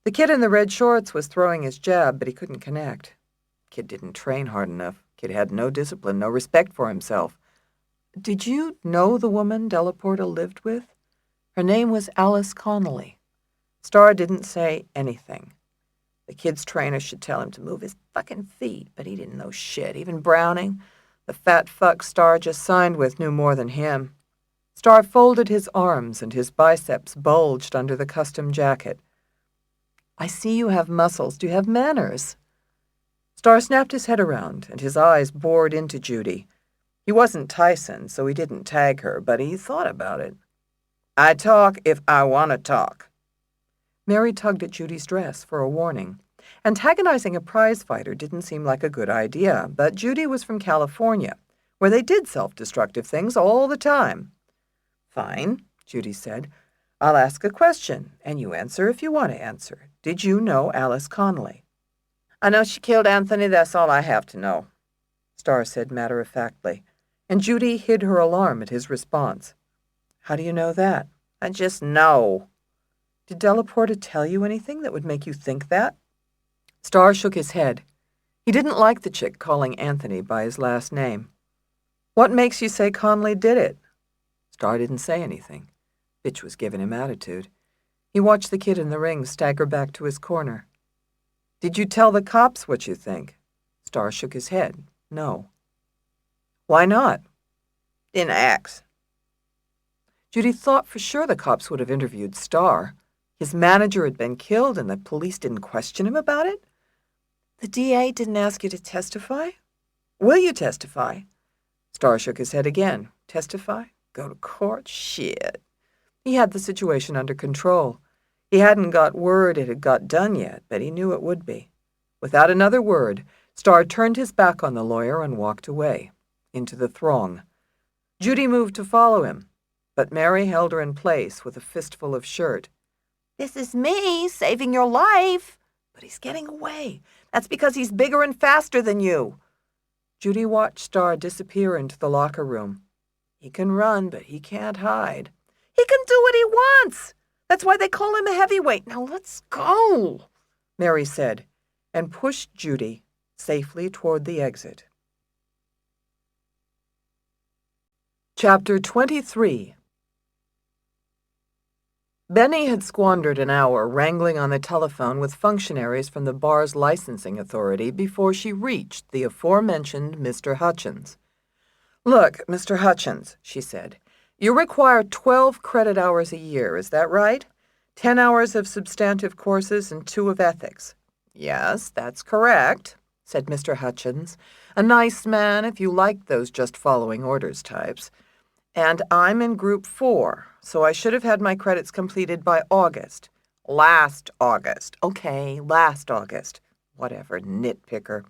The kid in the red shorts was throwing his jab, but he couldn't connect. Kid didn't train hard enough. Kid had no discipline, no respect for himself. "Did you know the woman Della Porta lived with? Her name was Alice Connolly." Starr didn't say anything. The kid's trainer should tell him to move his fucking feet, but he didn't know shit. Even Browning, the fat fuck Starr just signed with, knew more than him. Starr folded his arms and his biceps bulged under the custom jacket. "I see you have muscles. Do you have manners?" Starr snapped his head around, and his eyes bored into Judy. He wasn't Tyson, so he didn't tag her, but he thought about it. "I talk if I want to talk." Mary tugged at Judy's dress for a warning. Antagonizing a prize fighter didn't seem like a good idea, but Judy was from California, where they did self-destructive things all the time. "Fine," Judy said. "I'll ask a question, and you answer if you want to answer. Did you know Alice Connolly?" "I know she killed Anthony, that's all I have to know," Starr said matter-of-factly, and Judy hid her alarm at his response. "How do you know that?" "I just know." "Did Della Porta tell you anything that would make you think that?" Starr shook his head. He didn't like the chick calling Anthony by his last name. "What makes you say Connolly did it?" Starr didn't say anything. Bitch was giving him attitude. He watched the kid in the ring stagger back to his corner. Did you tell the cops what you think? Starr shook his head. No. Why not? Didn't ask. Judy thought for sure the cops would have interviewed Starr. His manager had been killed and the police didn't question him about it? The DA didn't ask you to testify? Will you testify? Starr shook his head again. Testify? Go to court? Shit. He had the situation under control. He hadn't got word it had got done yet, but he knew it would be. Without another word, Starr turned his back on the lawyer and walked away, into the throng. Judy moved to follow him, but Mary held her in place with a fistful of shirt. This is me, saving your life. But he's getting away. That's because he's bigger and faster than you. Judy watched Starr disappear into the locker room. He can run, but he can't hide. He can do what he wants. That's why they call him a heavyweight. Now let's go, Mary said, and pushed Judy safely toward the exit. Chapter 23. Benny had squandered an hour wrangling on the telephone with functionaries from the bar's licensing authority before she reached the aforementioned Mr. Hutchins. Look, Mr. Hutchins, she said, you require 12 credit hours a year, is that right? 10 hours of substantive courses and 2 of ethics. Yes, that's correct, said Mr. Hutchins, a nice man if you like those just following orders types. And I'm in Group 4, so I should have had my credits completed by August. Last August. Okay, last August. Whatever, nitpicker.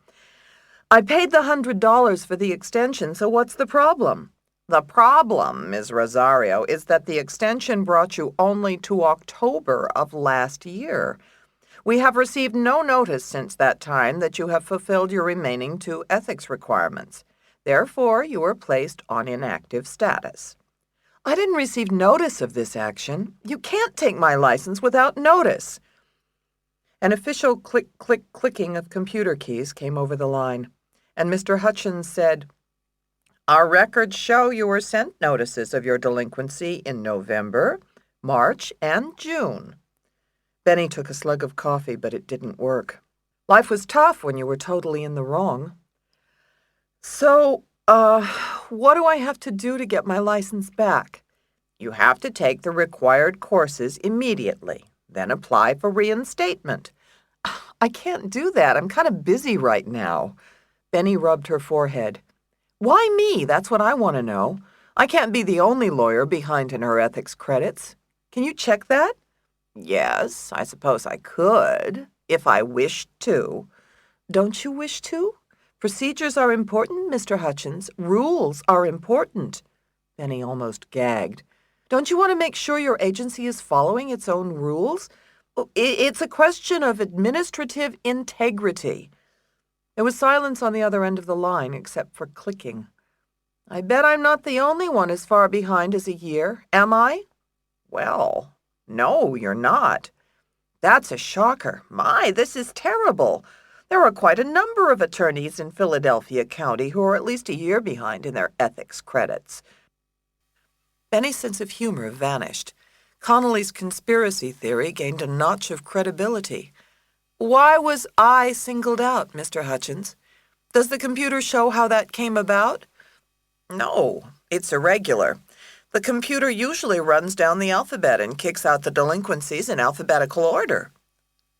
I paid the $100 for the extension, so what's the problem? The problem, Ms. Rosario, is that the extension brought you only to October of last year. We have received no notice since that time that you have fulfilled your remaining 2 ethics requirements. Therefore, you are placed on inactive status. I didn't receive notice of this action. You can't take my license without notice. An official clicking of computer keys came over the line, and Mr. Hutchins said, Our records show you were sent notices of your delinquency in November, March, and June. Benny took a slug of coffee, but it didn't work. Life was tough when you were totally in the wrong. So, what do I have to do to get my license back? You have to take the required courses immediately, then apply for reinstatement. I can't do that. I'm kind of busy right now. Benny rubbed her forehead. Why me? That's what I want to know. I can't be the only lawyer behind in her ethics credits. Can you check that? Yes, I suppose I could, if I wished to. Don't you wish to? Procedures are important, Mr. Hutchins. Rules are important. Benny almost gagged. Don't you want to make sure your agency is following its own rules? It's a question of administrative integrity. There was silence on the other end of the line, except for clicking. I bet I'm not the only one as far behind as a year, am I? Well, no, you're not. That's a shocker. My, this is terrible. There are quite a number of attorneys in Philadelphia County who are at least a year behind in their ethics credits. Benny's sense of humor vanished. Connolly's conspiracy theory gained a notch of credibility. Why was I singled out, Mr. Hutchins? Does the computer show how that came about? No, it's irregular. The computer usually runs down the alphabet and kicks out the delinquencies in alphabetical order.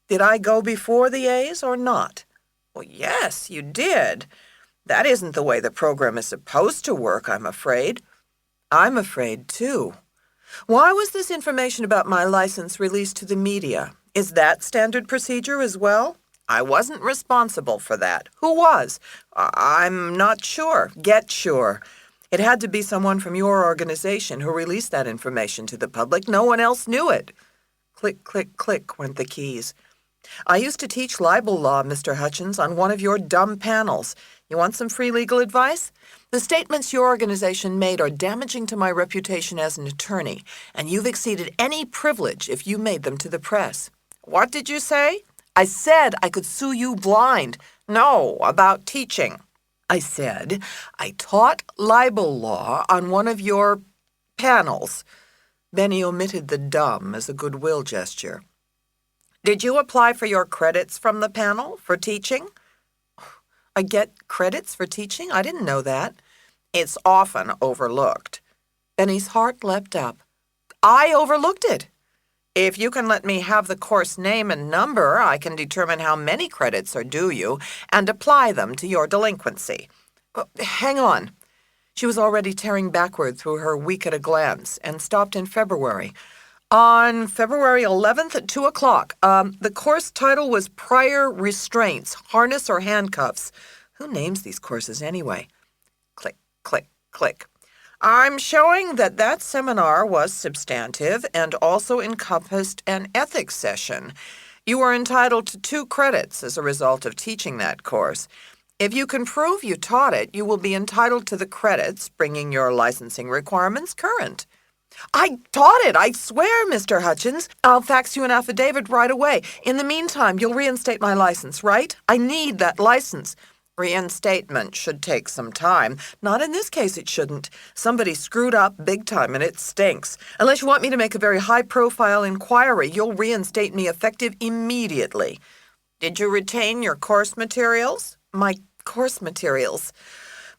Did I go before the A's or not? Well, yes, you did. That isn't the way the program is supposed to work, I'm afraid. I'm afraid, too. Why was this information about my license released to the media? Is that standard procedure as well? I wasn't responsible for that. Who was? I'm not sure. Get sure. It had to be someone from your organization who released that information to the public. No one else knew it. Click, click, click went the keys. I used to teach libel law, Mr. Hutchins, on one of your dumb panels. You want some free legal advice? The statements your organization made are damaging to my reputation as an attorney, and you've exceeded any privilege if you made them to the press. What did you say? I said I could sue you blind. No, about teaching. I said I taught libel law on one of your panels. Benny omitted the dumb as a goodwill gesture. Did you apply for your credits from the panel for teaching? I get credits for teaching? I didn't know that. It's often overlooked. Benny's heart leapt up. I overlooked it. If you can let me have the course name and number, I can determine how many credits are due you and apply them to your delinquency. Hang on. She was already tearing backward through her week at a glance and stopped in February. On February 11th at 2 o'clock, the course title was Prior Restraints, Harness or Handcuffs. Who names these courses anyway? Click, click, click. I'm showing that seminar was substantive and also encompassed an ethics session. You are entitled to 2 credits as a result of teaching that course. If you can prove you taught it, you will be entitled to the credits, bringing your licensing requirements current. I taught it, I swear, Mr. Hutchins. I'll fax you an affidavit right away. In the meantime, you'll reinstate my license, right? I need that license. Reinstatement should take some time. Not in this case, it shouldn't. Somebody screwed up big time and it stinks. Unless you want me to make a very high-profile inquiry, you'll reinstate me effective immediately. Did you retain your course materials? My course materials.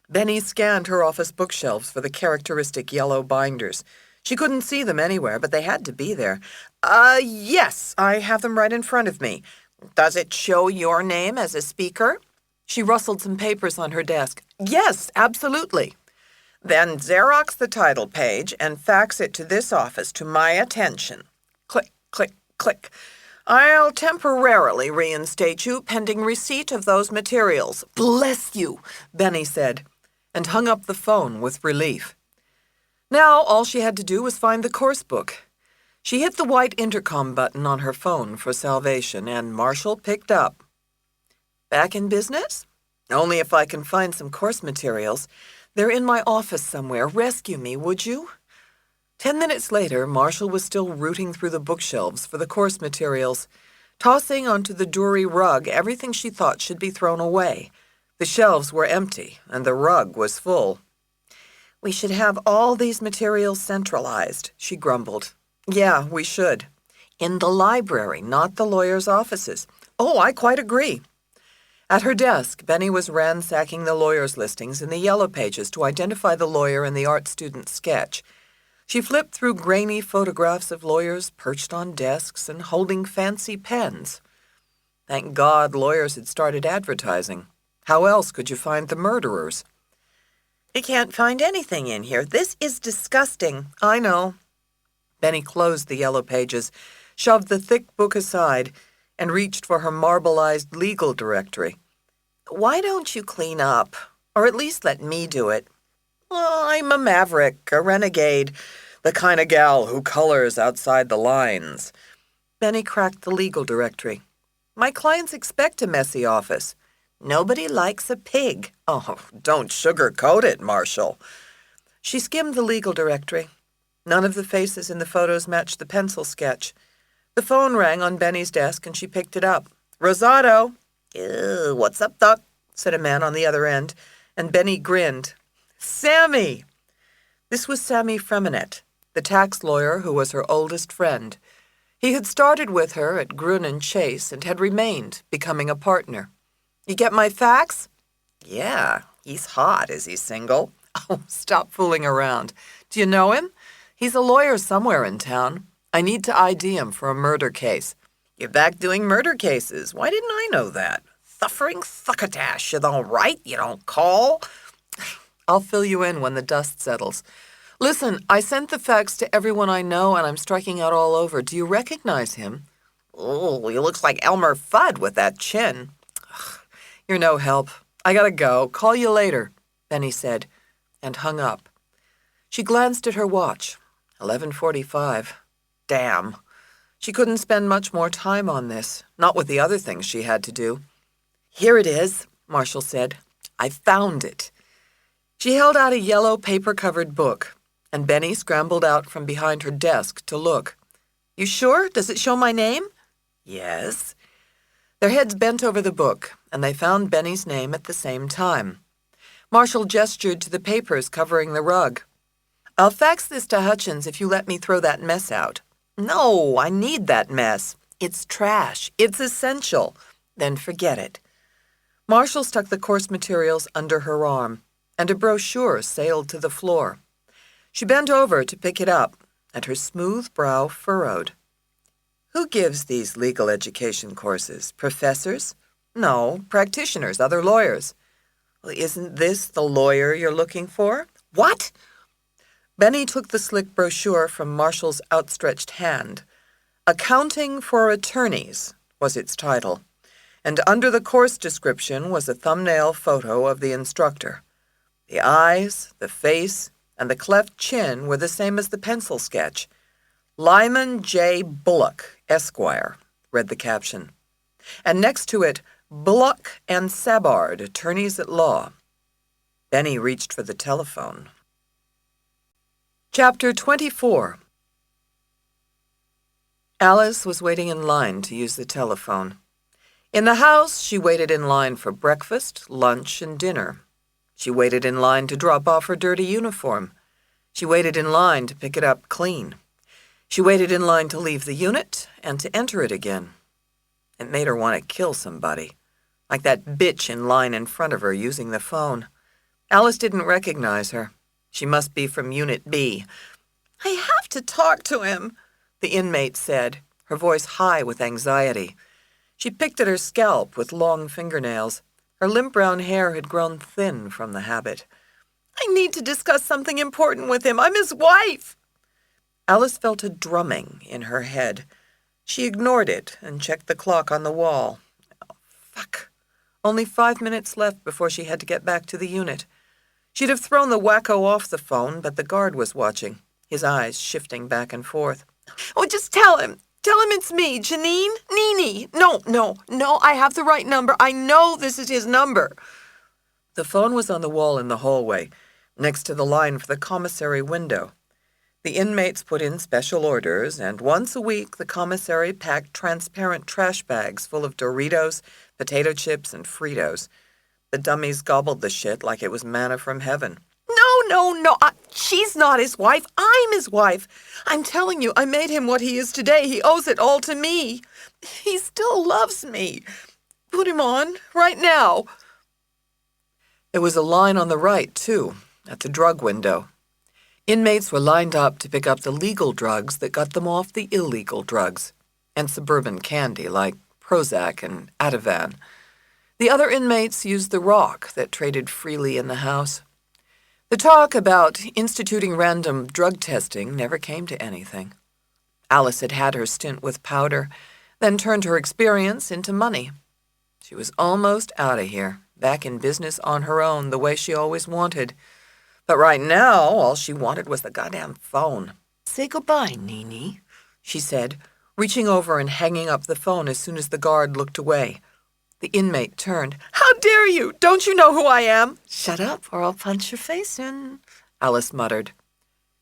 Benny scanned her office bookshelves for the characteristic yellow binders. She couldn't see them anywhere, but they had to be there. Yes, I have them right in front of me. Does it show your name as a speaker? She rustled some papers on her desk. Yes, absolutely. Then Xerox the title page and fax it to this office to my attention. Click, click, click. I'll temporarily reinstate you pending receipt of those materials. Bless you, Benny said, and hung up the phone with relief. Now all she had to do was find the course book. She hit the white intercom button on her phone for salvation, and Marshall picked up. Back in business? Only if I can find some course materials. They're in my office somewhere. Rescue me, would you? 10 minutes later, Marshall was still rooting through the bookshelves for the course materials, tossing onto the Dury rug everything she thought should be thrown away. The shelves were empty, and the rug was full. We should have all these materials centralized, she grumbled. Yeah, we should. In the library, not the lawyers' offices. Oh, I quite agree. At her desk, Benny was ransacking the lawyers' listings in the yellow pages to identify the lawyer in the art student's sketch. She flipped through grainy photographs of lawyers perched on desks and holding fancy pens. Thank God lawyers had started advertising. How else could you find the murderers? You can't find anything in here. This is disgusting. I know. Benny closed the yellow pages, shoved the thick book aside, and reached for her marbleized legal directory. Why don't you clean up? Or at least let me do it. Well, I'm a maverick, a renegade, the kind of gal who colors outside the lines. Benny cracked the legal directory. My clients expect a messy office. Nobody likes a pig. Oh, don't sugarcoat it, Marshall. She skimmed the legal directory. None of the faces in the photos matched the pencil sketch. The phone rang on Benny's desk, and she picked it up. Rosato. Ew, what's up, Doc? Said a man on the other end, and Benny grinned. Sammy! This was Sammy Freminette, the tax lawyer who was her oldest friend. He had started with her at Grun and Chase and had remained, becoming a partner. You get my fax? Yeah, he's hot. Is he single? Oh, stop fooling around. Do you know him? He's a lawyer somewhere in town. I need to ID him for a murder case. You're back doing murder cases. Why didn't I know that? Suffering succotash. You don't write, you don't call. I'll fill you in when the dust settles. Listen, I sent the fax to everyone I know, and I'm striking out all over. Do you recognize him? Oh, he looks like Elmer Fudd with that chin. Ugh, you're no help. I gotta go. Call you later, Benny said, and hung up. She glanced at her watch. 11:45. Damn. She couldn't spend much more time on this, not with the other things she had to do. Here it is, Marshall said. I found it. She held out a yellow paper-covered book, and Benny scrambled out from behind her desk to look. You sure? Does it show my name? Yes. Their heads bent over the book, and they found Benny's name at the same time. Marshall gestured to the papers covering the rug. I'll fax this to Hutchins if you let me throw that mess out. No, I need that mess. It's trash. It's essential. Then forget it. Marshall stuck the course materials under her arm, and a brochure sailed to the floor. She bent over to pick it up, and her smooth brow furrowed. Who gives these legal education courses? Professors? No, practitioners, other lawyers. Well, isn't this the lawyer you're looking for? What? Benny took the slick brochure from Marshall's outstretched hand. Accounting for Attorneys was its title, and under the course description was a thumbnail photo of the instructor. The eyes, the face, and the cleft chin were the same as the pencil sketch. Lyman J. Bullock, Esquire, read the caption. And next to it, Bullock and Sabard, attorneys at law. Benny reached for the telephone. Chapter 24. Alice was waiting in line to use the telephone. In the house, she waited in line for breakfast, lunch, and dinner. She waited in line to drop off her dirty uniform. She waited in line to pick it up clean. She waited in line to leave the unit and to enter it again. It made her want to kill somebody, like that bitch in line in front of her using the phone. Alice didn't recognize her. She must be from Unit B. "I have to talk to him," the inmate said, her voice high with anxiety. She picked at her scalp with long fingernails. Her limp brown hair had grown thin from the habit. "I need to discuss something important with him. I'm his wife." Alice felt a drumming in her head. She ignored it and checked the clock on the wall. Oh, fuck. Only 5 minutes left before she had to get back to the unit. She'd have thrown the wacko off the phone, but the guard was watching, his eyes shifting back and forth. "Oh, just tell him. Tell him it's me, Janine, Nini. No, I have the right number. I know this is his number." The phone was on the wall in the hallway, next to the line for the commissary window. The inmates put in special orders, and once a week the commissary packed transparent trash bags full of Doritos, potato chips, and Fritos. The dummies gobbled the shit like it was manna from heaven. No, she's not his wife. I'm his wife. I'm telling you, I made him what he is today. He owes it all to me. He still loves me. Put him on, right now." There was a line on the right, too, at the drug window. Inmates were lined up to pick up the legal drugs that got them off the illegal drugs, and suburban candy like Prozac and Ativan. The other inmates used the rock that traded freely in the house. The talk about instituting random drug testing never came to anything. Alice had had her stint with powder, then turned her experience into money. She was almost out of here, back in business on her own the way she always wanted. But right now, all she wanted was the goddamn phone. "Say goodbye, Nini," she said, reaching over and hanging up the phone as soon as the guard looked away. The inmate turned. "How dare you? Don't you know who I am?" "Shut up, or I'll punch your face in," Alice muttered.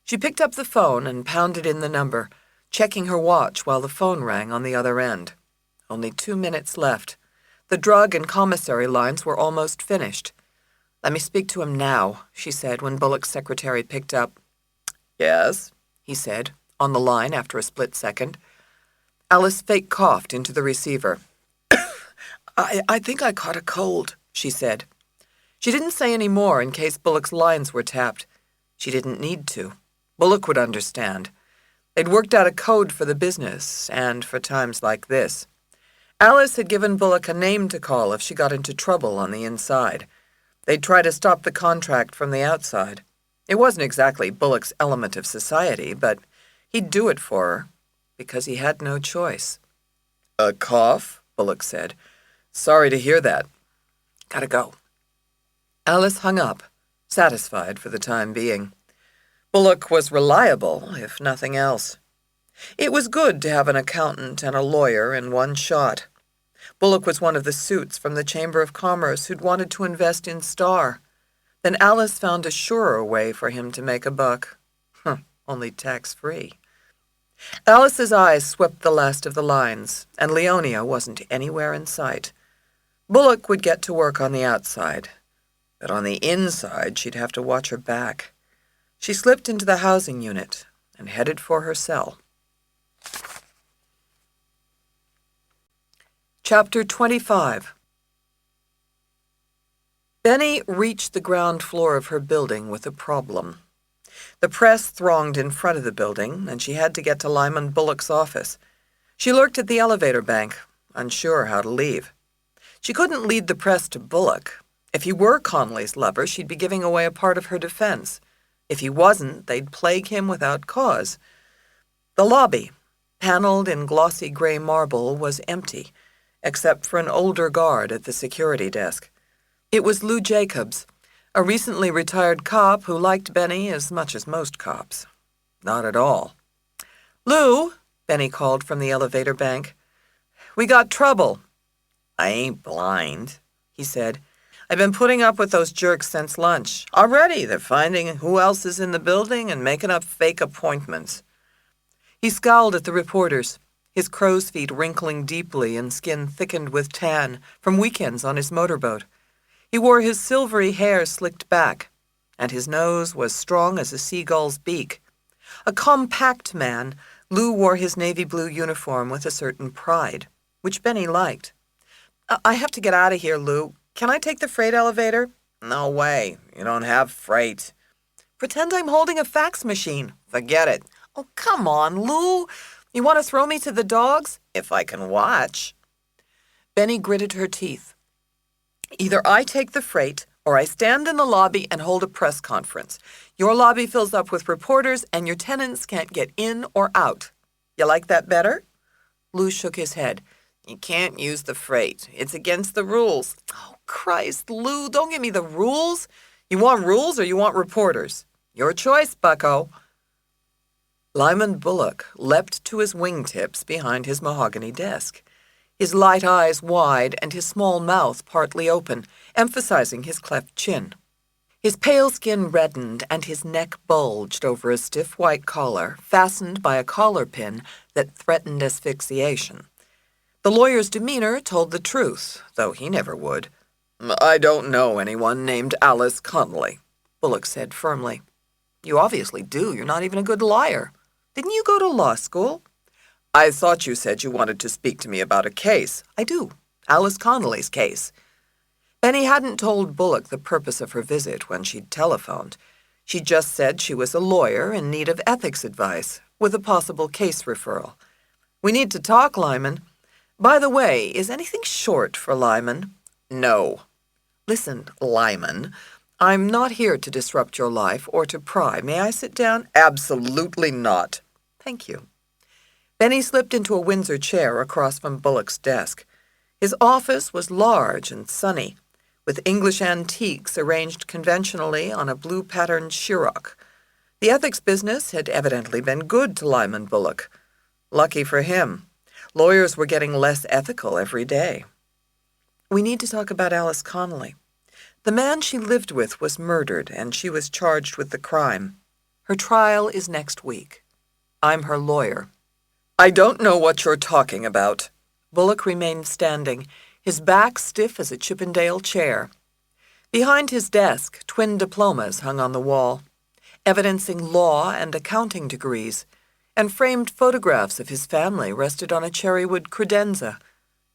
She picked up the phone and pounded in the number, checking her watch while the phone rang on the other end. Only 2 minutes left. The drug and commissary lines were almost finished. "Let me speak to him now," she said when Bullock's secretary picked up. "Yes," he said, on the line after a split second. Alice fake coughed into the receiver. I think I caught a cold," she said. She didn't say any more in case Bullock's lines were tapped. She didn't need to. Bullock would understand. They'd worked out a code for the business, and for times like this. Alice had given Bullock a name to call if she got into trouble on the inside. They'd try to stop the contract from the outside. It wasn't exactly Bullock's element of society, but he'd do it for her, because he had no choice. "A cough?" Bullock said. "Sorry to hear that. Gotta go." Alice hung up, satisfied for the time being. Bullock was reliable, if nothing else. It was good to have an accountant and a lawyer in one shot. Bullock was one of the suits from the Chamber of Commerce who'd wanted to invest in Star. Then Alice found a surer way for him to make a buck. Only tax-free. Alice's eyes swept the last of the lines, and Leonia wasn't anywhere in sight. Bullock would get to work on the outside, but on the inside she'd have to watch her back. She slipped into the housing unit and headed for her cell. Chapter 25. Benny reached the ground floor of her building with a problem. The press thronged in front of the building, and she had to get to Lyman Bullock's office. She lurked at the elevator bank, unsure how to leave. She couldn't lead the press to Bullock. If he were Connolly's lover, she'd be giving away a part of her defense. If he wasn't, they'd plague him without cause. The lobby, paneled in glossy gray marble, was empty, except for an older guard at the security desk. It was Lou Jacobs, a recently retired cop who liked Benny as much as most cops. Not at all. "Lou," Benny called from the elevator bank. "We got trouble." "I ain't blind," he said. "I've been putting up with those jerks since lunch. Already they're finding who else is in the building and making up fake appointments." He scowled at the reporters, his crow's feet wrinkling deeply and skin thickened with tan from weekends on his motorboat. He wore his silvery hair slicked back, and his nose was strong as a seagull's beak. A compact man, Lou wore his navy blue uniform with a certain pride, which Benny liked. "I have to get out of here, Lou. Can I take the freight elevator?" "No way. You don't have freight." "Pretend I'm holding a fax machine." "Forget it." "Oh, come on, Lou. You want to throw me to the dogs?" "If I can watch." Benny gritted her teeth. "Either I take the freight, or I stand in the lobby and hold a press conference. Your lobby fills up with reporters, and your tenants can't get in or out. You like that better?" Lou shook his head. "You can't use the freight. It's against the rules." "Oh, Christ, Lou, don't give me the rules. You want rules or you want reporters? Your choice, bucko." Lyman Bullock leapt to his wingtips behind his mahogany desk, his light eyes wide and his small mouth partly open, emphasizing his cleft chin. His pale skin reddened and his neck bulged over a stiff white collar fastened by a collar pin that threatened asphyxiation. The lawyer's demeanor told the truth, though he never would. "I don't know anyone named Alice Connolly," Bullock said firmly. "You obviously do. You're not even a good liar. Didn't you go to law school?" "I thought you said you wanted to speak to me about a case." "I do. Alice Connolly's case." Benny hadn't told Bullock the purpose of her visit when she'd telephoned. She just said she was a lawyer in need of ethics advice, with a possible case referral. "We need to talk, Lyman. By the way, is anything short for Lyman?" "No." "Listen, Lyman, I'm not here to disrupt your life or to pry. May I sit down?" "Absolutely not." "Thank you." Benny slipped into a Windsor chair across from Bullock's desk. His office was large and sunny, with English antiques arranged conventionally on a blue-patterned Chiroc. The ethics business had evidently been good to Lyman Bullock. Lucky for him. Lawyers were getting less ethical every day. "We need to talk about Alice Connolly. The man she lived with was murdered, and she was charged with the crime. Her trial is next week. I'm her lawyer." "I don't know what you're talking about." Bullock remained standing, his back stiff as a Chippendale chair. Behind his desk, twin diplomas hung on the wall, evidencing law and accounting degrees, and framed photographs of his family rested on a cherrywood credenza.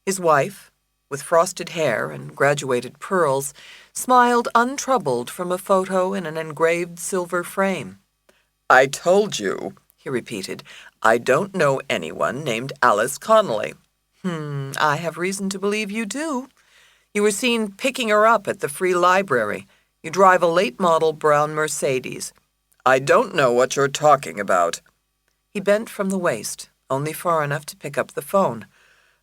His wife, with frosted hair and graduated pearls, smiled untroubled from a photo in an engraved silver frame. "I told you," he repeated, "I don't know anyone named Alice Connolly." I have reason to believe you do. You were seen picking her up at the Free Library. You drive a late-model brown Mercedes." "I don't know what you're talking about." He bent from the waist, only far enough to pick up the phone.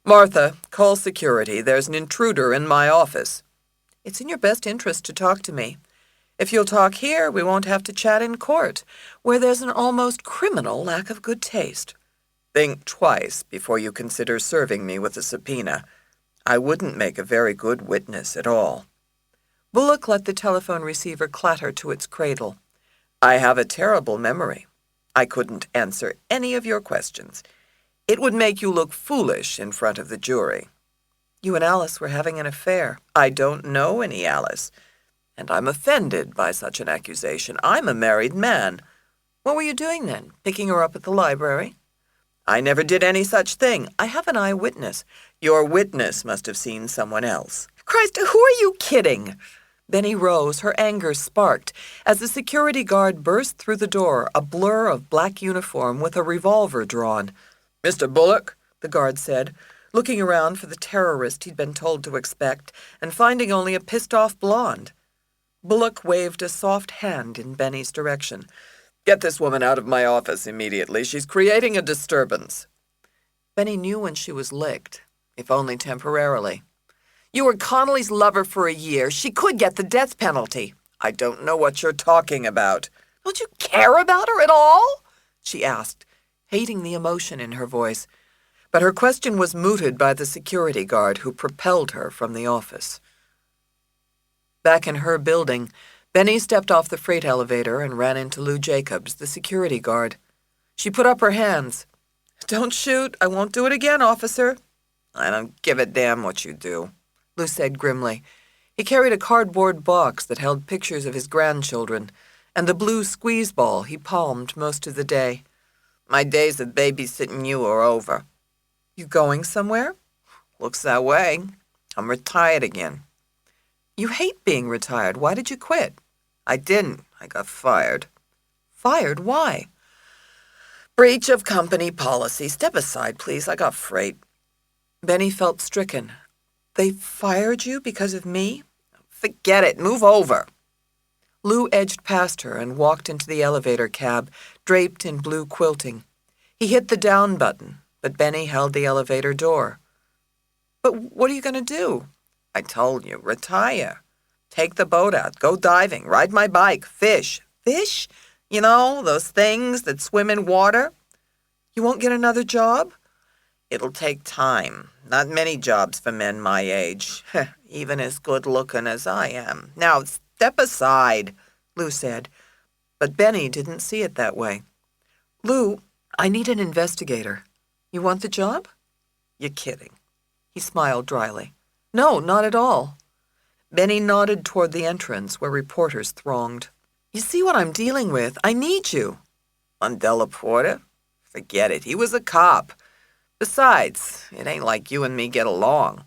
"Martha, call security. There's an intruder in my office." "It's in your best interest to talk to me. If you'll talk here, we won't have to chat in court, where there's an almost criminal lack of good taste." "Think twice before you consider serving me with a subpoena. I wouldn't make a very good witness at all." Bullock let the telephone receiver clatter to its cradle. "I have a terrible memory. I couldn't answer any of your questions. It would make you look foolish in front of the jury." "You and Alice were having an affair." "I don't know any Alice, and I'm offended by such an accusation. I'm a married man." "What were you doing then? Picking her up at the library?" I never did any such thing. I have an eyewitness. Your witness must have seen someone else. Christ, who are you kidding? Benny rose, her anger sparked, as the security guard burst through the door, a blur of black uniform with a revolver drawn. Mr. Bullock, the guard said, looking around for the terrorist he'd been told to expect, and finding only a pissed-off blonde. Bullock waved a soft hand in Benny's direction. Get this woman out of my office immediately. She's creating a disturbance. Benny knew when she was licked, if only temporarily. You were Connolly's lover for a year. She could get the death penalty. I don't know what you're talking about. Don't you care about her at all? She asked, hating the emotion in her voice. But her question was mooted by the security guard who propelled her from the office. Back in her building, Benny stepped off the freight elevator and ran into Lou Jacobs, the security guard. She put up her hands. Don't shoot. I won't do it again, officer. I don't give a damn what you do, Lou said grimly. He carried a cardboard box that held pictures of his grandchildren and the blue squeeze ball he palmed most of the day. My days of babysitting you are over. You going somewhere? Looks that way. I'm retired again. You hate being retired. Why did you quit? I didn't. I got fired. Fired? Why? Breach of company policy. Step aside, please. I got freight. Benny felt stricken. They fired you because of me? Forget it. Move over. Lou edged past her and walked into the elevator cab, draped in blue quilting. He hit the down button, but Benny held the elevator door. But what are you going to do? I told you, retire. Take the boat out, go diving, ride my bike, fish. Fish? You know, those things that swim in water? You won't get another job? It'll take time. Not many jobs for men my age, even as good-looking as I am. Now, step aside, Lou said. But Benny didn't see it that way. Lou, I need an investigator. You want the job? You're kidding. He smiled dryly. No, not at all. Benny nodded toward the entrance where reporters thronged. You see what I'm dealing with? I need you. Mandela Porter? Forget it. He was a cop. Besides, it ain't like you and me get along.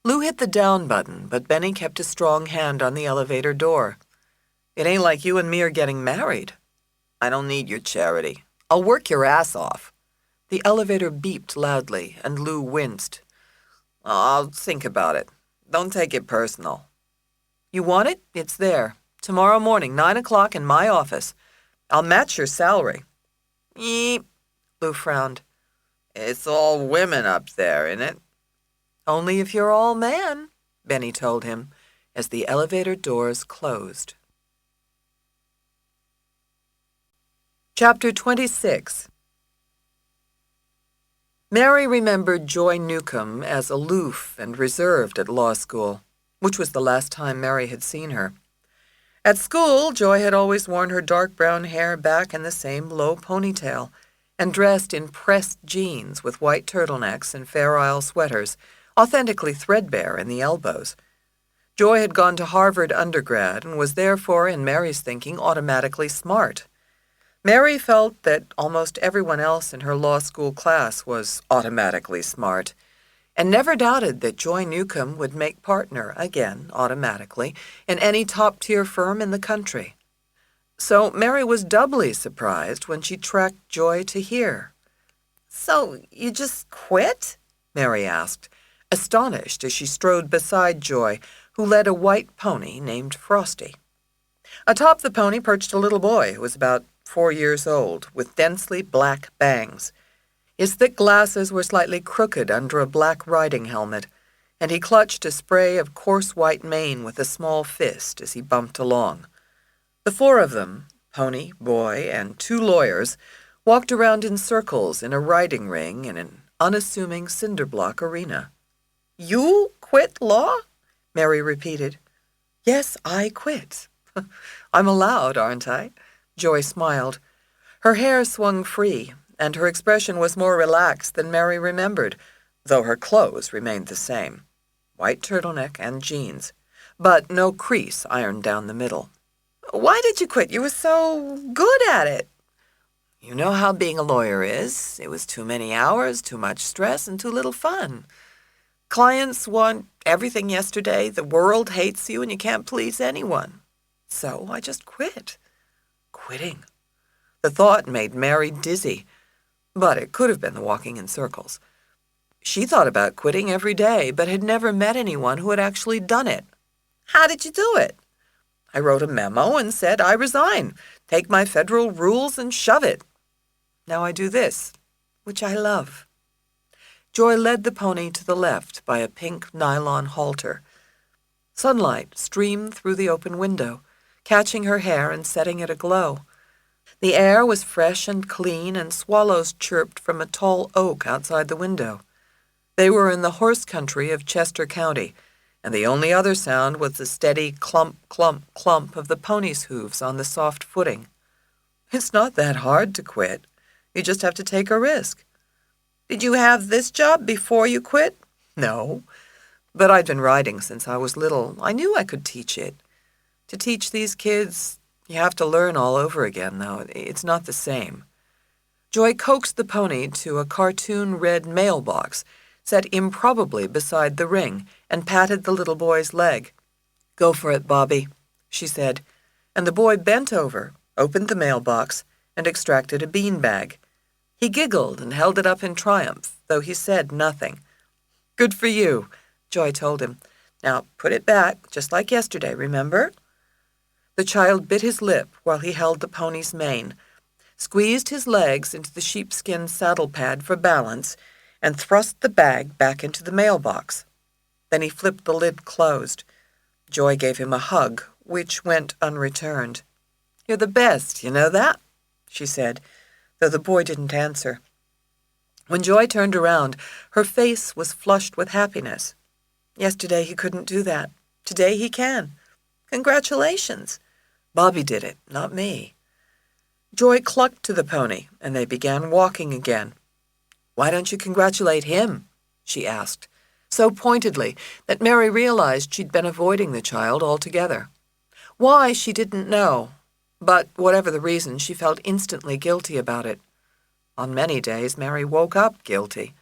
Lou hit the down button, but Benny kept a strong hand on the elevator door. It ain't like you and me are getting married. I don't need your charity. I'll work your ass off. The elevator beeped loudly, and Lou winced. I'll think about it. Don't take it personal. You want it? It's there. Tomorrow morning, 9 o'clock in my office. I'll match your salary. Eep, Lou frowned. It's all women up there, isn't it? Only if you're all man, Benny told him, as the elevator doors closed. Chapter 26. Mary remembered Joy Newcomb as aloof and reserved at law school, which was the last time Mary had seen her. At school, Joy had always worn her dark brown hair back in the same low ponytail and dressed in pressed jeans with white turtlenecks and Fair Isle sweaters, authentically threadbare in the elbows. Joy had gone to Harvard undergrad and was therefore, in Mary's thinking, automatically smart. Mary felt that almost everyone else in her law school class was automatically smart, and never doubted that Joy Newcomb would make partner, again, automatically, in any top-tier firm in the country. So Mary was doubly surprised when she tracked Joy to here. So you just quit? Mary asked, astonished as she strode beside Joy, who led a white pony named Frosty. Atop the pony perched a little boy who was about 4 years old, with densely black bangs. His thick glasses were slightly crooked under a black riding helmet, and he clutched a spray of coarse white mane with a small fist as he bumped along. The 4 of them, pony, boy, and 2 lawyers, walked around in circles in a riding ring in an unassuming cinder-block arena. You quit law? Mary repeated. Yes, I quit. I'm allowed, aren't I? Joy smiled. Her hair swung free, and her expression was more relaxed than Mary remembered, though her clothes remained the same. White turtleneck and jeans, but no crease ironed down the middle. Why did you quit? You were so good at it. You know how being a lawyer is. It was too many hours, too much stress, and too little fun. Clients want everything yesterday, the world hates you, and you can't please anyone. So I just quit. Quitting. The thought made Mary dizzy, but it could have been the walking in circles. She thought about quitting every day, but had never met anyone who had actually done it. How did you do it? I wrote a memo and said, I resign. Take my federal rules and shove it. Now I do this, which I love. Joy led the pony to the left by a pink nylon halter. Sunlight streamed through the open window, catching her hair and setting it aglow. The air was fresh and clean, and swallows chirped from a tall oak outside the window. They were in the horse country of Chester County, and the only other sound was the steady clump, clump, clump of the pony's hooves on the soft footing. It's not that hard to quit. You just have to take a risk. Did you have this job before you quit? No, but I'd been riding since I was little. I knew I could teach it. To teach these kids, you have to learn all over again, though. It's not the same. Joy coaxed the pony to a cartoon red mailbox set improbably beside the ring, and patted the little boy's leg. Go for it, Bobby, she said, and the boy bent over, opened the mailbox, and extracted a beanbag. He giggled and held it up in triumph, though he said nothing. Good for you, Joy told him. Now put it back, just like yesterday, remember? The child bit his lip while he held the pony's mane, squeezed his legs into the sheepskin saddle pad for balance, and thrust the bag back into the mailbox. Then he flipped the lid closed. Joy gave him a hug, which went unreturned. You're the best, you know that? She said, though the boy didn't answer. When Joy turned around, her face was flushed with happiness. Yesterday he couldn't do that. Today he can. Congratulations. Bobby did it, not me. Joy clucked to the pony, and they began walking again. Why don't you congratulate him? She asked, so pointedly that Mary realized she'd been avoiding the child altogether. Why, she didn't know, but whatever the reason, she felt instantly guilty about it. On many days, Mary woke up guilty.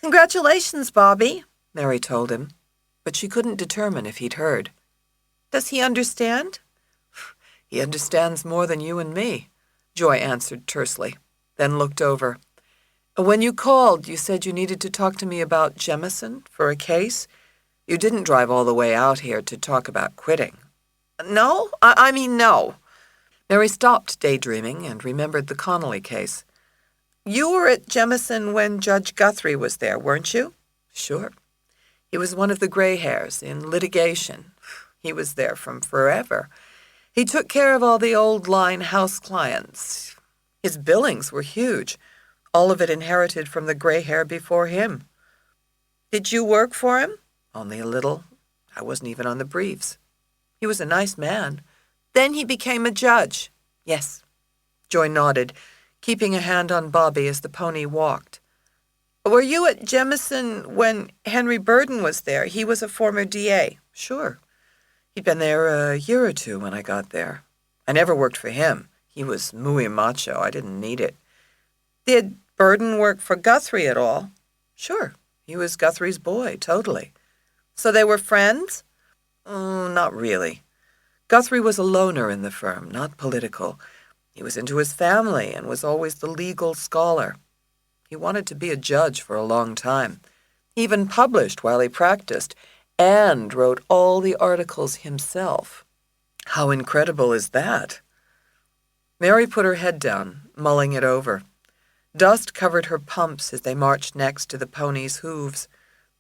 Congratulations, Bobby, Mary told him, but she couldn't determine if he'd heard. Does he understand? He understands more than you and me, Joy answered tersely, then looked over. When you called, you said you needed to talk to me about Jemison for a case. You didn't drive all the way out here to talk about quitting. No? I mean, no. Mary stopped daydreaming and remembered the Connolly case. You were at Jemison when Judge Guthrie was there, weren't you? Sure. He was one of the gray hairs in litigation. He was there from forever. He took care of all the old line house clients. His billings were huge. All of it inherited from the gray hair before him. Did you work for him? Only a little. I wasn't even on the briefs. He was a nice man. Then he became a judge. Yes. Joy nodded, keeping a hand on Bobby as the pony walked. Were you at Jemison when Henry Burden was there? He was a former DA. Sure. He'd been there a year or two when I got there. I never worked for him. He was muy macho. I didn't need it. Did Burden work for Guthrie at all? Sure. He was Guthrie's boy, totally. So they were friends? Not really. Guthrie was a loner in the firm, not political. He was into his family and was always the legal scholar. He wanted to be a judge for a long time. He even published while he practiced and wrote all the articles himself. How incredible is that? Mary put her head down, mulling it over. Dust covered her pumps as they marched next to the pony's hooves.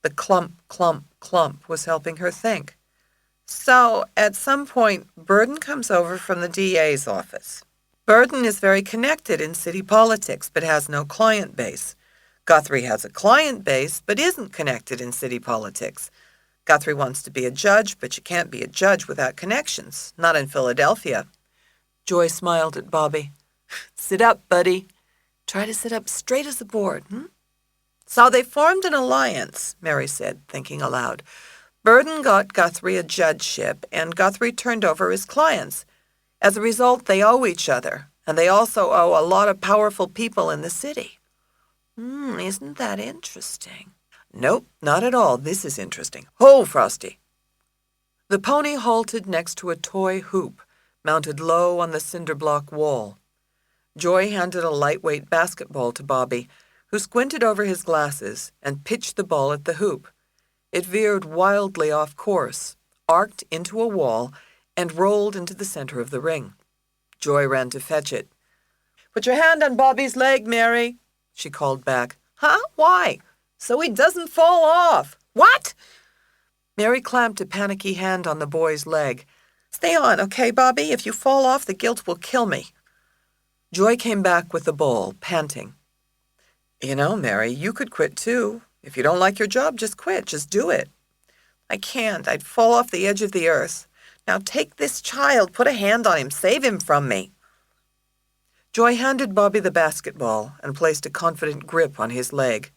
The clump, clump, clump was helping her think. So, at some point, Burden comes over from the DA's office. Burden is very connected in city politics, but has no client base. Guthrie has a client base, but isn't connected in city politics. Guthrie wants to be a judge, but you can't be a judge without connections, not in Philadelphia. Joy smiled at Bobby. Sit up, buddy. Try to sit up straight as a board, So they formed an alliance, Mary said, thinking aloud. Burden got Guthrie a judgeship, and Guthrie turned over his clients. As a result, they owe each other, And they also owe a lot of powerful people in the city. Isn't that interesting? Nope, not at all. This is interesting. Ho, Frosty! The pony halted next to a toy hoop, mounted low on the cinder block wall. Joy handed a lightweight basketball to Bobby, who squinted over his glasses and pitched the ball at the hoop. It veered wildly off course, arced into a wall, and rolled into the center of the ring. Joy ran to fetch it. "Put your hand on Bobby's leg, Mary," she called back. "Huh? Why?" "So he doesn't fall off." "What?" Mary clamped a panicky hand on the boy's leg. "Stay on, okay, Bobby? If you fall off, the guilt will kill me." Joy came back with the ball, panting. "You know, Mary, you could quit too. If you don't like your job, just quit. Just do it." "I can't. I'd fall off the edge of the earth. Now take this child. Put a hand on him. Save him from me." Joy handed Bobby the basketball and placed a confident grip on his leg.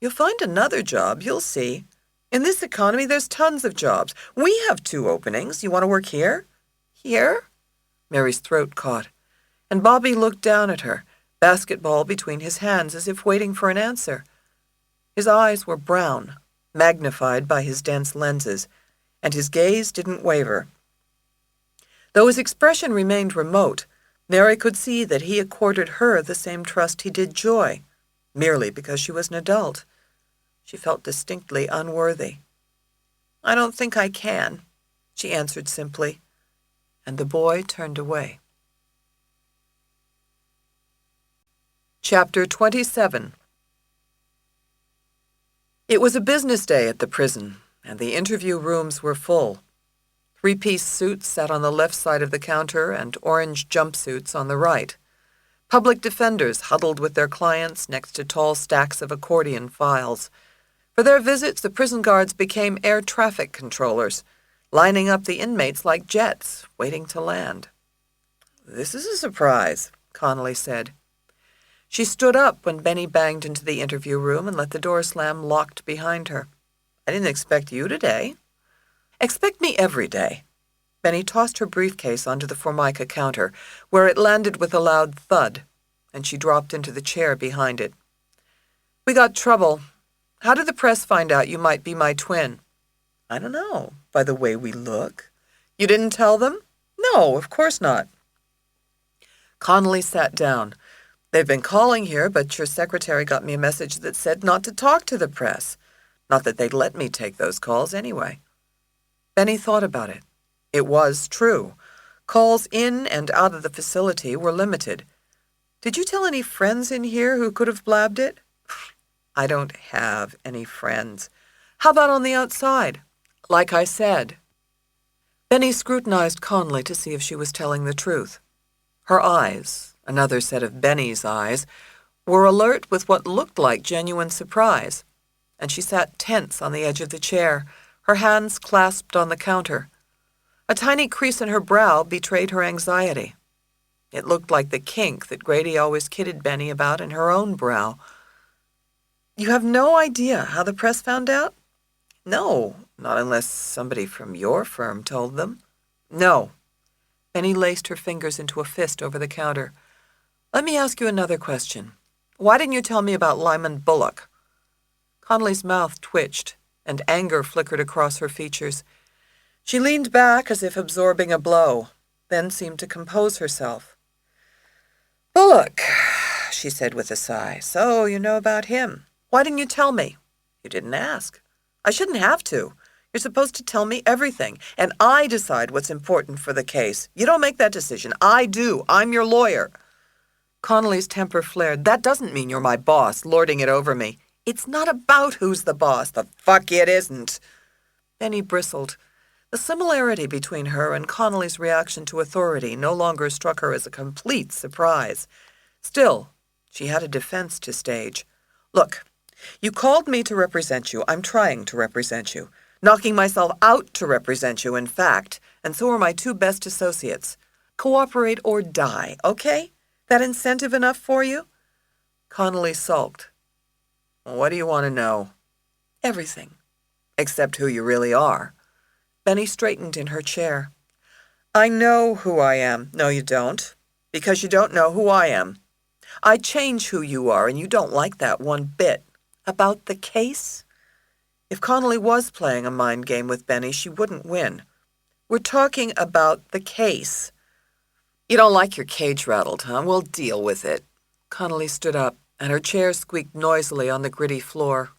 "You'll find another job, you'll see. In this economy, there's tons of jobs. We have 2 openings. You want to work here?" "Here?" Mary's throat caught, and Bobby looked down at her, basketball between his hands as if waiting for an answer. His eyes were brown, magnified by his dense lenses, and his gaze didn't waver. Though his expression remained remote, Mary could see that he accorded her the same trust he did Joy, merely because she was an adult. She felt distinctly unworthy. "I don't think I can," she answered simply, and the boy turned away. Chapter 27. It was a business day at the prison, and the interview rooms were full. 3-piece suits sat on the left side of the counter and orange jumpsuits on the right. Public defenders huddled with their clients next to tall stacks of accordion files. For their visits, the prison guards became air traffic controllers, lining up the inmates like jets, waiting to land. "This is a surprise," Connolly said. She stood up when Benny banged into the interview room and let the door slam locked behind her. "I didn't expect you today." "Expect me every day." Benny tossed her briefcase onto the Formica counter, where it landed with a loud thud, and she dropped into the chair behind it. "We got trouble. How did the press find out you might be my twin?" "I don't know. By the way we look." "You didn't tell them?" "No, of course not." Connolly sat down. "They've been calling here, but your secretary got me a message that said not to talk to the press. Not that they'd let me take those calls anyway." Benny thought about it. It was true. Calls in and out of the facility were limited. "Did you tell any friends in here who could have blabbed it?" "I don't have any friends." "How about on the outside?" "Like I said." Benny scrutinized Conley to see if she was telling the truth. Her eyes, another set of Benny's eyes, were alert with what looked like genuine surprise, and she sat tense on the edge of the chair, her hands clasped on the counter. A tiny crease in her brow betrayed her anxiety. It looked like the kink that Grady always kidded Benny about in her own brow. "You have no idea how the press found out?" "No, not unless somebody from your firm told them." "No." Benny laced her fingers into a fist over the counter. "Let me ask you another question. Why didn't you tell me about Lyman Bullock?" Connolly's mouth twitched, and anger flickered across her features. She leaned back as if absorbing a blow, then seemed to compose herself. "Bullock," she said with a sigh. "So you know about him. Why didn't you tell me?" "You didn't ask." "I shouldn't have to. You're supposed to tell me everything, and I decide what's important for the case. You don't make that decision. I do. I'm your lawyer." Connolly's temper flared. "That doesn't mean you're my boss, lording it over me." "It's not about who's the boss." "The fuck it isn't." Benny bristled. The similarity between her and Connolly's reaction to authority no longer struck her as a complete surprise. Still, she had a defense to stage. "Look, you called me to represent you. I'm trying to represent you. Knocking myself out to represent you, in fact, and so are my 2 best associates. Cooperate or die, okay? That incentive enough for you?" Connolly sulked. "What do you want to know?" "Everything." "Except who you really are." Benny straightened in her chair. "I know who I am." "No, you don't. Because you don't know who I am. I change who you are, and you don't like that one bit. About the case? If Connolly was playing a mind game with Benny, she wouldn't win. We're talking about the case. You don't like your cage rattled, huh? We'll deal with it. Connolly stood up, and her chair squeaked noisily on the gritty floor.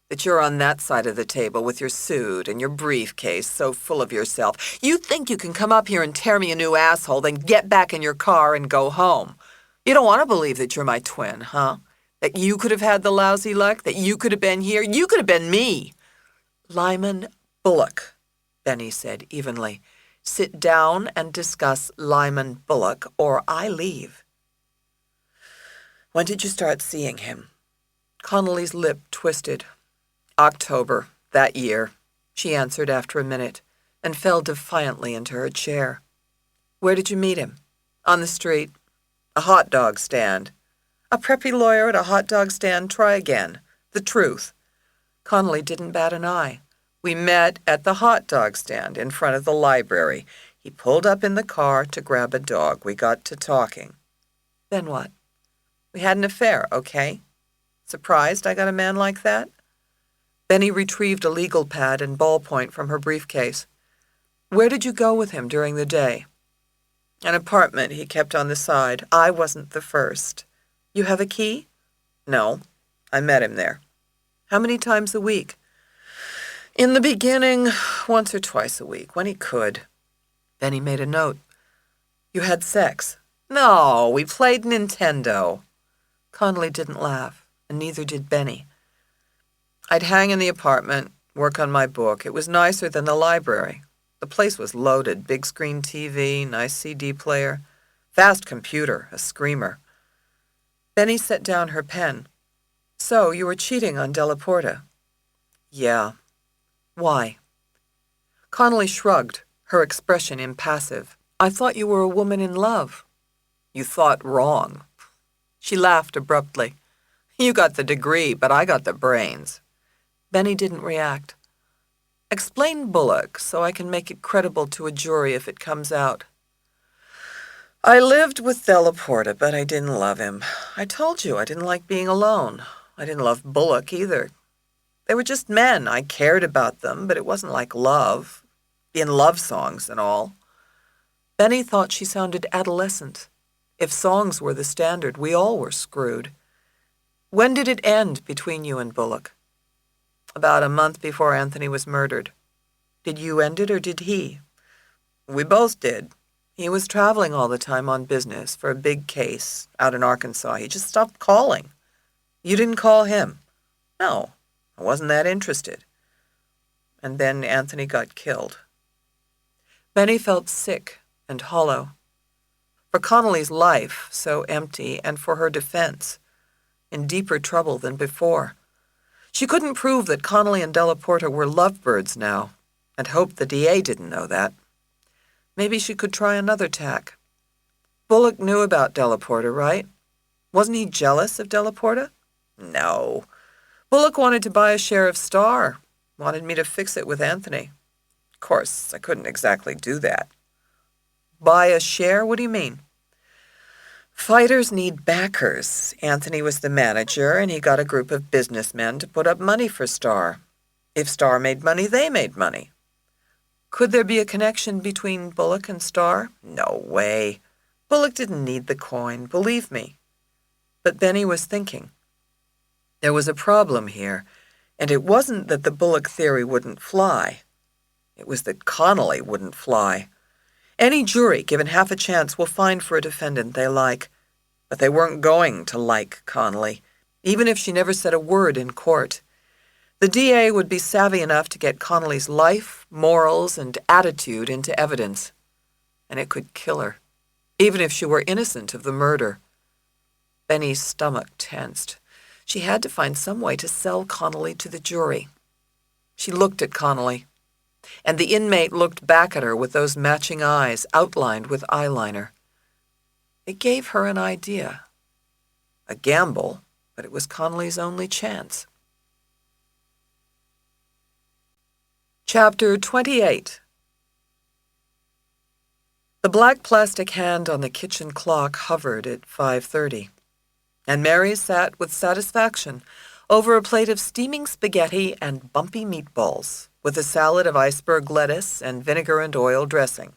That you're on that side of the table with your suit and your briefcase so full of yourself. You think you can come up here and tear me a new asshole, then get back in your car and go home. You don't want to believe that you're my twin, huh? That you could have had the lousy luck? That you could have been here? You could have been me. Lyman Bullock, Benny said evenly. Sit down and discuss Lyman Bullock, or I leave. When did you start seeing him? Connolly's lip twisted. October, that year, she answered after a minute, and fell defiantly into her chair. Where did you meet him? On the street. A hot dog stand. A preppy lawyer at a hot dog stand? Try again. The truth. Connolly didn't bat an eye. We met at the hot dog stand in front of the library. He pulled up in the car to grab a dog. We got to talking. Then what? We had an affair, okay? Surprised I got a man like that? Benny retrieved a legal pad and ballpoint from her briefcase. Where did you go with him during the day? An apartment he kept on the side. I wasn't the first. You have a key? No. I met him there. How many times a week? In the beginning, once or twice a week, when he could. Benny made a note. You had sex? No, we played Nintendo. Connolly didn't laugh, and neither did Benny. I'd hang in the apartment, work on my book. It was nicer than the library. The place was loaded, big screen TV, nice CD player, fast computer, a screamer. Benny set down her pen. So, you were cheating on Della Porta? Yeah. Why? Connolly shrugged, her expression impassive. I thought you were a woman in love. You thought wrong. She laughed abruptly. You got the degree, but I got the brains. Benny didn't react. Explain Bullock so I can make it credible to a jury if it comes out. I lived with Della Porta, but I didn't love him. I told you I didn't like being alone. I didn't love Bullock either. They were just men. I cared about them, but it wasn't like love. In love songs and all. Benny thought she sounded adolescent. If songs were the standard, we all were screwed. When did it end between you and Bullock? About a month before Anthony was murdered. Did you end it or did he? We both did. He was traveling all the time on business for a big case out in Arkansas. He just stopped calling. You didn't call him? No, I wasn't that interested. And then Anthony got killed. Benny felt sick and hollow. For Connolly's life, so empty, and for her defense, in deeper trouble than before. She couldn't prove that Connolly and Della Porta were lovebirds now, and hoped the DA didn't know that. Maybe she could try another tack. Bullock knew about Della Porta, right? Wasn't he jealous of Della Porta? No. Bullock wanted to buy a share of Star, wanted me to fix it with Anthony. Of course, I couldn't exactly do that. Buy a share? What do you mean? Fighters need backers. Anthony was the manager, and he got a group of businessmen to put up money for Star. If Star made money, they made money. Could there be a connection between Bullock and Star? No way. Bullock didn't need the coin, believe me. But Benny was thinking. There was a problem here, and it wasn't that the Bullock theory wouldn't fly. It was that Connolly wouldn't fly. Any jury, given half a chance, will find for a defendant they like. But they weren't going to like Connolly, even if she never said a word in court. The DA would be savvy enough to get Connolly's life, morals, and attitude into evidence. And it could kill her, even if she were innocent of the murder. Benny's stomach tensed. She had to find some way to sell Connolly to the jury. She looked at Connolly, and the inmate looked back at her with those matching eyes outlined with eyeliner. It gave her an idea. A gamble, but it was Connolly's only chance. Chapter 28. The black plastic hand on the kitchen clock hovered at 5:30, and Mary sat with satisfaction over a plate of steaming spaghetti and bumpy meatballs, with a salad of iceberg lettuce and vinegar and oil dressing.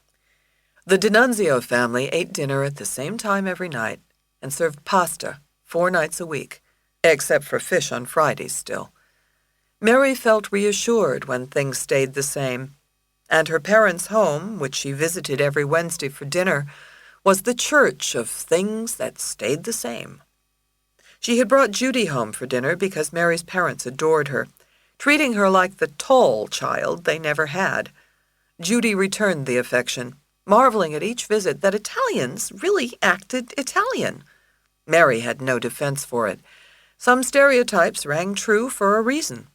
The D'Annunzio family ate dinner at the same time every night and served pasta 4 nights a week, except for fish on Fridays still. Mary felt reassured when things stayed the same, and her parents' home, which she visited every Wednesday for dinner, was the church of things that stayed the same. She had brought Judy home for dinner because Mary's parents adored her, treating her like the tall child they never had. Judy returned the affection, marveling at each visit that Italians really acted Italian. Mary had no defense for it. Some stereotypes rang true for a reason.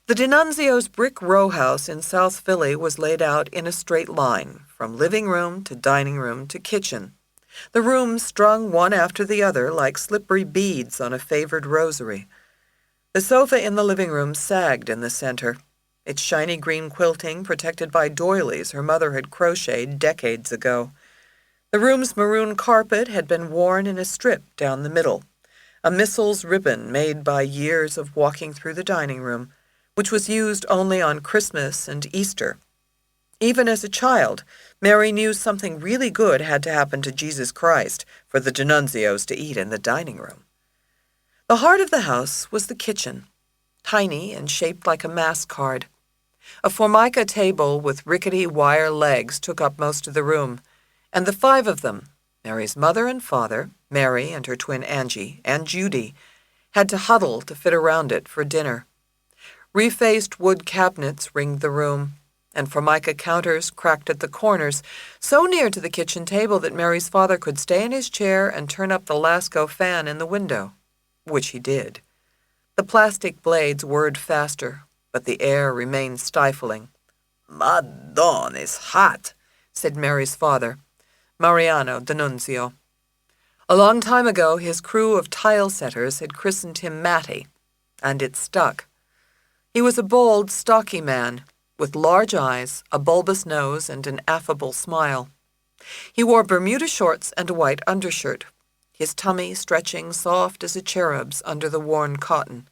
The D'Annunzio's brick row house in South Philly was laid out in a straight line, from living room to dining room to kitchen, the rooms strung one after the other like slippery beads on a favored rosary. The sofa in the living room sagged in the center, its shiny green quilting protected by doilies her mother had crocheted decades ago. The room's maroon carpet had been worn in a strip down the middle, a missal's ribbon made by years of walking through the dining room, which was used only on Christmas and Easter. Even as a child, Mary knew something really good had to happen to Jesus Christ for the D'Annunzios to eat in the dining room. The heart of the house was the kitchen, tiny and shaped like a mass card. A formica table with rickety wire legs took up most of the room, and the 5 of them, Mary's mother and father, Mary and her twin Angie, and Judy, had to huddle to fit around it for dinner. Refaced wood cabinets ringed the room, and formica counters cracked at the corners, so near to the kitchen table that Mary's father could stay in his chair and turn up the Lasco fan in the window, which he did. The plastic blades whirred faster, but the air remained stifling. "Madonna, it's hot," said Mary's father, Mariano D'Annunzio. A long time ago, his crew of tile setters had christened him Matty, and it stuck. He was a bold, stocky man, with large eyes, a bulbous nose, and an affable smile. He wore Bermuda shorts and a white undershirt, his tummy stretching soft as a cherub's under the worn cotton.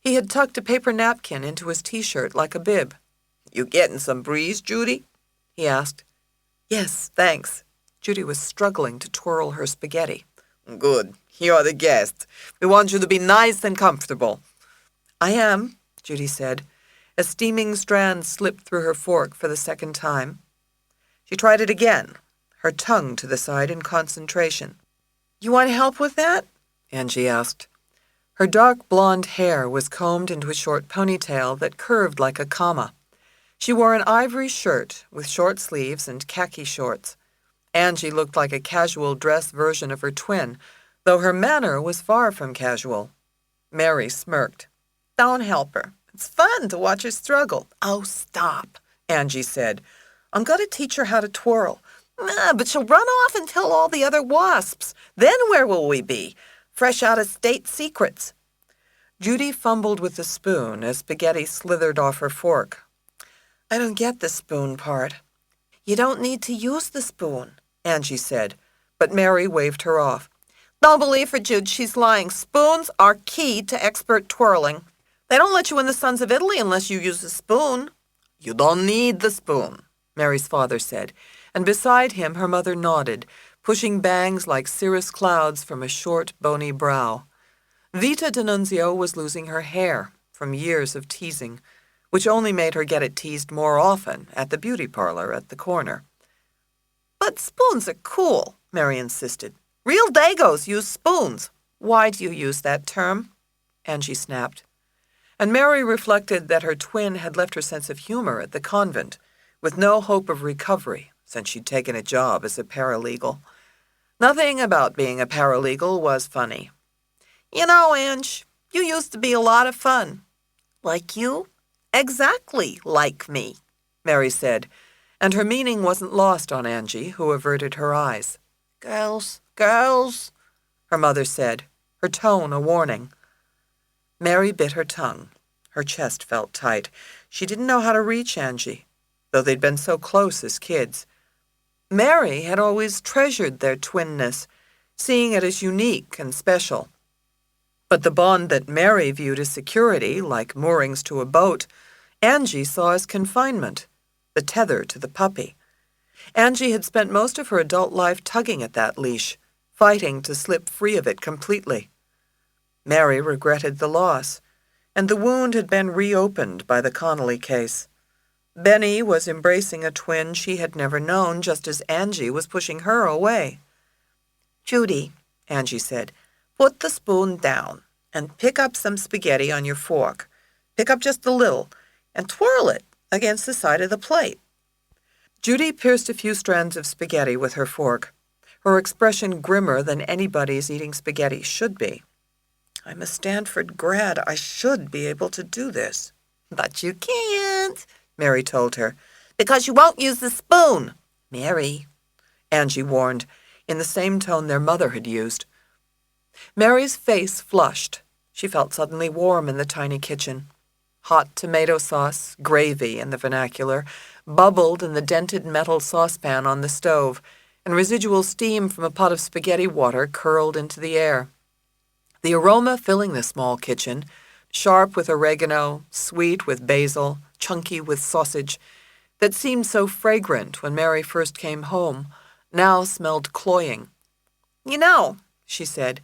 He had tucked a paper napkin into his T-shirt like a bib. "You getting some breeze, Judy?" he asked. "Yes, thanks." Judy was struggling to twirl her spaghetti. "Good. You're the guest. We want you to be nice and comfortable." "I am," Judy said. A steaming strand slipped through her fork for the second time. She tried it again, her tongue to the side in concentration. "You want help with that?" Angie asked. Her dark blonde hair was combed into a short ponytail that curved like a comma. She wore an ivory shirt with short sleeves and khaki shorts. Angie looked like a casual dress version of her twin, though her manner was far from casual. Mary smirked. "Don't help her. It's fun to watch her struggle." "Oh, stop," Angie said. "I'm going to teach her how to twirl." But she'll run off and tell all the other wasps. Then where will we be? Fresh out of state secrets." Judy fumbled with the spoon as spaghetti slithered off her fork. "I don't get the spoon part." "You don't need to use the spoon," Angie said, but Mary waved her off. "Don't believe her, Jude. She's lying. Spoons are key to expert twirling. They don't let you in the Sons of Italy unless you use a spoon." "You don't need the spoon," Mary's father said, and beside him her mother nodded, pushing bangs like cirrus clouds from a short, bony brow. Vita D'Annunzio was losing her hair from years of teasing, which only made her get it teased more often at the beauty parlor at the corner. "But spoons are cool," Mary insisted. "Real Dagos use spoons." "Why do you use that term?" Angie snapped. And Mary reflected that her twin had left her sense of humor at the convent, with no hope of recovery since she'd taken a job as a paralegal. Nothing about being a paralegal was funny. "You know, Ange, you used to be a lot of fun." "Like you?" "Exactly like me," Mary said, and her meaning wasn't lost on Angie, who averted her eyes. "Girls, girls," her mother said, her tone a warning. Mary bit her tongue. Her chest felt tight. She didn't know how to reach Angie, though they'd been so close as kids. Mary had always treasured their twinness, seeing it as unique and special. But the bond that Mary viewed as security, like moorings to a boat, Angie saw as confinement, the tether to the puppy. Angie had spent most of her adult life tugging at that leash, fighting to slip free of it completely. Mary regretted the loss, and the wound had been reopened by the Connolly case. Benny was embracing a twin she had never known, just as Angie was pushing her away. "Judy," Angie said, "put the spoon down and pick up some spaghetti on your fork. Pick up just a little and twirl it against the side of the plate." Judy pierced a few strands of spaghetti with her fork, her expression grimmer than anybody's eating spaghetti should be. "I'm a Stanford grad. I should be able to do this." "But you can't," Mary told her, "because you won't use the spoon." "Mary," Angie warned, in the same tone their mother had used. Mary's face flushed. She felt suddenly warm in the tiny kitchen. Hot tomato sauce, gravy in the vernacular, bubbled in the dented metal saucepan on the stove, and residual steam from a pot of spaghetti water curled into the air. The aroma filling the small kitchen, sharp with oregano, sweet with basil, chunky with sausage, that seemed so fragrant when Mary first came home, now smelled cloying. "You know," she said,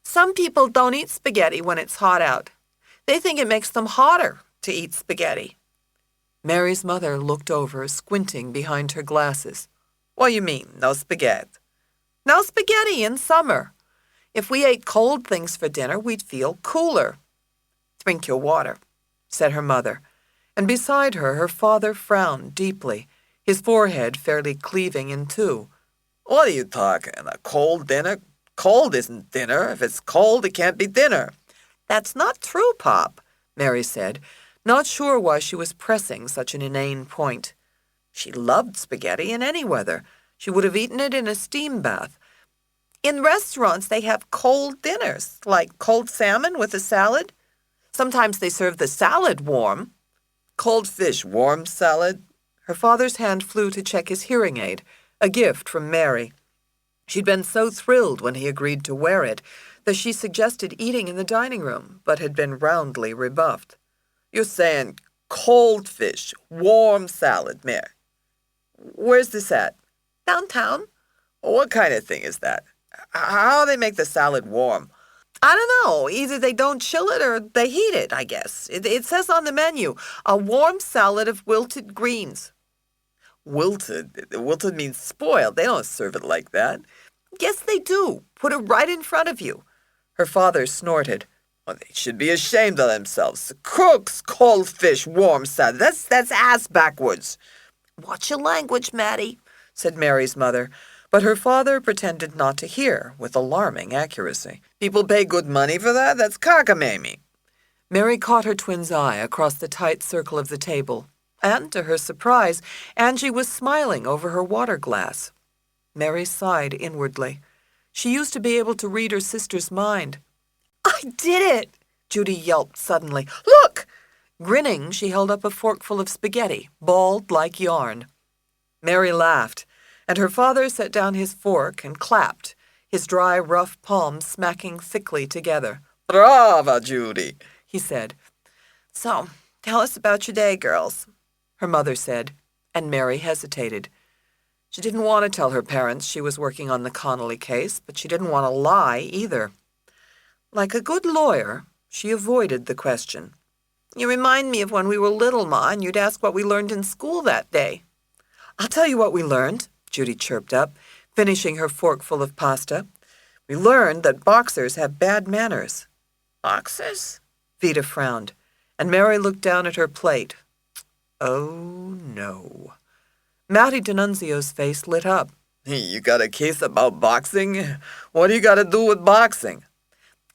"some people don't eat spaghetti when it's hot out. They think it makes them hotter to eat spaghetti." Mary's mother looked over, squinting behind her glasses. "What you mean, no spaghetti?" "No spaghetti in summer. If we ate cold things for dinner, we'd feel cooler." "Drink your water," said her mother, and beside her, her father frowned deeply, his forehead fairly cleaving in two. "What are you talking? A cold dinner? Cold isn't dinner. If it's cold, it can't be dinner." "That's not true, Pop," Mary said, not sure why she was pressing such an inane point. She loved spaghetti in any weather. She would have eaten it in a steam bath. "In restaurants, they have cold dinners, like cold salmon with a salad. Sometimes they serve the salad warm." "Cold fish, warm salad?" Her father's hand flew to check his hearing aid, a gift from Mary. She'd been so thrilled when he agreed to wear it that she suggested eating in the dining room, but had been roundly rebuffed. "You're saying cold fish, warm salad, Mary. Where's this at?" "Downtown." "What kind of thing is that? How do they make the salad warm?" "I don't know. Either they don't chill it or they heat it, I guess. It says on the menu, a warm salad of wilted greens." "Wilted? Wilted means spoiled. They don't serve it like that." "Yes, they do. Put it right in front of you." Her father snorted. "Well, they should be ashamed of themselves. Cook's cold fish, warm salad. That's ass backwards." "Watch your language, Mattie," said Mary's mother, but her father pretended not to hear with alarming accuracy. "People pay good money for that? That's cockamamie." Mary caught her twin's eye across the tight circle of the table, and, to her surprise, Angie was smiling over her water glass. Mary sighed inwardly. She used to be able to read her sister's mind. "I did it!" Judy yelped suddenly. "Look!" Grinning, she held up a forkful of spaghetti, balled like yarn. Mary laughed, and her father set down his fork and clapped, his dry, rough palms smacking thickly together. "Brava, Judy," he said. "So, tell us about your day, girls," her mother said, and Mary hesitated. She didn't want to tell her parents she was working on the Connolly case, but she didn't want to lie either. Like a good lawyer, she avoided the question. "You remind me of when we were little, Ma, and you'd ask what we learned in school that day." "I'll tell you what we learned," Judy chirped up, finishing her forkful of pasta. "We learned that boxers have bad manners." "Boxers?" Vida frowned, and Mary looked down at her plate. Oh, no. Mattie D'Annunzio's face lit up. "You got a case about boxing? What do you got to do with boxing?"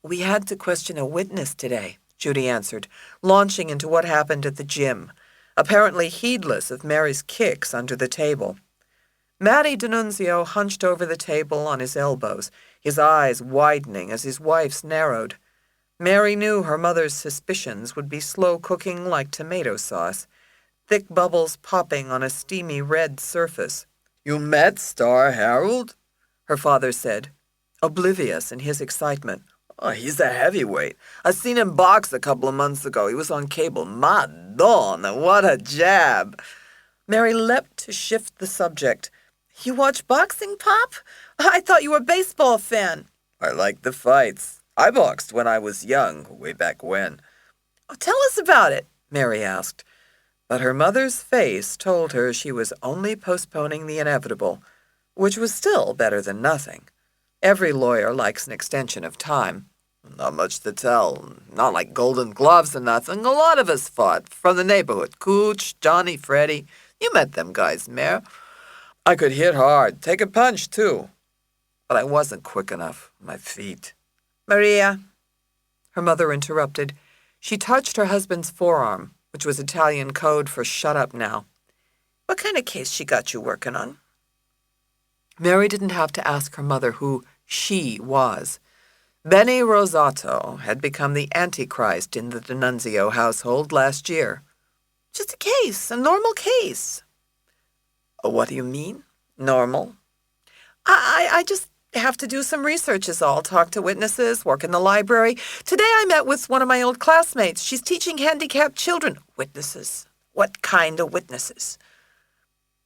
"We had to question a witness today," Judy answered, launching into what happened at the gym, apparently heedless of Mary's kicks under the table. Mattie D'Annunzio hunched over the table on his elbows, his eyes widening as his wife's narrowed. Mary knew her mother's suspicions would be slow cooking like tomato sauce, thick bubbles popping on a steamy red surface. You met Star Harold? Her father said, oblivious in his excitement. Oh, he's a heavyweight. I seen him box a couple of months ago. He was on cable. Madonna, what a jab. Mary leapt to shift the subject. You watch boxing, Pop? I thought you were a baseball fan. I like the fights. I boxed when I was young, way back when. Oh, tell us about it, Mary asked. But her mother's face told her she was only postponing the inevitable, which was still better than nothing. Every lawyer likes an extension of time. Not much to tell. Not like Golden Gloves and nothing. A lot of us fought from the neighborhood. Cooch, Johnny, Freddie. You met them guys, Mare. I could hit hard, take a punch, too. But I wasn't quick enough. My feet. Maria, her mother interrupted. She touched her husband's forearm, which was Italian code for shut up now. What kind of case she got you working on? Mary didn't have to ask her mother who she was. Benny Rosato had become the Antichrist in the D'Annunzio household last year. Just a case, a normal case. What do you mean, normal? I just have to do some research is all. Talk to witnesses, work in the library. Today I met with one of my old classmates. She's teaching handicapped children. Witnesses? What kind of witnesses?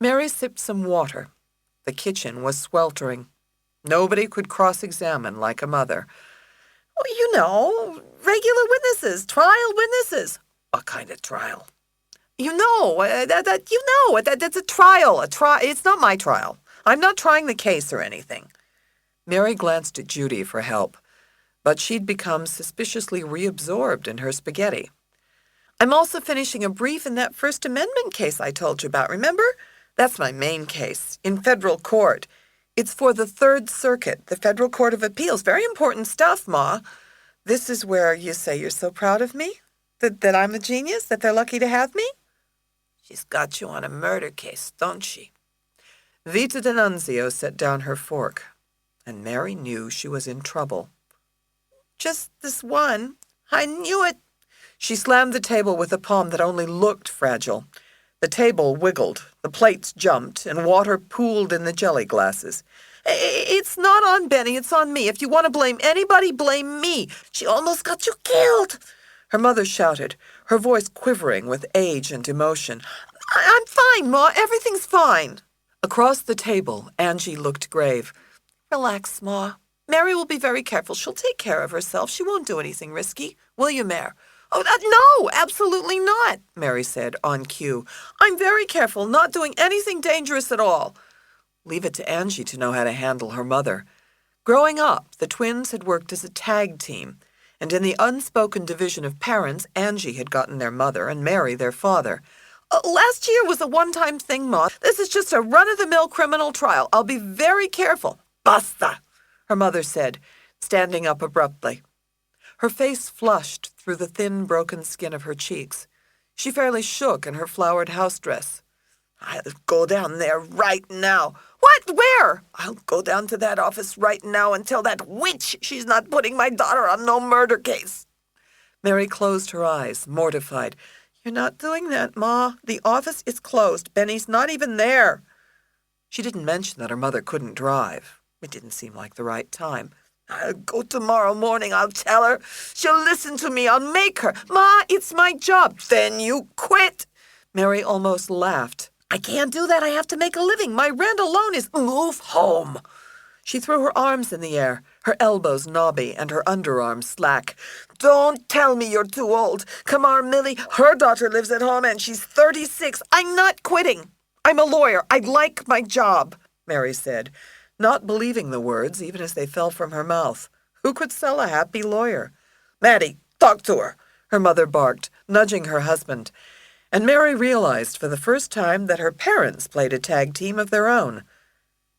Mary sipped some water. The kitchen was sweltering. Nobody could cross-examine like a mother. Well, you know, regular witnesses, trial witnesses. What kind of trial? That's a trial. It's not my trial. I'm not trying the case or anything. Mary glanced at Judy for help, but she'd become suspiciously reabsorbed in her spaghetti. I'm also finishing a brief in that First Amendment case I told you about, remember? That's my main case, in federal court. It's for the Third Circuit, the Federal Court of Appeals. Very important stuff, Ma. This is where you say you're so proud of me? That I'm a genius? That they're lucky to have me? She's got you on a murder case, don't she? Vita D'Annunzio set down her fork, and Mary knew she was in trouble. Just this one. I knew it. She slammed the table with a palm that only looked fragile. The table wiggled, the plates jumped, and water pooled in the jelly glasses. It's not on Benny, it's on me. If you want to blame anybody, blame me. She almost got you killed. Her mother shouted, her voice quivering with age and emotion. I'm fine, Ma. Everything's fine. Across the table, Angie looked grave. Relax, Ma. Mary will be very careful. She'll take care of herself. She won't do anything risky. Will you, Mare? Oh, no, absolutely not, Mary said, on cue. I'm very careful, not doing anything dangerous at all. Leave it to Angie to know how to handle her mother. Growing up, the twins had worked as a tag team, and in the unspoken division of parents, Angie had gotten their mother and Mary their father. Last year was a one-time thing, Ma. This is just a run-of-the-mill criminal trial. I'll be very careful. Basta, her mother said, standing up abruptly. Her face flushed through the thin, broken skin of her cheeks. She fairly shook in her flowered house dress. I'll go down there right now. What? Where? I'll go down to that office right now and tell that witch she's not putting my daughter on no murder case. Mary closed her eyes, mortified. You're not doing that, Ma. The office is closed. Benny's not even there. She didn't mention that her mother couldn't drive. It didn't seem like the right time. I'll go tomorrow morning. I'll tell her. She'll listen to me. I'll make her. Ma, it's my job. Then you quit. Mary almost laughed. I can't do that. I have to make a living. My rent alone is move home. She threw her arms in the air, her elbows knobby and her underarms slack. Don't tell me you're too old. Kamar Millie, her daughter lives at home and she's 36. I'm not quitting. I'm a lawyer. I like my job, Mary said, not believing the words even as they fell from her mouth. Who could sell a happy lawyer? Maddie, talk to her, her mother barked, nudging her husband. And Mary realized for the first time that her parents played a tag team of their own.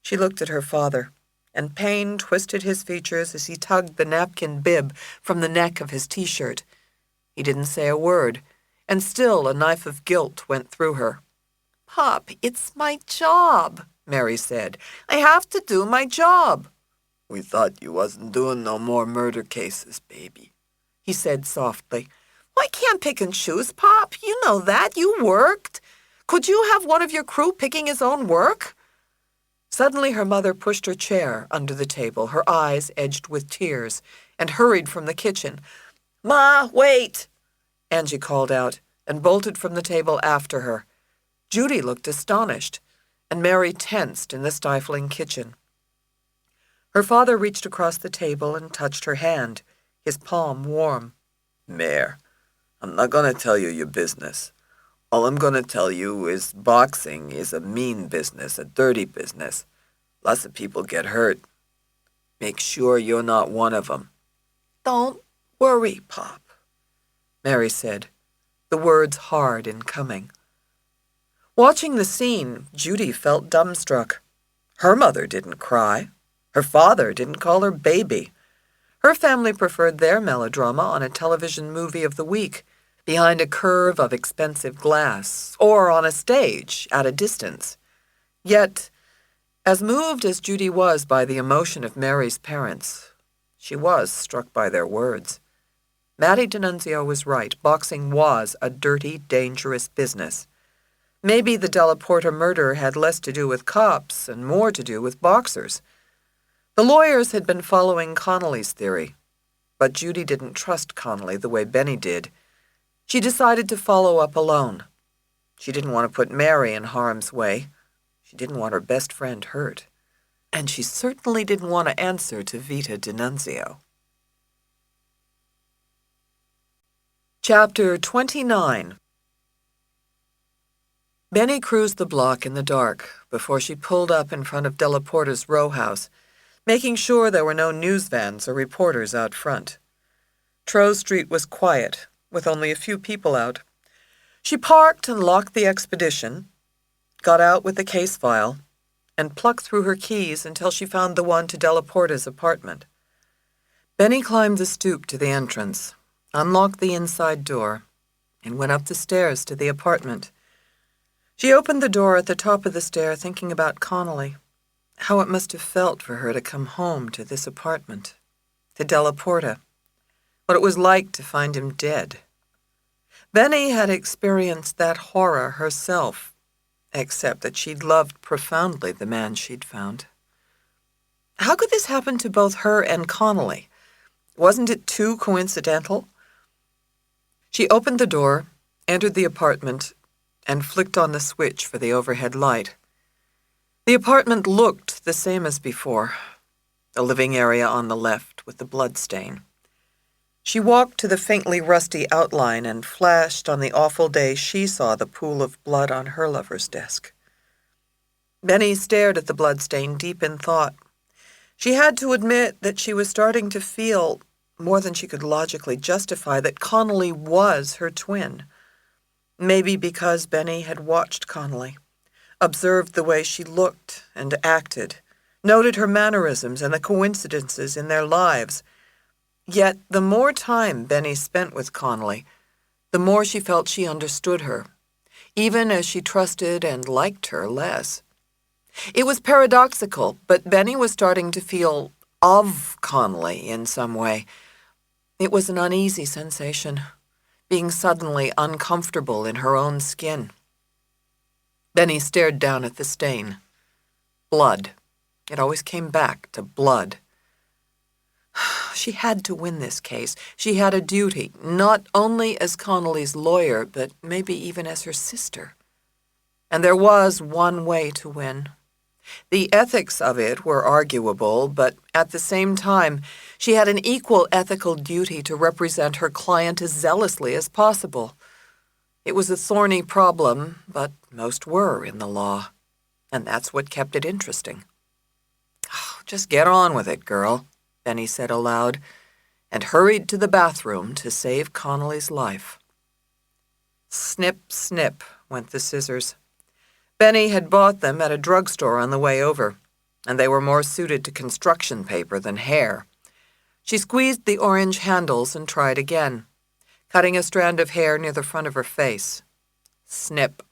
She looked at her father, and pain twisted his features as he tugged the napkin bib from the neck of his T-shirt. He didn't say a word, and still a knife of guilt went through her. Pop, it's my job, Mary said. I have to do my job. We thought you wasn't doing no more murder cases, baby, he said softly. I can't pick and choose, Pop. You know that. You worked. Could you have one of your crew picking his own work? Suddenly her mother pushed her chair under the table, her eyes edged with tears, and hurried from the kitchen. "Ma, wait!" Angie called out, and bolted from the table after her. Judy looked astonished, and Mary tensed in the stifling kitchen. Her father reached across the table and touched her hand, his palm warm. "Mare, I'm not going to tell you your business. All I'm going to tell you is boxing is a mean business, a dirty business. Lots of people get hurt. Make sure you're not one of them." "Don't worry, Pop," Mary said, the words hard in coming. Watching the scene, Judy felt dumbstruck. Her mother didn't cry. Her father didn't call her baby. Her family preferred their melodrama on a television movie of the week, behind a curve of expensive glass, or on a stage at a distance. Yet, as moved as Judy was by the emotion of Mary's parents, she was struck by their words. Mattie D'Annunzio was right. Boxing was a dirty, dangerous business. Maybe the Della Porta murder had less to do with cops and more to do with boxers. The lawyers had been following Connolly's theory, but Judy didn't trust Connolly the way Benny did. She decided to follow up alone. She didn't want to put Mary in harm's way. She didn't want her best friend hurt. And she certainly didn't want to answer to Vita D'Annunzio. Chapter 29. Benny cruised the block in the dark before she pulled up in front of Della Porta's row house, making sure there were no news vans or reporters out front. Trow Street was quiet, with only a few people out. She parked and locked the Expedition, got out with the case file, and plucked through her keys until she found the one to Della Porta's apartment. Benny climbed the stoop to the entrance, unlocked the inside door, and went up the stairs to the apartment. She opened the door at the top of the stair, thinking about Connolly, how it must have felt for her to come home to this apartment, to Della Porta, what it was like to find him dead. Benny had experienced that horror herself, except that she'd loved profoundly the man she'd found. How could this happen to both her and Connolly? Wasn't it too coincidental? She opened the door, entered the apartment, and flicked on the switch for the overhead light. The apartment looked the same as before, the living area on the left with the blood stain. She walked to the faintly rusty outline and flashed on the awful day she saw the pool of blood on her lover's desk. Benny stared at the bloodstain deep in thought. She had to admit that she was starting to feel, more than she could logically justify, that Connolly was her twin. Maybe because Benny had watched Connolly, observed the way she looked and acted, noted her mannerisms and the coincidences in their lives. Yet the more time Benny spent with Connolly, the more she felt she understood her, even as she trusted and liked her less. It was paradoxical, but Benny was starting to feel of Connolly in some way. It was an uneasy sensation, being suddenly uncomfortable in her own skin. Benny stared down at the stain. Blood. It always came back to blood. She had to win this case. She had a duty, not only as Connolly's lawyer, but maybe even as her sister. And there was one way to win. The ethics of it were arguable, but at the same time, she had an equal ethical duty to represent her client as zealously as possible. It was a thorny problem, but most were in the law, and that's what kept it interesting. "Just get on with it, girl," Benny said aloud, and hurried to the bathroom to save Connolly's life. Snip, snip went the scissors. Benny had bought them at a drugstore on the way over, and they were more suited to construction paper than hair. She squeezed the orange handles and tried again, cutting a strand of hair near the front of her face. Snip.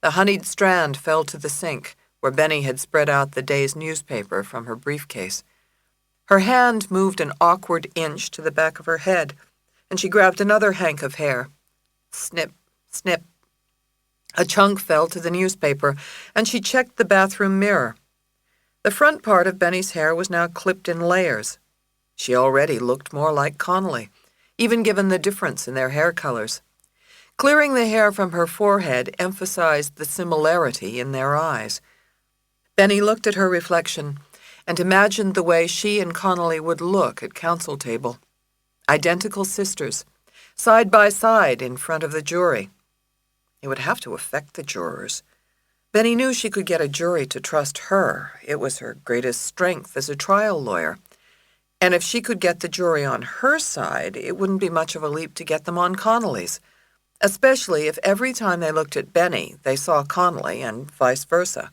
The honeyed strand fell to the sink, where Benny had spread out the day's newspaper from her briefcase. Her hand moved an awkward inch to the back of her head, and she grabbed another hank of hair. Snip, snip. A chunk fell to the newspaper, and she checked the bathroom mirror. The front part of Benny's hair was now clipped in layers. She already looked more like Connolly, even given the difference in their hair colors. Clearing the hair from her forehead emphasized the similarity in their eyes. Benny looked at her reflection and imagined the way she and Connolly would look at council table. Identical sisters, side by side in front of the jury. It would have to affect the jurors. Benny knew she could get a jury to trust her. It was her greatest strength as a trial lawyer. And if she could get the jury on her side, it wouldn't be much of a leap to get them on Connolly's, especially if every time they looked at Benny, they saw Connolly and vice versa.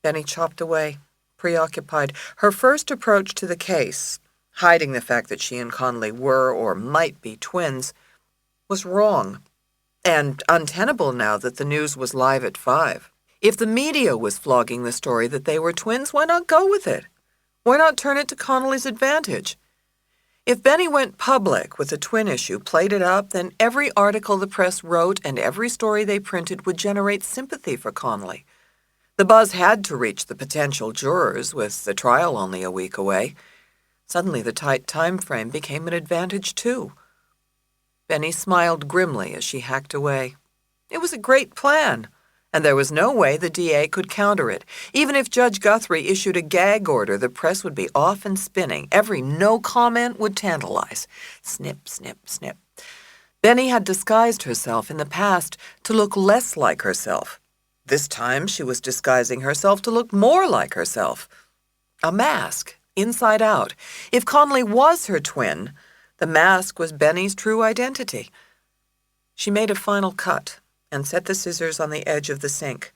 Benny chopped away, preoccupied. Her first approach to the case, hiding the fact that she and Connolly were or might be twins, was wrong and untenable now that the news was live at 5. If the media was flogging the story that they were twins, why not go with it? Why not turn it to Connolly's advantage? If Benny went public with the twin issue, played it up, then every article the press wrote and every story they printed would generate sympathy for Connolly. The buzz had to reach the potential jurors with the trial only a week away. Suddenly the tight time frame became an advantage too. Benny smiled grimly as she hacked away. It was a great plan, and there was no way the DA could counter it. Even if Judge Guthrie issued a gag order, the press would be off and spinning. Every no comment would tantalize. Snip, snip, snip. Benny had disguised herself in the past to look less like herself. This time she was disguising herself to look more like herself. A mask, inside out. If Connolly was her twin, the mask was Benny's true identity. She made a final cut and set the scissors on the edge of the sink.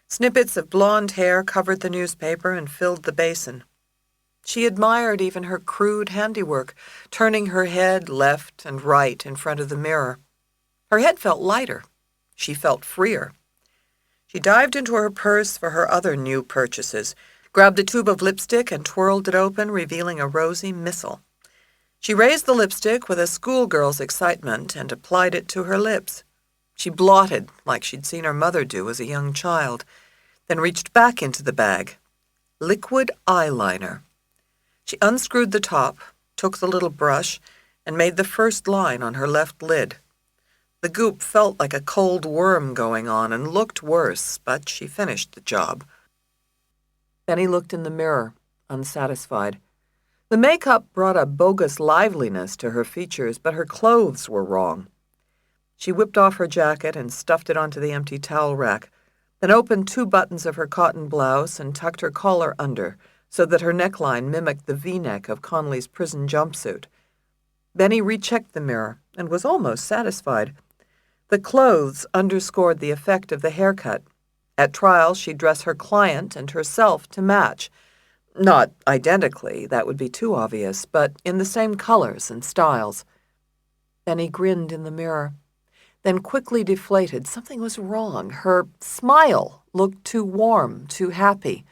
Snippets of blonde hair covered the newspaper and filled the basin. She admired even her crude handiwork, turning her head left and right in front of the mirror. Her head felt lighter. She felt freer. She dived into her purse for her other new purchases, grabbed a tube of lipstick and twirled it open, revealing a rosy missile. She raised the lipstick with a schoolgirl's excitement and applied it to her lips. She blotted like she'd seen her mother do as a young child, then reached back into the bag. Liquid eyeliner. She unscrewed the top, took the little brush, and made the first line on her left lid. The goop felt like a cold worm going on and looked worse, but she finished the job. Benny looked in the mirror, unsatisfied. The makeup brought a bogus liveliness to her features, but her clothes were wrong. She whipped off her jacket and stuffed it onto the empty towel rack, then opened 2 buttons of her cotton blouse and tucked her collar under so that her neckline mimicked the V-neck of Connolly's prison jumpsuit. Benny rechecked the mirror and was almost satisfied. The clothes underscored the effect of the haircut. At trial, she'd dress her client and herself to match. Not identically, that would be too obvious, but in the same colors and styles. Benny grinned in the mirror, then quickly deflated. Something was wrong. Her smile looked too warm, too happy.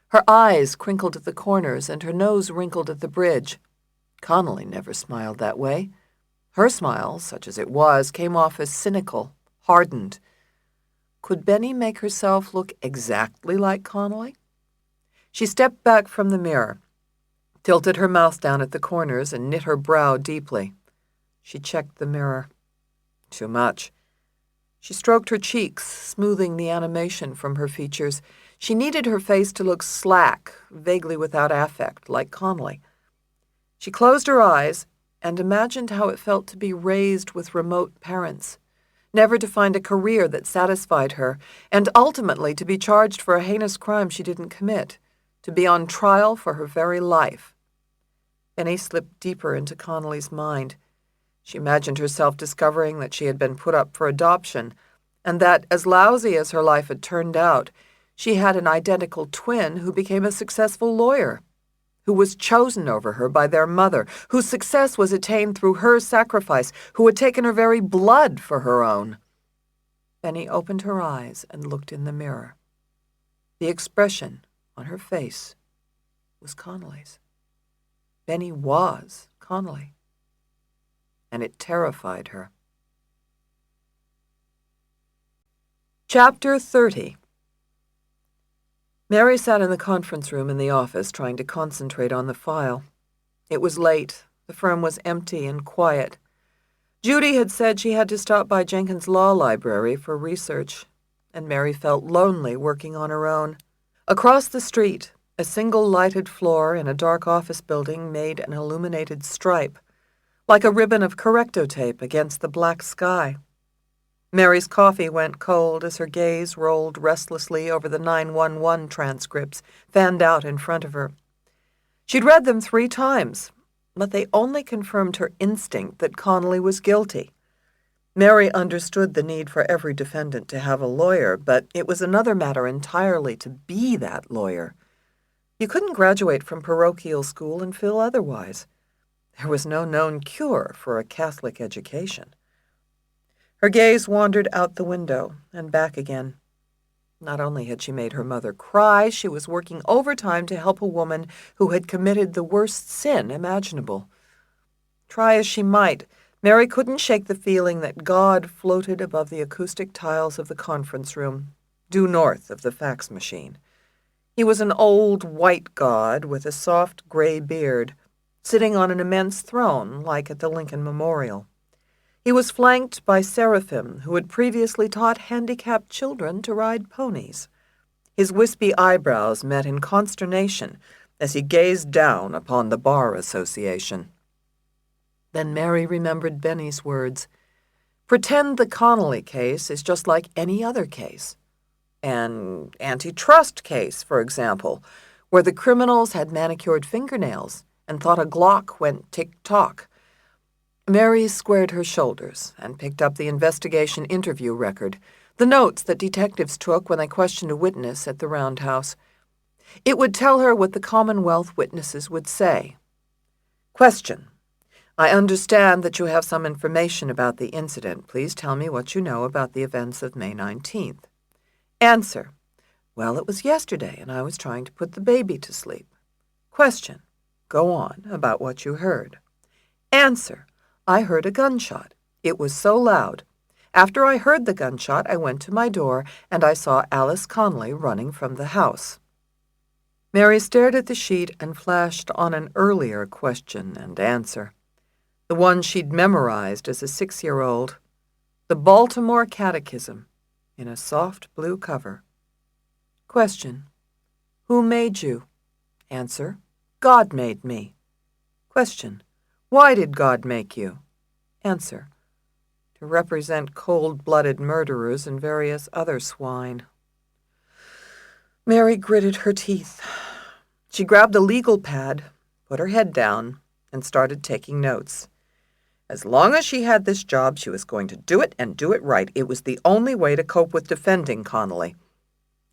Her eyes crinkled at the corners and her nose wrinkled at the bridge. Connolly never smiled that way. Her smile, such as it was, came off as cynical, hardened. Could Benny make herself look exactly like Connolly? She stepped back from the mirror, tilted her mouth down at the corners, and knit her brow deeply. She checked the mirror. Too much. She stroked her cheeks, smoothing the animation from her features. She needed her face to look slack, vaguely without affect, like Connolly. She closed her eyes and imagined how it felt to be raised with remote parents, never to find a career that satisfied her, and ultimately to be charged for a heinous crime she didn't commit, to be on trial for her very life. Benny slipped deeper into Connolly's mind. She imagined herself discovering that she had been put up for adoption, and that, as lousy as her life had turned out, she had an identical twin who became a successful lawyer, who was chosen over her by their mother, whose success was attained through her sacrifice, who had taken her very blood for her own. Benny opened her eyes and looked in the mirror. The expression on her face was Connolly's. Benny was Connolly, and it terrified her. Chapter 30. Mary sat in the conference room in the office trying to concentrate on the file. It was late. The firm was empty and quiet. Judy had said she had to stop by Jenkins' Law Library for research, and Mary felt lonely working on her own. Across the street, a single lighted floor in a dark office building made an illuminated stripe, like a ribbon of Correcto tape against the black sky. Mary's coffee went cold as her gaze rolled restlessly over the 911 transcripts fanned out in front of her. She'd read them 3 times, but they only confirmed her instinct that Connolly was guilty. Mary understood the need for every defendant to have a lawyer, but it was another matter entirely to be that lawyer. You couldn't graduate from parochial school and feel otherwise. There was no known cure for a Catholic education. Her gaze wandered out the window and back again. Not only had she made her mother cry, she was working overtime to help a woman who had committed the worst sin imaginable. Try as she might, Mary couldn't shake the feeling that God floated above the acoustic tiles of the conference room, due north of the fax machine. He was an old white God with a soft gray beard, sitting on an immense throne like at the Lincoln Memorial. He was flanked by seraphim who had previously taught handicapped children to ride ponies. His wispy eyebrows met in consternation as he gazed down upon the Bar Association. Then Mary remembered Benny's words. Pretend the Connolly case is just like any other case. An antitrust case, for example, where the criminals had manicured fingernails and thought a Glock went tick-tock. Mary squared her shoulders and picked up the investigation interview record, the notes that detectives took when they questioned a witness at the roundhouse. It would tell her what the Commonwealth witnesses would say. Question. I understand that you have some information about the incident. Please tell me what you know about the events of May 19th. Answer. Well, it was yesterday, and I was trying to put the baby to sleep. Question. Go on about what you heard. Answer. I heard a gunshot. It was so loud. After I heard the gunshot, I went to my door, and I saw Alice Connolly running from the house. Mary stared at the sheet and flashed on an earlier question and answer, the one she'd memorized as a 6-year-old, the Baltimore Catechism, in a soft blue cover. Question. Who made you? Answer. God made me. Question. Why did God make you? Answer. To represent cold-blooded murderers and various other swine. Mary gritted her teeth. She grabbed a legal pad, put her head down, and started taking notes. As long as she had this job, she was going to do it and do it right. It was the only way to cope with defending Connolly.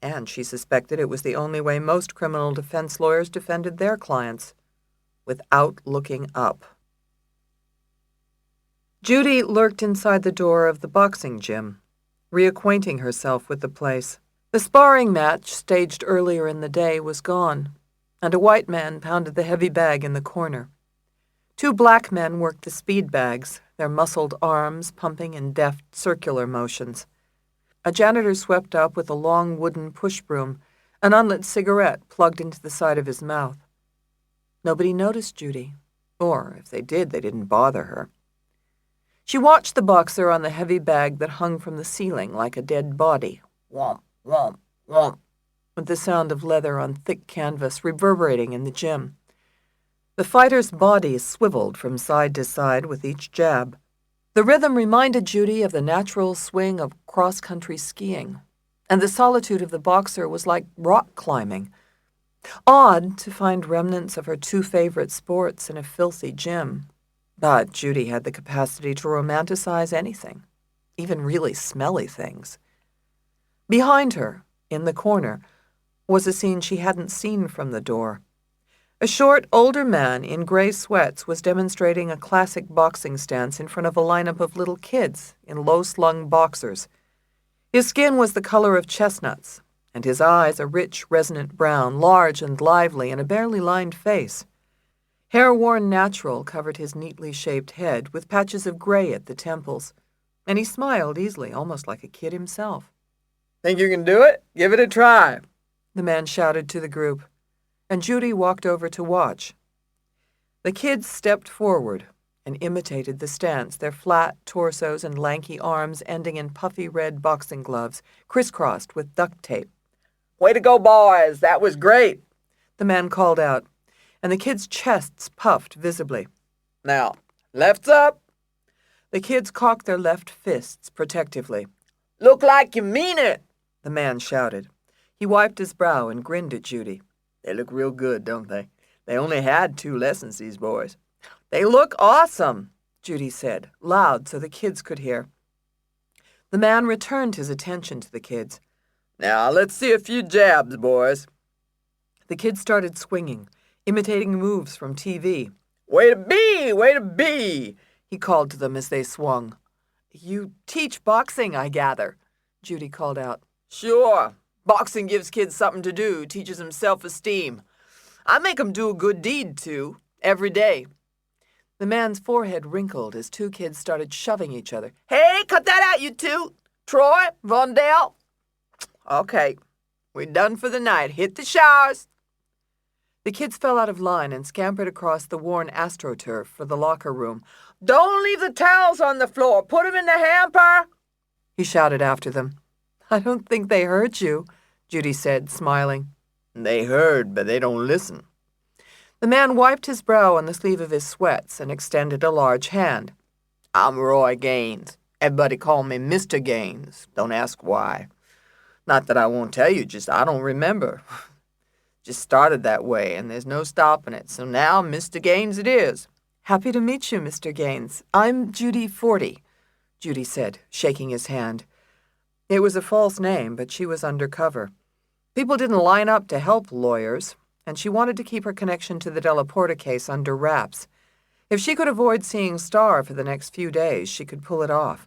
And she suspected it was the only way most criminal defense lawyers defended their clients, without looking up. Judy lurked inside the door of the boxing gym, reacquainting herself with the place. The sparring match, staged earlier in the day, was gone, and a white man pounded the heavy bag in the corner. 2 black men worked the speed bags, their muscled arms pumping in deft circular motions. A janitor swept up with a long wooden push broom, an unlit cigarette plugged into the side of his mouth. Nobody noticed Judy, or if they did, they didn't bother her. She watched the boxer on the heavy bag that hung from the ceiling like a dead body, whomp, whomp, whomp, with the sound of leather on thick canvas reverberating in the gym. The fighter's body swiveled from side to side with each jab. The rhythm reminded Judy of the natural swing of cross-country skiing, and the solitude of the boxer was like rock climbing. Odd to find remnants of her 2 favorite sports in a filthy gym. But Judy had the capacity to romanticize anything, even really smelly things. Behind her, in the corner, was a scene she hadn't seen from the door. A short, older man in gray sweats was demonstrating a classic boxing stance in front of a lineup of little kids in low-slung boxers. His skin was the color of chestnuts, and his eyes a rich, resonant brown, large and lively in a barely lined face. Hair worn natural covered his neatly shaped head with patches of gray at the temples, and he smiled easily, almost like a kid himself. Think you can do it? Give it a try. the man shouted to the group, and Judy walked over to watch. The kids stepped forward and imitated the stance, their flat torsos and lanky arms ending in puffy red boxing gloves, crisscrossed with duct tape. "Way to go, boys! That was great!" the man called out, and the kids' chests puffed visibly. "Now, lefts up. The kids cocked their left fists protectively. Look like you mean it!" the man shouted. He wiped his brow and grinned at Judy. "They look real good, don't they? They only had 2 lessons, these boys." "They look awesome," Judy said, loud so the kids could hear. The man returned his attention to the kids. "Now, let's see a few jabs, boys." The kids started swinging, imitating moves from TV. "Way to be! Way to be!" he called to them as they swung. "You teach boxing, I gather," Judy called out. "Sure. Boxing gives kids something to do, teaches them self-esteem. I make 'em do a good deed, too, every day." The man's forehead wrinkled as 2 kids started shoving each other. "Hey, cut that out, you 2! Troy, Vondell." "Okay, we're done for the night. Hit the showers." The kids fell out of line and scampered across the worn AstroTurf for the locker room. "Don't leave the towels on the floor. Put 'em in the hamper," he shouted after them. "I don't think they heard you," Judy said, smiling. "They heard, but they don't listen." The man wiped his brow on the sleeve of his sweats and extended a large hand. "I'm Roy Gaines. Everybody call me Mr. Gaines. Don't ask why. Not that I won't tell you, just I don't remember. Just started that way, and there's no stopping it. So now Mr. Gaines it is." "Happy to meet you, Mr. Gaines. I'm Judy 40, Judy said, shaking his hand. It was a false name, but she was undercover. People didn't line up to help lawyers, and she wanted to keep her connection to the Della Porta case under wraps. If she could avoid seeing Star for the next few days, she could pull it off.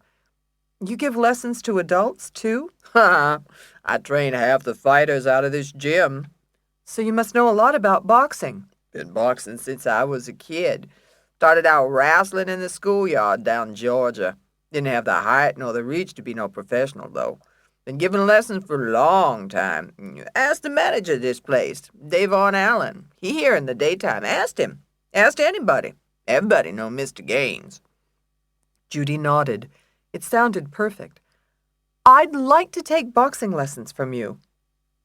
"You give lessons to adults, too?" "Ha! I train half the fighters out of this gym." "So you must know a lot about boxing." "Been boxing since I was a kid. Started out wrestling in the schoolyard down in Georgia. Didn't have the height nor the reach to be no professional, though. Been giving lessons for a long time. Ask the manager of this place, Davon Allen. He here in the daytime. Asked him. Asked anybody. Everybody know Mr. Gaines." Judy nodded. It sounded perfect. "I'd like to take boxing lessons from you."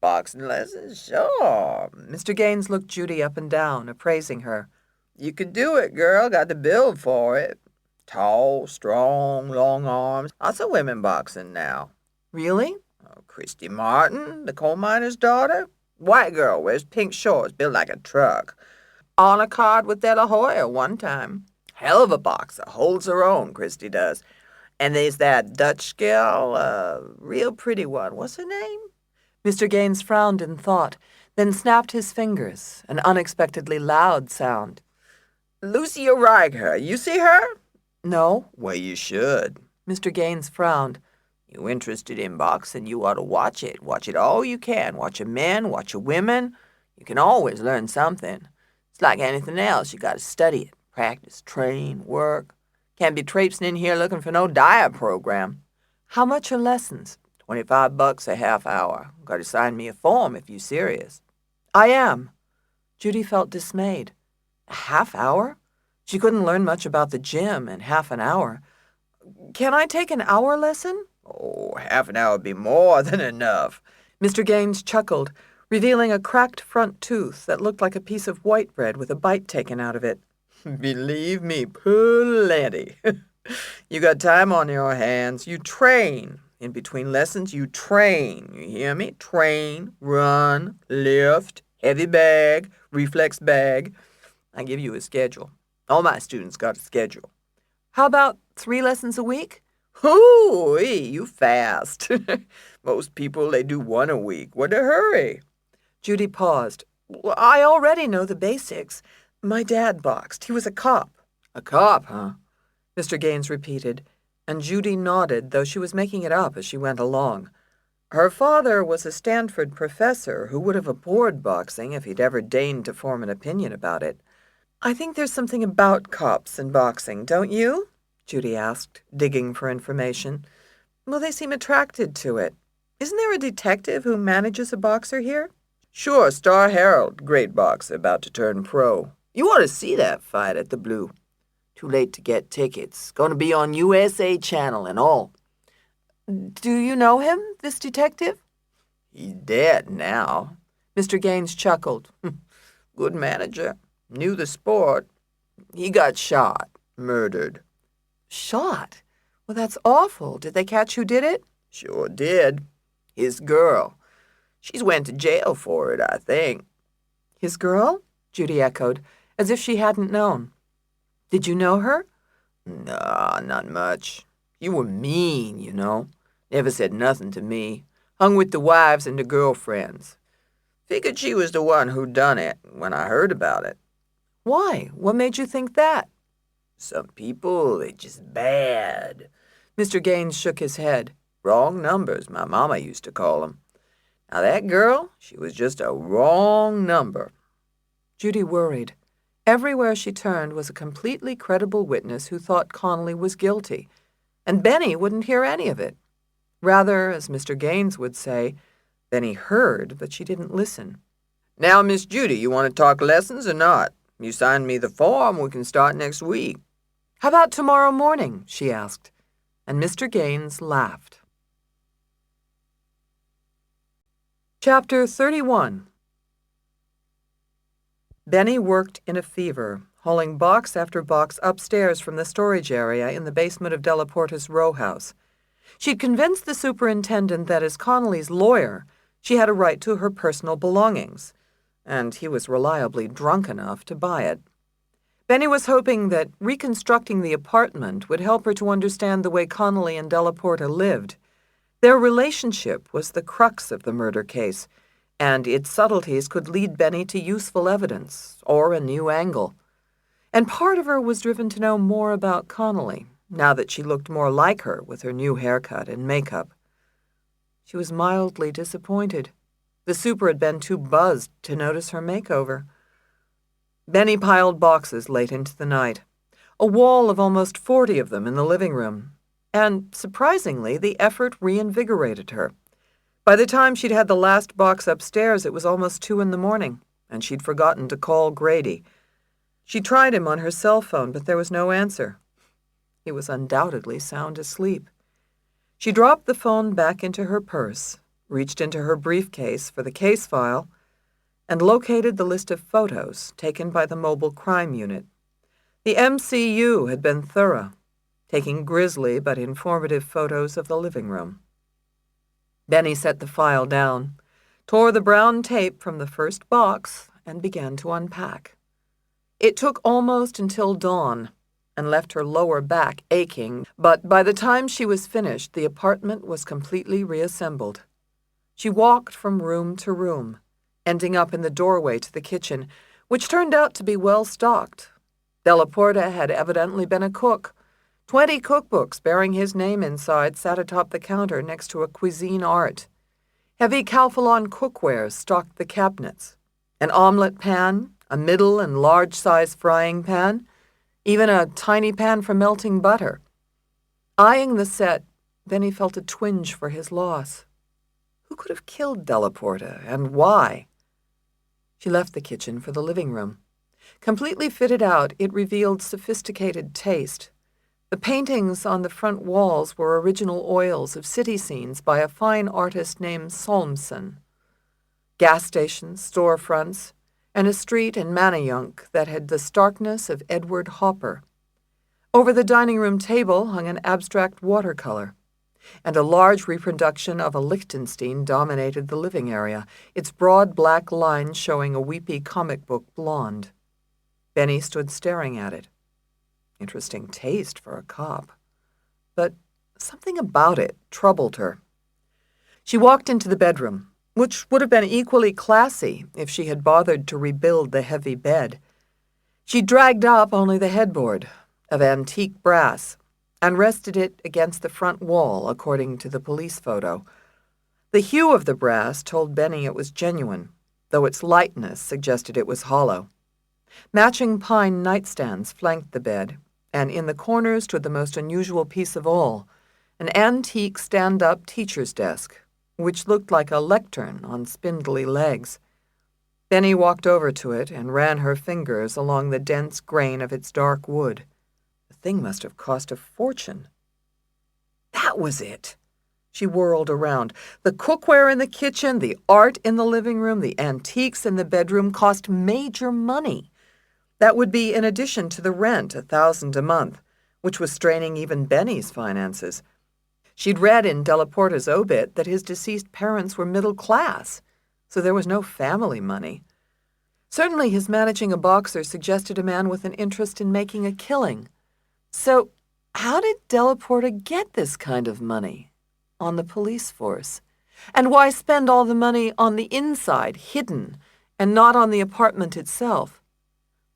"Boxing lessons? Sure." Mr. Gaines looked Judy up and down, appraising her. "You could do it, girl. Got the build for it. Tall, strong, long arms. Lots of women boxing now." "Really?" "Christy Martin, the coal miner's daughter. White girl, wears pink shorts, built like a truck. On a card with De La Hoya one time. Hell of a boxer. Holds her own, Christy does. And there's that Dutch girl, real pretty one. What's her name?" Mr. Gaines frowned in thought, then snapped his fingers, an unexpectedly loud sound. "Lucia Riker. You see her?" "No." "Well, you should." Mr. Gaines frowned. "You interested in boxing, you ought to watch it. Watch it all you can. Watch your men, watch your women. You can always learn something. It's like anything else. You got to study it, practice, train, work. Can't be traipsing in here looking for no diet program." "How much are lessons?" $25 a half hour. Got to sign me a form if you're serious." "I am." Judy felt dismayed. A half hour? She couldn't learn much about the gym in half an hour. "Can I take an hour lesson?" "Oh, half an hour would be more than enough." Mr. Gaines chuckled, revealing a cracked front tooth that looked like a piece of white bread with a bite taken out of it. "Believe me, plenty. You got time on your hands. You train. In between lessons, you train. You hear me? Train, run, lift, heavy bag, reflex bag. I give you a schedule. All my students got a schedule." "How about 3 lessons a week?" "Hoo-wee, you fast. Most people, they do 1 a week. What a hurry." Judy paused. "Well, I already know the basics. My dad boxed. He was a cop." "A cop, huh?" Mr. Gaines repeated, and Judy nodded, though she was making it up as she went along. Her father was a Stanford professor who would have abhorred boxing if he'd ever deigned to form an opinion about it. "I think there's something about cops and boxing, don't you?" Judy asked, digging for information. "Well, they seem attracted to it. Isn't there a detective who manages a boxer here?" Sure, Star Herald, great boxer, about to turn pro. You ought to see that fight at the Blue. Too late to get tickets. Going to be on USA Channel and all. Do you know him, this detective? He's dead now. Mr. Gaines chuckled. Good manager. Knew the sport. He got shot. Murdered. Shot? Well, that's awful. Did they catch who did it? Sure did. His girl. She's went to jail for it, I think. His girl? Judy echoed, as if she hadn't known. Did you know her? Nah, not much. You were mean, you know. Never said nothing to me. Hung with the wives and the girlfriends. Figured she was the one who done it when I heard about it. Why? What made you think that? Some people, they just bad. Mr. Gaines shook his head. Wrong numbers, my mama used to call them. Now that girl, she was just a wrong number. Judy worried. Everywhere she turned was a completely credible witness who thought Connolly was guilty, and Benny wouldn't hear any of it. Rather, as Mr. Gaines would say, Benny heard, but she didn't listen. Now, Miss Judy, you want to talk lessons or not? You signed me the form, we can start next week. How about tomorrow morning? She asked, and Mr. Gaines laughed. Chapter 31. Benny worked in a fever, hauling box after box upstairs from the storage area in the basement of Delaporta's row house. She'd convinced the superintendent that as Connolly's lawyer, she had a right to her personal belongings, and he was reliably drunk enough to buy it. Benny was hoping that reconstructing the apartment would help her to understand the way Connolly and Delaporta lived. Their relationship was the crux of the murder case, and its subtleties could lead Benny to useful evidence or a new angle. And part of her was driven to know more about Connolly, now that she looked more like her with her new haircut and makeup. She was mildly disappointed. The super had been too buzzed to notice her makeover. Benny piled boxes late into the night, a wall of almost 40 of them in the living room, and, surprisingly, the effort reinvigorated her. By the time she'd had the last box upstairs, it was almost 2 a.m, and she'd forgotten to call Grady. She tried him on her cell phone, but there was no answer. He was undoubtedly sound asleep. She dropped the phone back into her purse, reached into her briefcase for the case file, and located the list of photos taken by the mobile crime unit. The MCU had been thorough, taking grisly but informative photos of the living room. Benny set the file down, tore the brown tape from the first box, and began to unpack. It took almost until dawn and left her lower back aching, but by the time she was finished, the apartment was completely reassembled. She walked from room to room, ending up in the doorway to the kitchen, which turned out to be well stocked. Delaporta had evidently been a cook. 20 cookbooks bearing his name inside sat atop the counter next to a cuisine art. Heavy Calphalon cookwares stocked the cabinets. An omelet pan, a middle and large-size frying pan, even a tiny pan for melting butter. Eyeing the set, Benny felt a twinge for his loss. Who could have killed Delaporta, and why? She left the kitchen for the living room. Completely fitted out, it revealed sophisticated taste. The paintings on the front walls were original oils of city scenes by a fine artist named Solmsen. Gas stations, storefronts, and a street in Manayunk that had the starkness of Edward Hopper. Over the dining room table hung an abstract watercolor, and a large reproduction of a Lichtenstein dominated the living area, its broad black lines showing a weepy comic book blonde. Benny stood staring at it. Interesting taste for a cop. But something about it troubled her. She walked into the bedroom, which would have been equally classy if she had bothered to rebuild the heavy bed. She dragged up only the headboard, of antique brass, and rested it against the front wall, according to the police photo. The hue of the brass told Benny it was genuine, though its lightness suggested it was hollow. Matching pine nightstands flanked the bed, and in the corner stood the most unusual piece of all, an antique stand-up teacher's desk, which looked like a lectern on spindly legs. Benny walked over to it and ran her fingers along the dense grain of its dark wood. The thing must have cost a fortune. That was it. She whirled around. The cookware in the kitchen, the art in the living room, the antiques in the bedroom cost major money. That would be in addition to the rent, $1,000 a month, which was straining even Benny's finances. She'd read in Delaporta's obit that his deceased parents were middle class, so there was no family money. Certainly his managing a boxer suggested a man with an interest in making a killing. So how did Delaporta get this kind of money? On the police force? And why spend all the money on the inside, hidden, and not on the apartment itself?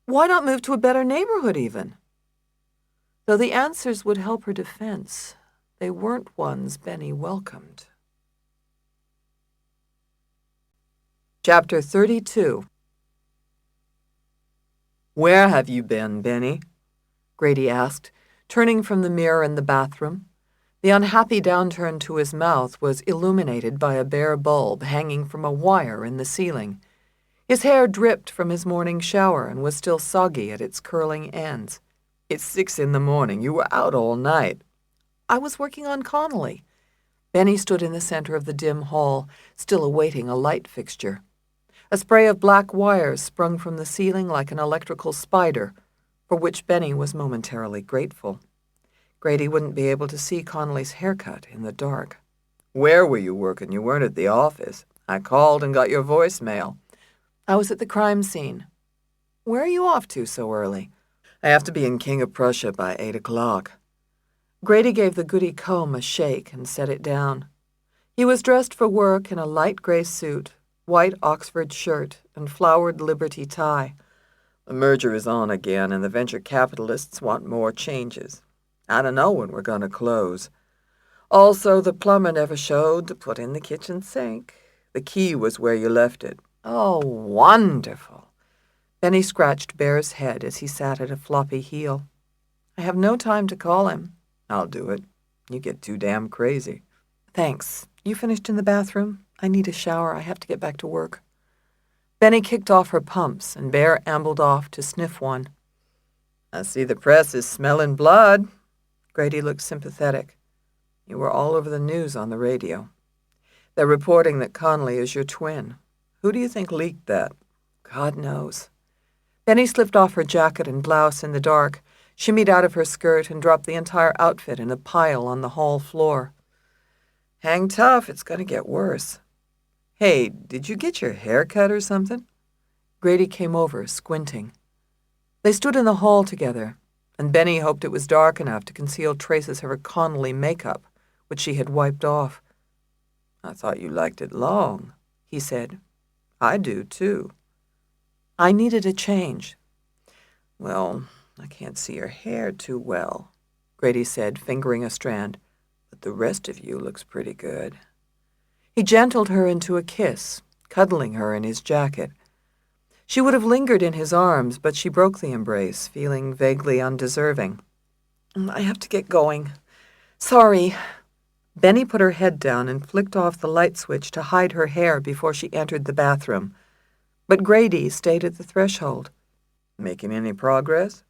Why not move to a better neighborhood even? Though the answers would help her defense, they weren't ones Benny welcomed. Chapter 32. "Where have you been, Benny?" Grady asked, turning from the mirror in the bathroom. The unhappy downturn to his mouth was illuminated by a bare bulb hanging from a wire in the ceiling. His hair dripped from his morning shower and was still soggy at its curling ends. "It's 6 a.m. You were out all night." "I was working on Connolly." Benny stood in the center of the dim hall, still awaiting a light fixture. A spray of black wires sprung from the ceiling like an electrical spider, for which Benny was momentarily grateful. Grady wouldn't be able to see Connolly's haircut in the dark. "Where were you working? You weren't at the office. I called and got your voicemail." "I was at the crime scene." "Where are you off to so early?" "I have to be in King of Prussia by 8 o'clock. Grady gave the goody comb a shake and set it down. He was dressed for work in a light gray suit, white Oxford shirt, and flowered Liberty tie. "The merger is on again, and the venture capitalists want more changes. I don't know when we're going to close. Also, the plumber never showed to put in the kitchen sink. The key was where you left it." "Oh, wonderful." Benny scratched Bear's head as he sat at a floppy heel. "I have no time to call him." "I'll do it. You get too damn crazy." "Thanks. You finished in the bathroom? I need a shower. I have to get back to work." Benny kicked off her pumps, and Bear ambled off to sniff one. "I see the press is smelling blood." Grady looked sympathetic. "You were all over the news on the radio. They're reporting that Connolly is your twin. Who do you think leaked that?" "God knows." Benny slipped off her jacket and blouse in the dark, shimmied out of her skirt, and dropped the entire outfit in a pile on the hall floor. "Hang tough, it's going to get worse. Hey, did you get your hair cut or something?" Grady came over, squinting. They stood in the hall together, and Benny hoped it was dark enough to conceal traces of her Connolly makeup, which she had wiped off. "I thought you liked it long," he said. "I do, too." "I needed a change." "Well, I can't see your hair too well," Grady said, fingering a strand. "But the rest of you looks pretty good." He gentled her into a kiss, cuddling her in his jacket. She would have lingered in his arms, but she broke the embrace, feeling vaguely undeserving. "I have to get going. Sorry." Benny put her head down and flicked off the light switch to hide her hair before she entered the bathroom. But Grady stayed at the threshold. "Making any progress?"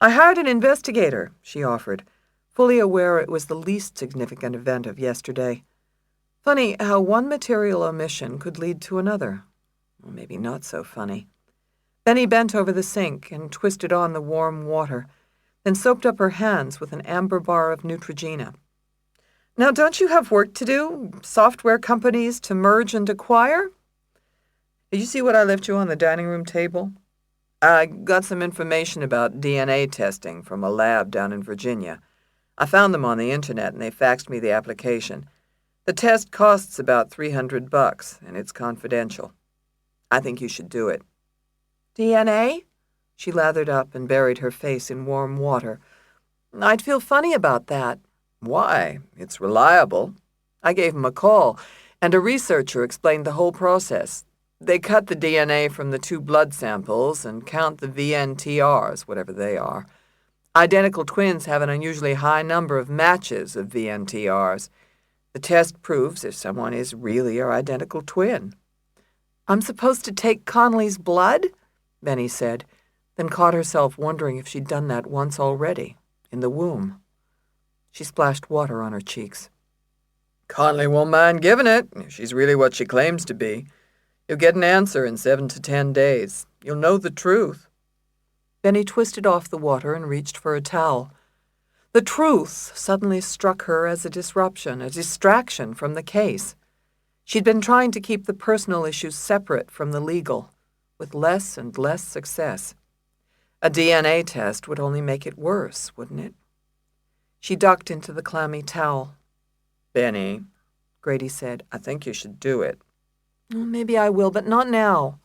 "I hired an investigator," she offered, fully aware it was the least significant event of yesterday. Funny how one material omission could lead to another. Or maybe not so funny. Benny bent over the sink and twisted on the warm water, then soaped up her hands with an amber bar of Neutrogena. "Now, don't you have work to do? Software companies to merge and acquire?" "Did you see what I left you on the dining room table?" "I got some information about DNA testing from a lab down in Virginia. I found them on the internet and they faxed me the application. The test costs about $300, and it's confidential. I think you should do it." "DNA?" She lathered up and buried her face in warm water. "I'd feel funny about that." "Why? It's reliable." I gave him a call, and a researcher explained the whole process. They cut the DNA from the 2 blood samples and count the VNTRs, whatever they are. Identical twins have an unusually high number of matches of VNTRs. The test proves if someone is really your identical twin. I'm supposed to take Connolly's blood? Benny said, then caught herself wondering if she'd done that once already, in the womb. She splashed water on her cheeks. Connolly won't mind giving it, if she's really what she claims to be. You'll get an answer in 7 to 10 days. You'll know the truth. Benny twisted off the water and reached for a towel. The truth suddenly struck her as a disruption, a distraction from the case. She'd been trying to keep the personal issues separate from the legal, with less and less success. A DNA test would only make it worse, wouldn't it? She ducked into the clammy towel. Benny, Grady said, I think you should do it. Maybe I will, but not now.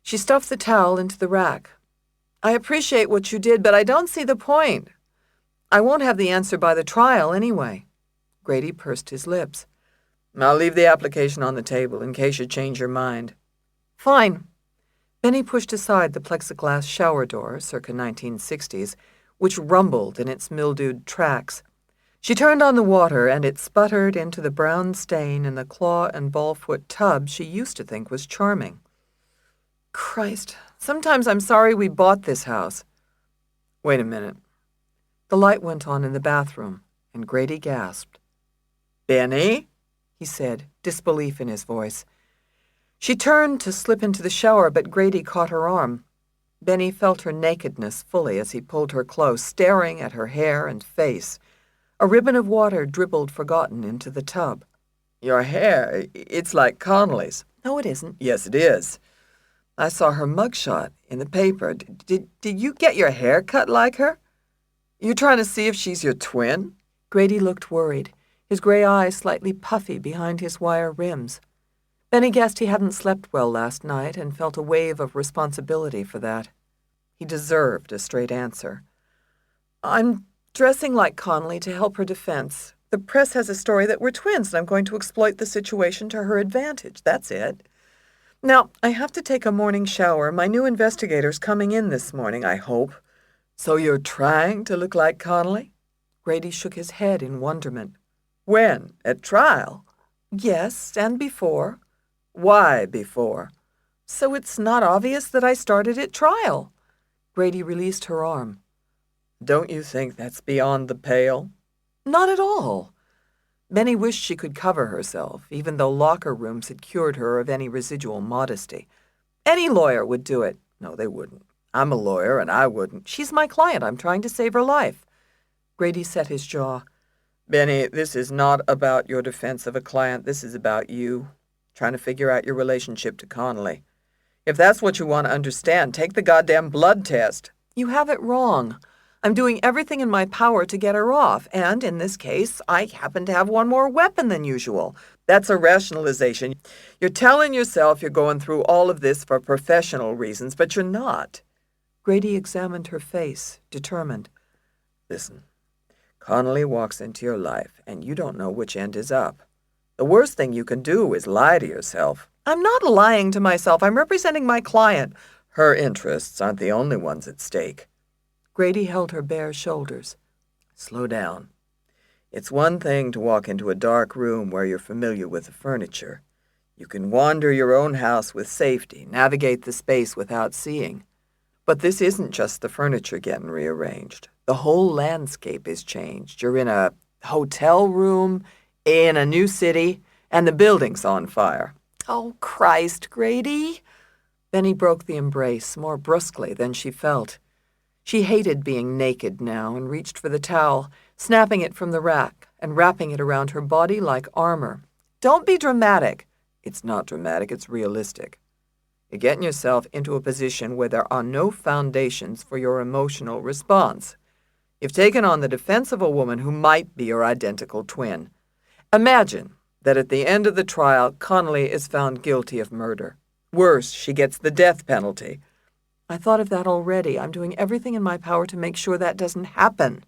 She stuffed the towel into the rack. I appreciate what you did, but I don't see the point. I won't have the answer by the trial anyway. Grady pursed his lips. I'll leave the application on the table in case you change your mind. Fine. Benny pushed aside the plexiglass shower door, circa 1960s, which rumbled in its mildewed tracks. She turned on the water, and it sputtered into the brown stain in the claw and ballfoot tub she used to think was charming. Christ, sometimes I'm sorry we bought this house. Wait a minute. The light went on in the bathroom, and Grady gasped. Benny? He said, disbelief in his voice. She turned to slip into the shower, but Grady caught her arm. Benny felt her nakedness fully as he pulled her close, staring at her hair and face. A ribbon of water dribbled forgotten into the tub. Your hair, it's like Connolly's. No, it isn't. Yes, it is. I saw her mugshot in the paper. Did you get your hair cut like her? You trying to see if she's your twin? Grady looked worried, his gray eyes slightly puffy behind his wire rims. Benny guessed he hadn't slept well last night and felt a wave of responsibility for that. He deserved a straight answer. I'm dressing like Connolly to help her defense. The press has a story that we're twins, and I'm going to exploit the situation to her advantage. That's it. Now, I have to take a morning shower. My new investigator's coming in this morning, I hope. So you're trying to look like Connolly? Grady shook his head in wonderment. When? At trial? Yes, and before. Why before? So it's not obvious that I started at trial. Grady released her arm. Don't you think that's beyond the pale? Not at all. Benny wished she could cover herself, even though locker rooms had cured her of any residual modesty. Any lawyer would do it. No, they wouldn't. I'm a lawyer, and I wouldn't. She's my client. I'm trying to save her life. Grady set his jaw. Benny, this is not about your defense of a client. This is about you, trying to figure out your relationship to Connolly. If that's what you want to understand, take the goddamn blood test. You have it wrong. I'm doing everything in my power to get her off, and in this case, I happen to have one more weapon than usual. That's a rationalization. You're telling yourself you're going through all of this for professional reasons, but you're not. Grady examined her face, determined. Listen, Connolly walks into your life, and you don't know which end is up. The worst thing you can do is lie to yourself. I'm not lying to myself. I'm representing my client. Her interests aren't the only ones at stake. Grady held her bare shoulders. Slow down. It's one thing to walk into a dark room where you're familiar with the furniture. You can wander your own house with safety, navigate the space without seeing. But this isn't just the furniture getting rearranged. The whole landscape is changed. You're in a hotel room, in a new city, and the building's on fire. Oh, Christ, Grady. Benny broke the embrace more brusquely than she felt. She hated being naked now and reached for the towel, snapping it from the rack and wrapping it around her body like armor. Don't be dramatic. It's not dramatic, it's realistic. You're getting yourself into a position where there are no foundations for your emotional response. You've taken on the defense of a woman who might be your identical twin. Imagine that at the end of the trial, Connolly is found guilty of murder. Worse, she gets the death penalty. I thought of that already. I'm doing everything in my power to make sure that doesn't happen.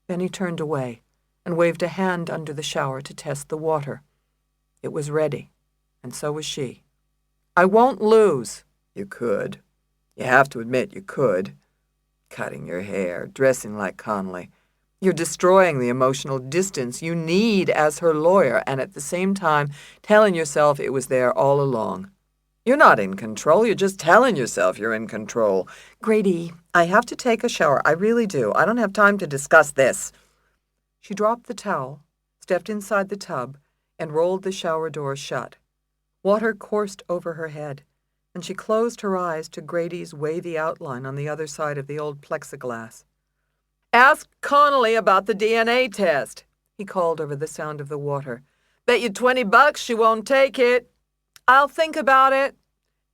Benny turned away and waved a hand under the shower to test the water. It was ready, and so was she. I won't lose. You could. You have to admit you could. Cutting your hair, dressing like Connolly. You're destroying the emotional distance you need as her lawyer, and at the same time telling yourself it was there all along. You're not in control. You're just telling yourself you're in control. Grady, I have to take a shower. I really do. I don't have time to discuss this. She dropped the towel, stepped inside the tub, and rolled the shower door shut. Water coursed over her head, and she closed her eyes to Grady's wavy outline on the other side of the old plexiglass. Ask Connolly about the DNA test, he called over the sound of the water. Bet you $20 she won't take it. I'll think about it.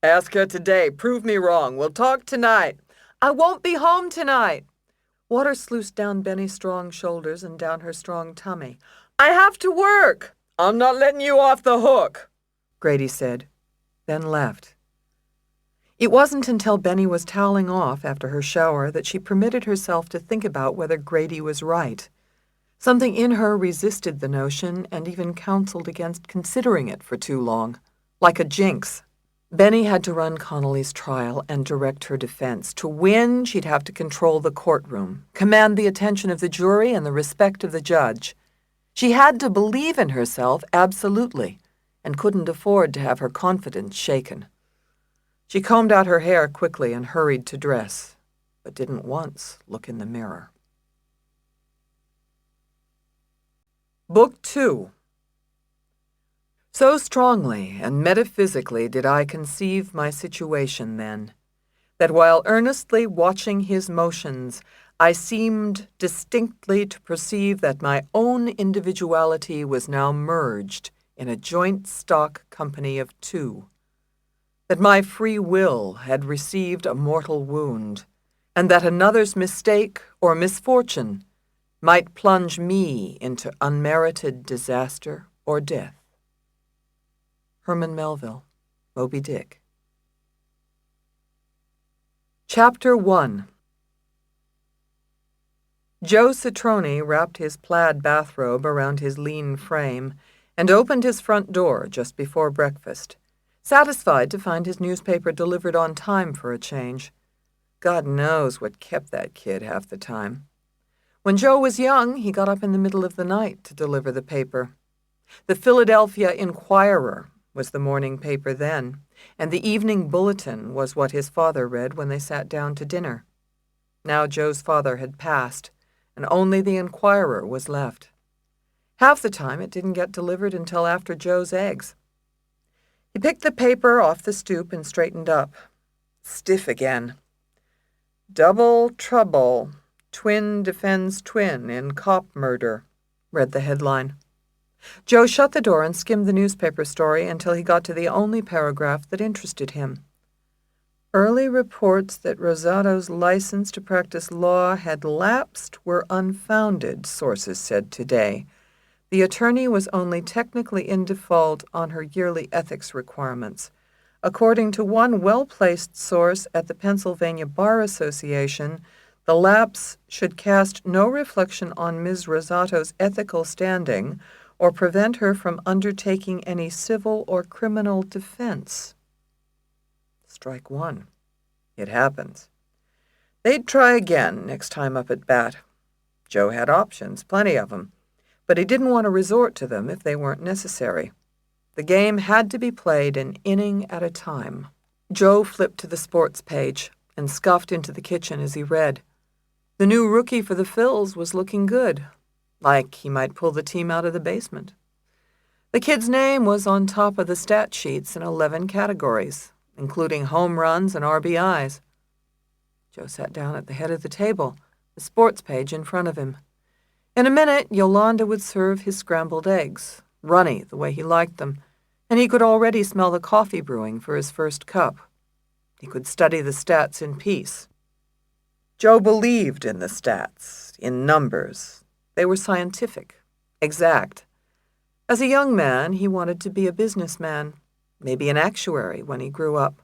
Ask her today. Prove me wrong. We'll talk tonight. I won't be home tonight. Water sluiced down Benny's strong shoulders and down her strong tummy. I have to work. I'm not letting you off the hook, Grady said, then left. It wasn't until Benny was toweling off after her shower that she permitted herself to think about whether Grady was right. Something in her resisted the notion and even counseled against considering it for too long, like a jinx. Benny had to run Connolly's trial and direct her defense. To win, she'd have to control the courtroom, command the attention of the jury and the respect of the judge. She had to believe in herself absolutely and couldn't afford to have her confidence shaken. She combed out her hair quickly and hurried to dress, but didn't once look in the mirror. Book 2. So strongly and metaphysically did I conceive my situation then, that while earnestly watching his motions, I seemed distinctly to perceive that my own individuality was now merged in a joint stock company of two, that my free will had received a mortal wound, and that another's mistake or misfortune might plunge me into unmerited disaster or death. Herman Melville, Moby Dick. Chapter 1. Joe Citroni wrapped his plaid bathrobe around his lean frame and opened his front door just before breakfast, satisfied to find his newspaper delivered on time for a change. God knows what kept that kid half the time. When Joe was young, he got up in the middle of the night to deliver the paper. The Philadelphia Inquirer was the morning paper then, and the Evening Bulletin was what his father read when they sat down to dinner. Now Joe's father had passed, and only the Inquirer was left. Half the time it didn't get delivered until after Joe's eggs. He picked the paper off the stoop and straightened up. Stiff again. Double trouble. Twin defends twin in cop murder, read the headline. Joe shut the door and skimmed the newspaper story until he got to the only paragraph that interested him. Early reports that Rosato's license to practice law had lapsed were unfounded, sources said today. The attorney was only technically in default on her yearly ethics requirements. According to one well-placed source at the Pennsylvania Bar Association, the lapse should cast no reflection on Ms. Rosato's ethical standing or prevent her from undertaking any civil or criminal defense. Strike one. It happens. They'd try again next time up at bat. Joe had options, plenty of them, but he didn't want to resort to them if they weren't necessary. The game had to be played an inning at a time. Joe flipped to the sports page and scuffed into the kitchen as he read. The new rookie for the Phils was looking good, like he might pull the team out of the basement. The kid's name was on top of the stat sheets in 11 categories, including home runs and RBIs. Joe sat down at the head of the table, the sports page in front of him. In a minute, Yolanda would serve his scrambled eggs, runny the way he liked them, and he could already smell the coffee brewing for his first cup. He could study the stats in peace. Joe believed in the stats, in numbers. They were scientific, exact. As a young man, he wanted to be a businessman, maybe an actuary when he grew up.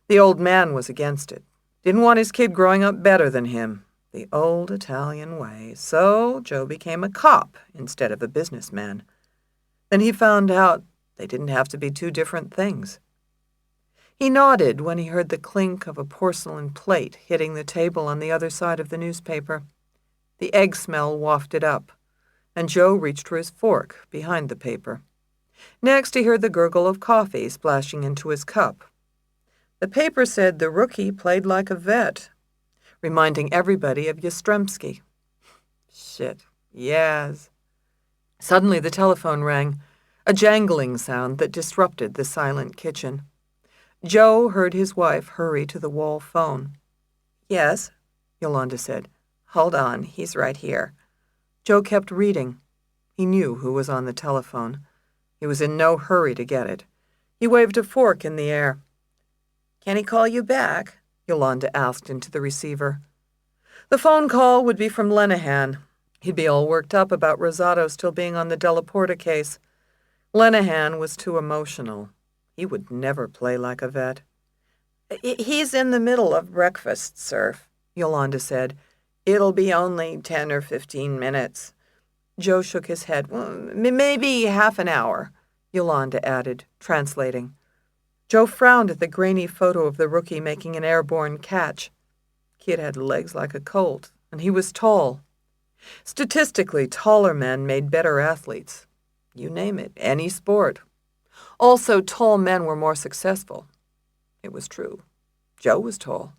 The old man was against it. Didn't want his kid growing up better than him, the old Italian way. So Joe became a cop instead of a businessman. Then he found out they didn't have to be two different things. He nodded when he heard the clink of a porcelain plate hitting the table on the other side of the newspaper. The egg smell wafted up, and Joe reached for his fork behind the paper. Next, he heard the gurgle of coffee splashing into his cup. The paper said the rookie played like a vet, reminding everybody of Yastrzemski. Shit, yes. Suddenly the telephone rang, a jangling sound that disrupted the silent kitchen. Joe heard his wife hurry to the wall phone. "Yes," Yolanda said. "Hold on, he's right here." Joe kept reading. He knew who was on the telephone. He was in no hurry to get it. He waved a fork in the air. "Can he call you back?" Yolanda asked into the receiver. The phone call would be from Lenehan. He'd be all worked up about Rosado still being on the Della Porta case. Lenehan was too emotional. He would never play like a vet. "He's in the middle of breakfast, sir," Yolanda said. "It'll be only 10 or 15 minutes. Joe shook his head. "Maybe half an hour," Yolanda added, translating. Joe frowned at the grainy photo of the rookie making an airborne catch. Kid had legs like a colt, and he was tall. Statistically, taller men made better athletes. You name it, any sport. Also, tall men were more successful. It was true. Joe was tall.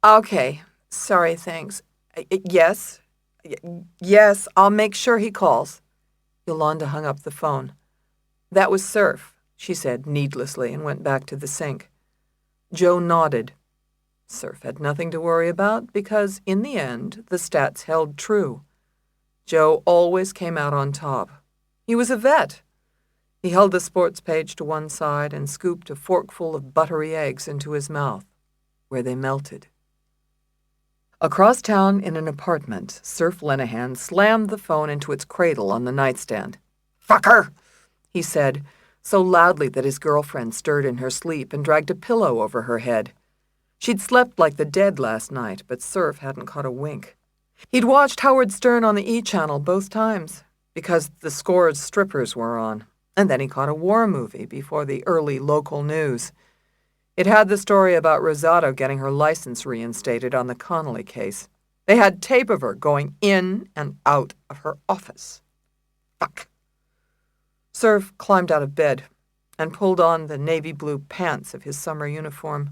"Okay, sorry, thanks. Yes? Yes, I'll make sure he calls." Yolanda hung up the phone. "That was Surf," she said needlessly and went back to the sink. Joe nodded. Surf had nothing to worry about because, in the end, the stats held true. Joe always came out on top. He was a vet. He held the sports page to one side and scooped a forkful of buttery eggs into his mouth, where they melted. Across town in an apartment, Surf Lenehan slammed the phone into its cradle on the nightstand. "Fucker!" he said, so loudly that his girlfriend stirred in her sleep and dragged a pillow over her head. She'd slept like the dead last night, but Surf hadn't caught a wink. He'd watched Howard Stern on the E! Channel both times, because the Score's strippers were on, and then he caught a war movie before the early local news. It had the story about Rosado getting her license reinstated on the Connolly case. They had tape of her going in and out of her office. Fuck. Surf climbed out of bed and pulled on the navy blue pants of his summer uniform.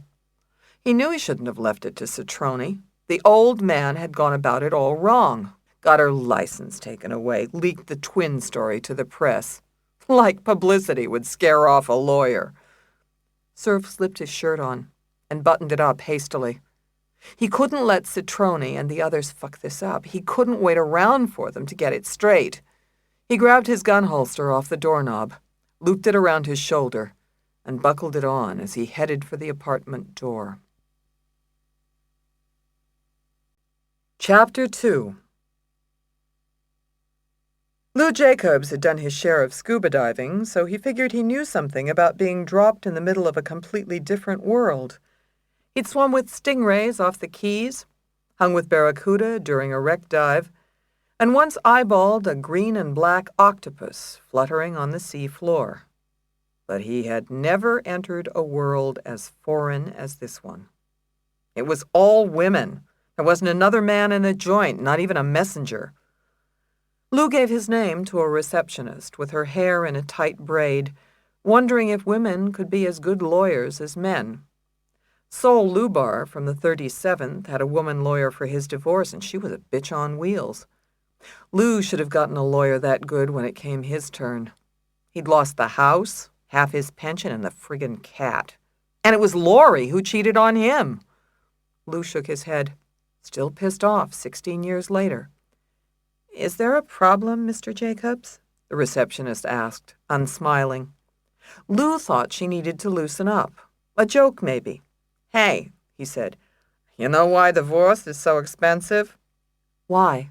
He knew he shouldn't have left it to Citrone. The old man had gone about it all wrong. Got her license taken away, leaked the twin story to the press. Like publicity would scare off a lawyer. Surf slipped his shirt on and buttoned it up hastily. He couldn't let Citrone and the others fuck this up. He couldn't wait around for them to get it straight. He grabbed his gun holster off the doorknob, looped it around his shoulder, and buckled it on as he headed for the apartment door. Chapter 2. Lou Jacobs had done his share of scuba diving, so he figured he knew something about being dropped in the middle of a completely different world. He'd swum with stingrays off the Keys, hung with barracuda during a wreck dive, and once eyeballed a green and black octopus fluttering on the sea floor. But he had never entered a world as foreign as this one. It was all women. There wasn't another man in the joint, not even a messenger. Lou gave his name to a receptionist with her hair in a tight braid, wondering if women could be as good lawyers as men. Sol Lubar from the 37th had a woman lawyer for his divorce, and she was a bitch on wheels. Lou should have gotten a lawyer that good when it came his turn. He'd lost the house, half his pension, and the friggin' cat. And it was Lori who cheated on him. Lou shook his head, still pissed off 16 years later. "Is there a problem, Mr. Jacobs?" the receptionist asked, unsmiling. Lou thought she needed to loosen up. A joke, maybe. "Hey," he said, "you know why divorce is so expensive?" "Why?"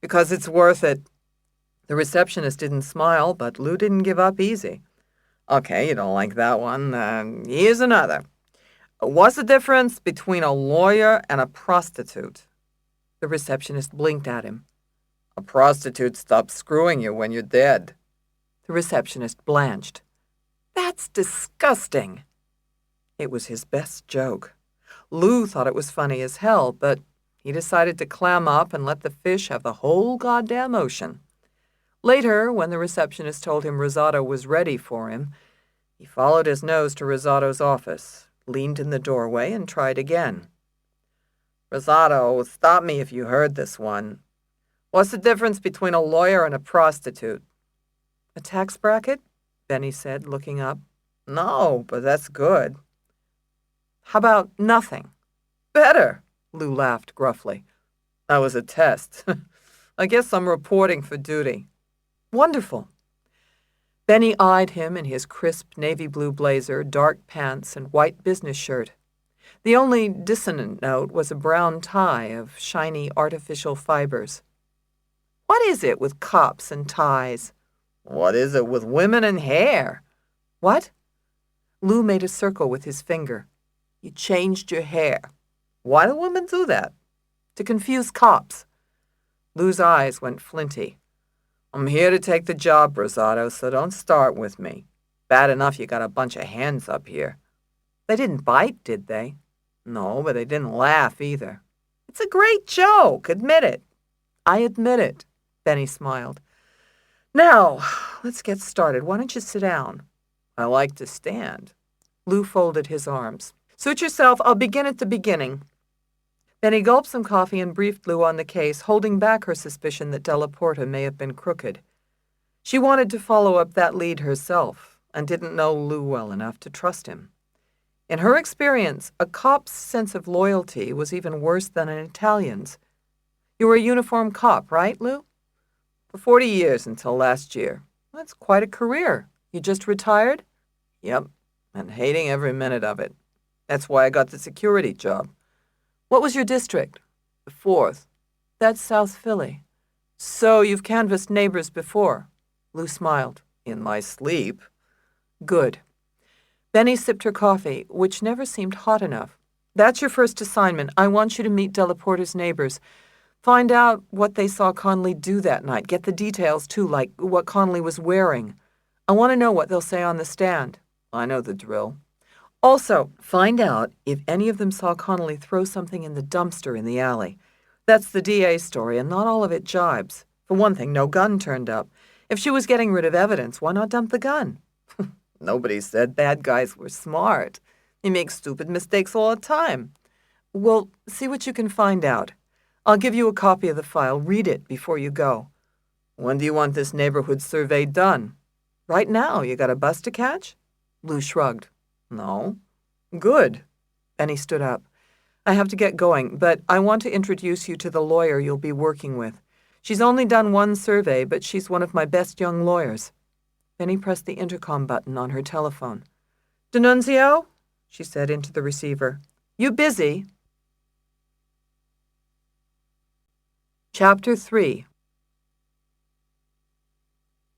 "Because it's worth it." The receptionist didn't smile, but Lou didn't give up easy. "Okay, you don't like that one. Here's another. What's the difference between a lawyer and a prostitute?" The receptionist blinked at him. "A prostitute stops screwing you when you're dead." The receptionist blanched. "That's disgusting." It was his best joke. Lou thought it was funny as hell, but he decided to clam up and let the fish have the whole goddamn ocean. Later, when the receptionist told him Rosato was ready for him, he followed his nose to Rosato's office, leaned in the doorway, and tried again. "Rosato, stop me if you heard this one. What's the difference between a lawyer and a prostitute?" "A tax bracket?" Benny said, looking up. "No, but that's good." "How about nothing?" "Better," Lou laughed gruffly. "That was a test. I guess I'm reporting for duty." "Wonderful." Benny eyed him in his crisp navy blue blazer, dark pants, and white business shirt. The only dissonant note was a brown tie of shiny artificial fibers. "What is it with cops and ties?" "What is it with women and hair?" "What?" Lou made a circle with his finger. "You changed your hair." "Why do women do that?" "To confuse cops." Lou's eyes went flinty. "I'm here to take the job, Rosato, so don't start with me. Bad enough you got a bunch of hands up here." "They didn't bite, did they?" "No, but they didn't laugh either." "It's a great joke. Admit it." "I admit it," Benny smiled. "Now, let's get started. Why don't you sit down?" "I like to stand." Lou folded his arms. "Suit yourself. I'll begin at the beginning." Benny gulped some coffee and briefed Lou on the case, holding back her suspicion that Della Porta may have been crooked. She wanted to follow up that lead herself and didn't know Lou well enough to trust him. In her experience, a cop's sense of loyalty was even worse than an Italian's. "You were a uniformed cop, right, Lou?" "For 40 years until last year." "That's quite a career. You just retired?" "Yep, and hating every minute of it. That's why I got the security job." "What was your district?" "The 4th. "That's South Philly. So you've canvassed neighbors before?" Lou smiled. "In my sleep." "Good." Benny sipped her coffee, which never seemed hot enough. "That's your first assignment. I want you to meet Della Porta's neighbors. Find out what they saw Conley do that night. Get the details, too, like what Conley was wearing. I want to know what they'll say on the stand." "I know the drill." "Also, find out if any of them saw Connolly throw something in the dumpster in the alley. That's the DA's story, and not all of it jibes. For one thing, no gun turned up. If she was getting rid of evidence, why not dump the gun?" "Nobody said bad guys were smart. They make stupid mistakes all the time." "Well, see what you can find out. I'll give you a copy of the file. Read it before you go." "When do you want this neighborhood survey done?" "Right now. You got a bus to catch?" Lou shrugged. "No." "Good." Benny stood up. "I have to get going, but I want to introduce you to the lawyer you'll be working with. She's only done one survey, but she's one of my best young lawyers." Benny pressed the intercom button on her telephone. "D'Annunzio?" she said into the receiver. "You busy?" Chapter 3.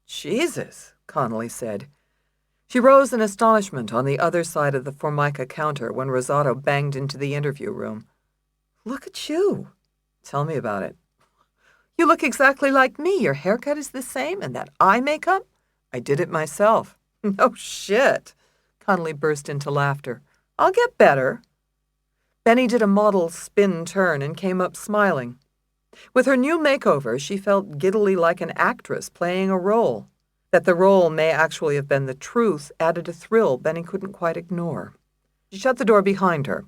"Jesus," Connolly said. She rose in astonishment on the other side of the Formica counter when Rosato banged into the interview room. "Look at you." "Tell me about it." "You look exactly like me. Your haircut is the same, and that eye makeup?" "I did it myself." "No shit." Connolly burst into laughter. "I'll get better." Benny did a model spin turn and came up smiling. With her new makeover, she felt giddily like an actress playing a role. That the role may actually have been the truth added a thrill Benny couldn't quite ignore. She shut the door behind her,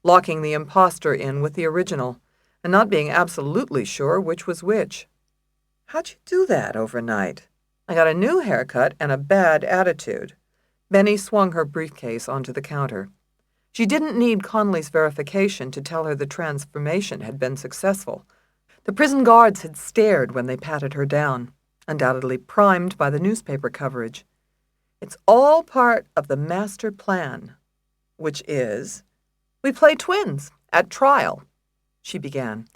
locking the imposter in with the original, and not being absolutely sure which was which. "How'd you do that overnight?" "I got a new haircut and a bad attitude." Benny swung her briefcase onto the counter. She didn't need Conley's verification to tell her the transformation had been successful. The prison guards had stared when they patted her down, undoubtedly primed by the newspaper coverage. "It's all part of the master plan, which is, we play twins at trial," she began,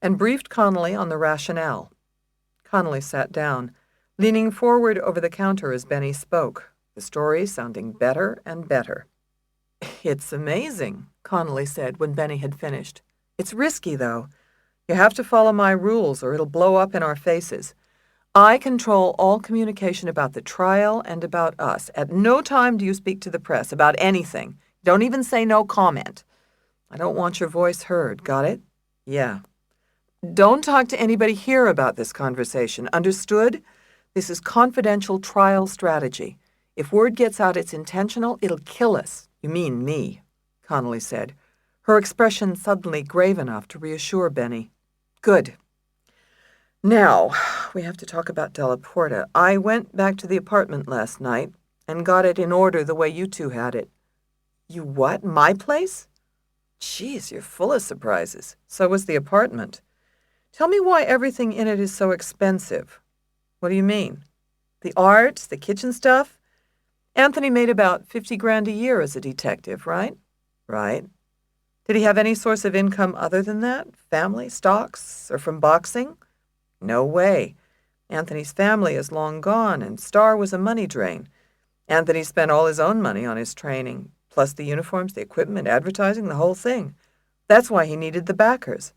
and briefed Connolly on the rationale. Connolly sat down, leaning forward over the counter as Benny spoke, the story sounding better and better. "It's amazing," Connolly said when Benny had finished. "It's risky, though. You have to follow my rules or it'll blow up in our faces. I control all communication about the trial and about us. At no time do you speak to the press about anything. Don't even say no comment. I don't want your voice heard. Got it?" "Yeah." "Don't talk to anybody here about this conversation. Understood? This is confidential trial strategy. If word gets out it's intentional, it'll kill us. You mean me, Connolly said, her expression suddenly grave enough to reassure Benny. Good. Now, we have to talk about Della Porta. I went back to the apartment last night and got it in order the way you two had it. You what? My place? Geez, you're full of surprises. So was the apartment. Tell me why everything in it is so expensive. What do you mean? The art, the kitchen stuff? Anthony made about $50,000 a year as a detective, right? Right. Did he have any source of income other than that? Family, stocks, or from boxing? No way. Anthony's family is long gone, and Starr was a money drain. Anthony spent all his own money on his training, plus the uniforms, the equipment, advertising, the whole thing. That's why he needed the backers.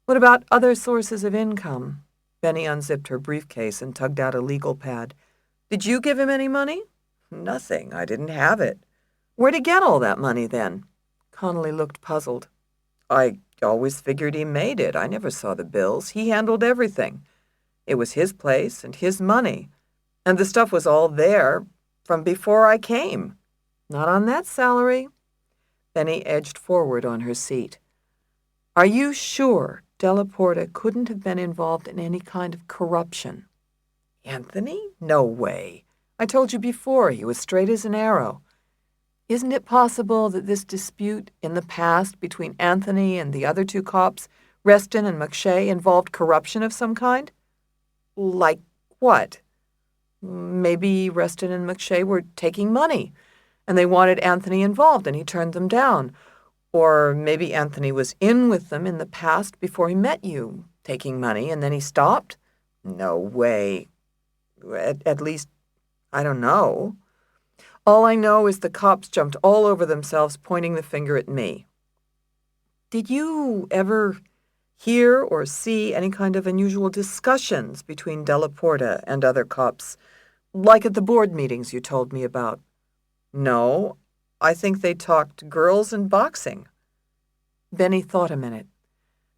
What about other sources of income? Benny unzipped her briefcase and tugged out a legal pad. Did you give him any money? Nothing. I didn't have it. Where'd he get all that money, then? Connolly looked puzzled. I always figured he made it. I never saw the bills. He handled everything. It was his place and his money. And the stuff was all there from before I came. Not on that salary. Benny edged forward on her seat. Are you sure Della Porta couldn't have been involved in any kind of corruption? Anthony? No way. I told you before, he was straight as an arrow. Isn't it possible that this dispute in the past between Anthony and the other two cops, Reston and McShay, involved corruption of some kind? Like what? Maybe Reston and McShay were taking money, and they wanted Anthony involved, and he turned them down. Or maybe Anthony was in with them in the past before he met you, taking money, and then he stopped? No way. At least, I don't know. All I know is the cops jumped all over themselves, pointing the finger at me. Did you ever hear or see any kind of unusual discussions between Della Porta and other cops, like at the board meetings you told me about? No, I think they talked girls and boxing. Benny thought a minute.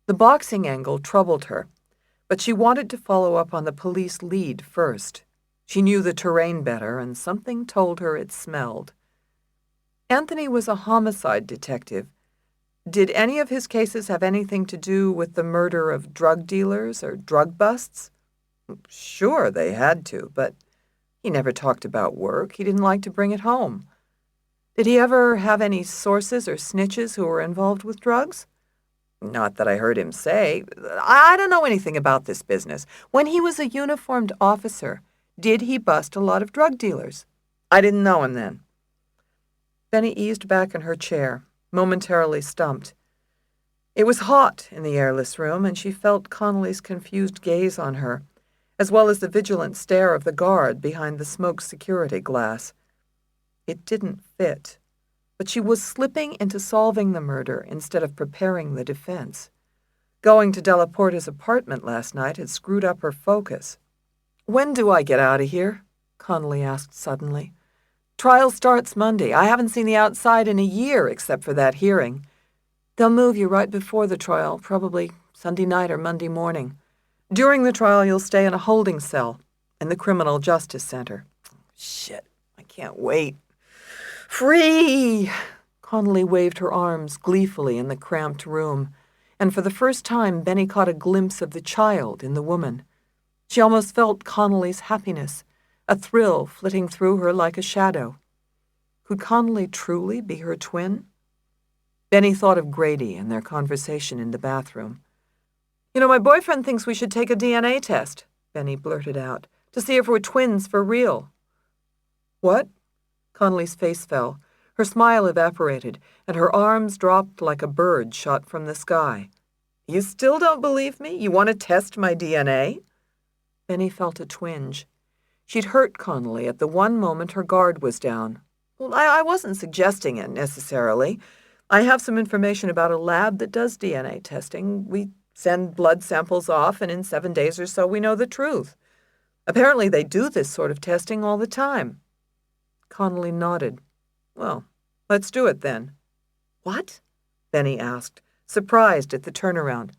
The boxing angle troubled her, but she wanted to follow up on the police lead first. She knew the terrain better, and something told her it smelled. Anthony was a homicide detective. Did any of his cases have anything to do with the murder of drug dealers or drug busts? Sure, they had to, but he never talked about work. He didn't like to bring it home. Did he ever have any sources or snitches who were involved with drugs? Not that I heard him say. I don't know anything about this business. When he was a uniformed officer, did he bust a lot of drug dealers? I didn't know him then. Benny eased back in her chair, momentarily stumped. It was hot in the airless room, and she felt Connolly's confused gaze on her, as well as the vigilant stare of the guard behind the smoke security glass. It didn't fit, but she was slipping into solving the murder instead of preparing the defense. Going to Della Porta's apartment last night had screwed up her focus. When do I get out of here? Connolly asked suddenly. Trial starts Monday. I haven't seen the outside in a year except for that hearing. They'll move you right before the trial, probably Sunday night or Monday morning. During the trial, you'll stay in a holding cell in the Criminal Justice Center. Shit, I can't wait. Free! Connolly waved her arms gleefully in the cramped room, and for the first time Benny caught a glimpse of the child in the woman. She almost felt Connolly's happiness, a thrill flitting through her like a shadow. Could Connolly truly be her twin? Benny thought of Grady and their conversation in the bathroom. You know, my boyfriend thinks we should take a DNA test, Benny blurted out, to see if we're twins for real. What? Connolly's face fell. Her smile evaporated, and her arms dropped like a bird shot from the sky. You still don't believe me? You want to test my DNA? Benny felt a twinge. She'd hurt Connolly at the one moment her guard was down. Well, I wasn't suggesting it necessarily. I have some information about a lab that does DNA testing. We send blood samples off, and in 7 days or so we know the truth. Apparently they do this sort of testing all the time. Connolly nodded. Well, let's do it then. What? Benny asked, surprised at the turnaround.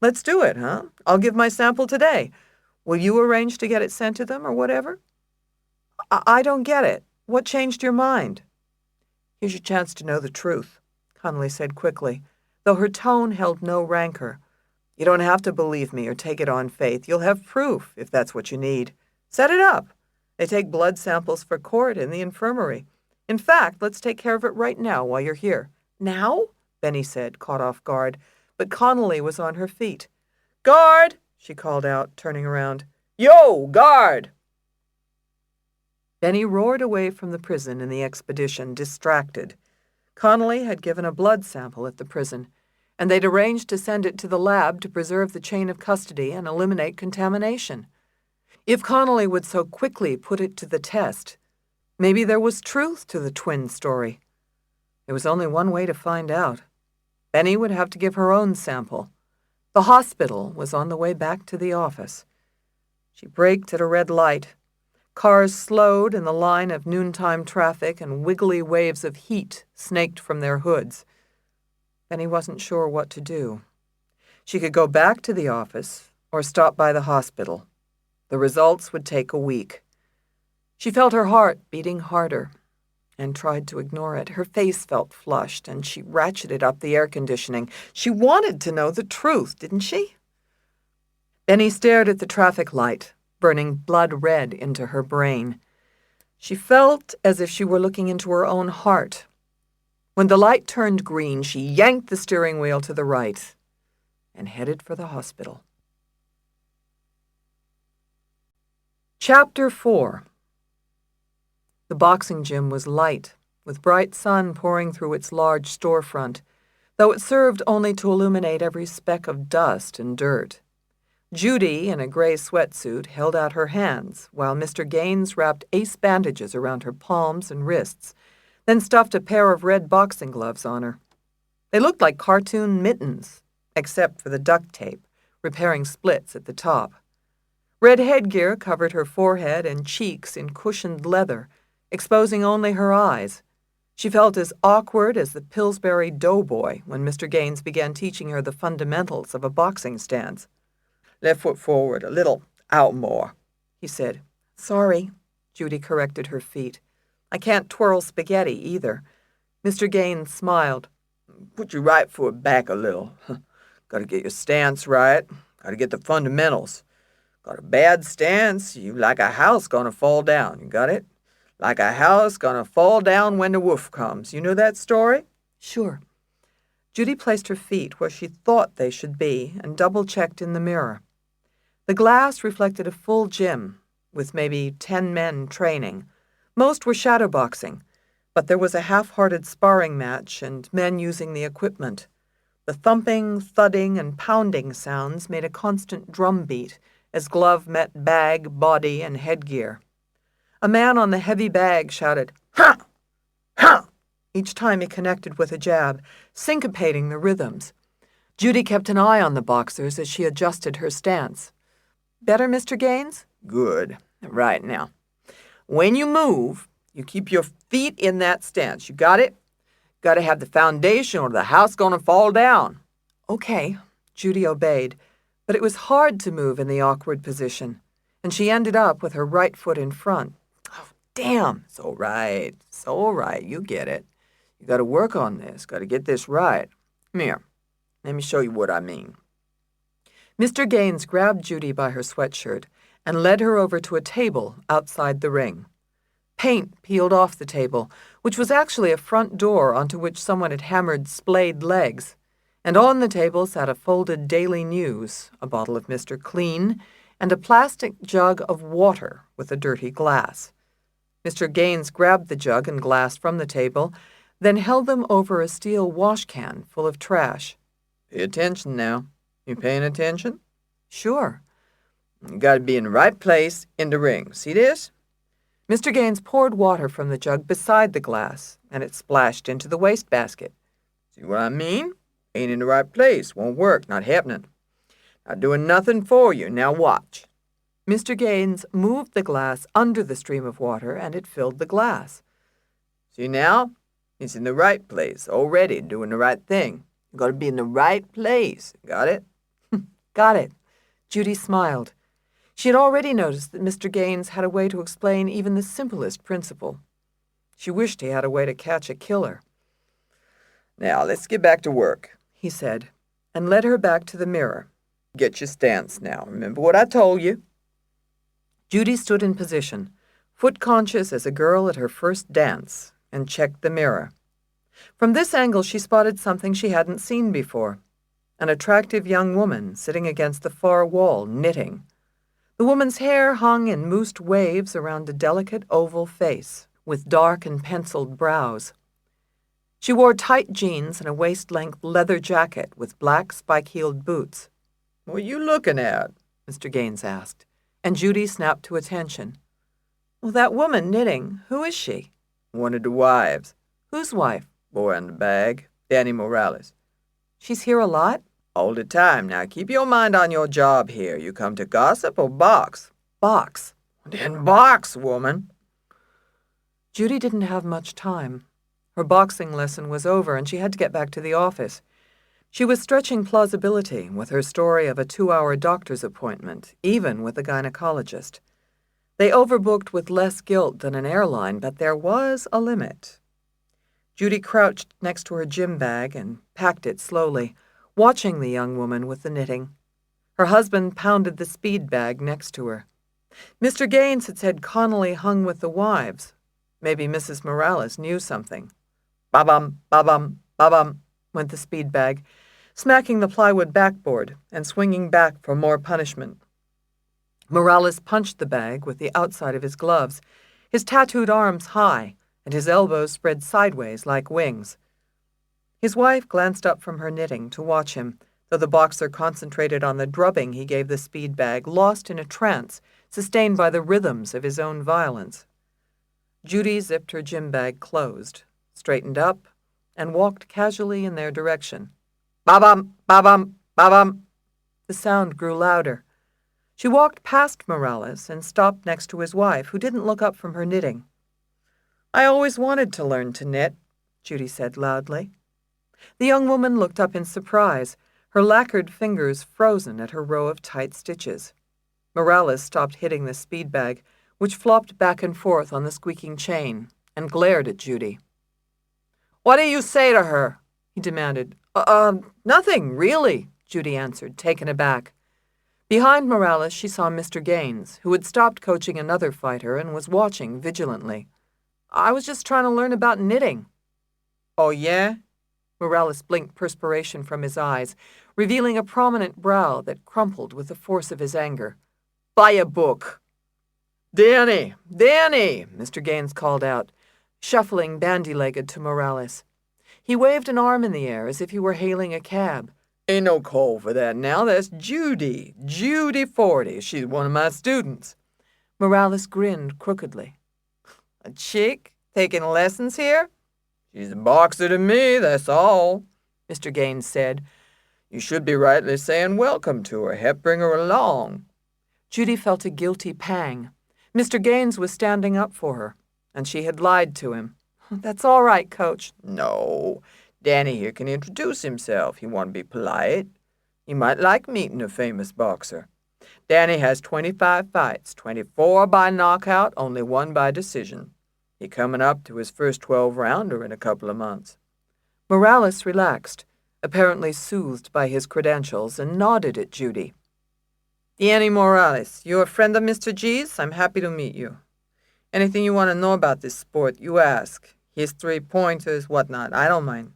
Let's do it, huh? I'll give my sample today. Will you arrange to get it sent to them or whatever? I don't get it. What changed your mind? Here's your chance to know the truth, Connolly said quickly, though her tone held no rancor. You don't have to believe me or take it on faith. You'll have proof, if that's what you need. Set it up. They take blood samples for court in the infirmary. In fact, let's take care of it right now while you're here. Now? Benny said, caught off guard, but Connolly was on her feet. Guard! She called out, turning around. Yo, guard! Benny roared away from the prison in the expedition, distracted. Connolly had given a blood sample at the prison, and they'd arranged to send it to the lab to preserve the chain of custody and eliminate contamination. If Connolly would so quickly put it to the test, maybe there was truth to the twin story. There was only one way to find out. Benny would have to give her own sample. The hospital was on the way back to the office. She braked at a red light. Cars slowed in the line of noontime traffic, and wiggly waves of heat snaked from their hoods. Benny wasn't sure what to do. She could go back to the office or stop by the hospital. The results would take a week. She felt her heart beating harder and tried to ignore it. Her face felt flushed, and she ratcheted up the air conditioning. She wanted to know the truth, didn't she? Benny stared at the traffic light, burning blood red into her brain. She felt as if she were looking into her own heart. When the light turned green, she yanked the steering wheel to the right and headed for the hospital. Chapter 4. The boxing gym was light, with bright sun pouring through its large storefront, though it served only to illuminate every speck of dust and dirt. Judy, in a gray sweatsuit, held out her hands, while Mr. Gaines wrapped ace bandages around her palms and wrists, then stuffed a pair of red boxing gloves on her. They looked like cartoon mittens, except for the duct tape, repairing splits at the top. Red headgear covered her forehead and cheeks in cushioned leather, exposing only her eyes. She felt as awkward as the Pillsbury doughboy when Mr. Gaines began teaching her the fundamentals of a boxing stance. Left foot forward, a little out more, he said. Sorry, Judy corrected her feet. I can't twirl spaghetti either. Mr. Gaines smiled. Put your right foot back a little. Gotta get your stance right. Gotta get the fundamentals. Got a bad stance, you like a house gonna fall down. You got it? Like a house gonna fall down when the wolf comes. You know that story? Sure. Judy placed her feet where she thought they should be and double-checked in the mirror. The glass reflected a full gym, with maybe 10 men training. Most were shadowboxing, but there was a half-hearted sparring match and men using the equipment. The thumping, thudding, and pounding sounds made a constant drumbeat as glove met bag, body, and headgear. A man on the heavy bag shouted, "Ha! Ha!" each time he connected with a jab, syncopating the rhythms. Judy kept an eye on the boxers as she adjusted her stance. Better, Mr. Gaines? Good. Right now. When you move, you keep your feet in that stance. You got it? Got to have the foundation or the house gonna fall down. Okay, Judy obeyed, but it was hard to move in the awkward position, and she ended up with her right foot in front. Oh, damn. It's all right. It's all right. You get it. You got to work on this. Got to get this right. Come here. Let me show you what I mean. Mr. Gaines grabbed Judy by her sweatshirt and led her over to a table outside the ring. Paint peeled off the table, which was actually a front door onto which someone had hammered splayed legs, and on the table sat a folded Daily News, a bottle of Mr. Clean, and a plastic jug of water with a dirty glass. Mr. Gaines grabbed the jug and glass from the table, then held them over a steel wash can full of trash. Pay attention now. You paying attention? Sure. You gotta be in the right place in the ring. See this? Mr. Gaines poured water from the jug beside the glass, and it splashed into the wastebasket. See what I mean? Ain't in the right place. Won't work. Not happening. Not doing nothing for you. Now watch. Mr. Gaines moved the glass under the stream of water, and it filled the glass. See now? It's in the right place, already doing the right thing. You gotta be in the right place. Got it? Got it. Judy smiled. She had already noticed that Mr. Gaines had a way to explain even the simplest principle. She wished he had a way to catch a killer. Now, let's get back to work, he said, and led her back to the mirror. Get your stance now. Remember what I told you? Judy stood in position, foot-conscious as a girl at her first dance, and checked the mirror. From this angle, she spotted something she hadn't seen before. An attractive young woman sitting against the far wall, knitting. The woman's hair hung in moosed waves around a delicate oval face, with dark and penciled brows. She wore tight jeans and a waist-length leather jacket with black spike-heeled boots. "What are you looking at?" Mr. Gaines asked, and Judy snapped to attention. "Well, that woman knitting, who is she?" "One of the wives." "Whose wife?" "Boy in the bag, Danny Morales." "She's here a lot?" "All the time. Now keep your mind on your job here. You come to gossip or box?" "Box." "Then box, woman." Judy didn't have much time. Her boxing lesson was over, and she had to get back to the office. She was stretching plausibility with her story of a 2-hour doctor's appointment, even with a gynecologist. They overbooked with less guilt than an airline, but there was a limit. Judy crouched next to her gym bag and packed it slowly, watching the young woman with the knitting. Her husband pounded the speed bag next to her. Mr. Gaines had said Connolly hung with the wives. Maybe Mrs. Morales knew something. Ba-bum, ba-bum, ba-bum, went the speed bag, smacking the plywood backboard and swinging back for more punishment. Morales punched the bag with the outside of his gloves, his tattooed arms high and his elbows spread sideways like wings. His wife glanced up from her knitting to watch him, though the boxer concentrated on the drubbing he gave the speed bag, lost in a trance sustained by the rhythms of his own violence. Judy zipped her gym bag closed, straightened up, and walked casually in their direction. Ba-bum, ba-bum, ba-bum. The sound grew louder. She walked past Morales and stopped next to his wife, who didn't look up from her knitting. "I always wanted to learn to knit," Judy said loudly. The young woman looked up in surprise, her lacquered fingers frozen at her row of tight stitches. Morales stopped hitting the speed bag, which flopped back and forth on the squeaking chain, and glared at Judy. "What do you say to her?" he demanded. Nothing, really," Judy answered, taken aback. Behind Morales, she saw Mr. Gaines, who had stopped coaching another fighter and was watching vigilantly. "I was just trying to learn about knitting." "Oh, yeah?" Morales blinked perspiration from his eyes, revealing a prominent brow that crumpled with the force of his anger. "Buy a book." "Danny! Danny!" Mr. Gaines called out, shuffling bandy-legged to Morales. He waved an arm in the air as if he were hailing a cab. "Ain't no call for that now. That's Judy. Judy 40. She's one of my students." Morales grinned crookedly. "A chick? Taking lessons here?" "She's a boxer to me, that's all," Mr. Gaines said. "You should be rightly saying welcome to her. Help bring her along." Judy felt a guilty pang. Mr. Gaines was standing up for her, and she had lied to him. "That's all right, Coach." "No. Danny here can introduce himself. You want to be polite? You might like meeting a famous boxer. Danny has 25 fights, 24 by knockout, only 1 by decision. He coming up to his first 12-rounder in a couple of months." Morales relaxed, apparently soothed by his credentials, and nodded at Judy. "Danny Morales, you a friend of Mr. G's? I'm happy to meet you. Anything you want to know about this sport, you ask. History, pointers, whatnot. I don't mind."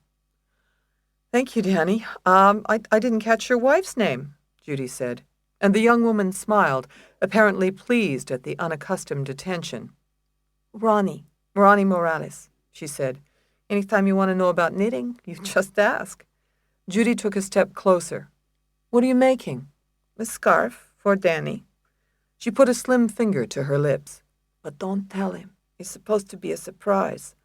"Thank you, Danny. I didn't catch your wife's name," Judy said, and the young woman smiled, apparently pleased at the unaccustomed attention. Ronnie Morales," she said. "Anytime you want to know about knitting, you just ask." Judy took a step closer. "What are you making?" "A scarf for Danny." She put a slim finger to her lips. "But don't tell him. It's supposed to be a surprise."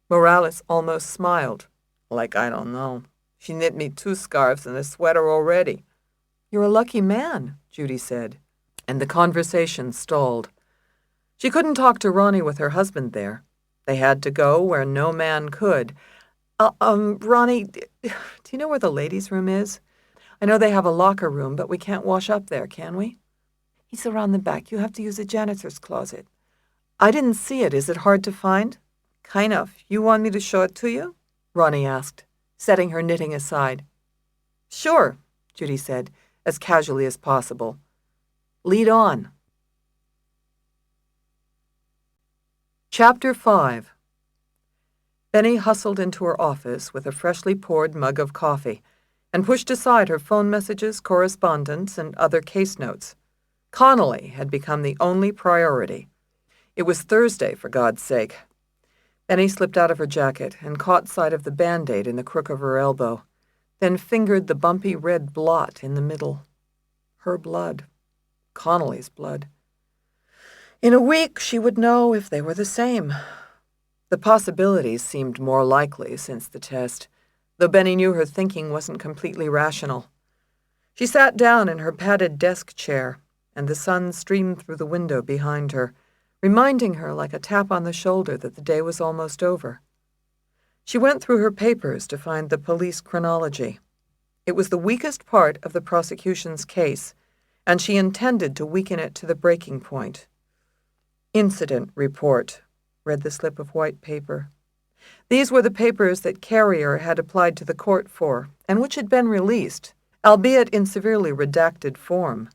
Morales almost smiled. "Like I don't know. She knit me 2 scarves and a sweater already." "You're a lucky man," Judy said, and the conversation stalled. She couldn't talk to Ronnie with her husband there. They had to go where no man could. Ronnie, do you know where the ladies' room is? I know they have a locker room, but we can't wash up there, can we?" He's around the back. You have to use the janitor's closet. I didn't see it. Is it hard to find? Kind of. You want me to show it to you? Ronnie asked, setting her knitting aside. Sure, Judy said, as casually as possible. Lead on. Chapter 5. Benny hustled into her office with a freshly poured mug of coffee and pushed aside her phone messages, correspondence, and other case notes. Connolly had become the only priority. It was Thursday, for God's sake. Benny slipped out of her jacket and caught sight of the Band-Aid in the crook of her elbow, then fingered the bumpy red blot in the middle. Her blood. Connolly's blood. In a week, she would know if they were the same. The possibilities seemed more likely since the test, though Benny knew her thinking wasn't completely rational. She sat down in her padded desk chair, and the sun streamed through the window behind her, reminding her like a tap on the shoulder that the day was almost over. She went through her papers to find the police chronology. It was the weakest part of the prosecution's case, and she intended to weaken it to the breaking point. Incident report, read the slip of white paper. These were the papers that Carrier had applied to the court for, and which had been released, albeit in severely redacted form.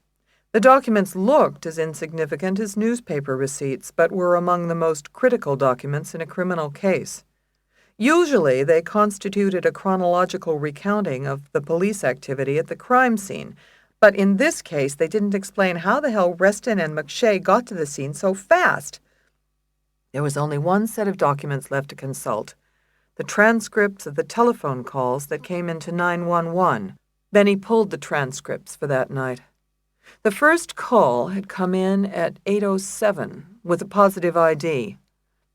The documents looked as insignificant as newspaper receipts, but were among the most critical documents in a criminal case. Usually, they constituted a chronological recounting of the police activity at the crime scene, but in this case, they didn't explain how the hell Reston and McShay got to the scene so fast. There was only one set of documents left to consult, the transcripts of the telephone calls that came into 911. Benny pulled the transcripts for that night. The first call had come in at 8:07 with a positive ID.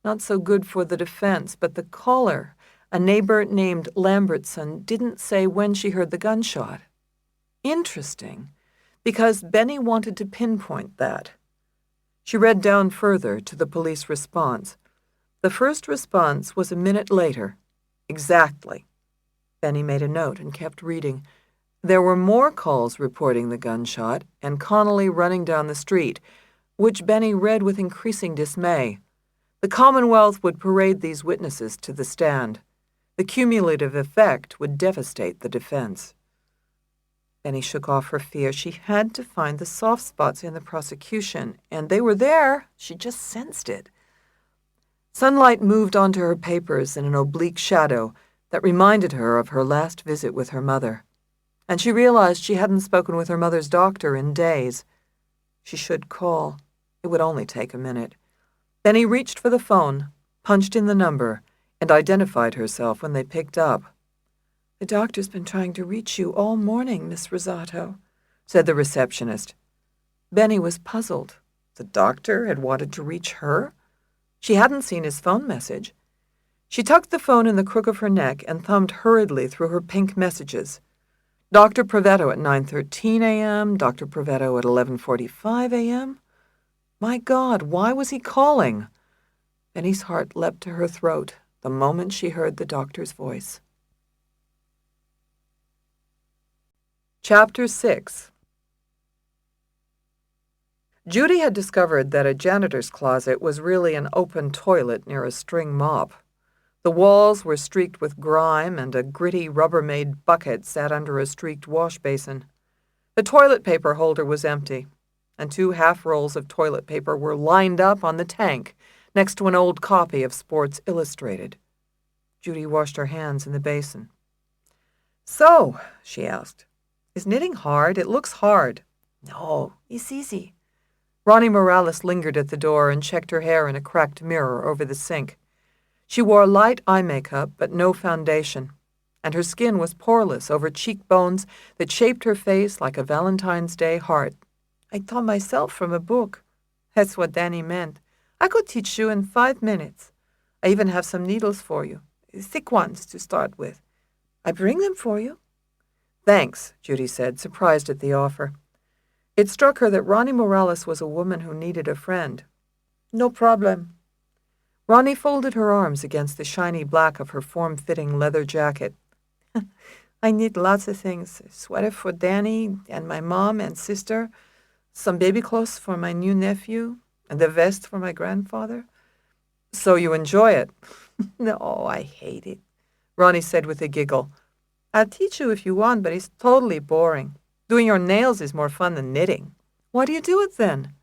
Not so good for the defense, but the caller, a neighbor named Lambertson, didn't say when she heard the gunshot. Interesting, because Benny wanted to pinpoint that. She read down further to the police response. The first response was a minute later. Exactly. Benny made a note and kept reading. There were more calls reporting the gunshot and Connolly running down the street, which Benny read with increasing dismay. The Commonwealth would parade these witnesses to the stand. The cumulative effect would devastate the defense. Benny shook off her fear. She had to find the soft spots in the prosecution, and they were there. She just sensed it. Sunlight moved onto her papers in an oblique shadow that reminded her of her last visit with her mother. And she realized she hadn't spoken with her mother's doctor in days. She should call. It would only take a minute. Benny reached for the phone, punched in the number, and identified herself when they picked up. The doctor's been trying to reach you all morning, Miss Rosato, said the receptionist. Benny was puzzled. The doctor had wanted to reach her? She hadn't seen his phone message. She tucked the phone in the crook of her neck and thumbed hurriedly through her pink messages. Dr. Provetto at 9:13 a.m., Dr. Provetto at 11:45 a.m. My God, why was he calling? Benny's heart leapt to her throat the moment she heard the doctor's voice. Chapter 6. Judy had discovered that a janitor's closet was really an open toilet near a string mop. The walls were streaked with grime, and a gritty Rubbermaid bucket sat under a streaked wash basin. The toilet paper holder was empty, and 2 half rolls of toilet paper were lined up on the tank next to an old copy of Sports Illustrated. Judy washed her hands in the basin. "So," she asked, "is knitting hard? It looks hard." "No, it's easy." Ronnie Morales lingered at the door and checked her hair in a cracked mirror over the sink. She wore light eye makeup but no foundation, and her skin was poreless over cheekbones that shaped her face like a Valentine's Day heart. "I taught myself from a book." That's what Danny meant. "I could teach you in 5 minutes. I even have some needles for you, thick ones to start with. I bring them for you." "Thanks," Judy said, surprised at the offer. It struck her that Ronnie Morales was a woman who needed a friend. "No problem." Ronnie folded her arms against the shiny black of her form-fitting leather jacket. "I knit lots of things. A sweater for Danny and my mom and sister. some baby clothes for my new nephew, and a vest for my grandfather. So you enjoy it? No, I hate it, Ronnie said with a giggle. I'll teach you if you want, but it's totally boring. Doing your nails is more fun than knitting. Why do you do it then?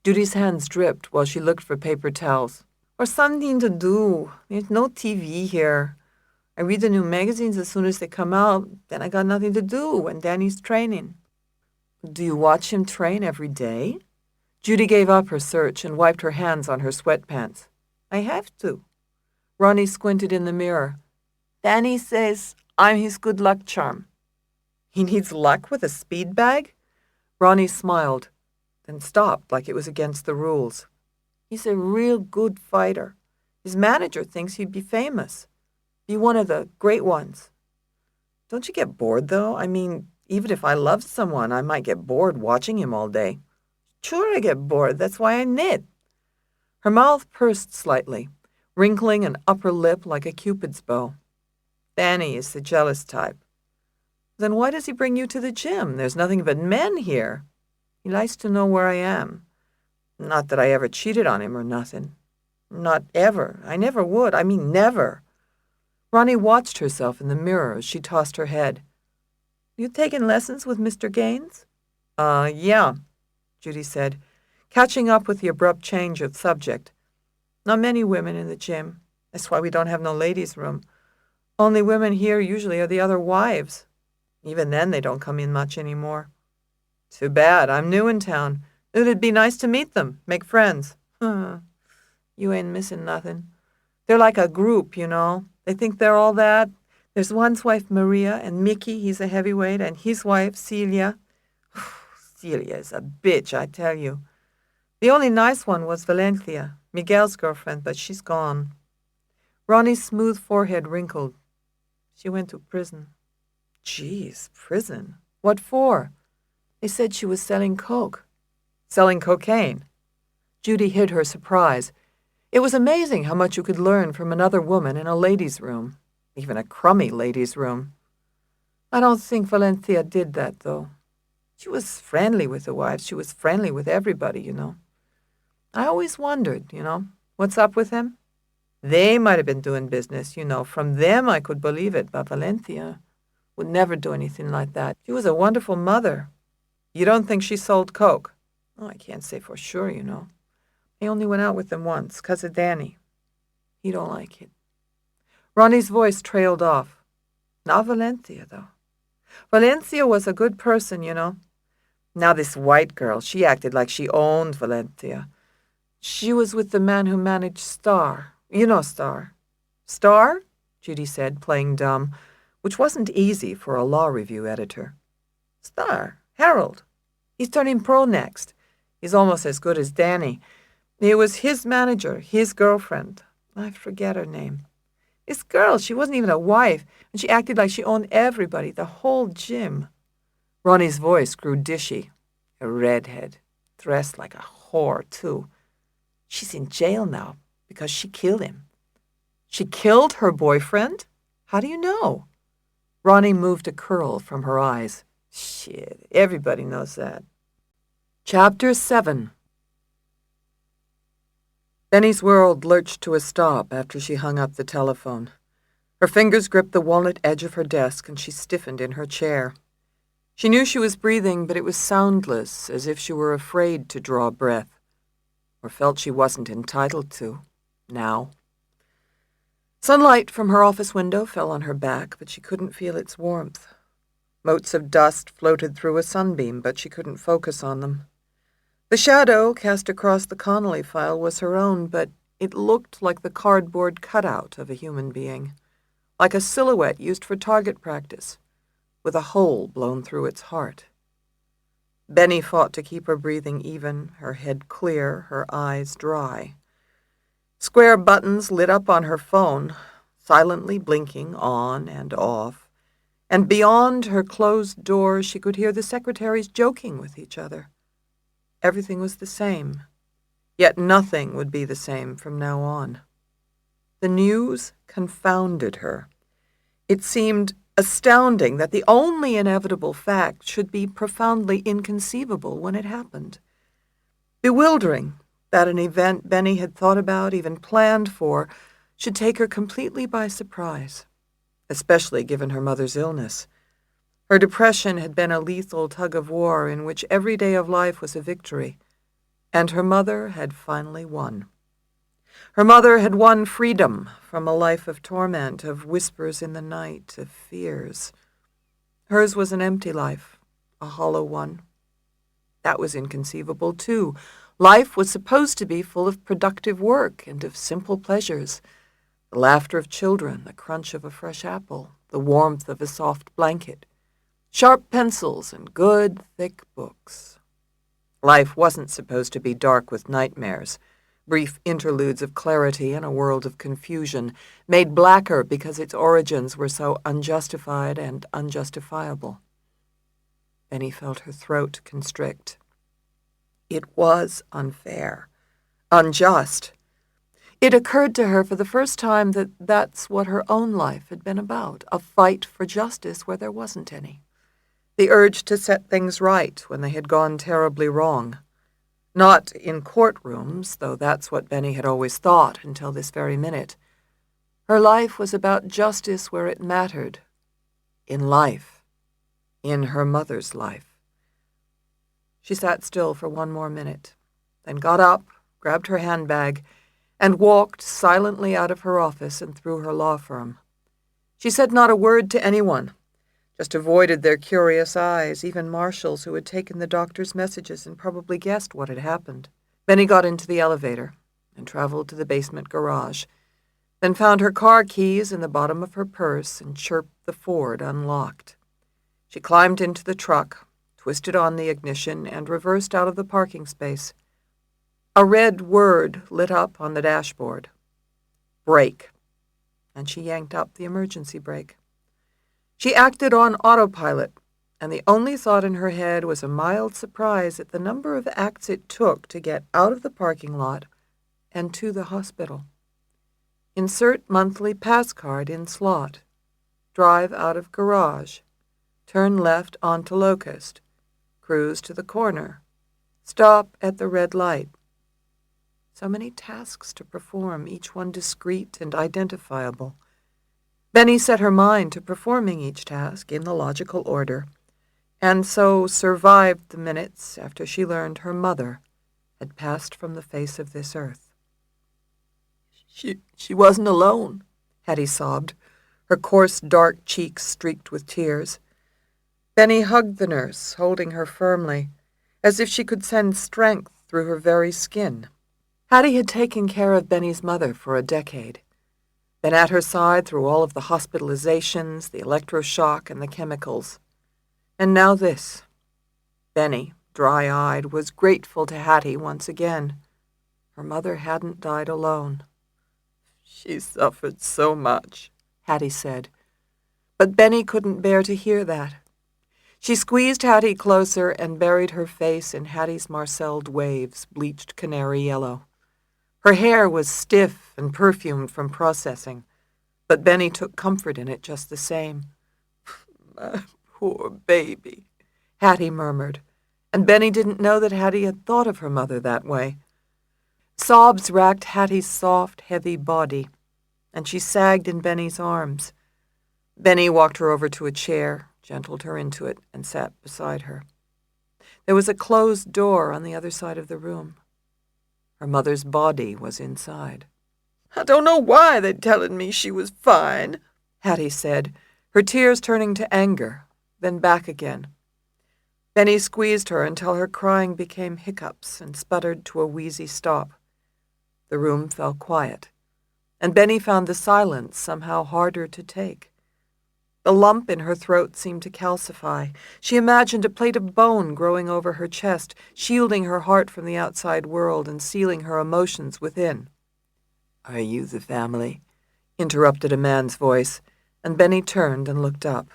Judy's hands dripped while she looked for paper towels. Or something to do. There's no TV here. I read the new magazines as soon as they come out. Then I got nothing to do when Danny's training. Do you watch him train every day? Judy gave up her search and wiped her hands on her sweatpants. I have to. Ronnie squinted in the mirror. Danny says I'm his good luck charm. He needs luck with a speed bag? Ronnie smiled, then stopped like it was against the rules. He's a real good fighter. His manager thinks he'd be famous. Be one of the great ones. Don't you get bored, though? I mean, even if I loved someone, I might get bored watching him all day. Sure I get bored. That's why I knit. Her mouth pursed slightly, wrinkling an upper lip like a cupid's bow. Danny is the jealous type. Then why does he bring you to the gym? There's nothing but men here. He likes to know where I am. Not that I ever cheated on him or nothing. Not ever. I never would. I mean, never. Ronnie watched herself in the mirror as she tossed her head. You taking lessons with Mr. Gaines? Yeah, Judy said, catching up with the abrupt change of subject. Not many women in the gym. That's why we don't have no ladies' room. Only women here usually are the other wives. Even then they don't come in much anymore. Too bad. I'm new in town. It'd be nice to meet them, make friends. You ain't missing nothing. They're like a group, you know. They think they're all that. There's one's wife, Maria, and Mickey, he's a heavyweight, and his wife, Celia. Celia is a bitch, I tell you. The only nice one was Valencia, Miguel's girlfriend, but she's gone. Ronnie's smooth forehead wrinkled. She went to prison. Geez, prison? What for? They said she was selling coke. Selling cocaine? Judy hid her surprise. It was amazing how much you could learn from another woman in a ladies' room, even a crummy ladies' room. I don't think Valencia did that, though. She was friendly with the wives. She was friendly with everybody, you know. I always wondered, you know, what's up with them? They might have been doing business, you know. From them I could believe it, but Valencia would never do anything like that. She was a wonderful mother. You don't think she sold coke? Oh, I can't say for sure, you know. I only went out with them once, 'cause of Danny. He don't like it. Ronnie's voice trailed off. Not Valencia, though. Valencia was a good person, you know. Now this white girl, she acted like she owned Valencia. She was with the man who managed Star. You know Star. Star? Judy said, playing dumb, which wasn't easy for a law review editor. Star. Harold. He's turning pro next. He's almost as good as Danny. It was his manager, his girlfriend. I forget her name. This girl, she wasn't even a wife, and she acted like she owned everybody, the whole gym. Ronnie's voice grew dishy. A redhead, dressed like a whore, too. She's in jail now because she killed him. She killed her boyfriend? How do you know? Ronnie moved a curl from her eyes. Shit, everybody knows that. Chapter 7. Benny's world lurched to a stop after she hung up the telephone. Her fingers gripped the walnut edge of her desk, and she stiffened in her chair. She knew she was breathing, but it was soundless, as if she were afraid to draw breath, or felt she wasn't entitled to, now. Sunlight from her office window fell on her back, but she couldn't feel its warmth. Motes of dust floated through a sunbeam, but she couldn't focus on them. The shadow cast across the Connolly file was her own, but it looked like the cardboard cutout of a human being, like a silhouette used for target practice, with a hole blown through its heart. Benny fought to keep her breathing even, her head clear, her eyes dry. Square buttons lit up on her phone, silently blinking on and off, and beyond her closed door she could hear the secretaries joking with each other. Everything was the same, yet nothing would be the same from now on. The news confounded her. It seemed astounding that the only inevitable fact should be profoundly inconceivable when it happened. Bewildering that an event Benny had thought about, even planned for, should take her completely by surprise, especially given her mother's illness. Her depression had been a lethal tug-of-war in which every day of life was a victory, and her mother had finally won. Her mother had won freedom from a life of torment, of whispers in the night, of fears. Hers was an empty life, a hollow one. That was inconceivable, too. Life was supposed to be full of productive work and of simple pleasures. The laughter of children, the crunch of a fresh apple, the warmth of a soft blanket, sharp pencils and good, thick books. Life wasn't supposed to be dark with nightmares, brief interludes of clarity in a world of confusion, made blacker because its origins were so unjustified and unjustifiable. Benny felt her throat constrict. It was unfair, unjust. It occurred to her for the first time that that's what her own life had been about, a fight for justice where there wasn't any. The urge to set things right when they had gone terribly wrong. Not in courtrooms, though that's what Benny had always thought until this very minute. Her life was about justice where it mattered. In life. In her mother's life. She sat still for one more minute, then got up, grabbed her handbag, and walked silently out of her office and through her law firm. She said not a word to anyone, just avoided their curious eyes, even Marshall's, who had taken the doctor's messages and probably guessed what had happened. Benny got into the elevator and traveled to the basement garage, then found her car keys in the bottom of her purse and chirped the Ford unlocked. She climbed into the truck, twisted on the ignition, and reversed out of the parking space. A red word lit up on the dashboard. Brake. And she yanked up the emergency brake. She acted on autopilot, and the only thought in her head was a mild surprise at the number of acts it took to get out of the parking lot and to the hospital. Insert monthly pass card in slot. Drive out of garage. Turn left onto Locust. Cruise to the corner. Stop at the red light. So many tasks to perform, each one discrete and identifiable. Benny set her mind to performing each task in the logical order, and so survived the minutes after she learned her mother had passed from the face of this earth. She wasn't alone, Hattie sobbed, her coarse, dark cheeks streaked with tears. Benny hugged the nurse, holding her firmly, as if she could send strength through her very skin. Hattie had taken care of Benny's mother for a decade, been at her side through all of the hospitalizations, the electroshock, and the chemicals. And now this. Benny, dry-eyed, was grateful to Hattie once again. Her mother hadn't died alone. She suffered so much, Hattie said. But Benny couldn't bear to hear that. She squeezed Hattie closer and buried her face in Hattie's marcelled waves, bleached canary yellow. Her hair was stiff and perfumed from processing, but Benny took comfort in it just the same. My poor baby, Hattie murmured, and Benny didn't know that Hattie had thought of her mother that way. Sobs racked Hattie's soft, heavy body, and she sagged in Benny's arms. Benny walked her over to a chair, gentled her into it, and sat beside her. There was a closed door on the other side of the room. Her mother's body was inside. I don't know why they're telling me she was fine, Hattie said, her tears turning to anger, then back again. Benny squeezed her until her crying became hiccups and sputtered to a wheezy stop. The room fell quiet, and Benny found the silence somehow harder to take. The lump in her throat seemed to calcify. She imagined a plate of bone growing over her chest, shielding her heart from the outside world and sealing her emotions within. Are you the family? Interrupted a man's voice, and Benny turned and looked up.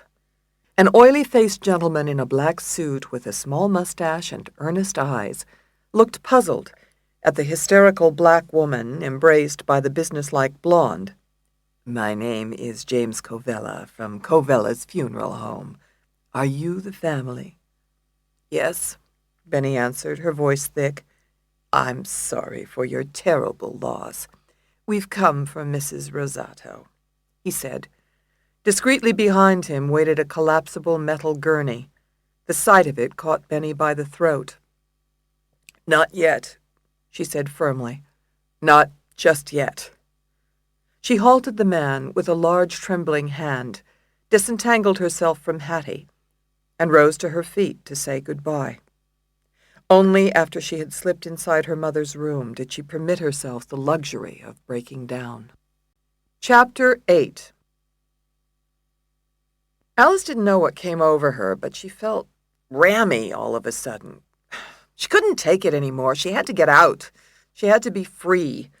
An oily-faced gentleman in a black suit with a small mustache and earnest eyes looked puzzled at the hysterical black woman embraced by the businesslike blonde. My name is James Covella from Covella's Funeral Home. Are you the family? Yes, Benny answered, her voice thick. I'm sorry for your terrible loss. We've come for Mrs. Rosato, he said. Discreetly behind him waited a collapsible metal gurney. The sight of it caught Benny by the throat. Not yet, she said firmly. Not just yet. She halted the man with a large trembling hand, disentangled herself from Hattie, and rose to her feet to say goodbye. Only after she had slipped inside her mother's room did she permit herself the luxury of breaking down. Chapter 8. Alice didn't know what came over her, but she felt rammy all of a sudden. She couldn't take it anymore. She had to get out. She had to be free.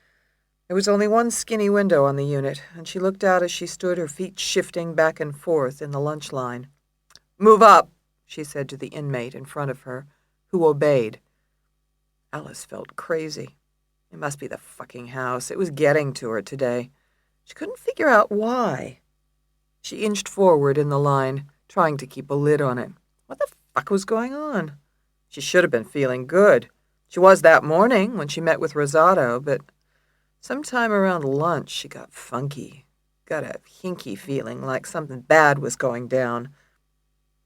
There was only one skinny window on the unit, and she looked out as she stood, her feet shifting back and forth in the lunch line. Move up, she said to the inmate in front of her, who obeyed. Alice felt crazy. It must be the fucking house. It was getting to her today. She couldn't figure out why. She inched forward in the line, trying to keep a lid on it. What the fuck was going on? She should have been feeling good. She was that morning when she met with Rosato, but sometime around lunch she got funky. Got a hinky feeling like something bad was going down.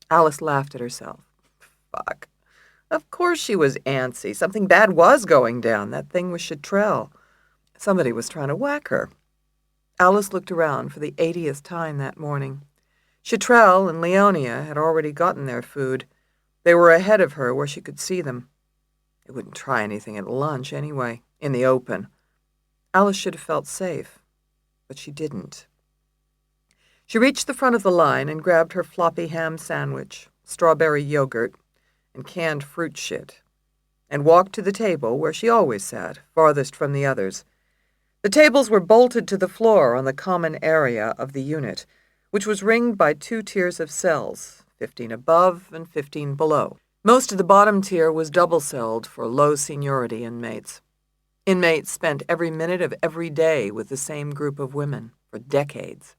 Alice laughed at herself. Fuck. Of course she was antsy. Something bad was going down. That thing was Chitrell. Somebody was trying to whack her. Alice looked around for the 80th time that morning. Chitrell and Leonia had already gotten their food. They were ahead of her where she could see them. They wouldn't try anything at lunch anyway, in the open. Alice should have felt safe, but she didn't. She reached the front of the line and grabbed her floppy ham sandwich, strawberry yogurt, and canned fruit shit, and walked to the table where she always sat, farthest from the others. The tables were bolted to the floor on the common area of the unit, which was ringed by 2 tiers of cells, 15 above and 15 below. Most of the bottom tier was double-celled for low seniority inmates. Inmates spent every minute of every day with the same group of women for decades.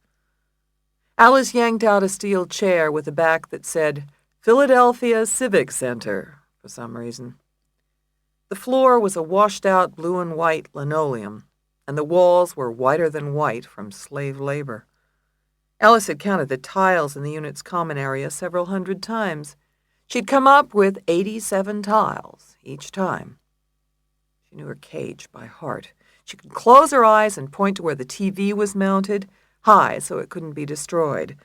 Alice yanked out a steel chair with a back that said, Philadelphia Civic Center, for some reason. The floor was a washed-out blue and white linoleum, and the walls were whiter than white from slave labor. Alice had counted the tiles in the unit's common area several hundred times. She'd come up with 87 tiles each time. She knew her cage by heart. She could close her eyes and point to where the TV was mounted, high so it couldn't be destroyed.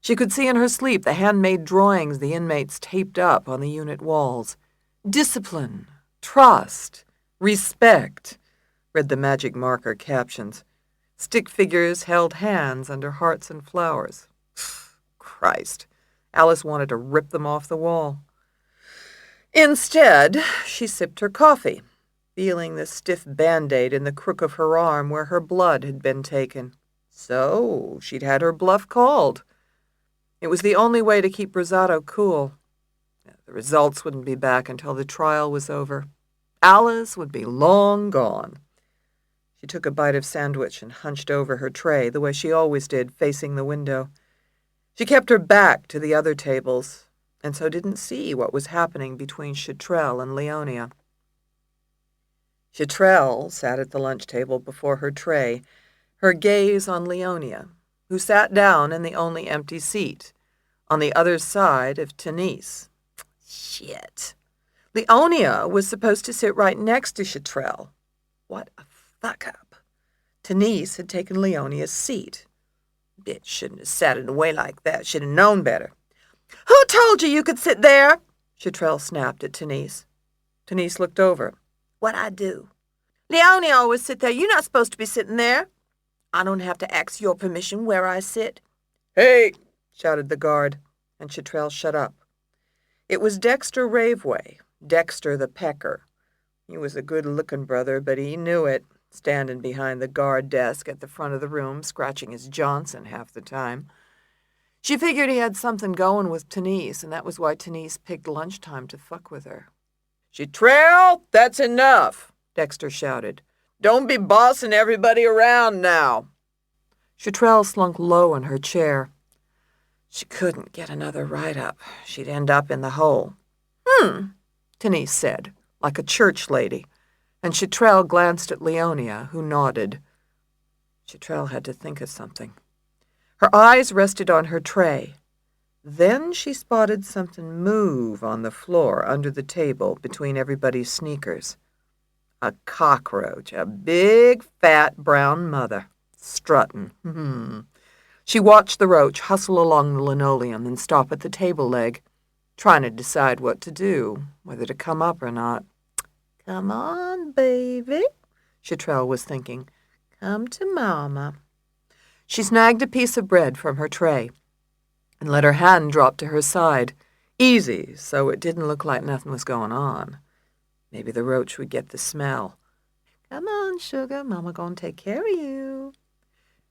She could see in her sleep the handmade drawings the inmates taped up on the unit walls. Discipline, trust, respect, read the magic marker captions. Stick figures held hands under hearts and flowers. Christ, Alice wanted to rip them off the wall. Instead, she sipped her coffee, feeling the stiff Band-Aid in the crook of her arm where her blood had been taken. So she'd had her bluff called. It was the only way to keep Rosato cool. The results wouldn't be back until the trial was over. Alice would be long gone. She took a bite of sandwich and hunched over her tray the way she always did, facing the window. She kept her back to the other tables, and so didn't see what was happening between Chitrell and Leonia. Chitrell sat at the lunch table before her tray, her gaze on Leonia, who sat down in the only empty seat, on the other side of Tenise. Shit. Leonia was supposed to sit right next to Chitrell. What a fuck-up. Tenise had taken Leonia's seat. Bitch shouldn't have sat in a way like that. Should have known better. Who told you could sit there? Chitrell snapped at Tenise. Tenise looked over. What'd I do? Leonia always sit there. You're not supposed to be sitting there. I don't have to ask your permission where I sit. Hey, shouted the guard, and Chitrell shut up. It was Dexter Raveway, Dexter the Pecker. He was a good-looking brother, but he knew it, standing behind the guard desk at the front of the room, scratching his Johnson half the time. She figured he had something going with Tenise, and that was why Tenise picked lunchtime to fuck with her. Chitrell, that's enough, Dexter shouted. Don't be bossing everybody around now. Chitrell slunk low in her chair. She couldn't get another write-up. She'd end up in the hole. Denise said, like a church lady, and Chitrell glanced at Leonia, who nodded. Chitrell had to think of something. Her eyes rested on her tray. Then she spotted something move on the floor under the table between everybody's sneakers. A cockroach, a big, fat, brown mother, strutting. She watched the roach hustle along the linoleum and stop at the table leg, trying to decide what to do, whether to come up or not. Come on, baby, Chitrell was thinking. Come to Mama. She snagged a piece of bread from her tray and let her hand drop to her side, easy, so it didn't look like nothing was going on. Maybe the roach would get the smell. Come on, sugar, Mama gonna take care of you.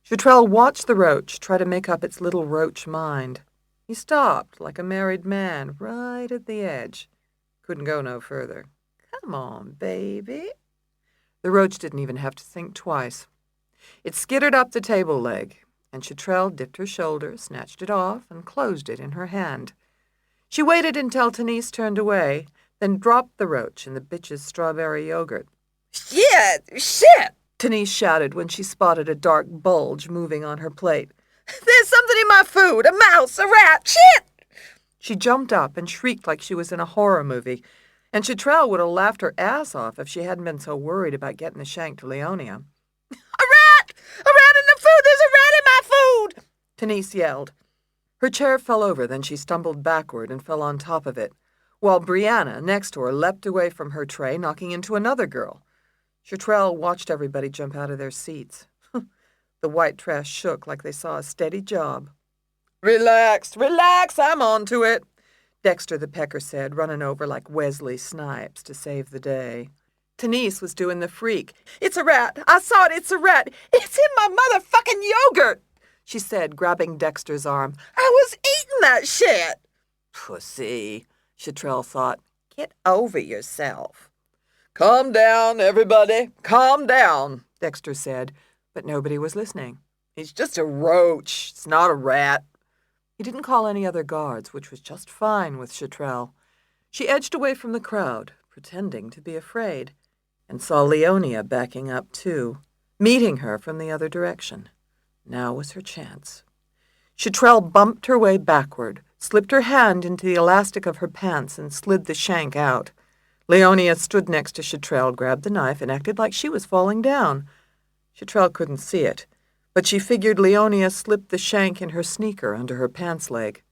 Chitrell watched the roach try to make up its little roach mind. He stopped like a married man right at the edge. Couldn't go no further. Come on, baby. The roach didn't even have to think twice. It skittered up the table leg, and Chitrell dipped her shoulder, snatched it off, and closed it in her hand. She waited until Denise turned away, then dropped the roach in the bitch's strawberry yogurt. Shit! Denise shouted when she spotted a dark bulge moving on her plate. There's something in my food! A mouse! A rat! Shit! She jumped up and shrieked like she was in a horror movie, and Chitrell would have laughed her ass off if she hadn't been so worried about getting the shank to Leonia. A rat! A rat in the food! There's a rat in my food! Denise yelled. Her chair fell over, then she stumbled backward and fell on top of it, while Brianna, next to her, leapt away from her tray, knocking into another girl. Chitrell watched everybody jump out of their seats. The white trash shook like they saw a steady job. Relax, I'm on to it, Dexter the Pecker said, running over like Wesley Snipes to save the day. Denise was doing the freak. It's a rat. I saw it. It's a rat. It's in my motherfucking yogurt, she said, grabbing Dexter's arm. I was eating that shit. Pussy, Chitrell thought. Get over yourself. Calm down, everybody. Calm down, Dexter said, but nobody was listening. He's just a roach. It's not a rat. He didn't call any other guards, which was just fine with Chitrell. She edged away from the crowd, pretending to be afraid, and saw Leonia backing up too, meeting her from the other direction. Now was her chance. Chitrell bumped her way backward, slipped her hand into the elastic of her pants, and slid the shank out. Leonia stood next to Chitrell, grabbed the knife, and acted like she was falling down. Chitrell couldn't see it, but she figured Leonia slipped the shank in her sneaker under her pants leg.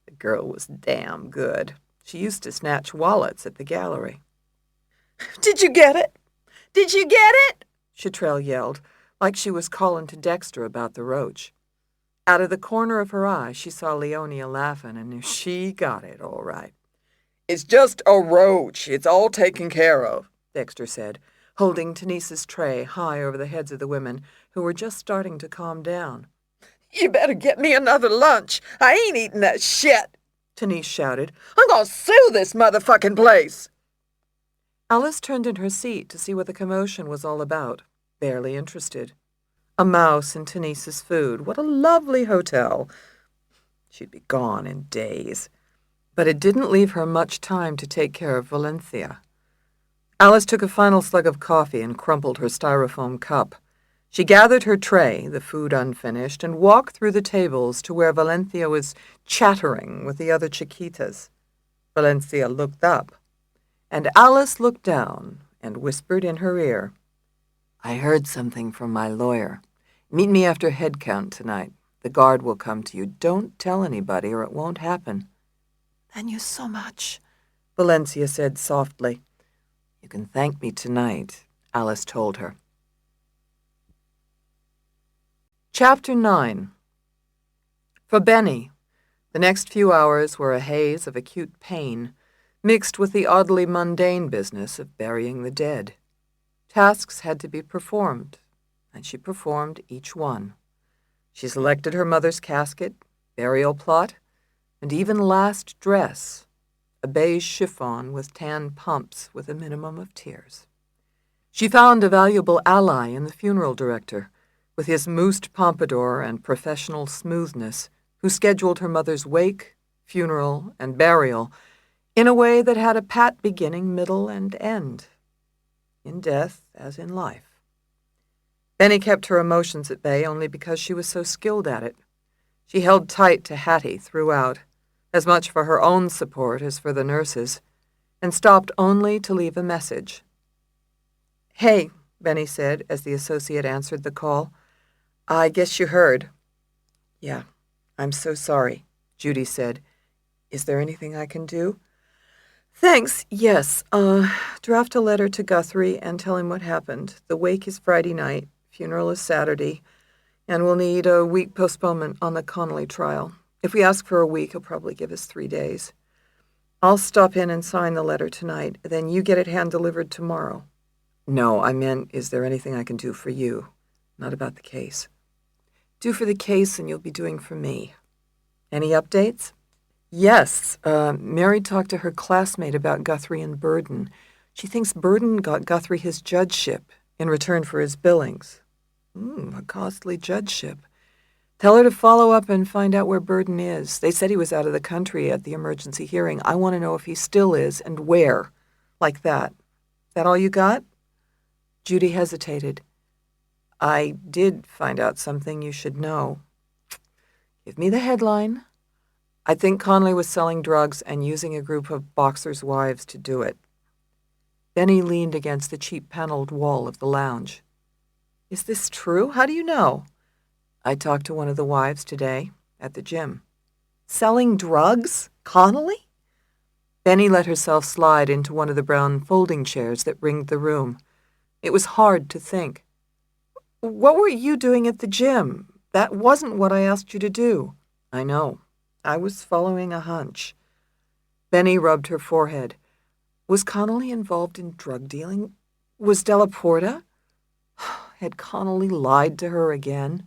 The girl was damn good. She used to snatch wallets at the gallery. Did you get it? Did you get it? Chitrell yelled, like she was calling to Dexter about the roach. Out of the corner of her eye, she saw Leonia laughing and knew she got it all right. It's just a roach. It's all taken care of, Dexter said, holding Denise's tray high over the heads of the women, who were just starting to calm down. You better get me another lunch. I ain't eating that shit, Denise shouted. I'm gonna sue this motherfucking place. Alice turned in her seat to see what the commotion was all about, barely interested. A mouse in Denise's food. What a lovely hotel. She'd be gone in days. But it didn't leave her much time to take care of Valencia. Alice took a final slug of coffee and crumpled her styrofoam cup. She gathered her tray, the food unfinished, and walked through the tables to where Valencia was chattering with the other Chiquitas. Valencia looked up, and Alice looked down and whispered in her ear, I heard something from my lawyer. Meet me after head count tonight. The guard will come to you. Don't tell anybody or it won't happen. Thank you so much, Valencia said softly. You can thank me tonight, Alice told her. Chapter 9. For Benny, the next few hours were a haze of acute pain, mixed with the oddly mundane business of burying the dead. Tasks had to be performed, and she performed each one. She selected her mother's casket, burial plot, and even last dress, a beige chiffon with tan pumps with a minimum of tears. She found a valuable ally in the funeral director, with his moosed pompadour and professional smoothness, who scheduled her mother's wake, funeral, and burial in a way that had a pat beginning, middle, and end, in death as in life. Benny kept her emotions at bay only because she was so skilled at it. She held tight to Hattie throughout, as much for her own support as for the nurses, and stopped only to leave a message. "Hey," Benny said as the associate answered the call. "I guess you heard." "Yeah, I'm so sorry," Judy said. "Is there anything I can do?" "Thanks, yes. Draft a letter to Guthrie and tell him what happened. The wake is Friday night, funeral is Saturday, and we'll need a week postponement on the Connolly trial. If we ask for a week, he'll probably give us 3 days. I'll stop in and sign the letter tonight, then you get it hand-delivered tomorrow." "No, I meant, is there anything I can do for you? Not about the case." "Do for the case and you'll be doing for me. Any updates?" "Yes. Mary talked to her classmate about Guthrie and Burden. She thinks Burden got Guthrie his judgeship in return for his billings." A costly judgeship. "Tell her to follow up and find out where Burden is. They said he was out of the country at the emergency hearing. I want to know if he still is and where." Like that. "That all you got?" Judy hesitated. "I did find out something you should know." "Give me the headline." "I think Connolly was selling drugs and using a group of boxers' wives to do it." Benny leaned against the cheap paneled wall of the lounge. "Is this true? How do you know?" "I talked to one of the wives today at the gym." "Selling drugs? Connolly?" Benny let herself slide into one of the brown folding chairs that ringed the room. It was hard to think. "What were you doing at the gym? That wasn't what I asked you to do." "I know. I was following a hunch." Benny rubbed her forehead. Was Connolly involved in drug dealing? Was Della Porta? Had Connolly lied to her again?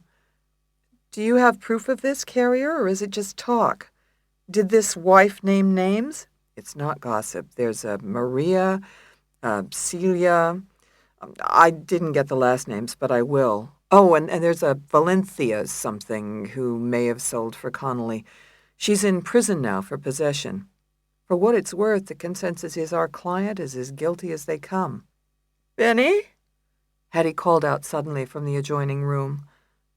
"Do you have proof of this, Carrier, or is it just talk? Did this wife name names?" "It's not gossip. There's a Maria, Celia. I didn't get the last names, but I will. Oh, and there's a Valencia something who may have sold for Connolly. She's in prison now for possession. For what it's worth, the consensus is our client is as guilty as they come." "Benny?" Hattie called out suddenly from the adjoining room.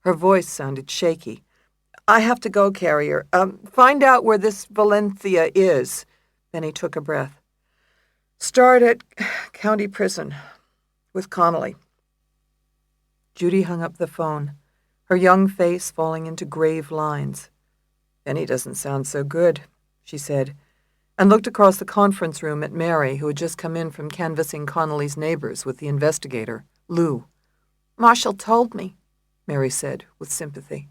Her voice sounded shaky. "I have to go, Carrier. Find out where this Valencia is." Benny took a breath. "Start at county prison with Connolly." Judy hung up the phone, her young face falling into grave lines. "Benny doesn't sound so good," she said, and looked across the conference room at Mary, who had just come in from canvassing Connolly's neighbors with the investigator, Lou. "Marshall told me," Mary said with sympathy.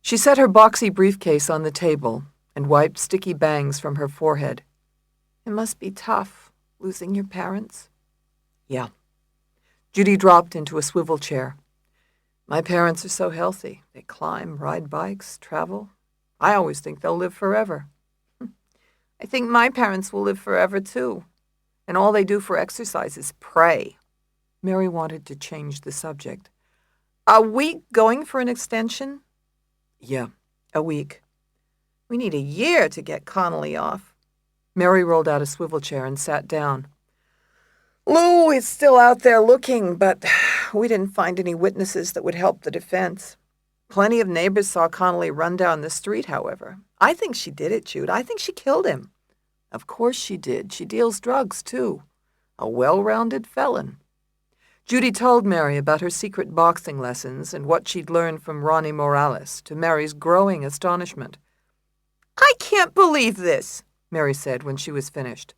She set her boxy briefcase on the table and wiped sticky bangs from her forehead. "It must be tough, losing your parents." "Yeah." Judy dropped into a swivel chair. "My parents are so healthy. They climb, ride bikes, travel. I always think they'll live forever." "I think my parents will live forever, too. And all they do for exercise is pray." Mary wanted to change the subject. "Are we going for an extension?" "Yeah, a week." "We need a year to get Connolly off." Mary rolled out a swivel chair and sat down. "Lou is still out there looking, but we didn't find any witnesses that would help the defense. Plenty of neighbors saw Connolly run down the street, however. I think she did it, Jude. I think she killed him." "Of course she did. She deals drugs, too. A well-rounded felon." Judy told Mary about her secret boxing lessons and what she'd learned from Ronnie Morales, to Mary's growing astonishment. "I can't believe this," Mary said when she was finished.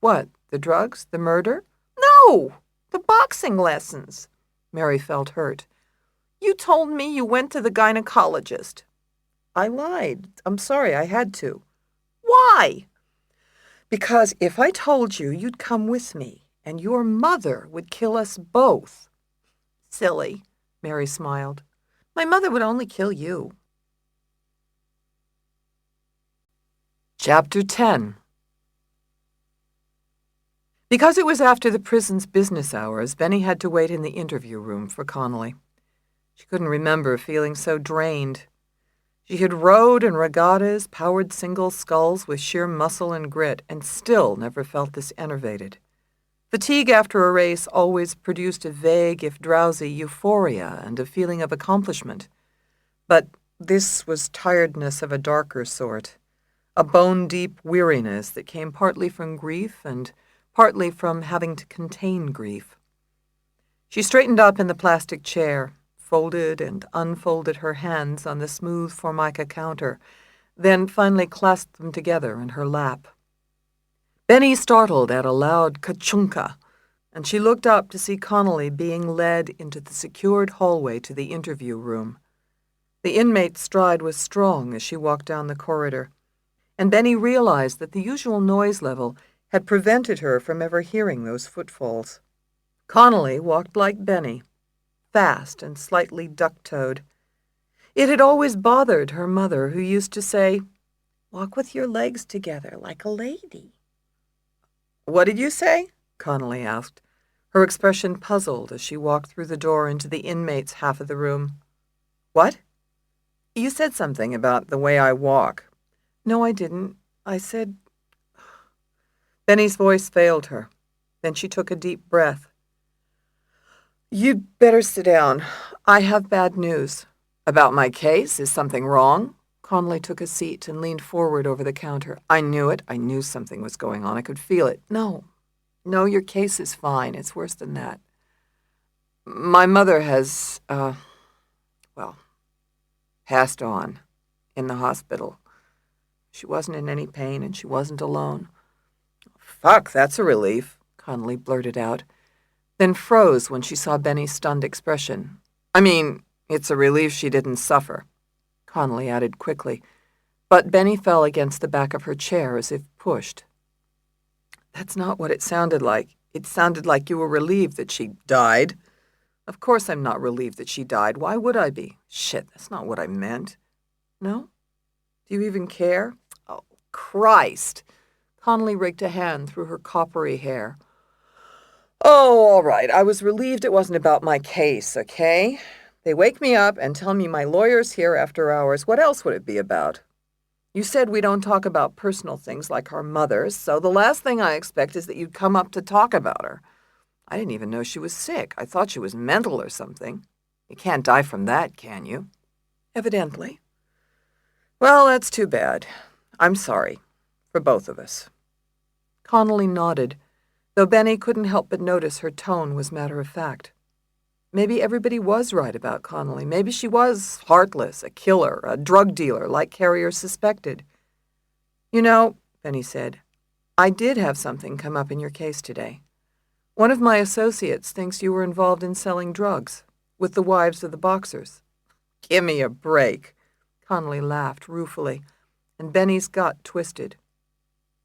"What, the drugs? The murder?" "No, the boxing lessons." Mary felt hurt. "You told me you went to the gynecologist." "I lied. I'm sorry, I had to." "Why?" "Because if I told you, you'd come with me, and your mother would kill us both." "Silly," Mary smiled. "My mother would only kill you." Chapter 10. Because it was after the prison's business hours, Benny had to wait in the interview room for Connolly. She couldn't remember feeling so drained. She had rowed in regattas, powered single sculls with sheer muscle and grit, and still never felt this enervated. Fatigue after a race always produced a vague, if drowsy, euphoria and a feeling of accomplishment. But this was tiredness of a darker sort, a bone-deep weariness that came partly from grief and partly from having to contain grief. She straightened up in the plastic chair, folded and unfolded her hands on the smooth formica counter, then finally clasped them together in her lap. Benny startled at a loud ka-chunka, and she looked up to see Connolly being led into the secured hallway to the interview room. The inmate's stride was strong as she walked down the corridor, and Benny realized that the usual noise level had prevented her from ever hearing those footfalls. Connolly walked like Benny, fast and slightly duck-toed. It had always bothered her mother, who used to say, "Walk with your legs together like a lady." "What did you say?" Connolly asked, her expression puzzled as she walked through the door into the inmates' half of the room. "What?" "You said something about the way I walk." "No, I didn't. I said—" Benny's voice failed her. Then she took a deep breath. "You'd better sit down. I have bad news." "About my case? Is something wrong?" Connolly took a seat and leaned forward over the counter. "I knew it. I knew something was going on. I could feel it." No, your case is fine. It's worse than that. My mother has, passed on in the hospital. She wasn't in any pain, and she wasn't alone." "Fuck, that's a relief," Connolly blurted out, then froze when she saw Benny's stunned expression. "I mean, it's a relief she didn't suffer," Connolly added quickly, but Benny fell against the back of her chair as if pushed. "That's not what it sounded like. It sounded like you were relieved that she died." "Of course I'm not relieved that she died. Why would I be? Shit, that's not what I meant." "No? Do you even care?" "Oh, Christ." Connolly raked a hand through her coppery hair. "Oh, all right. I was relieved it wasn't about my case, okay? They wake me up and tell me my lawyer's here after hours. What else would it be about? You said we don't talk about personal things like our mothers, so the last thing I expect is that you'd come up to talk about her. I didn't even know she was sick. I thought she was mental or something. You can't die from that, can you?" "Evidently." "Well, that's too bad. I'm sorry. For both of us." Connolly nodded, though Benny couldn't help but notice her tone was matter-of-fact. Maybe everybody was right about Connolly. Maybe she was heartless, a killer, a drug dealer, like Carrier suspected. "You know," Benny said, "I did have something come up in your case today. One of my associates thinks you were involved in selling drugs with the wives of the boxers." "Give me a break." Connolly laughed ruefully, and Benny's gut twisted.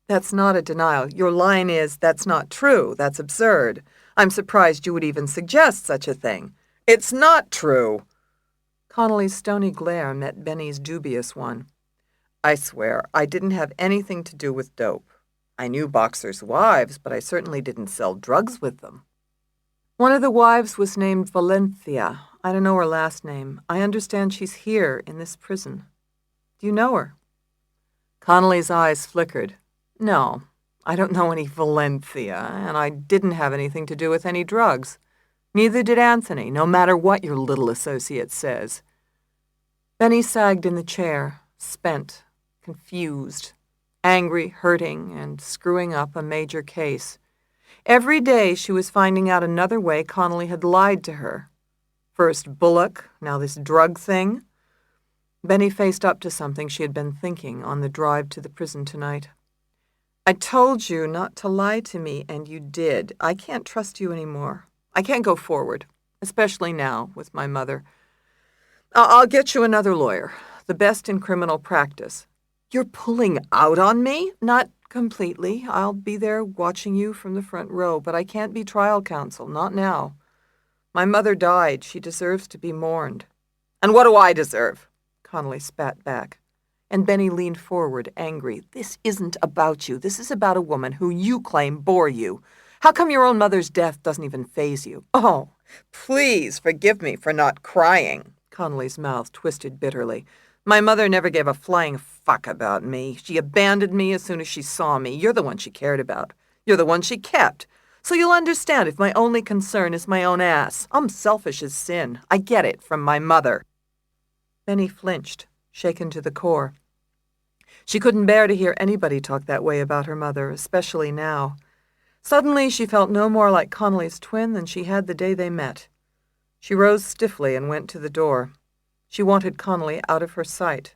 "That's not a denial. Your line is, 'That's not true. That's absurd. I'm surprised you would even suggest such a thing.'" "It's not true." Connolly's stony glare met Benny's dubious one. "I swear, I didn't have anything to do with dope. I knew boxers' wives, but I certainly didn't sell drugs with them." "One of the wives was named Valencia. I don't know her last name. I understand she's here in this prison. Do you know her?" Connolly's eyes flickered. "No, I don't know any Valencia, and I didn't have anything to do with any drugs. Neither did Anthony, no matter what your little associate says." Benny sagged in the chair, spent, confused, angry, hurting, and screwing up a major case. Every day she was finding out another way Connolly had lied to her. First Bullock, now this drug thing. Benny faced up to something she had been thinking on the drive to the prison tonight. "I told you not to lie to me, and you did. I can't trust you anymore. I can't go forward, especially now with my mother. I'll get you another lawyer, the best in criminal practice." "You're pulling out on me?" "Not completely. I'll be there watching you from the front row, but I can't be trial counsel, not now. My mother died. She deserves to be mourned." "And what do I deserve?" Connolly spat back. And Benny leaned forward, angry. "This isn't about you. This is about a woman who you claim bore you. How come your own mother's death doesn't even faze you? Oh, Please forgive me for not crying. Connolly's mouth twisted bitterly. My mother never gave a flying fuck about me. She abandoned me as soon as she saw me. You're the one she cared about. You're the one she kept. So you'll understand if my only concern is my own ass. I'm selfish as sin. I get it from my mother. Benny flinched, shaken to the core. She couldn't bear to hear anybody talk that way about her mother, especially now. Suddenly she felt no more like Connolly's twin than she had the day they met. She rose stiffly and went to the door. She wanted Connolly out of her sight.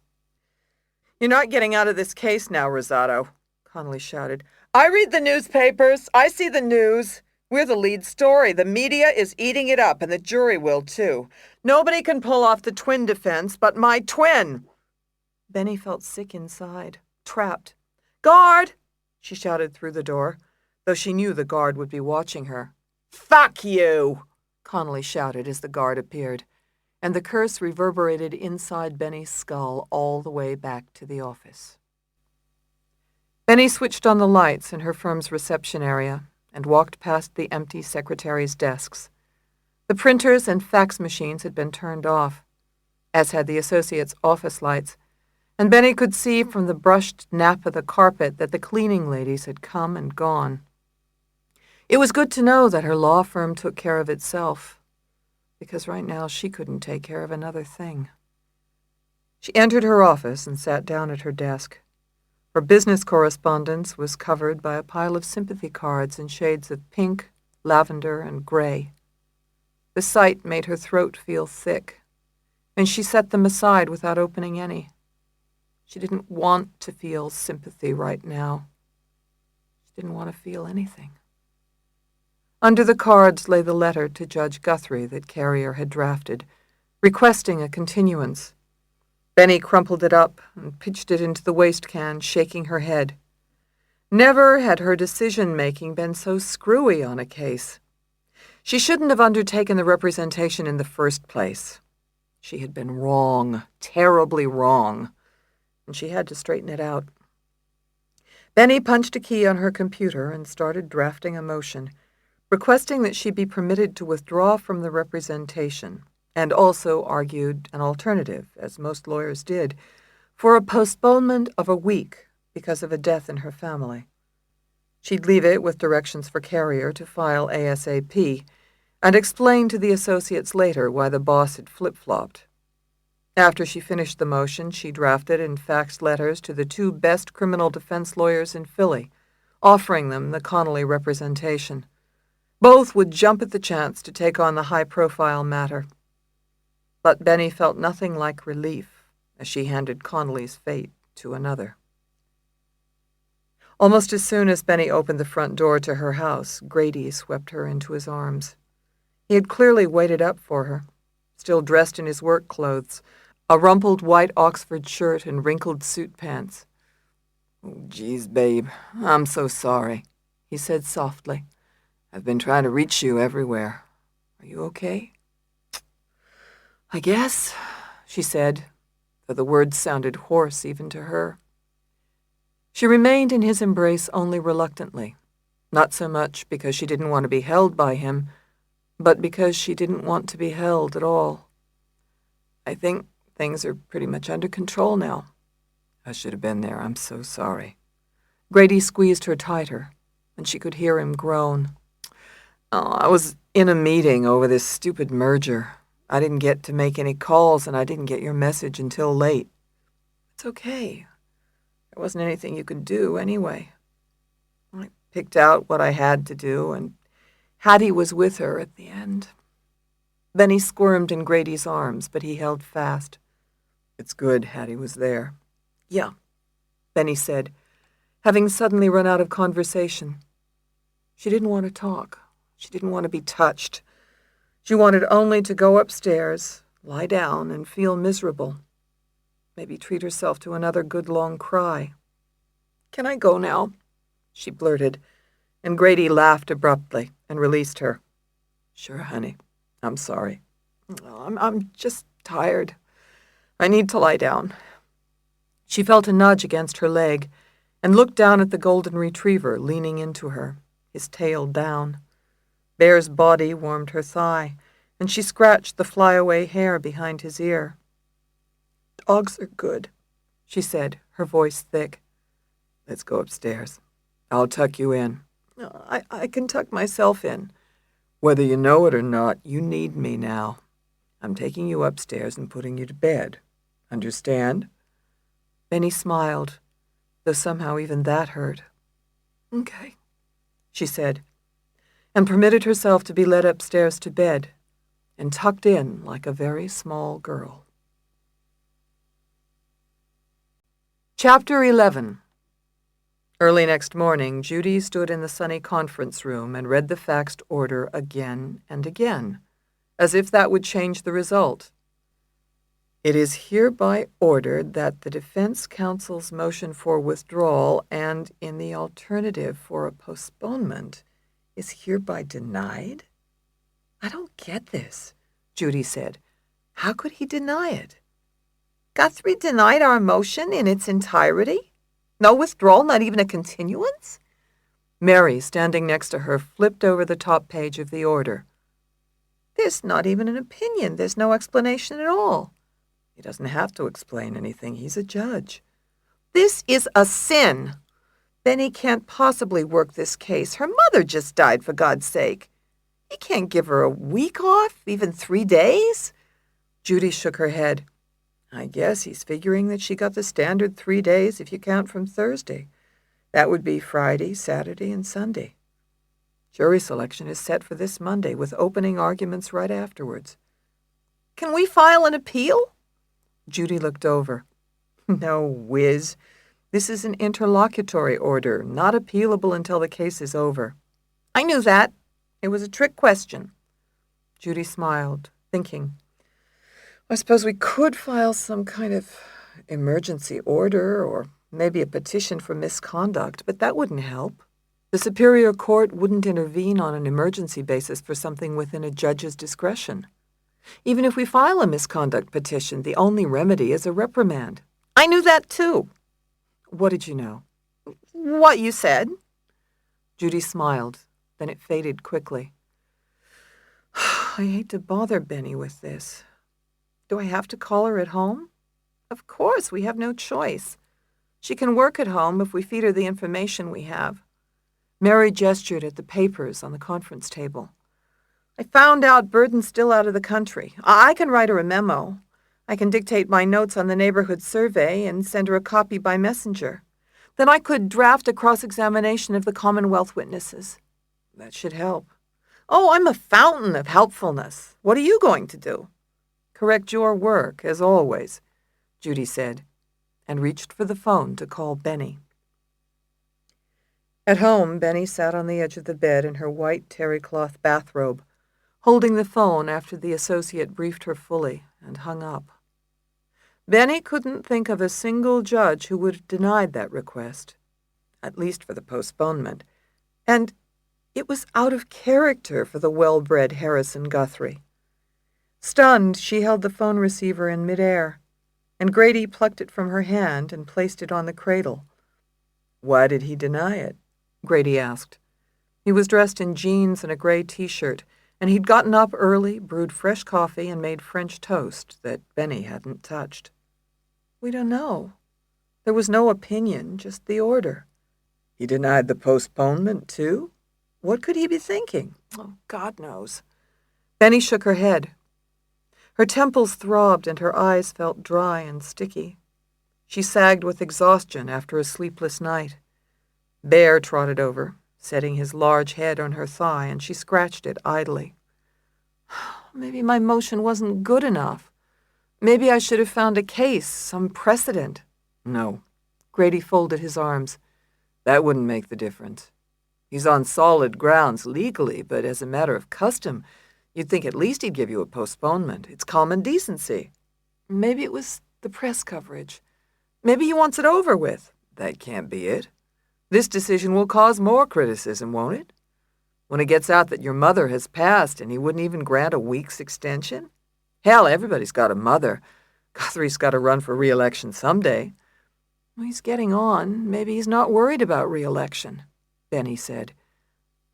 You're not getting out of this case now, Rosato, Connolly shouted. I read the newspapers. I see the news. We're the lead story. The media is eating it up, and the jury will, too. Nobody can pull off the twin defense but my twin. Benny felt sick inside, trapped. Guard! She shouted through the door, though she knew the guard would be watching her. Fuck you! Connolly shouted as the guard appeared, and the curse reverberated inside Benny's skull all the way back to the office. Benny switched on the lights in her firm's reception area and walked past the empty secretary's desks. The printers and fax machines had been turned off, as had the associates' office lights, and Benny could see from the brushed nap of the carpet that the cleaning ladies had come and gone. It was good to know that her law firm took care of itself, because right now she couldn't take care of another thing. She entered her office and sat down at her desk. Her business correspondence was covered by a pile of sympathy cards in shades of pink, lavender, and gray. The sight made her throat feel thick, and she set them aside without opening any. She didn't want to feel sympathy right now. She didn't want to feel anything. Under the cards lay the letter to Judge Guthrie that Carrier had drafted, requesting a continuance. Benny crumpled it up and pitched it into the waste can, shaking her head. Never had her decision-making been so screwy on a case. She shouldn't have undertaken the representation in the first place. She had been wrong, terribly wrong, and she had to straighten it out. Benny punched a key on her computer and started drafting a motion, requesting that she be permitted to withdraw from the representation, and also argued an alternative, as most lawyers did, for a postponement of a week because of a death in her family. She'd leave it with directions for Carrier to file ASAP, and explain to the associates later why the boss had flip-flopped. After she finished the motion, she drafted and faxed letters to the two best criminal defense lawyers in Philly, offering them the Connolly representation. Both would jump at the chance to take on the high-profile matter. But Benny felt nothing like relief as she handed Connolly's fate to another. Almost as soon as Benny opened the front door to her house, Grady swept her into his arms. He had clearly waited up for her, still dressed in his work clothes, a rumpled white Oxford shirt and wrinkled suit pants. "Oh, geez, babe, I'm so sorry," he said softly. "I've been trying to reach you everywhere. Are you okay?" "I guess," she said, though the words sounded hoarse even to her. She remained in his embrace only reluctantly, not so much because she didn't want to be held by him, but because she didn't want to be held at all. "I think things are pretty much under control now." "I should have been there. I'm so sorry." Grady squeezed her tighter, and she could hear him groan. "Oh, I was in a meeting over this stupid merger. I didn't get to make any calls, and I didn't get your message until late." "It's okay. There wasn't anything you could do anyway. I picked out what I had to do, and Hattie was with her at the end." Benny squirmed in Grady's arms, but he held fast. "It's good Hattie was there." "Yeah," Benny said, having suddenly run out of conversation. She didn't want to talk. She didn't want to be touched. She wanted only to go upstairs, lie down, and feel miserable. Maybe treat herself to another good long cry. "Can I go now?" she blurted, and Grady laughed abruptly and released her. "Sure, honey. I'm sorry. I'm just tired. I need to lie down." She felt a nudge against her leg and looked down at the golden retriever leaning into her, his tail down. Bear's body warmed her thigh, and she scratched the flyaway hair behind his ear. "Dogs are good," she said, her voice thick. "Let's go upstairs. I'll tuck you in." I can tuck myself in. Whether you know it or not, you need me now. I'm taking you upstairs and putting you to bed. Understand?" Benny smiled, though somehow even that hurt. "Okay," she said, and permitted herself to be led upstairs to bed and tucked in like a very small girl. Chapter 11. Early next morning, Judy stood in the sunny conference room and read the faxed order again and again, as if that would change the result. "It is hereby ordered that the defense counsel's motion for withdrawal and, in the alternative, for a postponement is hereby denied?" "I don't get this," Judy said. "How could he deny it?" "Guthrie denied our motion in its entirety? No withdrawal, not even a continuance?" Mary, standing next to her, flipped over the top page of the order. "There's not even an opinion. There's no explanation at all." "He doesn't have to explain anything. He's a judge." "This is a sin. Benny can't possibly work this case. Her mother just died, for God's sake. He can't give her a week off, even 3 days?" Judy shook her head. "I guess he's figuring that she got the standard 3 days if you count from Thursday. That would be Friday, Saturday, and Sunday. Jury selection is set for this Monday, with opening arguments right afterwards." "Can we file an appeal?" Judy looked over. "No, whiz. This is an interlocutory order, not appealable until the case is over." "I knew that. It was a trick question." Judy smiled, thinking, "I suppose we could file some kind of emergency order or maybe a petition for misconduct, but that wouldn't help. The Superior Court wouldn't intervene on an emergency basis for something within a judge's discretion. Even if we file a misconduct petition, the only remedy is a reprimand." "I knew that, too." "What did you know?" "What you said." Judy smiled, then it faded quickly. "I hate to bother Benny with this. Do I have to call her at home?" "Of course, we have no choice. She can work at home if we feed her the information we have." Mary gestured at the papers on the conference table. "I found out Burden's still out of the country. I can write her a memo. I can dictate my notes on the neighborhood survey and send her a copy by messenger. Then I could draft a cross-examination of the Commonwealth witnesses." "That should help." "Oh, I'm a fountain of helpfulness. What are you going to do?" "Correct your work, as always," Judy said, and reached for the phone to call Benny. At home, Benny sat on the edge of the bed in her white terry-cloth bathrobe, holding the phone after the associate briefed her fully and hung up. Benny couldn't think of a single judge who would have denied that request, at least for the postponement, and it was out of character for the well-bred Harrison Guthrie. Stunned, she held the phone receiver in midair, and Grady plucked it from her hand and placed it on the cradle. "Why did he deny it?" Grady asked. He was dressed in jeans and a gray T-shirt, and he'd gotten up early, brewed fresh coffee, and made French toast that Benny hadn't touched. "We don't know. There was no opinion, just the order." "He denied the postponement, too? What could he be thinking?" "Oh, God knows." Benny shook her head. Her temples throbbed and her eyes felt dry and sticky. She sagged with exhaustion after a sleepless night. Bear trotted over, setting his large head on her thigh, and she scratched it idly. "Maybe my motion wasn't good enough. Maybe I should have found a case, some precedent." "No." Grady folded his arms. "That wouldn't make the difference. He's on solid grounds legally, but as a matter of custom, you'd think at least he'd give you a postponement. It's common decency." "Maybe it was the press coverage. Maybe he wants it over with." "That can't be it. This decision will cause more criticism, won't it? When it gets out that your mother has passed and he wouldn't even grant a week's extension? Hell, everybody's got a mother. Guthrie's got to run for re-election someday." "Well, he's getting on. Maybe he's not worried about re-election," Benny said.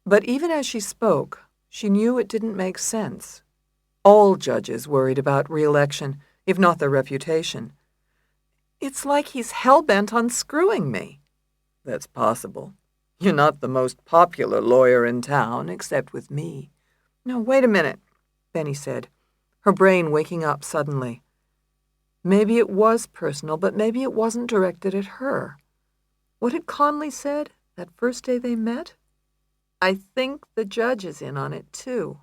But even as she spoke, she knew it didn't make sense. All judges worried about re-election, if not their reputation. It's like he's hell-bent on screwing me. That's possible. You're not the most popular lawyer in town, except with me. No, wait a minute, Benny said, her brain waking up suddenly. Maybe it was personal, but maybe it wasn't directed at her. What had Conley said that first day they met? I think the judge is in on it, too.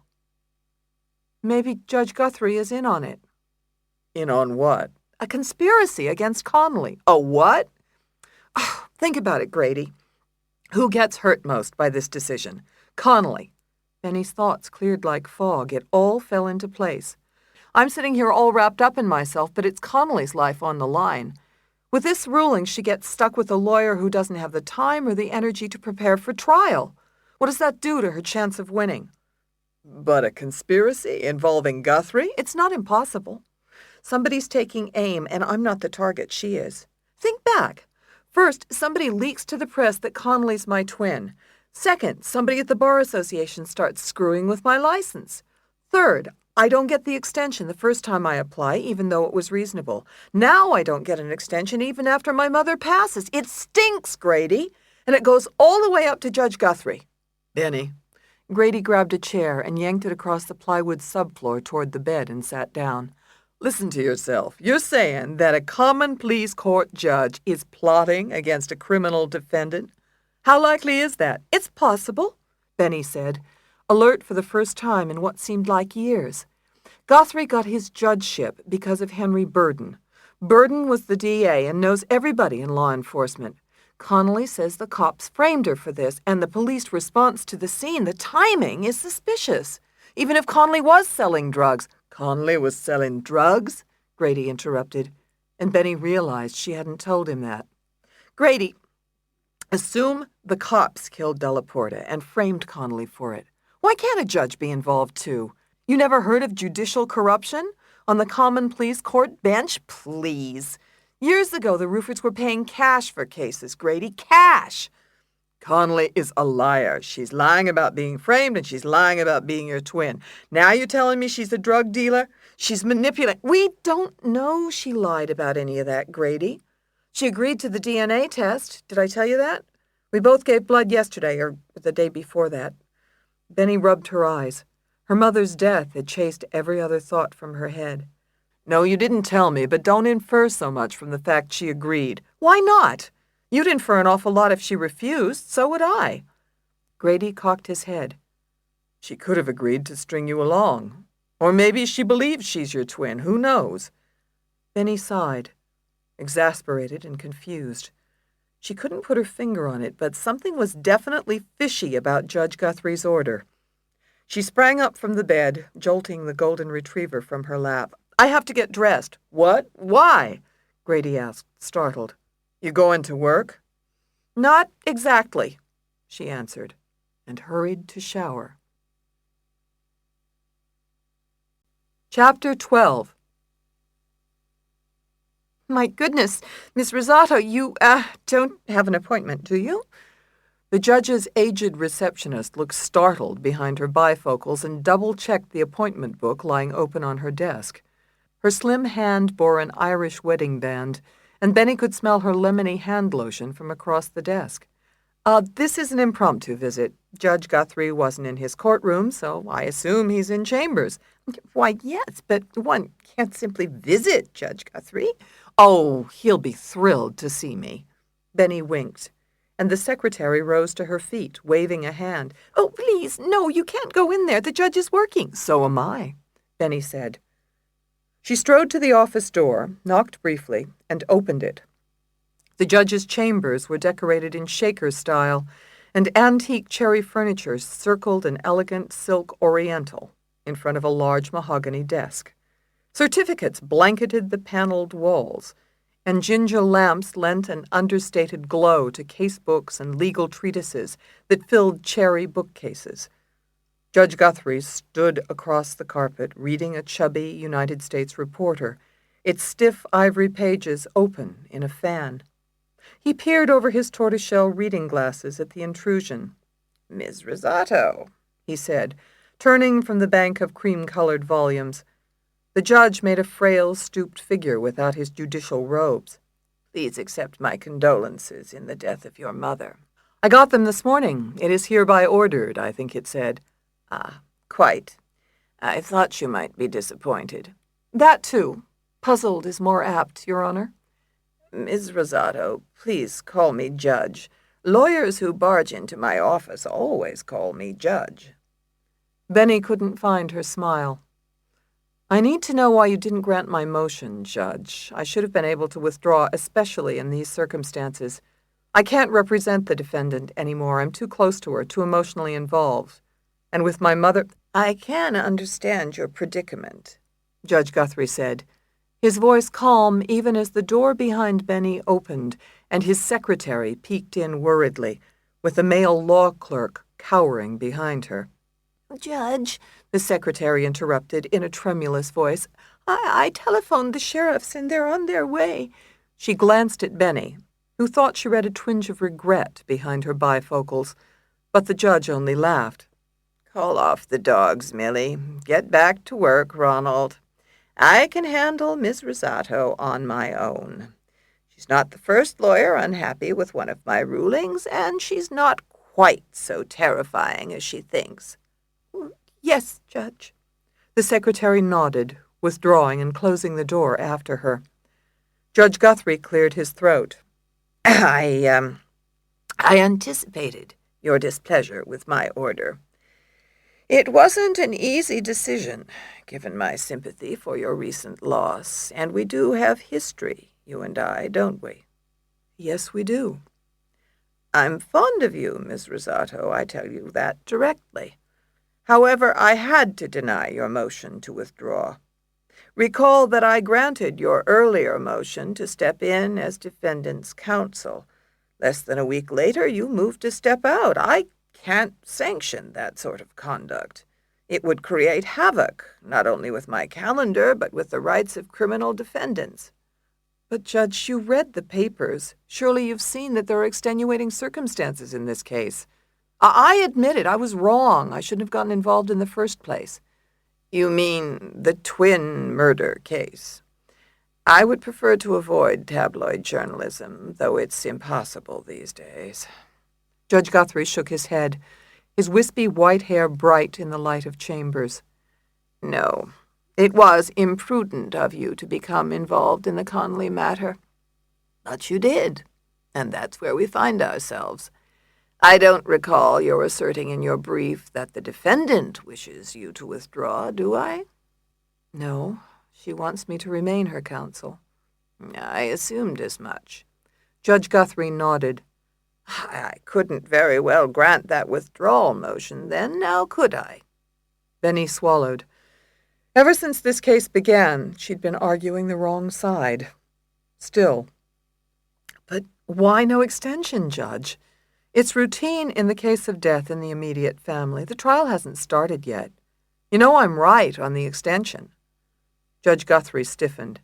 Maybe Judge Guthrie is in on it. In on what? A conspiracy against Conley. A what? Oh, think about it, Grady. Who gets hurt most by this decision? Conley. Benny's thoughts cleared like fog. It all fell into place. I'm sitting here all wrapped up in myself, but it's Conley's life on the line. With this ruling, she gets stuck with a lawyer who doesn't have the time or the energy to prepare for trial. What does that do to her chance of winning? But a conspiracy involving Guthrie? It's not impossible. Somebody's taking aim, and I'm not the target, she is. Think back. First, somebody leaks to the press that Conley's my twin. Second, somebody at the Bar Association starts screwing with my license. Third, I don't get the extension the first time I apply, even though it was reasonable. Now I don't get an extension even after my mother passes. It stinks, Grady, and it goes all the way up to Judge Guthrie. Benny. Grady grabbed a chair and yanked it across the plywood subfloor toward the bed and sat down. Listen to yourself. You're saying that a common pleas court judge is plotting against a criminal defendant? How likely is that? It's possible, Benny said, alert for the first time in what seemed like years. Guthrie got his judgeship because of Henry Burden. Burden was the DA and knows everybody in law enforcement. Connolly says the cops framed her for this, and the police response to the scene, the timing, is suspicious. Even if Conley was selling drugs. Conley was selling drugs? Grady interrupted, and Benny realized she hadn't told him that. Grady, assume the cops killed Delaporta and framed Conley for it. Why can't a judge be involved, too? You never heard of judicial corruption? On the common pleas court bench? Please. Years ago, the roofers were paying cash for cases, Grady. Cash! Conley is a liar. She's lying about being framed, and she's lying about being your twin. Now you're telling me she's a drug dealer? She's manipulating. We don't know she lied about any of that, Grady. She agreed to the DNA test. Did I tell you that? We both gave blood yesterday, or the day before that. Benny rubbed her eyes. Her mother's death had chased every other thought from her head. No, you didn't tell me, but don't infer so much from the fact she agreed. Why not? You'd infer an awful lot if she refused, so would I. Grady cocked his head. She could have agreed to string you along. Or maybe she believes she's your twin, who knows? Benny sighed, exasperated and confused. She couldn't put her finger on it, but something was definitely fishy about Judge Guthrie's order. She sprang up from the bed, jolting the golden retriever from her lap. I have to get dressed. What? Why? Grady asked, startled. You going to work? Not exactly, she answered, and hurried to shower. Chapter 12. My goodness, Miss Rosato, you, don't have an appointment, do you? The judge's aged receptionist looked startled behind her bifocals and double-checked the appointment book lying open on her desk. Her slim hand bore an Irish wedding band, and Benny could smell her lemony hand lotion from across the desk. This is an impromptu visit. Judge Guthrie wasn't in his courtroom, so I assume he's in chambers. Why, yes, but one can't simply visit Judge Guthrie. Oh, he'll be thrilled to see me. Benny winked, and the secretary rose to her feet, waving a hand. Oh, please, no, you can't go in there. The judge is working. So am I, Benny said. She strode to the office door, knocked briefly, and opened it. The judge's chambers were decorated in Shaker style, and antique cherry furniture circled an elegant silk oriental in front of a large mahogany desk. Certificates blanketed the paneled walls, and ginger lamps lent an understated glow to casebooks and legal treatises that filled cherry bookcases. Judge Guthrie stood across the carpet, reading a chubby United States Reporter, its stiff ivory pages open in a fan. He peered over his tortoiseshell reading glasses at the intrusion. Miss Rosato, he said, turning from the bank of cream-colored volumes. The judge made a frail, stooped figure without his judicial robes. "Please accept my condolences in the death of your mother." "I got them this morning. It is hereby ordered," I think it said. "Ah, quite. I thought you might be disappointed." "That, too. Puzzled is more apt, Your Honor." "Ms. Rosato, please call me Judge. Lawyers who barge into my office always call me Judge." Benny couldn't find her smile. "I need to know why you didn't grant my motion, Judge. I should have been able to withdraw, especially in these circumstances. I can't represent the defendant anymore. I'm too close to her, too emotionally involved. And with my mother—" "I can understand your predicament," Judge Guthrie said, his voice calm even as the door behind Benny opened and his secretary peeked in worriedly, with the male law clerk cowering behind her. "Judge," the secretary interrupted in a tremulous voice, I telephoned the sheriffs and they're on their way." She glanced at Benny, who thought she read a twinge of regret behind her bifocals, but the judge only laughed. "Call off the dogs, Millie. Get back to work, Ronald. I can handle Miss Rosato on my own. She's not the first lawyer unhappy with one of my rulings, and she's not quite so terrifying as she thinks." "Yes, Judge." The secretary nodded, withdrawing and closing the door after her. Judge Guthrie cleared his throat. I anticipated your displeasure with my order. It wasn't an easy decision, given my sympathy for your recent loss, and we do have history, you and I, don't we?" "Yes, we do." "I'm fond of you, Miss Rosato, I tell you that directly. However, I had to deny your motion to withdraw. Recall that I granted your earlier motion to step in as defendant's counsel. Less than a week later, you moved to step out. I can't sanction that sort of conduct. It would create havoc, not only with my calendar, but with the rights of criminal defendants." "But, Judge, you read the papers. Surely you've seen that there are extenuating circumstances in this case. I admit it. I was wrong. I shouldn't have gotten involved in the first place." "You mean the twin murder case? I would prefer to avoid tabloid journalism, though it's impossible these days." Judge Guthrie shook his head, his wispy white hair bright in the light of chambers. "No, it was imprudent of you to become involved in the Connolly matter. But you did, and that's where we find ourselves. I don't recall your asserting in your brief that the defendant wishes you to withdraw, do I?" "No, she wants me to remain her counsel." "I assumed as much." Judge Guthrie nodded. "I couldn't very well grant that withdrawal motion then, now could I?" Benny swallowed. Ever since this case began, she'd been arguing the wrong side. Still. "But why no extension, Judge? It's routine in the case of death in the immediate family. The trial hasn't started yet. You know I'm right on the extension." Judge Guthrie stiffened.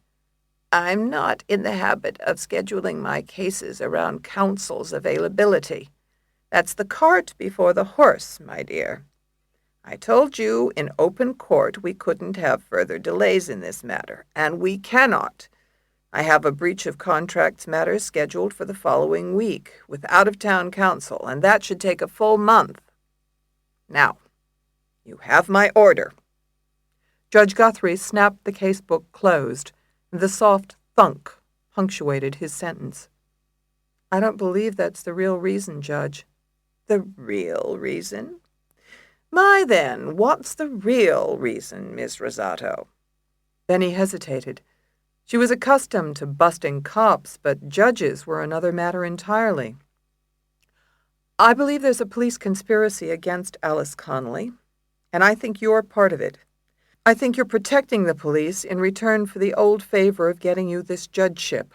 "I'm not in the habit of scheduling my cases around counsel's availability. That's the cart before the horse, my dear. I told you in open court we couldn't have further delays in this matter, and we cannot. I have a breach of contracts matter scheduled for the following week with out-of-town counsel, and that should take a full month. Now, you have my order." Judge Guthrie snapped the casebook closed, and the soft thunk punctuated his sentence. "I don't believe that's the real reason, Judge." "The real reason? My, then, what's the real reason, Miss Rosato?" Benny hesitated. She was accustomed to busting cops, but judges were another matter entirely. "I believe there's a police conspiracy against Alice Connolly, and I think you're part of it. I think you're protecting the police in return for the old favor of getting you this judgeship.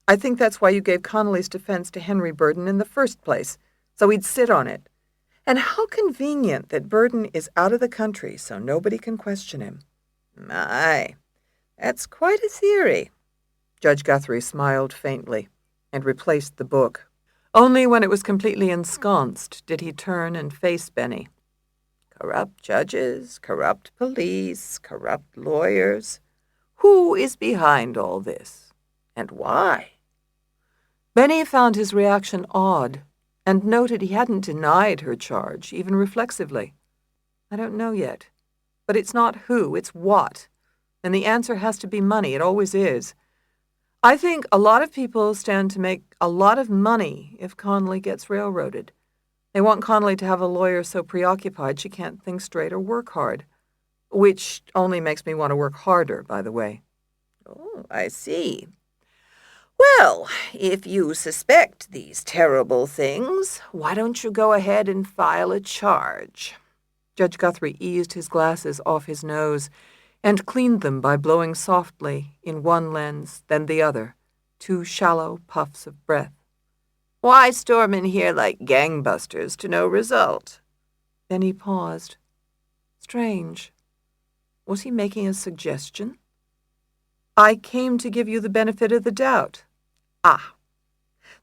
I think that's why you gave Connolly's defense to Henry Burden in the first place, so he'd sit on it. And how convenient that Burden is out of the country so nobody can question him." "My, that's quite a theory." Judge Guthrie smiled faintly and replaced the book. Only when it was completely ensconced did he turn and face Benny. Corrupt judges, corrupt police, corrupt lawyers. Who is behind all this? And why? Benny found his reaction odd and noted he hadn't denied her charge, even reflexively. I don't know yet. But it's not who, it's what. And the answer has to be money. It always is. I think a lot of people stand to make a lot of money if Connolly gets railroaded. They want Connolly to have a lawyer so preoccupied she can't think straight or work hard. Which only makes me want to work harder, by the way. Oh, I see. Well, if you suspect these terrible things, why don't you go ahead and file a charge? Judge Guthrie eased his glasses off his nose and cleaned them by blowing softly in one lens, then the other, 2 shallow puffs of breath. Why storm in here like gangbusters to no result? Then he paused. Strange. Was he making a suggestion? I came to give you the benefit of the doubt. Ah.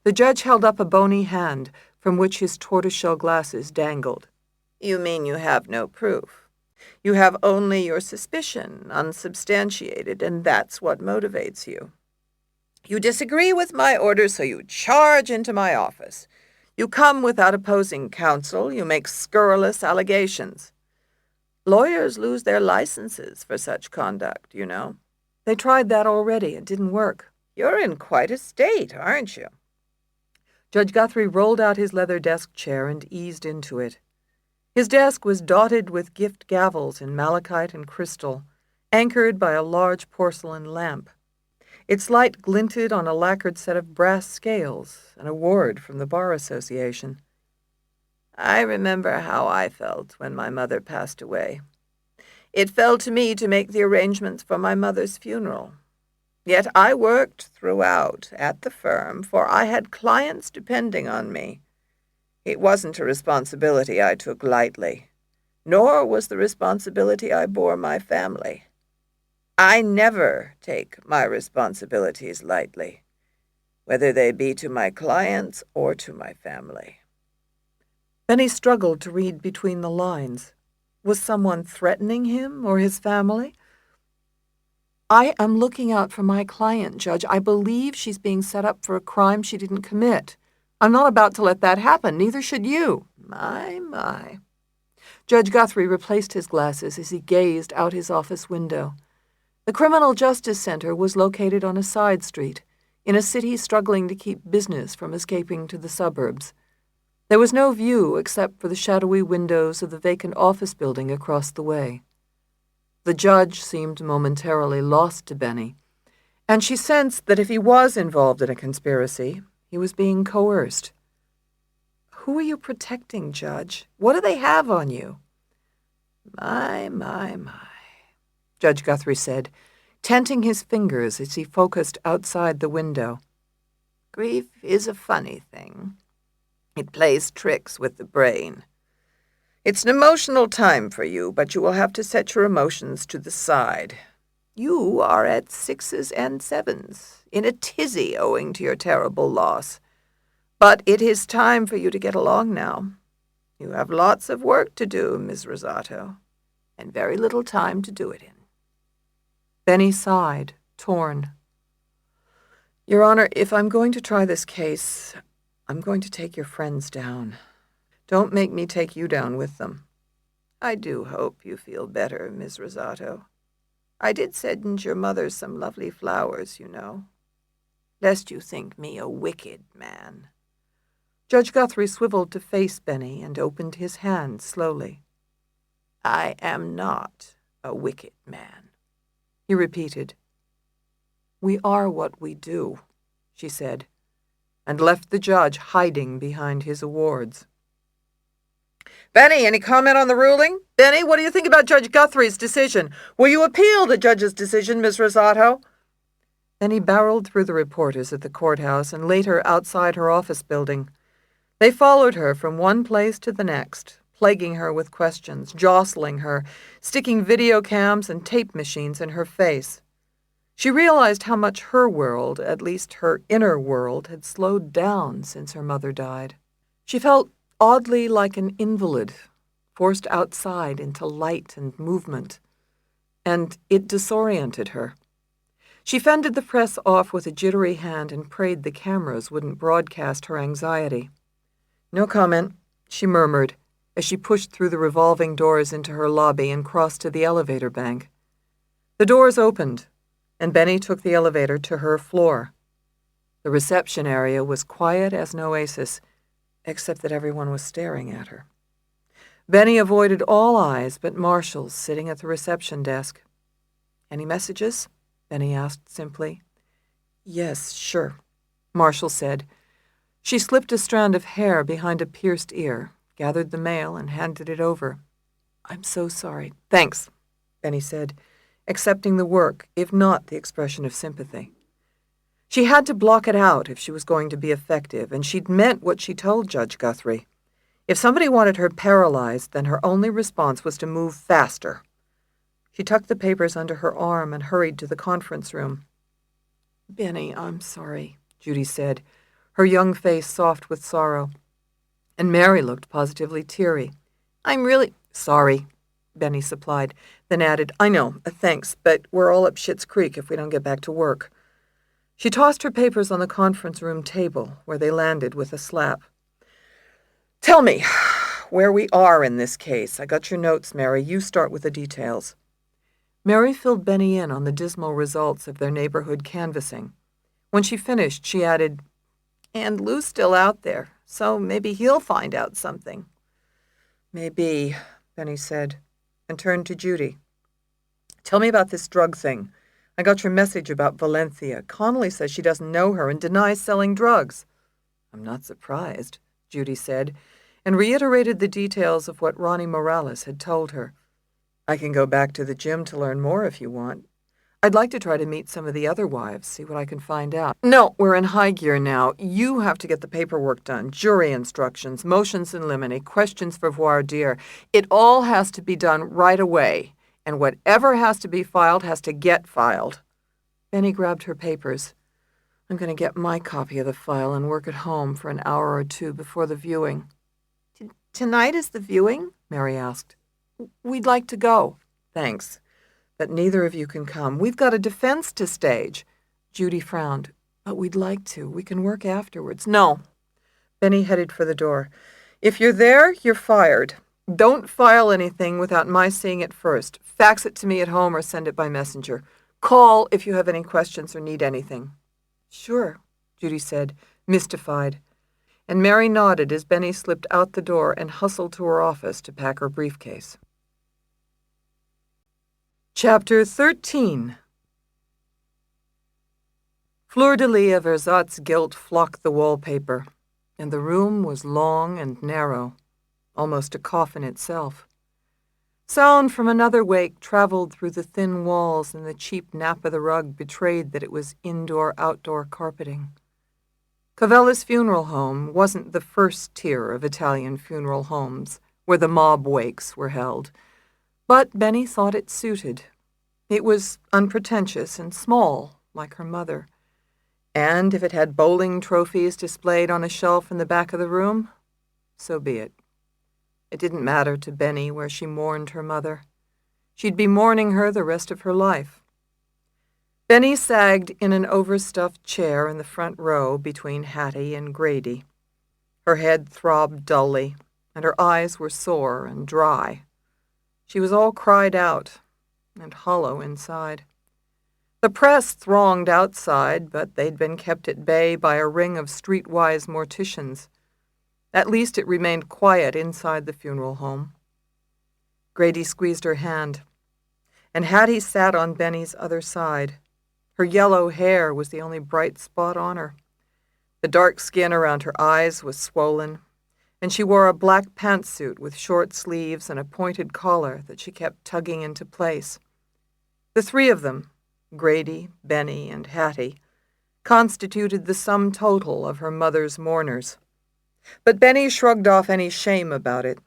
The judge held up a bony hand from which his tortoiseshell glasses dangled. You mean you have no proof? You have only your suspicion, unsubstantiated, and that's what motivates you. You disagree with my order, so you charge into my office. You come without opposing counsel. You make scurrilous allegations. Lawyers lose their licenses for such conduct, you know. They tried that already. It didn't work. You're in quite a state, aren't you? Judge Guthrie rolled out his leather desk chair and eased into it. His desk was dotted with gift gavels in malachite and crystal, anchored by a large porcelain lamp. Its light glinted on a lacquered set of brass scales, an award from the Bar Association. I remember how I felt when my mother passed away. It fell to me to make the arrangements for my mother's funeral. Yet I worked throughout at the firm, for I had clients depending on me. It wasn't a responsibility I took lightly, nor was the responsibility I bore my family. I never take my responsibilities lightly, whether they be to my clients or to my family. Benny struggled to read between the lines. Was someone threatening him or his family? I am looking out for my client, Judge. I believe she's being set up for a crime she didn't commit. I'm not about to let that happen. Neither should you. My. Judge Guthrie replaced his glasses as he gazed out his office window. The Criminal Justice Center was located on a side street, in a city struggling to keep business from escaping to the suburbs. There was no view except for the shadowy windows of the vacant office building across the way. The judge seemed momentarily lost to Benny, and she sensed that if he was involved in a conspiracy, he was being coerced. Who are you protecting, Judge? What do they have on you? My. Judge Guthrie said, tenting his fingers as he focused outside the window. Grief is a funny thing. It plays tricks with the brain. It's an emotional time for you, but you will have to set your emotions to the side. You are at 6s and 7s, in a tizzy owing to your terrible loss. But it is time for you to get along now. You have lots of work to do, Ms. Rosato, and very little time to do it in. Benny sighed, torn. Your Honor, if I'm going to try this case, I'm going to take your friends down. Don't make me take you down with them. I do hope you feel better, Ms. Rosato. I did send your mother some lovely flowers, you know, lest you think me a wicked man. Judge Guthrie swiveled to face Benny and opened his hand slowly. I am not a wicked man, he repeated. We are what we do, she said, and left the judge hiding behind his awards. Benny, any comment on the ruling? Benny, what do you think about Judge Guthrie's decision? Will you appeal the judge's decision, Miss Rosato? Then he barreled through the reporters at the courthouse and later outside her office building. They followed her from one place to the next, plaguing her with questions, jostling her, sticking video cams and tape machines in her face. She realized how much her world, at least her inner world, had slowed down since her mother died. She felt oddly like an invalid, forced outside into light and movement, and it disoriented her. She fended the press off with a jittery hand and prayed the cameras wouldn't broadcast her anxiety. "No comment," she murmured as she pushed through the revolving doors into her lobby and crossed to the elevator bank. The doors opened, and Benny took the elevator to her floor. The reception area was quiet as an oasis, except that everyone was staring at her. Benny avoided all eyes but Marshall's sitting at the reception desk. "Any messages?" Benny asked simply. "Yes, sure," Marshall said. She slipped a strand of hair behind a pierced ear, gathered the mail, and handed it over. "I'm so sorry." "Thanks," Benny said, accepting the work, if not the expression of sympathy. She had to block it out if she was going to be effective, and she'd meant what she told Judge Guthrie. If somebody wanted her paralyzed, then her only response was to move faster. She tucked the papers under her arm and hurried to the conference room. "Benny, I'm sorry," Judy said, her young face soft with sorrow. And Mary looked positively teary. "I'm really sorry," Benny supplied, then added, "I know, thanks, but we're all up Schitt's Creek if we don't get back to work." She tossed her papers on the conference room table, where they landed with a slap. "Tell me where we are in this case. I got your notes, Mary. You start with the details." Mary filled Benny in on the dismal results of their neighborhood canvassing. When she finished, she added, "And Lou's still out there, so maybe he'll find out something." "Maybe," Benny said, and turned to Judy. "Tell me about this drug thing. I got your message about Valencia. Connolly says she doesn't know her and denies selling drugs." "I'm not surprised," Judy said, and reiterated the details of what Ronnie Morales had told her. "I can go back to the gym to learn more if you want. I'd like to try to meet some of the other wives, see what I can find out." "No, we're in high gear now. You have to get the paperwork done, jury instructions, motions in limine, questions for voir dire. It all has to be done right away, and whatever has to be filed has to get filed." Benny grabbed her papers. "I'm going to get my copy of the file and work at home for an hour or two before the viewing." "Tonight is the viewing?" Mary asked. "We'd like to go." "Thanks, but neither of you can come. We've got a defense to stage." Judy frowned. "But we'd like to. We can work afterwards." "No." Benny headed for the door. "If you're there, you're fired. Don't file anything without my seeing it first. Fax it to me at home or send it by messenger. Call if you have any questions or need anything." "Sure," Judy said, mystified. And Mary nodded as Benny slipped out the door and hustled to her office to pack her briefcase. Chapter 13. Fleur-de-lis of Ersatz gilt flocked the wallpaper, and the room was long and narrow, almost a coffin itself. Sound from another wake traveled through the thin walls, and the cheap nap of the rug betrayed that it was indoor-outdoor carpeting. Cavella's funeral home wasn't the first tier of Italian funeral homes, where the mob wakes were held, but Benny thought it suited. It was unpretentious and small, like her mother, and if it had bowling trophies displayed on a shelf in the back of the room, so be it. It didn't matter to Benny where she mourned her mother. She'd be mourning her the rest of her life. Benny sagged in an overstuffed chair in the front row between Hattie and Grady. Her head throbbed dully, and her eyes were sore and dry. She was all cried out and hollow inside. The press thronged outside, but they'd been kept at bay by a ring of streetwise morticians. At least it remained quiet inside the funeral home. Grady squeezed her hand, and Hattie sat on Benny's other side. Her yellow hair was the only bright spot on her. The dark skin around her eyes was swollen, and she wore a black pantsuit with short sleeves and a pointed collar that she kept tugging into place. The three of them, Grady, Benny, and Hattie, constituted the sum total of her mother's mourners. But Benny shrugged off any shame about it.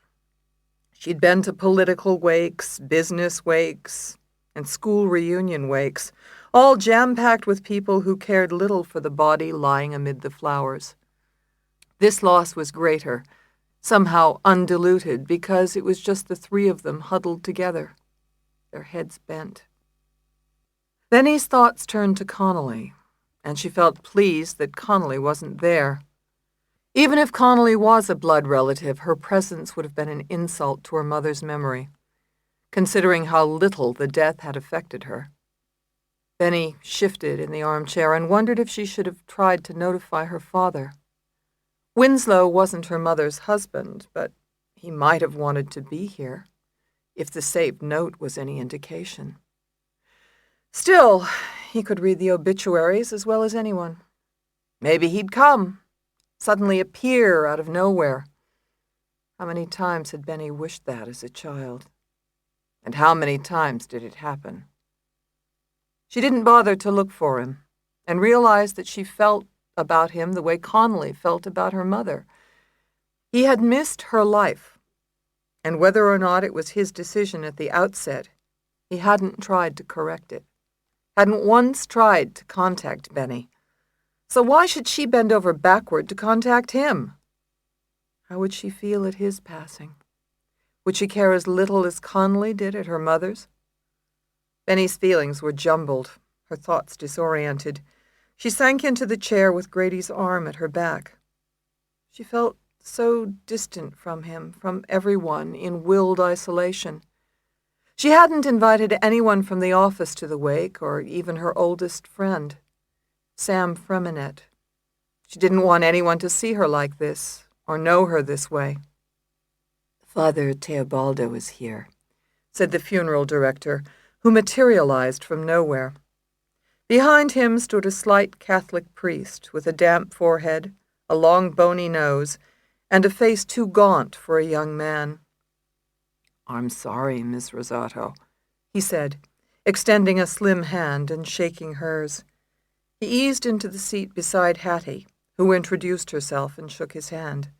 She'd been to political wakes, business wakes, and school reunion wakes, all jam-packed with people who cared little for the body lying amid the flowers. This loss was greater, somehow undiluted because it was just the three of them huddled together, their heads bent. Benny's thoughts turned to Connolly, and she felt pleased that Connolly wasn't there. Even if Connolly was a blood relative, her presence would have been an insult to her mother's memory, considering how little the death had affected her. Benny shifted in the armchair and wondered if she should have tried to notify her father. Winslow wasn't her mother's husband, but he might have wanted to be here, if the saved note was any indication. Still, he could read the obituaries as well as anyone. Maybe he'd come, suddenly appear out of nowhere. How many times had Benny wished that as a child? And how many times did it happen? She didn't bother to look for him, and realized that she felt about him the way Connolly felt about her mother. He had missed her life, and whether or not it was his decision at the outset, he hadn't tried to correct it, hadn't once tried to contact Benny. So why should she bend over backward to contact him? How would she feel at his passing? Would she care as little as Connolly did at her mother's? Benny's feelings were jumbled, her thoughts disoriented. She sank into the chair with Grady's arm at her back. She felt so distant from him, from everyone, in willed isolation. She hadn't invited anyone from the office to the wake, or even her oldest friend, Sam Freminette. She didn't want anyone to see her like this, or know her this way. "Father Teobaldo is here," said the funeral director, who materialized from nowhere. Behind him stood a slight Catholic priest with a damp forehead, a long bony nose, and a face too gaunt for a young man. "I'm sorry, Miss Rosato," he said, extending a slim hand and shaking hers. He eased into the seat beside Hattie, who introduced herself and shook his hand.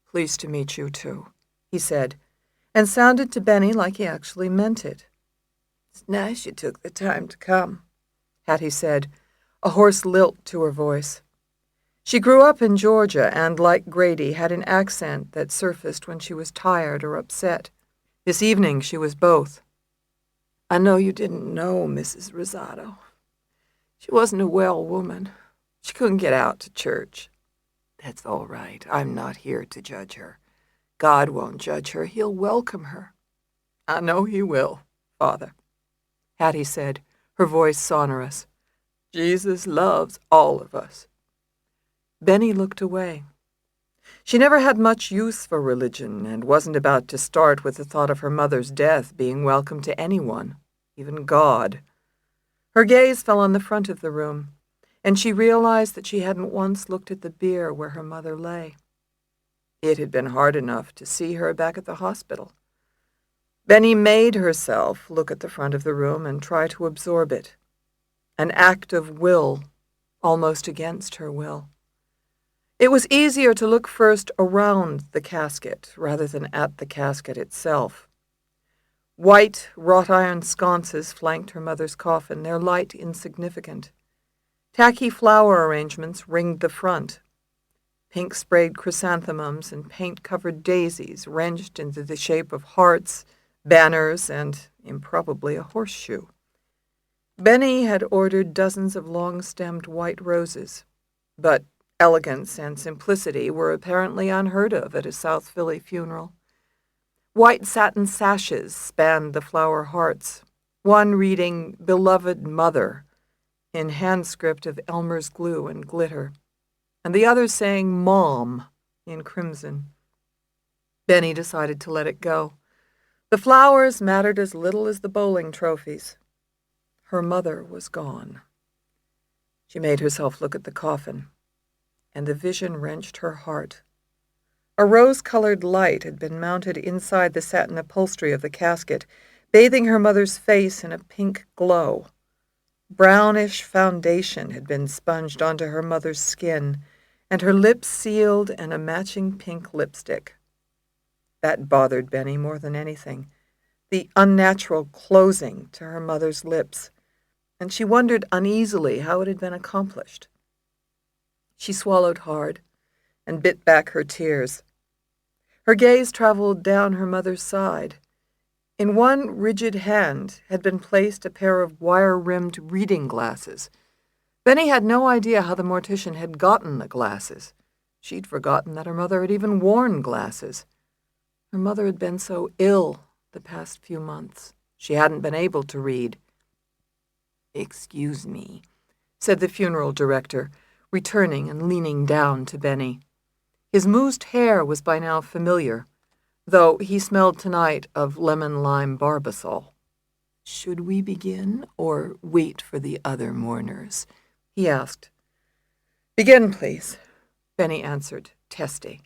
"Pleased to meet you, too," he said, and sounded to Benny like he actually meant it. "It's nice you took the time to come," Hattie said, a hoarse lilt to her voice. She grew up in Georgia and, like Grady, had an accent that surfaced when she was tired or upset. This evening she was both. "I know you didn't know Mrs. Rosato. She wasn't a well woman. She couldn't get out to church. That's all right. I'm not here to judge her. God won't judge her. He'll welcome her." "I know he will, Father," Hattie said, her voice sonorous. "Jesus loves all of us." Benny looked away. She never had much use for religion and wasn't about to start with the thought of her mother's death being welcome to anyone, even God. Her gaze fell on the front of the room, and she realized that she hadn't once looked at the bier where her mother lay. It had been hard enough to see her back at the hospital. Benny made herself look at the front of the room and try to absorb it, an act of will, almost against her will. It was easier to look first around the casket rather than at the casket itself. White wrought-iron sconces flanked her mother's coffin, their light insignificant. Tacky flower arrangements ringed the front. Pink-sprayed chrysanthemums and paint-covered daisies wrenched into the shape of hearts, banners, and, improbably, a horseshoe. Benny had ordered dozens of long-stemmed white roses, but elegance and simplicity were apparently unheard of at a South Philly funeral. White satin sashes spanned the flower hearts, one reading "Beloved Mother" in hand script of Elmer's glue and glitter, and the other saying "Mom" in crimson. Benny decided to let it go. The flowers mattered as little as the bowling trophies. Her mother was gone. She made herself look at the coffin, and the vision wrenched her heart. A rose-colored light had been mounted inside the satin upholstery of the casket, bathing her mother's face in a pink glow. Brownish foundation had been sponged onto her mother's skin, and her lips sealed in a matching pink lipstick. That bothered Benny more than anything, the unnatural closing to her mother's lips, and she wondered uneasily how it had been accomplished. She swallowed hard and bit back her tears. Her gaze traveled down her mother's side. In one rigid hand had been placed a pair of wire-rimmed reading glasses. Benny had no idea how the mortician had gotten the glasses. She'd forgotten that her mother had even worn glasses. Her mother had been so ill the past few months. She hadn't been able to read. "Excuse me," said the funeral director, returning and leaning down to Benny. His moused hair was by now familiar, though he smelled tonight of lemon-lime barbasol. "Should we begin, or wait for the other mourners?" he asked. "Begin, please," Benny answered, testy.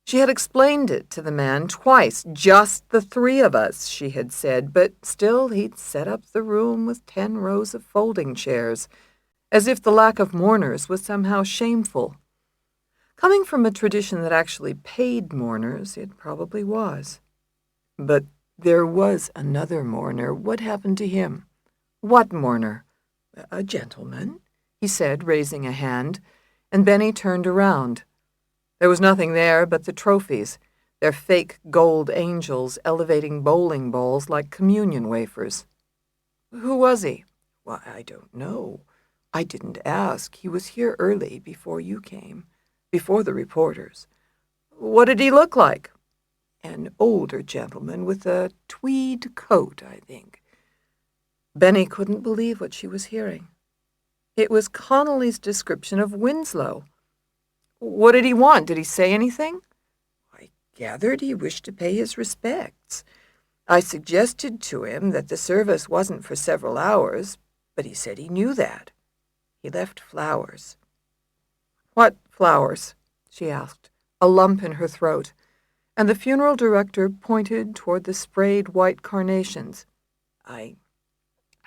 She had explained it to the man twice. "Just the three of us," she had said, but still he'd set up the room with 10 rows of folding chairs, as if the lack of mourners was somehow shameful. Coming from a tradition that actually paid mourners, it probably was. But there was another mourner. What happened to him? "What mourner?" "A gentleman," he said, raising a hand, and Benny turned around. There was nothing there but the trophies, their fake gold angels elevating bowling balls like communion wafers. "Who was he?" "Why, I don't know. I didn't ask. He was here early, before you came, before the reporters." "What did he look like?" "An older gentleman with a tweed coat, I think." Benny couldn't believe what she was hearing. It was Connolly's description of Winslow. "What did he want? Did he say anything?" "I gathered he wished to pay his respects. I suggested to him that the service wasn't for several hours, but he said he knew that. He left flowers." "What flowers?" she asked, a lump in her throat, and the funeral director pointed toward the sprayed white carnations. I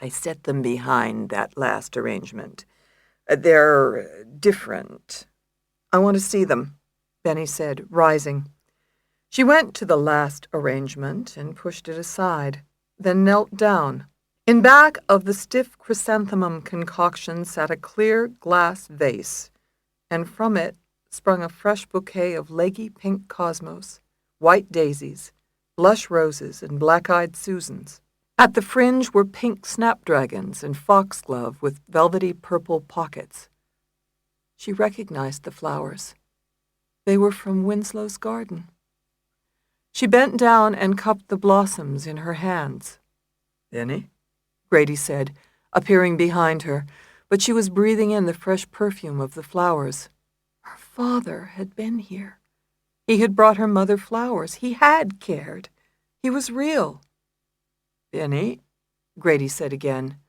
set them behind that last arrangement. They're different." "I want to see them," Benny said, rising. She went to the last arrangement and pushed it aside, then knelt down. In back of the stiff chrysanthemum concoction sat a clear glass vase, and from it sprung a fresh bouquet of leggy pink cosmos, white daisies, blush roses, and black-eyed Susans. At the fringe were pink snapdragons and foxglove with velvety purple pockets. She recognized the flowers. They were from Winslow's garden. She bent down and cupped the blossoms in her hands. "Benny?" Grady said, appearing behind her, but she was breathing in the fresh perfume of the flowers. Her father had been here. He had brought her mother flowers. He had cared. He was real. "Benny?" Grady said again.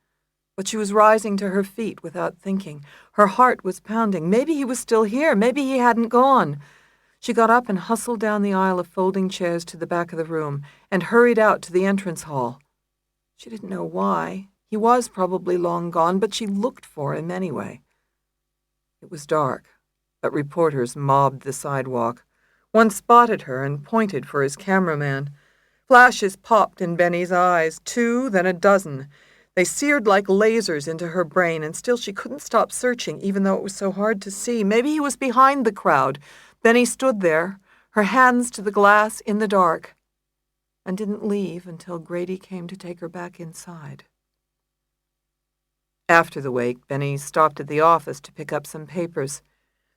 But she was rising to her feet without thinking. Her heart was pounding. Maybe he was still here. Maybe he hadn't gone. She got up and hustled down the aisle of folding chairs to the back of the room and hurried out to the entrance hall. She didn't know why. He was probably long gone, but she looked for him anyway. It was dark, but reporters mobbed the sidewalk. One spotted her and pointed for his cameraman. Flashes popped in Benny's eyes, 2, then a dozen. They seared like lasers into her brain, and still she couldn't stop searching, even though it was so hard to see. Maybe he was behind the crowd. Benny stood there, her hands to the glass in the dark, and didn't leave until Grady came to take her back inside. After the wake, Benny stopped at the office to pick up some papers,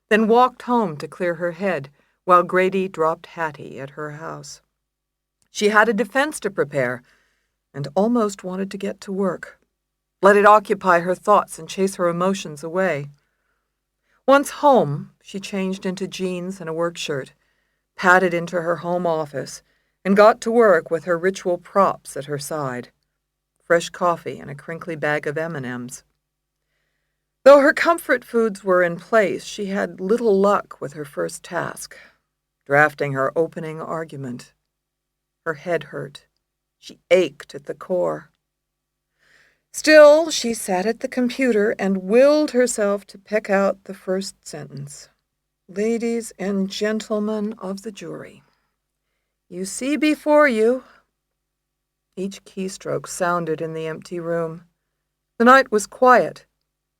then walked home to clear her head, while Grady dropped Hattie at her house. She had a defense to prepare, and almost wanted to get to work. Let it occupy her thoughts and chase her emotions away. Once home, she changed into jeans and a work shirt, padded into her home office, and got to work with her ritual props at her side. Fresh coffee and a crinkly bag of M&Ms. Though her comfort foods were in place, she had little luck with her first task, drafting her opening argument. Her head hurt. She ached at the core. Still, she sat at the computer and willed herself to pick out the first sentence. "Ladies and gentlemen of the jury, you see before you..." Each keystroke sounded in the empty room. The night was quiet,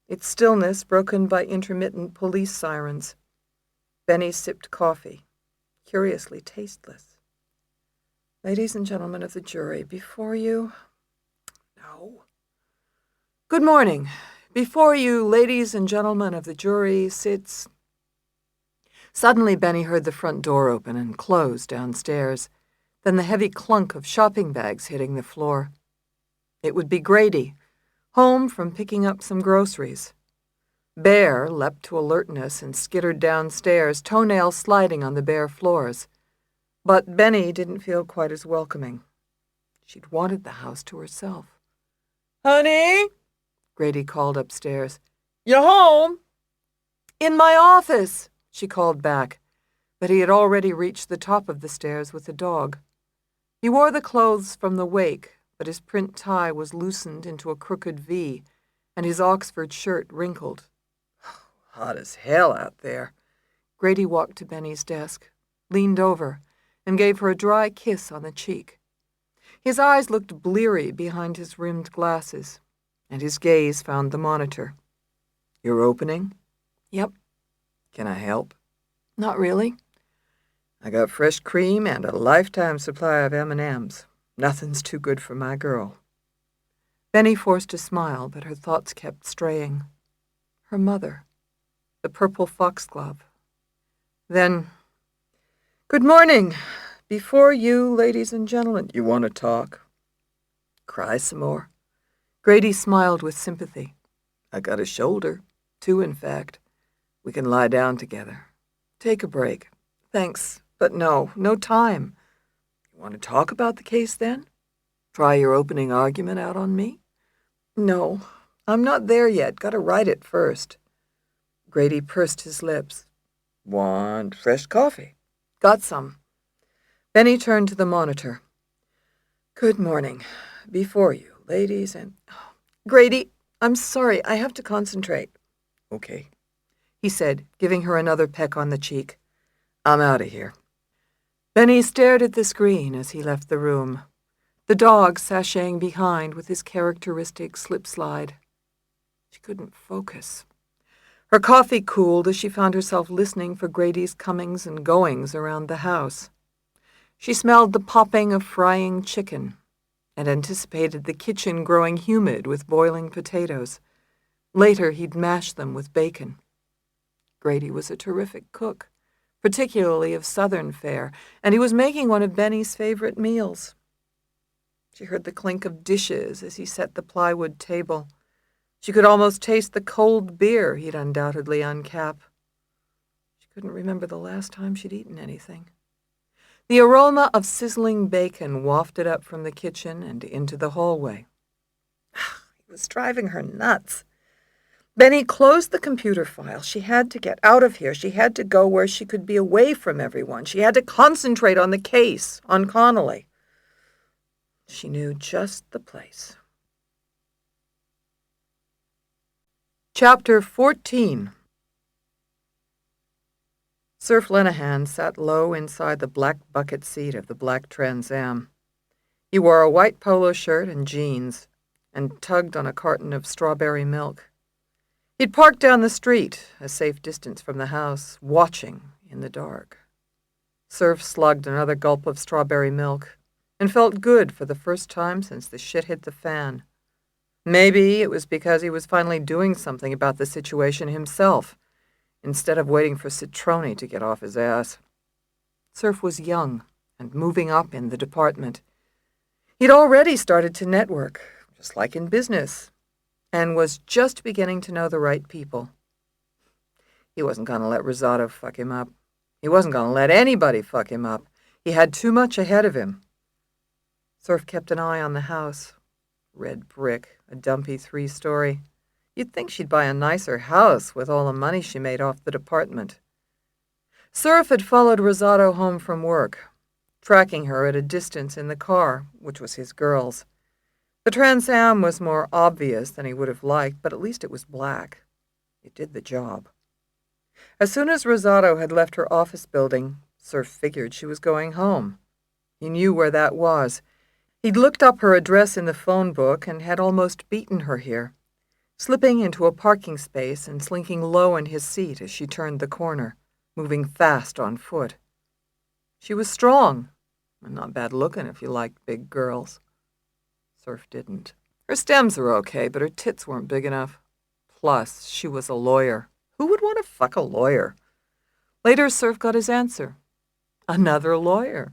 its stillness broken by intermittent police sirens. Benny sipped coffee. curiously tasteless. Ladies and gentlemen of the jury, before you... No. Good morning. Before you, ladies and gentlemen of the jury, sits... Suddenly, Benny heard the front door open and close downstairs, then the heavy clunk of shopping bags hitting the floor. It would be Grady, home from picking up some groceries. Bear leapt to alertness and skittered downstairs, toenails sliding on the bare floors. But Benny didn't feel quite as welcoming. She'd wanted the house to herself. "Honey?" Grady called upstairs. "You home?" "In my office," she called back, but he had already reached the top of the stairs with the dog. He wore the clothes from the wake, but his print tie was loosened into a crooked V, and his Oxford shirt wrinkled. Hot as hell out there. Grady walked to Benny's desk, leaned over, and gave her a dry kiss on the cheek. His eyes looked bleary behind his rimmed glasses, and his gaze found the monitor. "You're opening?" "Yep." "Can I help?" "Not really." "I got fresh cream and a lifetime supply of M&Ms. Nothing's too good for my girl." Benny forced a smile, but her thoughts kept straying. Her mother. The purple foxglove. Then, "Good morning. Before you, ladies and gentlemen, you want to talk? Cry some more?" Grady smiled with sympathy. "I got a shoulder. 2, in fact. We can lie down together. Take a break. Thanks, but no time. You want to talk about the case, then? Try your opening argument out on me?" "No, I'm not there yet. Got to write it first." Grady pursed his lips. "Want fresh coffee?" "Got some." Benny turned to the monitor. "Good morning. Before you, ladies and... Grady, I'm sorry, I have to concentrate." "Okay," he said, giving her another peck on the cheek. "I'm out of here." Benny stared at the screen as he left the room, the dog sashaying behind with his characteristic slip-slide. She couldn't focus. Her coffee cooled as she found herself listening for Grady's comings and goings around the house. She smelled the popping of frying chicken and anticipated the kitchen growing humid with boiling potatoes. Later, he'd mash them with bacon. Grady was a terrific cook, particularly of Southern fare, and he was making one of Benny's favorite meals. She heard the clink of dishes as he set the plywood table. She could almost taste the cold beer he'd undoubtedly uncap. She couldn't remember the last time she'd eaten anything. The aroma of sizzling bacon wafted up from the kitchen and into the hallway. It was driving her nuts. Benny closed the computer file. She had to get out of here. She had to go where she could be away from everyone. She had to concentrate on the case, on Connolly. She knew just the place. Chapter 14. Surf Lenehan sat low inside the black bucket seat of the black Trans Am. He wore a white polo shirt and jeans, and tugged on a carton of strawberry milk. He'd parked down the street, a safe distance from the house, watching in the dark. Surf slugged another gulp of strawberry milk, and felt good for the first time since the shit hit the fan. Maybe it was because he was finally doing something about the situation himself, instead of waiting for Citroni to get off his ass. Surf was young and moving up in the department. He'd already started to network, just like in business, and was just beginning to know the right people. He wasn't going to let Rosado fuck him up. He wasn't going to let anybody fuck him up. He had too much ahead of him. Surf kept an eye on the house. Red brick, a dumpy 3-story. You'd think she'd buy a nicer house with all the money she made off the department. Surf had followed Rosado home from work, tracking her at a distance in the car, which was his girl's. The Trans Am was more obvious than he would have liked, but at least it was black. It did the job. As soon as Rosado had left her office building, Surf figured she was going home. He knew where that was. He'd looked up her address in the phone book and had almost beaten her here, slipping into a parking space and slinking low in his seat as she turned the corner, moving fast on foot. She was strong, and not bad looking if you liked big girls. Surf didn't. Her stems were okay, but her tits weren't big enough. Plus, she was a lawyer. Who would want to fuck a lawyer? Later, Surf got his answer. Another lawyer.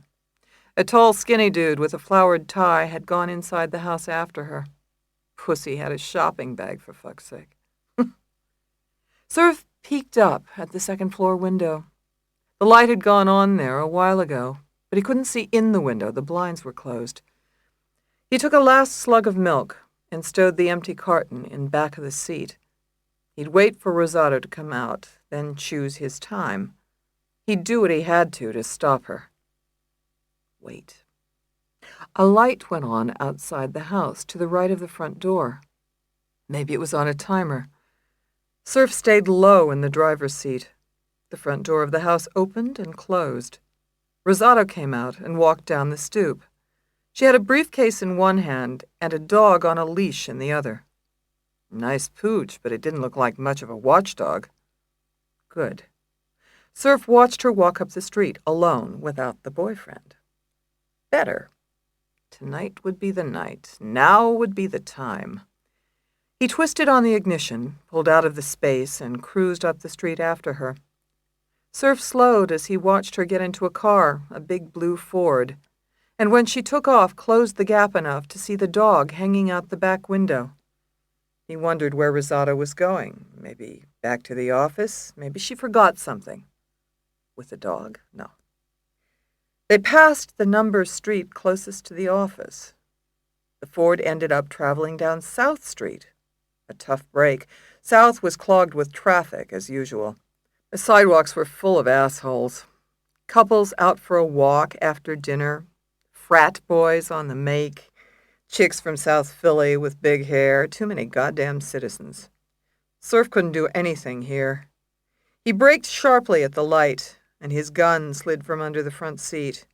A tall, skinny dude with a flowered tie had gone inside the house after her. Pussy had a shopping bag, for fuck's sake. Surf peeked up at the second-floor window. The light had gone on there a while ago, but he couldn't see in the window. The blinds were closed. He took a last slug of milk and stowed the empty carton in back of the seat. He'd wait for Rosato to come out, then choose his time. He'd do what he had to stop her. Wait. A light went on outside the house to the right of the front door. Maybe it was on a timer. Surf stayed low in the driver's seat. The front door of the house opened and closed. Rosato came out and walked down the stoop. She had a briefcase in one hand and a dog on a leash in the other. Nice pooch, but it didn't look like much of a watchdog. Good. Surf watched her walk up the street alone without the boyfriend. Better. Tonight would be the night. Now would be the time. He twisted on the ignition, pulled out of the space, and cruised up the street after her. Surf slowed as he watched her get into a car, a big blue Ford, and when she took off, closed the gap enough to see the dog hanging out the back window. He wondered where Rosato was going. Maybe back to the office. Maybe she forgot something. With the dog? No. They passed the number street closest to the office. The Ford ended up traveling down South Street. A tough break. South was clogged with traffic, as usual. The sidewalks were full of assholes. Couples out for a walk after dinner. Frat boys on the make. Chicks from South Philly with big hair. Too many goddamn citizens. Surf couldn't do anything here. He braked sharply at the light, and his gun slid from under the front seat.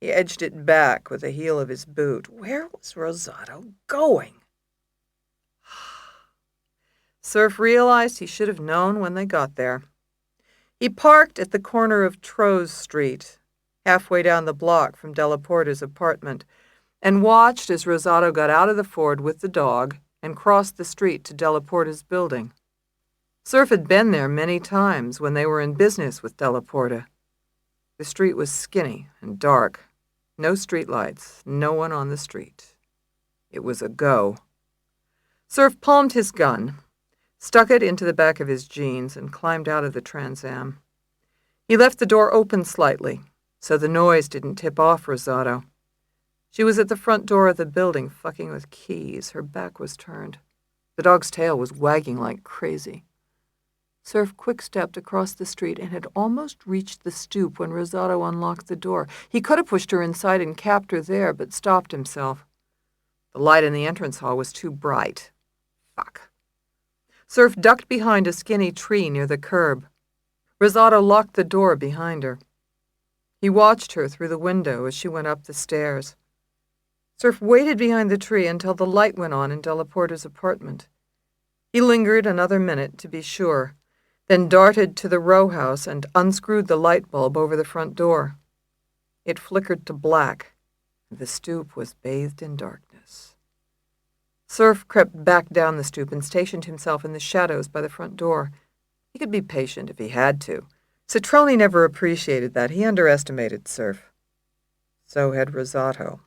He edged it back with the heel of his boot. Where was Rosato going? Surf realized he should have known when they got there. He parked at the corner of Trose Street, halfway down the block from Della Porta's apartment, and watched as Rosato got out of the Ford with the dog and crossed the street to Della Porta's building. Surf had been there many times when they were in business with Della Porta. The street was skinny and dark. No streetlights, no one on the street. It was a go. Surf palmed his gun, stuck it into the back of his jeans, and climbed out of the Trans Am. He left the door open slightly, so the noise didn't tip off Rosato. She was at the front door of the building, fucking with keys. Her back was turned. The dog's tail was wagging like crazy. Surf quick-stepped across the street and had almost reached the stoop when Rosato unlocked the door. He could have pushed her inside and capped her there, but stopped himself. The light in the entrance hall was too bright. Fuck. Surf ducked behind a skinny tree near the curb. Rosato locked the door behind her. He watched her through the window as she went up the stairs. Surf waited behind the tree until the light went on in Della Porta's apartment. He lingered another minute to be sure, then darted to the row house and unscrewed the light bulb over the front door. It flickered to black, and the stoop was bathed in darkness. Surf crept back down the stoop and stationed himself in the shadows by the front door. He could be patient if he had to. Citrone never appreciated that. He underestimated Surf. So had Rosato.